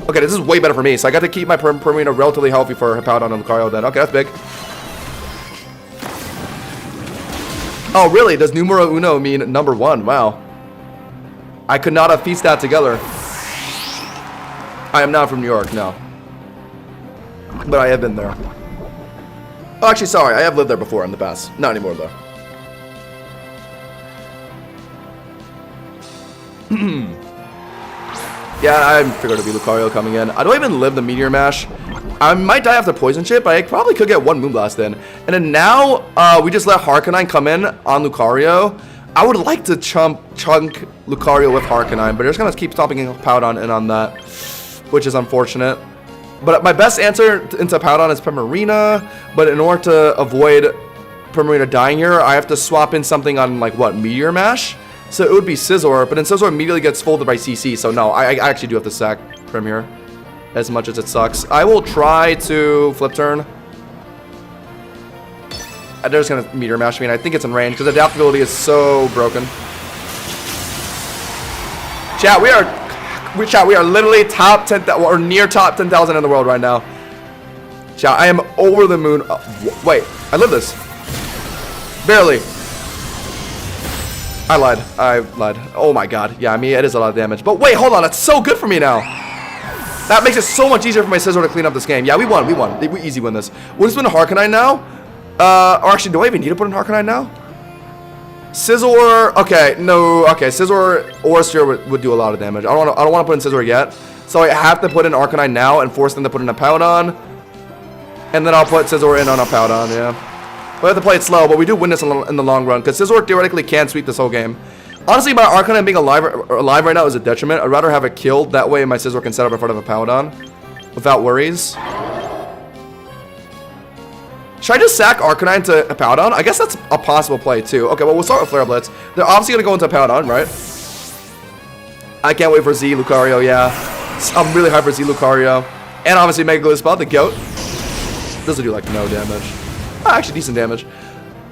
Okay, this is way better for me, so I got to keep my Primarina relatively healthy for Hippowdon and Lucario then. Okay, that's big. Oh, really? Does numero uno mean number 1? Wow. I could not have pieced that together. I am not from New York, no. But I have been there. Oh, actually, sorry, I have lived there before in the past. Not anymore, though. Yeah, I figured it'd be Lucario coming in. I don't even live the Meteor Mash. I might die after Poison Chip, but I probably could get 1 Moonblast in. And then now, we just let Harkonine come in on Lucario. I would like to chunk Lucario with Harkonine, but they're just gonna keep stopping Powdon in on that, which is unfortunate. But my best answer into Powdon is Primarina, but in order to avoid Primarina dying here, I have to swap in something on, like, what, Meteor Mash? So it would be Scizor, but then Scizor immediately gets folded by CC, so no, I actually do have to sack Prim here, as much as it sucks. I will try to flip turn. They're just going to Meteor Mash me, and I think it's in range, because adaptability is so broken. Chat, we are literally top 10,000, or near top 10,000 in the world right now. Chat, I am over the moon. Wait, I live this. Barely. I lied. Oh my god. Yeah, I mean, it is a lot of damage. But wait, hold on. That's so good for me now. That makes it so much easier for my Scizor to clean up this game. Yeah, we won. We easy win this. We'll just win Harkonine now. Or actually, do I even need to put in Harkonine now? Scizor. Okay, no. Okay, Scizor or Sphere would do a lot of damage. I don't want to put in Scizor yet. So I have to put in Harkonine now and force them to put in a Powdon. And then I'll put Scizor in on a Powdon, yeah. We have to play it slow, but we do win this in the long run, because Scizor theoretically can sweep this whole game. Honestly, my Arcanine being alive right now is a detriment. I'd rather have it killed. That way my Scizor can set up in front of a Powdon without worries. Should I just sack Arcanine to a Powdon? I guess that's a possible play, too. Okay, well, we'll start with Flare Blitz. They're obviously going to go into a Powdon, right? I can't wait for Z Lucario, yeah. I'm really hyped for Z Lucario. And obviously Mega Glispa, the GOAT. This will do, like, no damage. Actually, decent damage.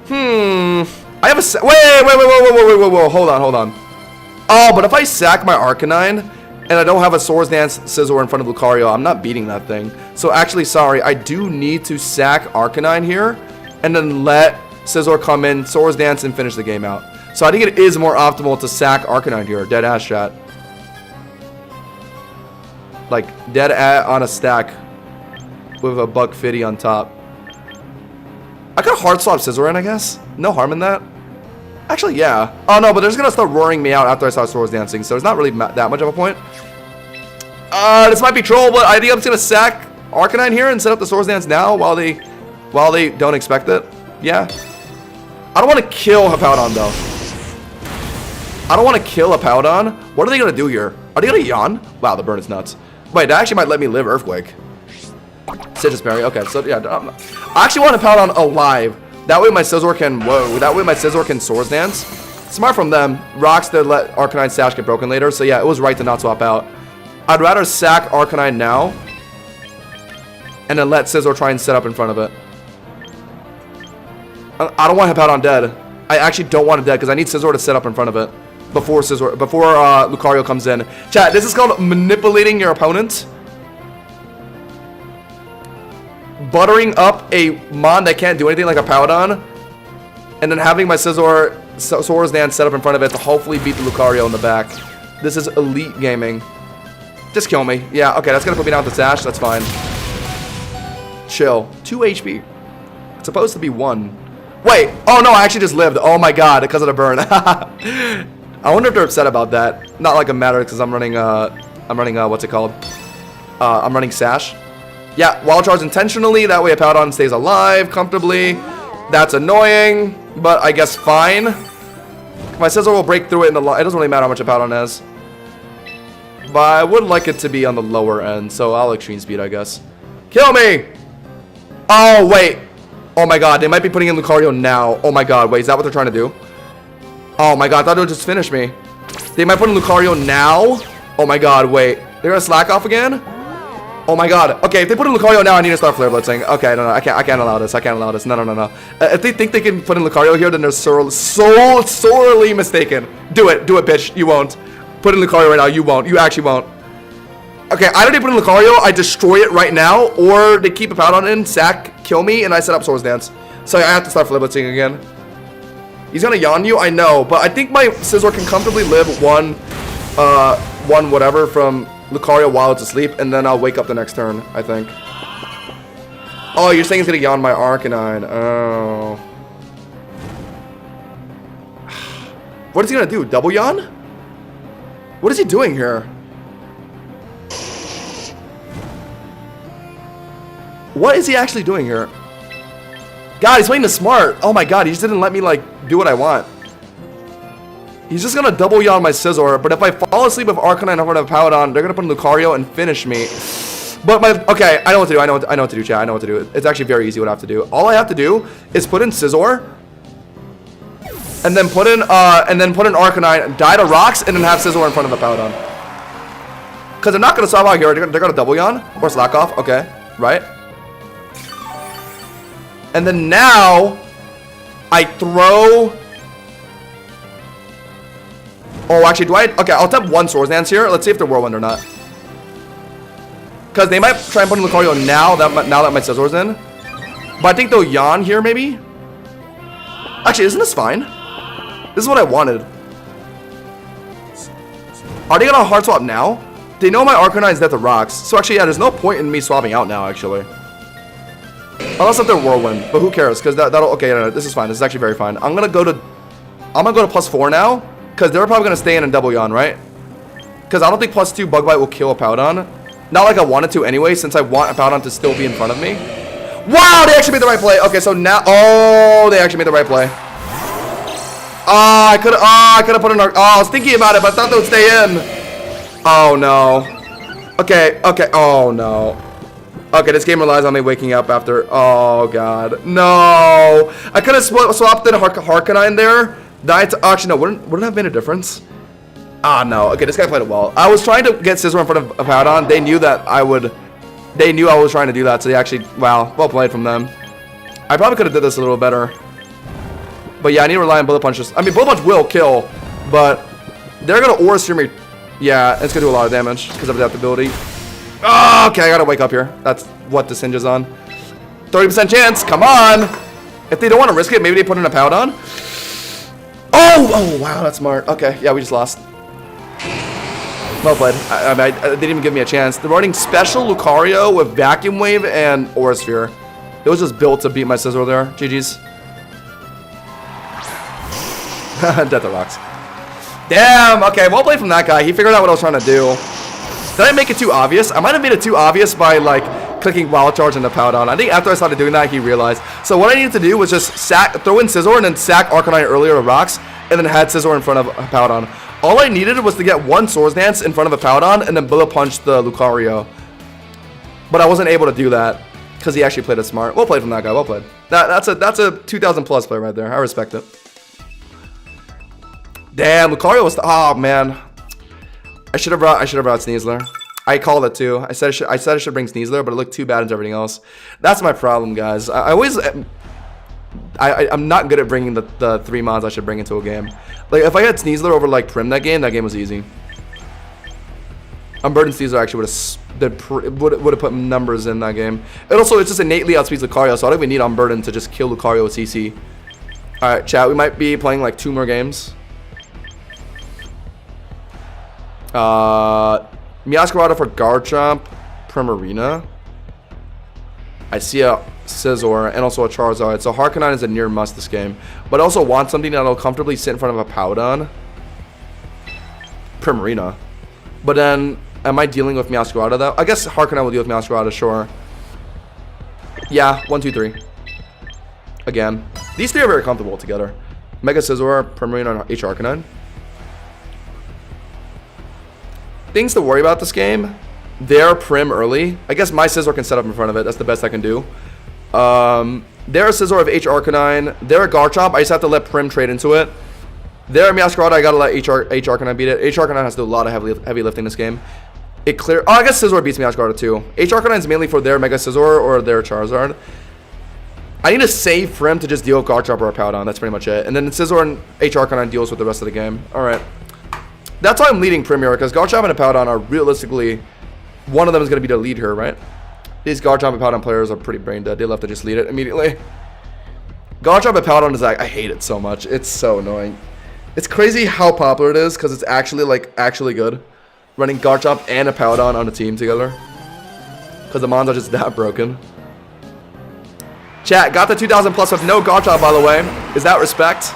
I have a... Wait, hold on. Oh, but if I sack my Arcanine, and I don't have a Swords Dance Scizor in front of Lucario, I'm not beating that thing. So actually, sorry, I do need to sack Arcanine here, and then let Scizor come in, Swords Dance, and finish the game out. So I think it is more optimal to sack Arcanine here, dead ass chat. Like, dead on a stack with a $150 on top. I could hard swap Scizor in, I guess. No harm in that. Actually, yeah. Oh, no, but they're just going to start roaring me out after I start Swords Dancing, so it's not really that much of a point. This might be troll, but I think I'm just going to sack Arcanine here and set up the Swords Dance now while they don't expect it. Yeah. I don't want to kill Hippowdon, though. I don't want to kill Hippowdon. What are they going to do here? Are they going to yawn? Wow, the burn is nuts. Wait, that actually might let me live Earthquake. Citrus Berry. Okay, so yeah. I actually want to Powder alive. That way my Scizor can... Whoa. That way my Scizor can Swords Dance. Smart from them. Rocks to let Arcanine Sash get broken later. So yeah, it was right to not swap out. I'd rather sack Arcanine now. And then let Scizor try and set up in front of it. I don't want Hippowdon dead. I actually don't want it dead because I need Scizor to set up in front of it. Before Lucario comes in. Chat, this is called manipulating your opponent. Buttering up a Mon that can't do anything like a Powdon. And then having my Scizor Swords Dance set up in front of it to hopefully beat the Lucario in the back. This is elite gaming. Just kill me. Yeah, okay, that's gonna put me down to Sash. That's fine. Chill. 2 HP. It's supposed to be 1. Wait. Oh no, I actually just lived. Oh my god, because of the burn. I wonder if they're upset about that. Not like it matters because I'm running what's it called? I'm running Sash. Yeah, Wild Charge intentionally. That way a Powdon stays alive comfortably. That's annoying, but I guess fine. My Scizor will break through it in the it doesn't really matter how much a Powdon has. But I would like it to be on the lower end, so I'll Extreme Speed, I guess. Kill me! Oh, wait. Oh my god, they might be putting in Lucario now. Oh my god, wait, is that what they're trying to do? Oh my god, I thought they would just finish me. They might put in Lucario now? Oh my god, wait. They're gonna slack off again? Oh my god. Okay, if they put in Lucario now, I need to start Flare Blitzing. Okay, no, I can't allow this. I can't allow this. No. If they think they can put in Lucario here, then they're sorely mistaken. Do it, bitch. You won't. Put in Lucario right now. You won't. You actually won't. Okay, either they put in Lucario, I destroy it right now, or they keep a Powdon in, sack, kill me, and I set up Swords Dance. So I have to start Flare Blitzing again. He's gonna yawn you, I know, but I think my Scizor can comfortably live one whatever from Lucario while it's asleep, and then I'll wake up the next turn, I think. Oh, you're saying it's gonna yawn my Arcanine. Oh. What is he gonna do? Double yawn? What is he doing here? What is he actually doing here? God, he's playing the smart. Oh my god, he just didn't let me, like, do what I want. He's just gonna double yawn my Scizor, but if I fall asleep with Arcanine over the Powdon, they're gonna put in Lucario and finish me. But okay, I know what to do. I know what to do, chat. I know what to do. It's actually very easy what I have to do. All I have to do is put in Scizor, and then put in Arcanine, die to Rocks, and then have Scizor in front of the Powdon. Because they're not gonna swap out here. They're gonna double yawn or slack off. Okay, right? And then now I throw. Oh, actually, do I? Okay, I'll tap 1 Swords Dance here. Let's see if they're Whirlwind or not. Because they might try and put in Lucario now that my Scizor's in. But I think they'll yawn here, maybe. Actually, isn't this fine? This is what I wanted. Are they gonna hard swap now? They know my Arcanine is dead to Rocks. So actually, yeah, there's no point in me swapping out now, actually. Unless if they're Whirlwind, but who cares? Because that'll okay. No, this is fine. This is actually very fine. I'm gonna go to +4 now, because they're probably gonna stay in and double yawn, right? Because I don't think +2 Bug Bite will kill a Powdon. Not like I wanted to anyway, since I want a Powdon to still be in front of me. Wow, they actually made the right play. Okay, so now, oh, they actually made the right play. I could have put in. Oh, I was thinking about it, but I thought they would stay in. Oh no. Okay. Oh no. Okay, this game relies on me waking up after. Oh god, no! I could have swapped in Harkanine there. Actually, no, wouldn't have made a difference. Ah, no. Okay, this guy played it well. I was trying to get Scizor in front of a Powdon. They knew that I would. They knew I was trying to do that, so they actually. Wow, well played from them. I probably could have did this a little better. But yeah, I need to rely on Bullet Punches. I mean, Bullet Punch will kill, but they're gonna Aura Sphere me. Yeah, it's gonna do a lot of damage because of adaptability. Oh, okay, I gotta wake up here. That's what this hinges on. 30% chance, come on! If they don't want to risk it, maybe they put in a Powdon. Oh, wow, that's smart. Okay, yeah, we just lost. Well played. They didn't even give me a chance. They're running Special Lucario with Vacuum Wave and Aura Sphere. It was just built to beat my Scizor there. GG's. Death of Rocks. Damn, okay, well played from that guy. He figured out what I was trying to do. Did I make it too obvious? I might have made it too obvious by, like, clicking Wild Charge into Powdon. I think after I started doing that, he realized. So what I needed to do was just throw in Scizor and then sack Arcanine earlier to Rocks. and then had Scizor in front of Hippowdon. All I needed was to get one Swords Dance in front of Hippowdon and then Bullet Punch the Lucario. But I wasn't able to do that because he actually played it smart. Well played from that guy. Well played. That's a 2,000 plus player right there. I respect it. Damn, Lucario was. Oh man, I should have brought Sneasler. I called it too. I said I should bring Sneasler, but it looked too bad into everything else. That's my problem, guys. I'm not good at bringing the 3 mons I should bring into a game. Like if I had Sneasler over like Prim that game was easy. Unburdened Sneasler actually would have put numbers in that game. And also it's just innately outspeeds Lucario, so I don't even need Unburdened to just kill Lucario with CC. All right, chat. We might be playing like 2 more games. Meowscarada for Garchomp, Primarina. I see a Scizor and also a Charizard. So Harkonnens is a near must this game. But I also want something that'll comfortably sit in front of a Hippowdon. Primarina. But then, am I dealing with Meowscarada though? I guess Harkonnen will deal with Meowscarada, sure. Yeah, 1, 2, 3. Again. These 3 are very comfortable together. Mega Scizor, Primarina, and H Harkonnen. Things to worry about this game. They're Prim early. I guess my Scizor can set up in front of it. That's the best I can do. They're a Scizor of H Arcanine. They're a Garchomp. I just have to let Prim trade into it. They're a Meowscarada. I gotta let H Arcanine beat it. H Arcanine has to do a lot of heavy lifting this game. Oh, I guess Scizor beats Meowscarada too. H Arcanine is mainly for their Mega Scizor or their Charizard. I need to save Prim to just deal with Garchomp or a Powdon. That's pretty much it. And then Scizor and H Arcanine deals with the rest of the game. All right. That's why I'm leading Prim here, because Garchomp and Hippowdon are realistically, one of them is going to be the lead here, right? These Garchomp and Hippowdon players are pretty brain dead. They'll have to just lead it immediately. Garchomp and Hippowdon is like, I hate it so much. It's so annoying. It's crazy how popular it is, because it's actually good. Running Garchomp and Hippowdon on a team together. Because the mons are just that broken. Chat, got the 2,000 plus with no Garchomp, by the way. Is that respect?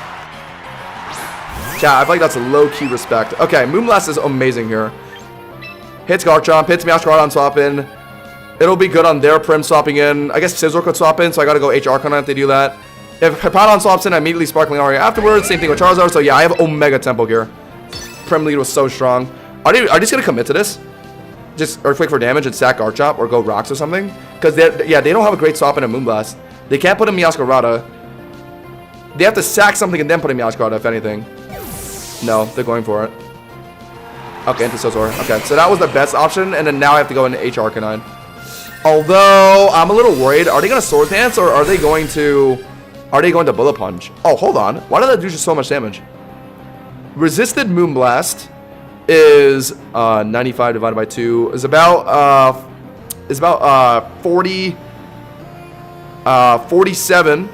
Chat, I feel like that's a low-key respect. Okay, Moonblast is amazing here. Hits Garchomp, hits Meowscarada on swap in. It'll be good on their Prim swapping in. I guess Scizor could swap in, so I gotta go H Arcanine if they do that. If Hippowdon swaps in, I immediately Sparkling Aria afterwards. Same thing with Charizard, so yeah, I have Omega Tempo here. Prim lead was so strong. Are they just gonna commit to this? Just Earthquake for damage and sack Garchomp or go Rocks or something? Because they don't have a great swap in a Moonblast. They can't put in Meowscarada. They have to sack something and then put in Meowscarada, if anything. No, they're going for it. Okay, into Scizor. Okay, so that was the best option, and then now I have to go into H Arcanine. Although I'm a little worried. Are they gonna Sword Dance or are they going to Bullet Punch? Oh, hold on. Why did that do just so much damage? Resisted Moonblast is 95 divided by 2 is about 47,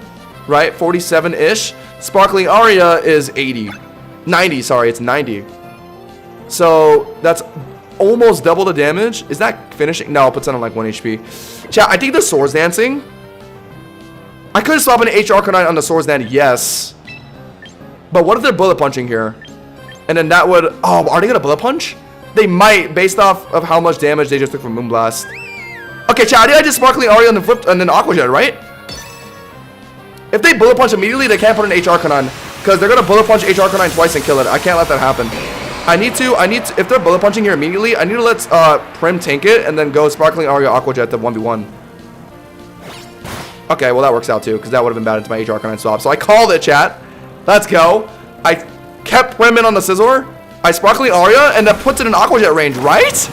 right? 47-ish. Sparkling Aria is 80. 90, sorry, it's 90. So that's almost double the damage. Is that finishing? No, it puts it on like 1 HP. Chat, I think the Swords Dancing. I could swap an H Arcanine on the Swords Dance, yes. But what if they're Bullet Punching here? And then that would. Oh, are they gonna Bullet Punch? They might, based off of how much damage they just took from Moonblast. Okay, chat, I just Sparkling Aria and then flipped and then Aqua Jet, right? If they Bullet Punch immediately, they can't put an H Arcanine. Because they're going to Bullet Punch H Arcanine twice and kill it. I can't let that happen. I need to, if they're Bullet Punching here immediately, I need to let Prim tank it and then go Sparkling Aria Aqua Jet to 1v1. Okay, well that works out too, because that would have been bad into my H Arcanine swap. So I called it, chat. Let's go. I kept Prim in on the Scizor. I Sparkling Aria, and that puts it in Aqua Jet range, right?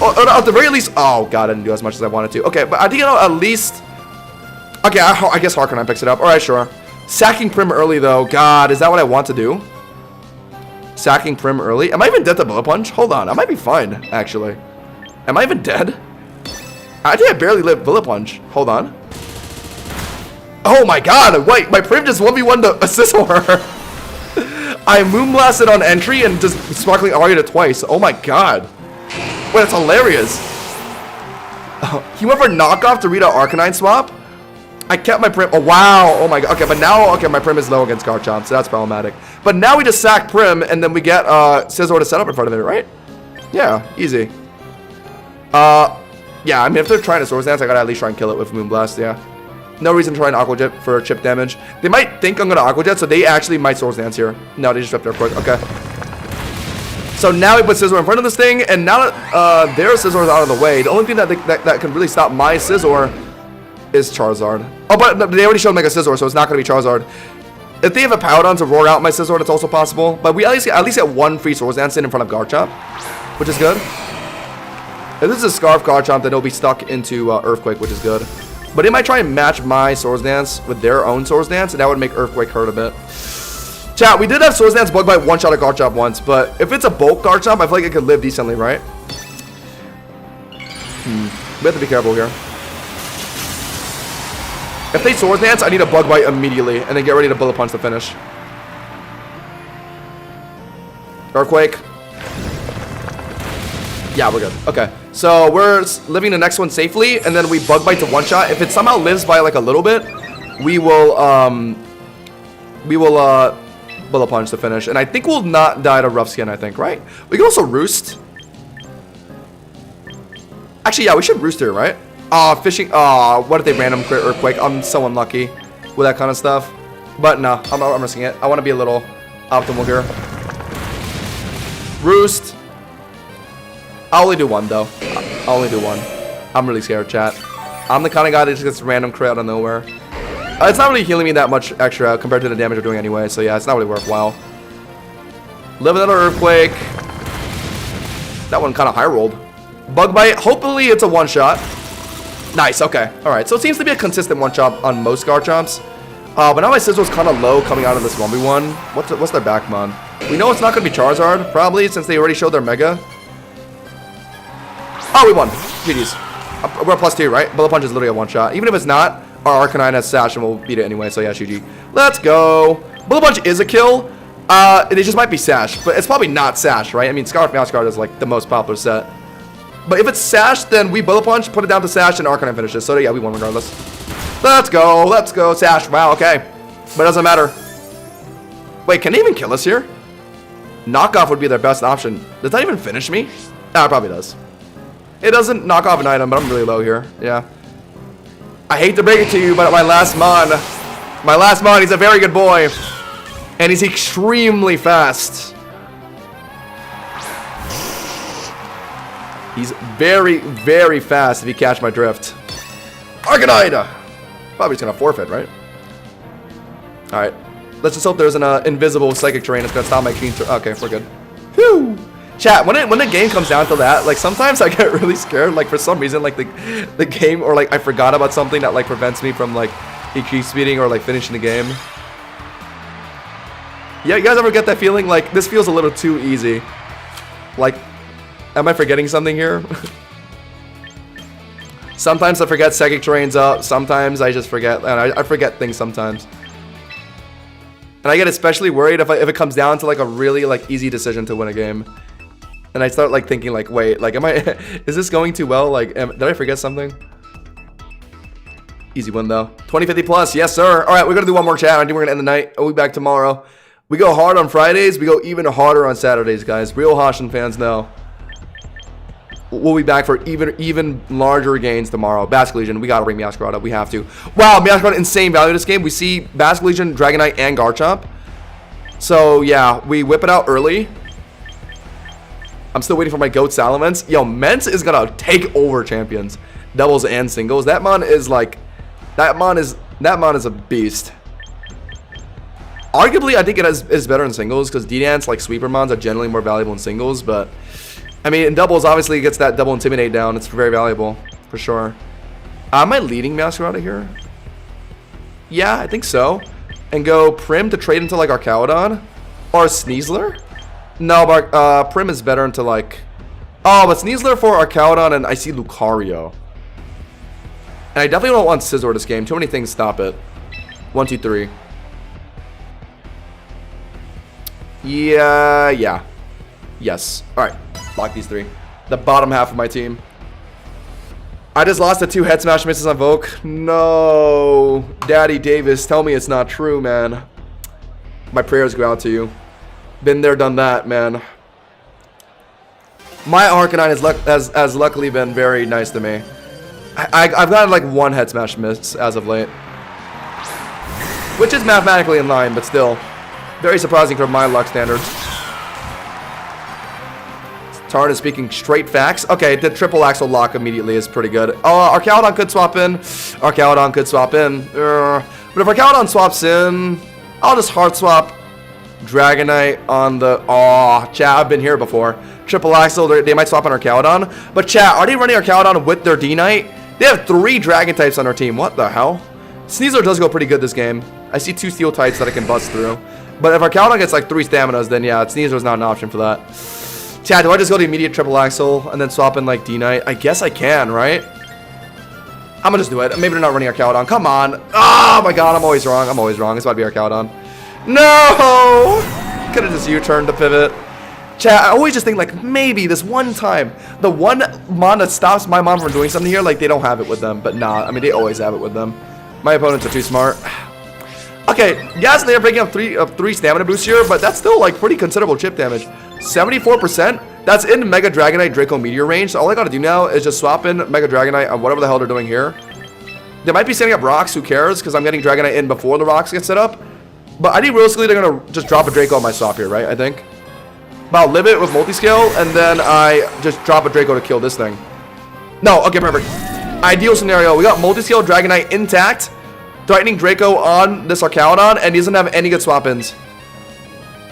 Or at the very least, oh god, I didn't do as much as I wanted to. Okay, but I think at least, okay, I guess Harkonnens picks it up. Alright, sure. Sacking Prim early, though. God, is that what I want to do? Sacking Prim early? Am I even dead to Bullet Punch? Hold on. I might be fine, actually. Am I even dead? I think I barely lived Bullet Punch. Hold on. Oh my god. Wait, my Prim just 1v1 to Scizor. I Moonblasted on entry and just Sparkling Aria twice. Oh my god. Wait, that's hilarious. He went for knockoff to read an Arcanine swap? I kept my Prim. Oh, wow. Oh, my God. Okay, but now, okay, my Prim is low against Garchomp, so that's problematic. But now we just sack Prim, and then we get Scizor to set up in front of it, right? Yeah, easy. Yeah, I mean, if they're trying to Swords Dance, I gotta at least try and kill it with Moonblast, yeah. No reason to try an Aqua Jet for chip damage. They might think I'm going to Aqua Jet, so they actually might Swords Dance here. No, they just ripped there quick. Okay. So now we put Scizor in front of this thing, and now that their Scizor is out of the way, the only thing that can really stop my Scizor is Charizard. Oh, but they already showed Mega Scizor, so it's not going to be Charizard. If they have a Powdon to roar out my Scizor, that's also possible. But we at least get one free Swords Dance in front of Garchomp, which is good. If this is a Scarf Garchomp, then it'll be stuck into Earthquake, which is good. But they might try and match my Swords Dance with their own Swords Dance, and that would make Earthquake hurt a bit. Chat, we did have Swords Dance Bug Bite one-shot at Garchomp once, but if it's a bulk Garchomp, I feel like it could live decently, right? We have to be careful here. If they Swords Dance, I need a Bug Bite immediately, and then get ready to Bullet Punch to finish. Earthquake. Yeah, we're good. Okay. So we're living the next one safely, and then we Bug Bite to one-shot. If it somehow lives by like a little bit, we will Bullet Punch to finish. And I think we'll not die to Rough Skin, I think, right? We can also Roost. Actually, yeah, we should Roost here, right? Fishing. What if they random crit Earthquake? I'm so unlucky with that kind of stuff. But no, I'm risking it. I want to be a little optimal here. Roost. I'll only do one, though. I'll only do one. I'm really scared, chat. I'm the kind of guy that just gets random crit out of nowhere. It's not really healing me that much extra compared to the damage we're doing anyway, so yeah, it's not really worthwhile. Live another Earthquake. That one kind of high rolled. Bug Bite. Hopefully it's a one-shot. Nice, okay. Alright, so it seems to be a consistent one-shot on most Garchomps. But now my Scizor's kind of low coming out of this 1v1. What's their Backmon? We know it's not going to be Charizard, probably, since they already showed their Mega. Oh, we won. GG's. We're a +2, right? Bullet Punch is literally a one-shot. Even if it's not, our Arcanine has Sash and we'll beat it anyway, so yeah, GG. Let's go. Bullet Punch is a kill. It just might be Sash, but it's probably not Sash, right? I mean, Scarf Mouse Guard is like the most popular set. But if it's Sash, then we Bullet Punch, put it down to Sash, and Arcanine finishes. So yeah, we won regardless. Let's go, Sash. Wow, okay. But it doesn't matter. Wait, can they even kill us here? Knockoff would be their best option. Does that even finish me? It probably does. It doesn't knock off an item, but I'm really low here. Yeah. I hate to break it to you, but my last Mon, he's a very good boy. And he's extremely fast. He's very, very fast if you catch my drift. Arcanine! Probably just gonna forfeit, right? Alright. Let's just hope there's an invisible psychic terrain that's gonna stop my Keen. Okay, we're good. Whew! Chat, when the game comes down to that, like sometimes I get really scared, like for some reason, like the game, or like I forgot about something that like prevents me from like EQ speeding or like finishing the game. Yeah, you guys ever get that feeling? Like this feels a little too easy. Like, am I forgetting something here? Sometimes I forget psychic terrain's up. Sometimes I just forget, and I forget things sometimes. And I get especially worried if it comes down to like a really like easy decision to win a game. And I start like thinking like, wait, like is this going too well? Like, did I forget something? Easy win though. 2050 plus, yes sir. All right, we're gonna do one more chat. I think we're gonna end the night. I'll be back tomorrow. We go hard on Fridays. We go even harder on Saturdays, guys. Real Hoshin fans know. We'll be back for even larger gains tomorrow. Basculegion, we gotta bring Meowscarada up. We have to. Wow, Meowscarada, insane value this game. We see Basculegion, Dragonite, and Garchomp. So yeah, we whip it out early. I'm still waiting for my Goat Salamence. Yo, Mence is gonna take over champions, doubles and singles. That mon is like, that mon is a beast. Arguably, I think it is better in singles because D-Dance, like sweeper mons, are generally more valuable in singles. But I mean, in doubles, obviously, it gets that double intimidate down. It's very valuable for sure. Am I leading Meowscarada here? Yeah, I think so. And go Prim to trade into like Arcaudon or Sneasler. No, but Prim is better into like... Oh, but Sneasler for Arcaudon, and I see Lucario. And I definitely don't want Scizor this game. Too many things stop it. 1, 2, 3. Yeah. Yes. Alright, lock these 3. The bottom half of my team. I just lost the 2 head smash misses on Volk. No. Daddy Davis, tell me it's not true, man. My prayers go out to you. Been there, done that, man. My Arcanine has luckily been very nice to me. I've gotten like 1 head smash miss as of late. which is mathematically in line, but still very surprising for my luck standards. Tarn is speaking straight facts. Okay, the triple axle lock immediately is pretty good. Oh, Archaeodon could swap in. Archaeodon could swap in. But if Archaeodon swaps in, I'll just hard swap Dragonite on the... Oh, chat, I've been here before. Triple axle, they might swap on Archaeodon. But chat, are they running Archaeodon with their D-Knight? They have 3 Dragon types on their team. What the hell? Sneasler does go pretty good this game. I see 2 Steel types that I can bust through. But if Archaeodon gets like 3 Staminas, then yeah, Sneasler's not an option for that. Chat, do I just go to immediate triple axle and then swap in like D-Knight? I guess I can, right? I'm gonna just do it. Maybe they're not running Archaeodon. Come on. Oh my god, I'm always wrong. I'm always wrong. It's about to be Archaeodon. No! Could have just U-turned the pivot. Chat, I always just think like maybe this one time, the one mon that stops my mom from doing something here, like they don't have it with them. But nah, I mean they always have it with them. My opponents are too smart. Okay, yes, they're breaking up three stamina boosts here, but that's still like pretty considerable chip damage. 74%. That's in Mega Dragonite Draco Meteor range. So all I gotta do now is just swap in Mega Dragonite on whatever the hell they're doing here. They might be setting up rocks. Who cares? Because I'm getting Dragonite in before the rocks get set up. But I think realistically they're gonna just drop a Draco on my swap here, right? I think. But I'll live it with multi-scale, and then I just drop a Draco to kill this thing. No, okay, perfect. Ideal scenario. We got multi-scale Dragonite intact. Threatening Draco on this Archaeodon, and he doesn't have any good swap-ins.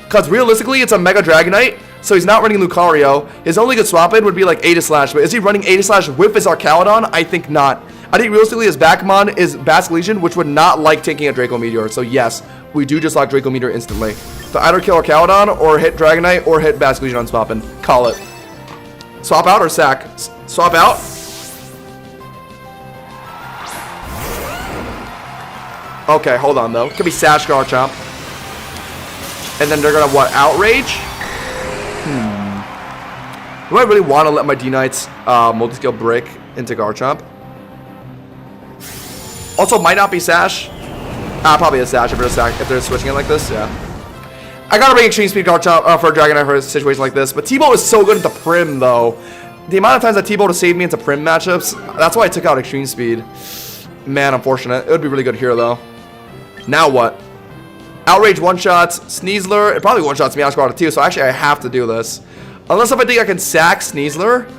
Because realistically, it's a Mega Dragonite, so he's not running Lucario. His only good swap-in would be like Ada-Slash, but is he running Ada-Slash with his Archaeodon? I think not. I think realistically his Backmon is Basque Legion, which would not like taking a Draco Meteor. So yes, we do just lock Draco Meteor instantly. So either kill Archaeodon, or hit Dragonite, or hit Basque Legion on swap-in. Call it. Swap out or sack? Swap out? Okay, hold on though. Could be Sash Garchomp. And then they're gonna what? Outrage? Do I really want to let my D-Knights multi-scale break into Garchomp? Also, might not be Sash. Probably a Sash if they're switching it like this. Yeah. I gotta bring Extreme Speed Garchomp for Dragonite for a situation like this. But T-Bolt is so good at the Prim though. The amount of times that T-Bolt has saved me into Prim matchups, that's why I took out Extreme Speed. Man, unfortunate. It would be really good here though. Now what? Outrage one-shots Sneasler. It probably one-shots Meowscarada too, so actually I have to do this. Unless if I think I can sack Sneasler.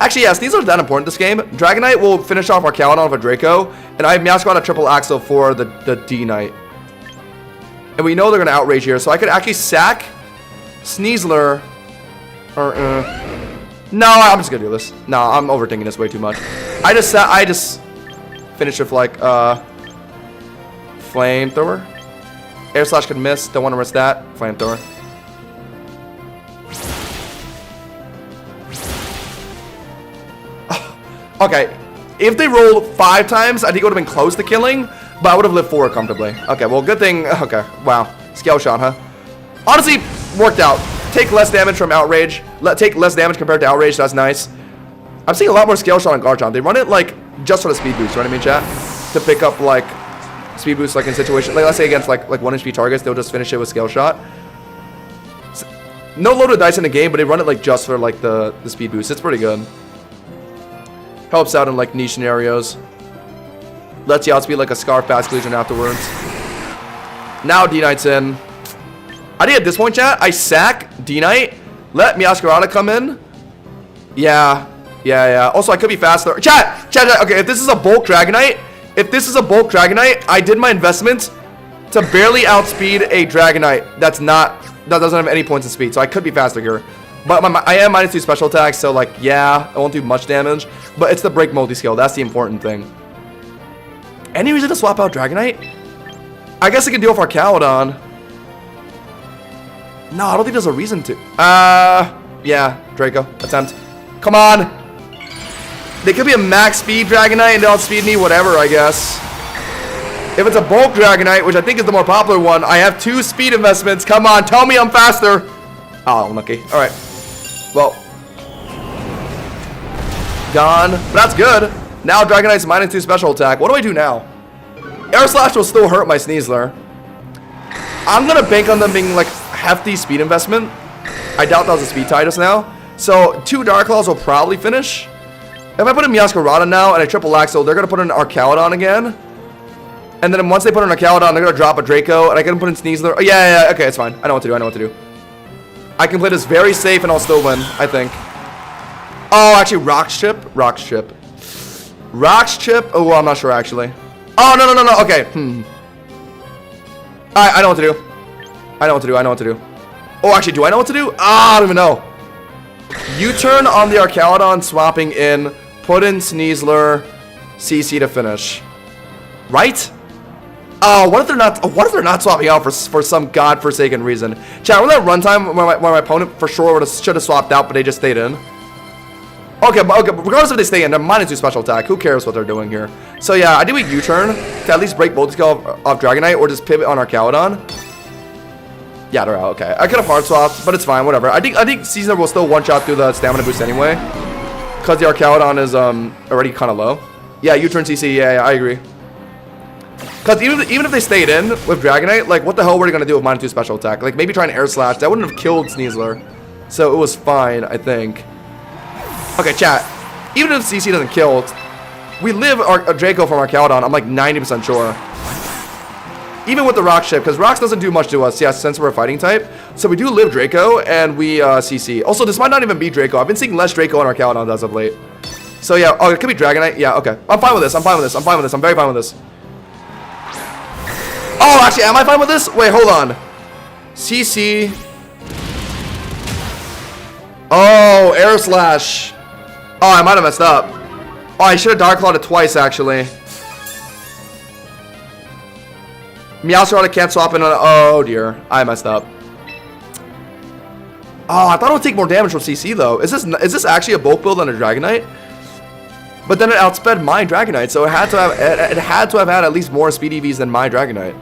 Actually, yeah, Sneasler's that important this game. Dragonite will finish off Archaeodon with a Draco, and I have Meowscarada triple axle for the D-Knight. And we know they're going to outrage here, so I could actually sack Sneasler. Or, no, I'm just going to do this. No, I'm overthinking this way too much. I just finish with like, Flamethrower. Air Slash could miss. Don't want to risk that. Flamethrower. Okay. If they rolled 5 times, I think it would have been close to killing, but I would have lived 4 comfortably. Okay, well, good thing. Okay, wow. Scale shot, huh? Honestly, worked out. Take less damage from Outrage. Take less damage compared to Outrage. That's nice. I'm seeing a lot more Scale shot on Garchomp. They run it like just for the speed boost, you know what I mean, chat? To pick up like speed boost like in situation like let's say against like 1 HP targets, they'll just finish it with Scale Shot. No loaded dice in the game, but they run it like just for like the speed boost. It's pretty good. Helps out in like niche scenarios. Lets you outspeed like a Scarf Basque Legion afterwards. Now D-Knight's in. I think at this point, chat, I sack D-Knight, let Meowscarada come in. Yeah. Also, I could be faster. Chat, okay, if this is a bulk Dragonite, I did my investment to barely outspeed a Dragonite that doesn't have any points of speed, so I could be faster here. But I am -2 special attacks, so like, yeah, I won't do much damage, but it's the break multi-scale. That's the important thing. Any reason to swap out Dragonite? I guess I can deal with Archaeodon. No, I don't think there's a reason to. Yeah, Draco, attempt. Come on. They could be a max speed Dragonite and they'll outspeed me, whatever, I guess. If it's a bulk Dragonite, which I think is the more popular one, I have 2 speed investments. Come on, tell me I'm faster. Oh, unlucky. Alright. Well. Gone. But that's good. Now Dragonite's -2 special attack. What do I do now? Air Slash will still hurt my Sneasler. I'm going to bank on them being like hefty speed investment. I doubt that was a speed tie just now. So 2 Dark Claws will probably finish. If I put in Meowscarada now and a triple axle, they're going to put in Archaeodon again. And then once they put in a Caledon, they're going to drop a Draco. And I can put in Sneasler. Oh, yeah. Okay, it's fine. I know what to do. I know what to do. I can play this very safe and I'll still win, I think. Oh, actually, Rocks Chip. Oh, I'm not sure, actually. Oh, no. Okay. I know what to do. I know what to do. Oh, actually, do I know what to do? I don't even know. U-turn on the Archaludon, swapping in. Put in Sneasler. CC to finish. Right? Oh, what if they're not swapping out for some godforsaken reason? Chat, remember that runtime when my opponent for sure should have swapped out, but they just stayed in? Okay, regardless if they stay in, they're -2 special attack. Who cares what they're doing here? So yeah, I do a U-turn to at least break multi-scale off Dragonite or just pivot on Archaludon. Yeah, they're out. Okay, I could have hard swapped, but it's fine. Whatever. I think Caesar will still one-shot through the stamina boost anyway, because the Archaludon is already kind of low. Yeah, U-turn CC. Yeah, I agree. Because even if they stayed in with Dragonite, like, what the hell were they going to do with -2 special attack? Like, maybe try an Air Slash. That wouldn't have killed Sneasler. So it was fine, I think. Okay, chat. Even if CC doesn't kill, we live a Draco from Archaludon. I'm like 90% sure. Even with the Rock Ship, because Rocks doesn't do much to us, yes, since we're a fighting type. So we do live Draco, and we CC. Also, this might not even be Draco. I've been seeing less Draco on Archaludon as of late. So yeah, oh, it could be Dragonite. Yeah, okay. I'm fine with this. I'm very fine with this. Oh, actually, am I fine with this? Wait, hold on. CC. Oh, Air Slash. Oh, I might have messed up. Oh, I should have Dark Clawed it twice, actually. Meowscarada can't swap in on. Oh, dear. I messed up. Oh, I thought it would take more damage from CC, though. Is this actually a bulk build on a Dragonite? But then it outsped my Dragonite, so it had to have had at least more speed EVs than my Dragonite.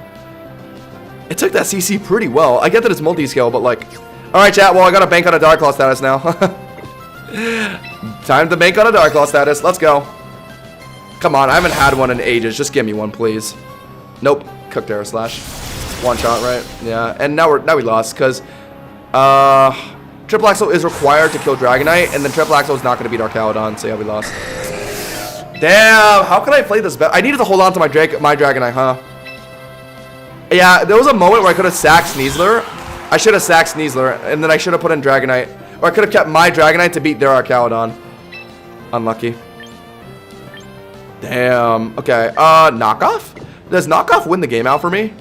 It took that CC pretty well. I get that it's multi-scale, but like... Alright, chat, well, I gotta bank on a Dark Claw status now. Time to bank on a Dark Claw status. Let's go. Come on, I haven't had one in ages. Just give me one, please. Nope. Cooked Air Slash. One shot, right? Yeah, and now we lost, because... Triple Axel is required to kill Dragonite, and then Triple Axel is not going to beat Archaludon, so yeah, we lost. Damn, how can I play this better? I needed to hold on to my Dragonite, huh? Yeah, there was a moment where I could have sacked Sneasler. I should have sacked Sneasler, and then I should have put in Dragonite. Or I could have kept my Dragonite to beat their Archaludon. Unlucky. Damn. Okay, knockoff? Does knockoff win the game out for me?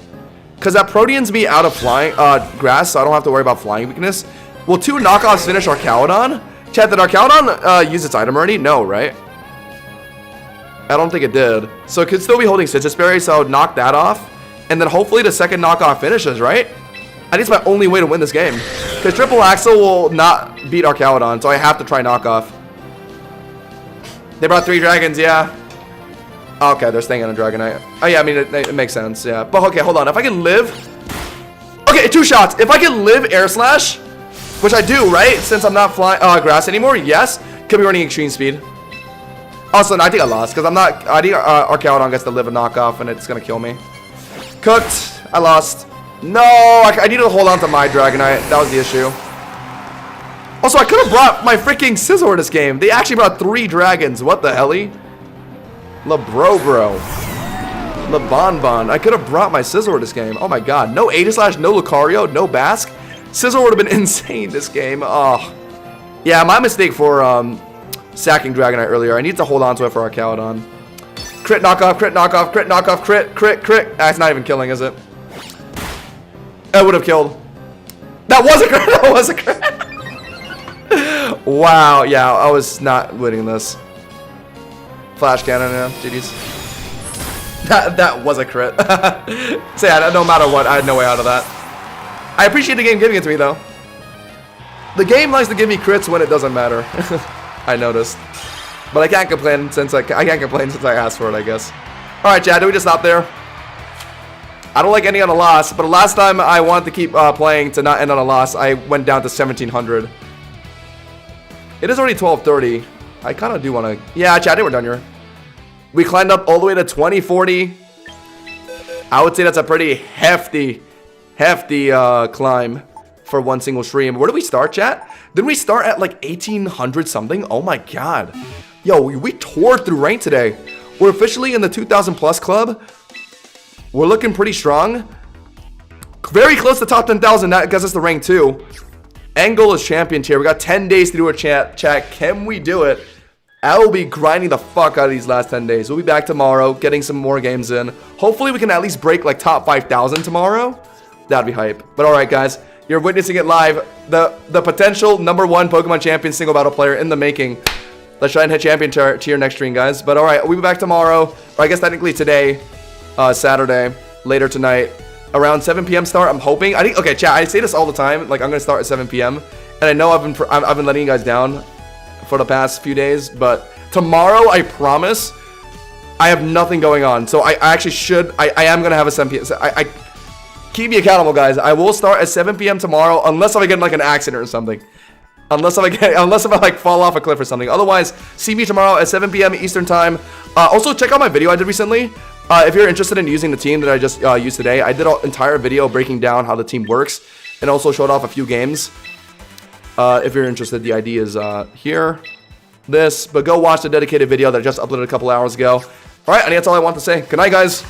Because that Protean's me out of flying, grass, so I don't have to worry about flying weakness. Will 2 knockoffs finish Archaludon? Chat, did Archaludon use its item already? No, right? I don't think it did. So it could still be holding Citrus Berry, so I would knock that off. And then hopefully the second knockoff finishes, right? I think it's my only way to win this game. Because Triple Axel will not beat Archaludon, so I have to try knockoff. They brought 3 dragons, yeah. Okay, they're staying on a Dragonite. Oh yeah, I mean, it makes sense, yeah. But okay, hold on. If I can live... Okay, 2 shots. If I can live Air Slash, which I do, right? Since I'm not flying grass anymore, yes. Could be running extreme speed. Also, no, I think I lost, because I'm not... I think Archaludon gets to live a knockoff, and it's going to kill me. Cooked. I lost. No, I needed to hold on to my Dragonite. That was the issue. Also, I could have brought my freaking Scizor this game. They actually brought 3 dragons. What the helly? LeBro. LeBonbon. I could have brought my Scizor this game. Oh my god. No Aegislash, no Lucario, no Basque. Scizor would have been insane this game. Oh. Yeah, my mistake for sacking Dragonite earlier. I need to hold on to it for Archaludon. Crit knockoff, crit knockoff, crit knockoff, crit. That's not even killing, is it? That would have killed. That was a crit. That was a crit. Wow. Yeah, I was not winning this. Flash cannon, yeah. GG's. That was a crit. So yeah, no matter what, I had no way out of that. I appreciate the game giving it to me, though. The game likes to give me crits when it doesn't matter. I noticed. But I can't complain since I can't complain since I asked for it, I guess. All right, Chad, do we just stop there? I don't like ending on a loss, but last time I wanted to keep playing to not end on a loss, I went down to 1700. It is already 12:30. I kind of do want to... Yeah, Chad, I think we're done here. We climbed up all the way to 2040. I would say that's a pretty hefty climb for one single stream. Where did we start, chat? Didn't we start at like 1800 something? Oh my god. Yo, we tore through rank today. We're officially in the 2000 plus club. We're looking pretty strong. Very close to top 10,000. That gets us to rank 2. End goal is champion tier. We got 10 days to do a chat. Can we do it? I will be grinding the fuck out of these last 10 days. We'll be back tomorrow, getting some more games in. Hopefully, we can at least break like top 5,000 tomorrow. That'd be hype. But all right, guys, you're witnessing it live. The potential #1 Pokemon champion single battle player in the making. Let's try and hit champion tier next stream, guys. But all right, we'll be back tomorrow, or I guess technically today, Saturday, later tonight, around 7 p.m. start. I'm hoping. Okay, chat. I say this all the time. Like I'm gonna start at 7 p.m. and I know I've been letting you guys down for the past few days, but tomorrow I promise I have nothing going on, so I actually should. I am gonna have a 7 p.m. I keep me accountable, guys. I will start at 7 p.m. tomorrow, unless I get in like an accident or something. Unless if I like fall off a cliff or something. Otherwise, see me tomorrow at 7 p.m. Eastern time. Also, check out my video I did recently. If you're interested in using the team that I just used today, I did an entire video breaking down how the team works and also showed off a few games. If you're interested, the ID is here. But go watch the dedicated video that I just uploaded a couple hours ago. All right, and that's all I want to say. Good night, guys.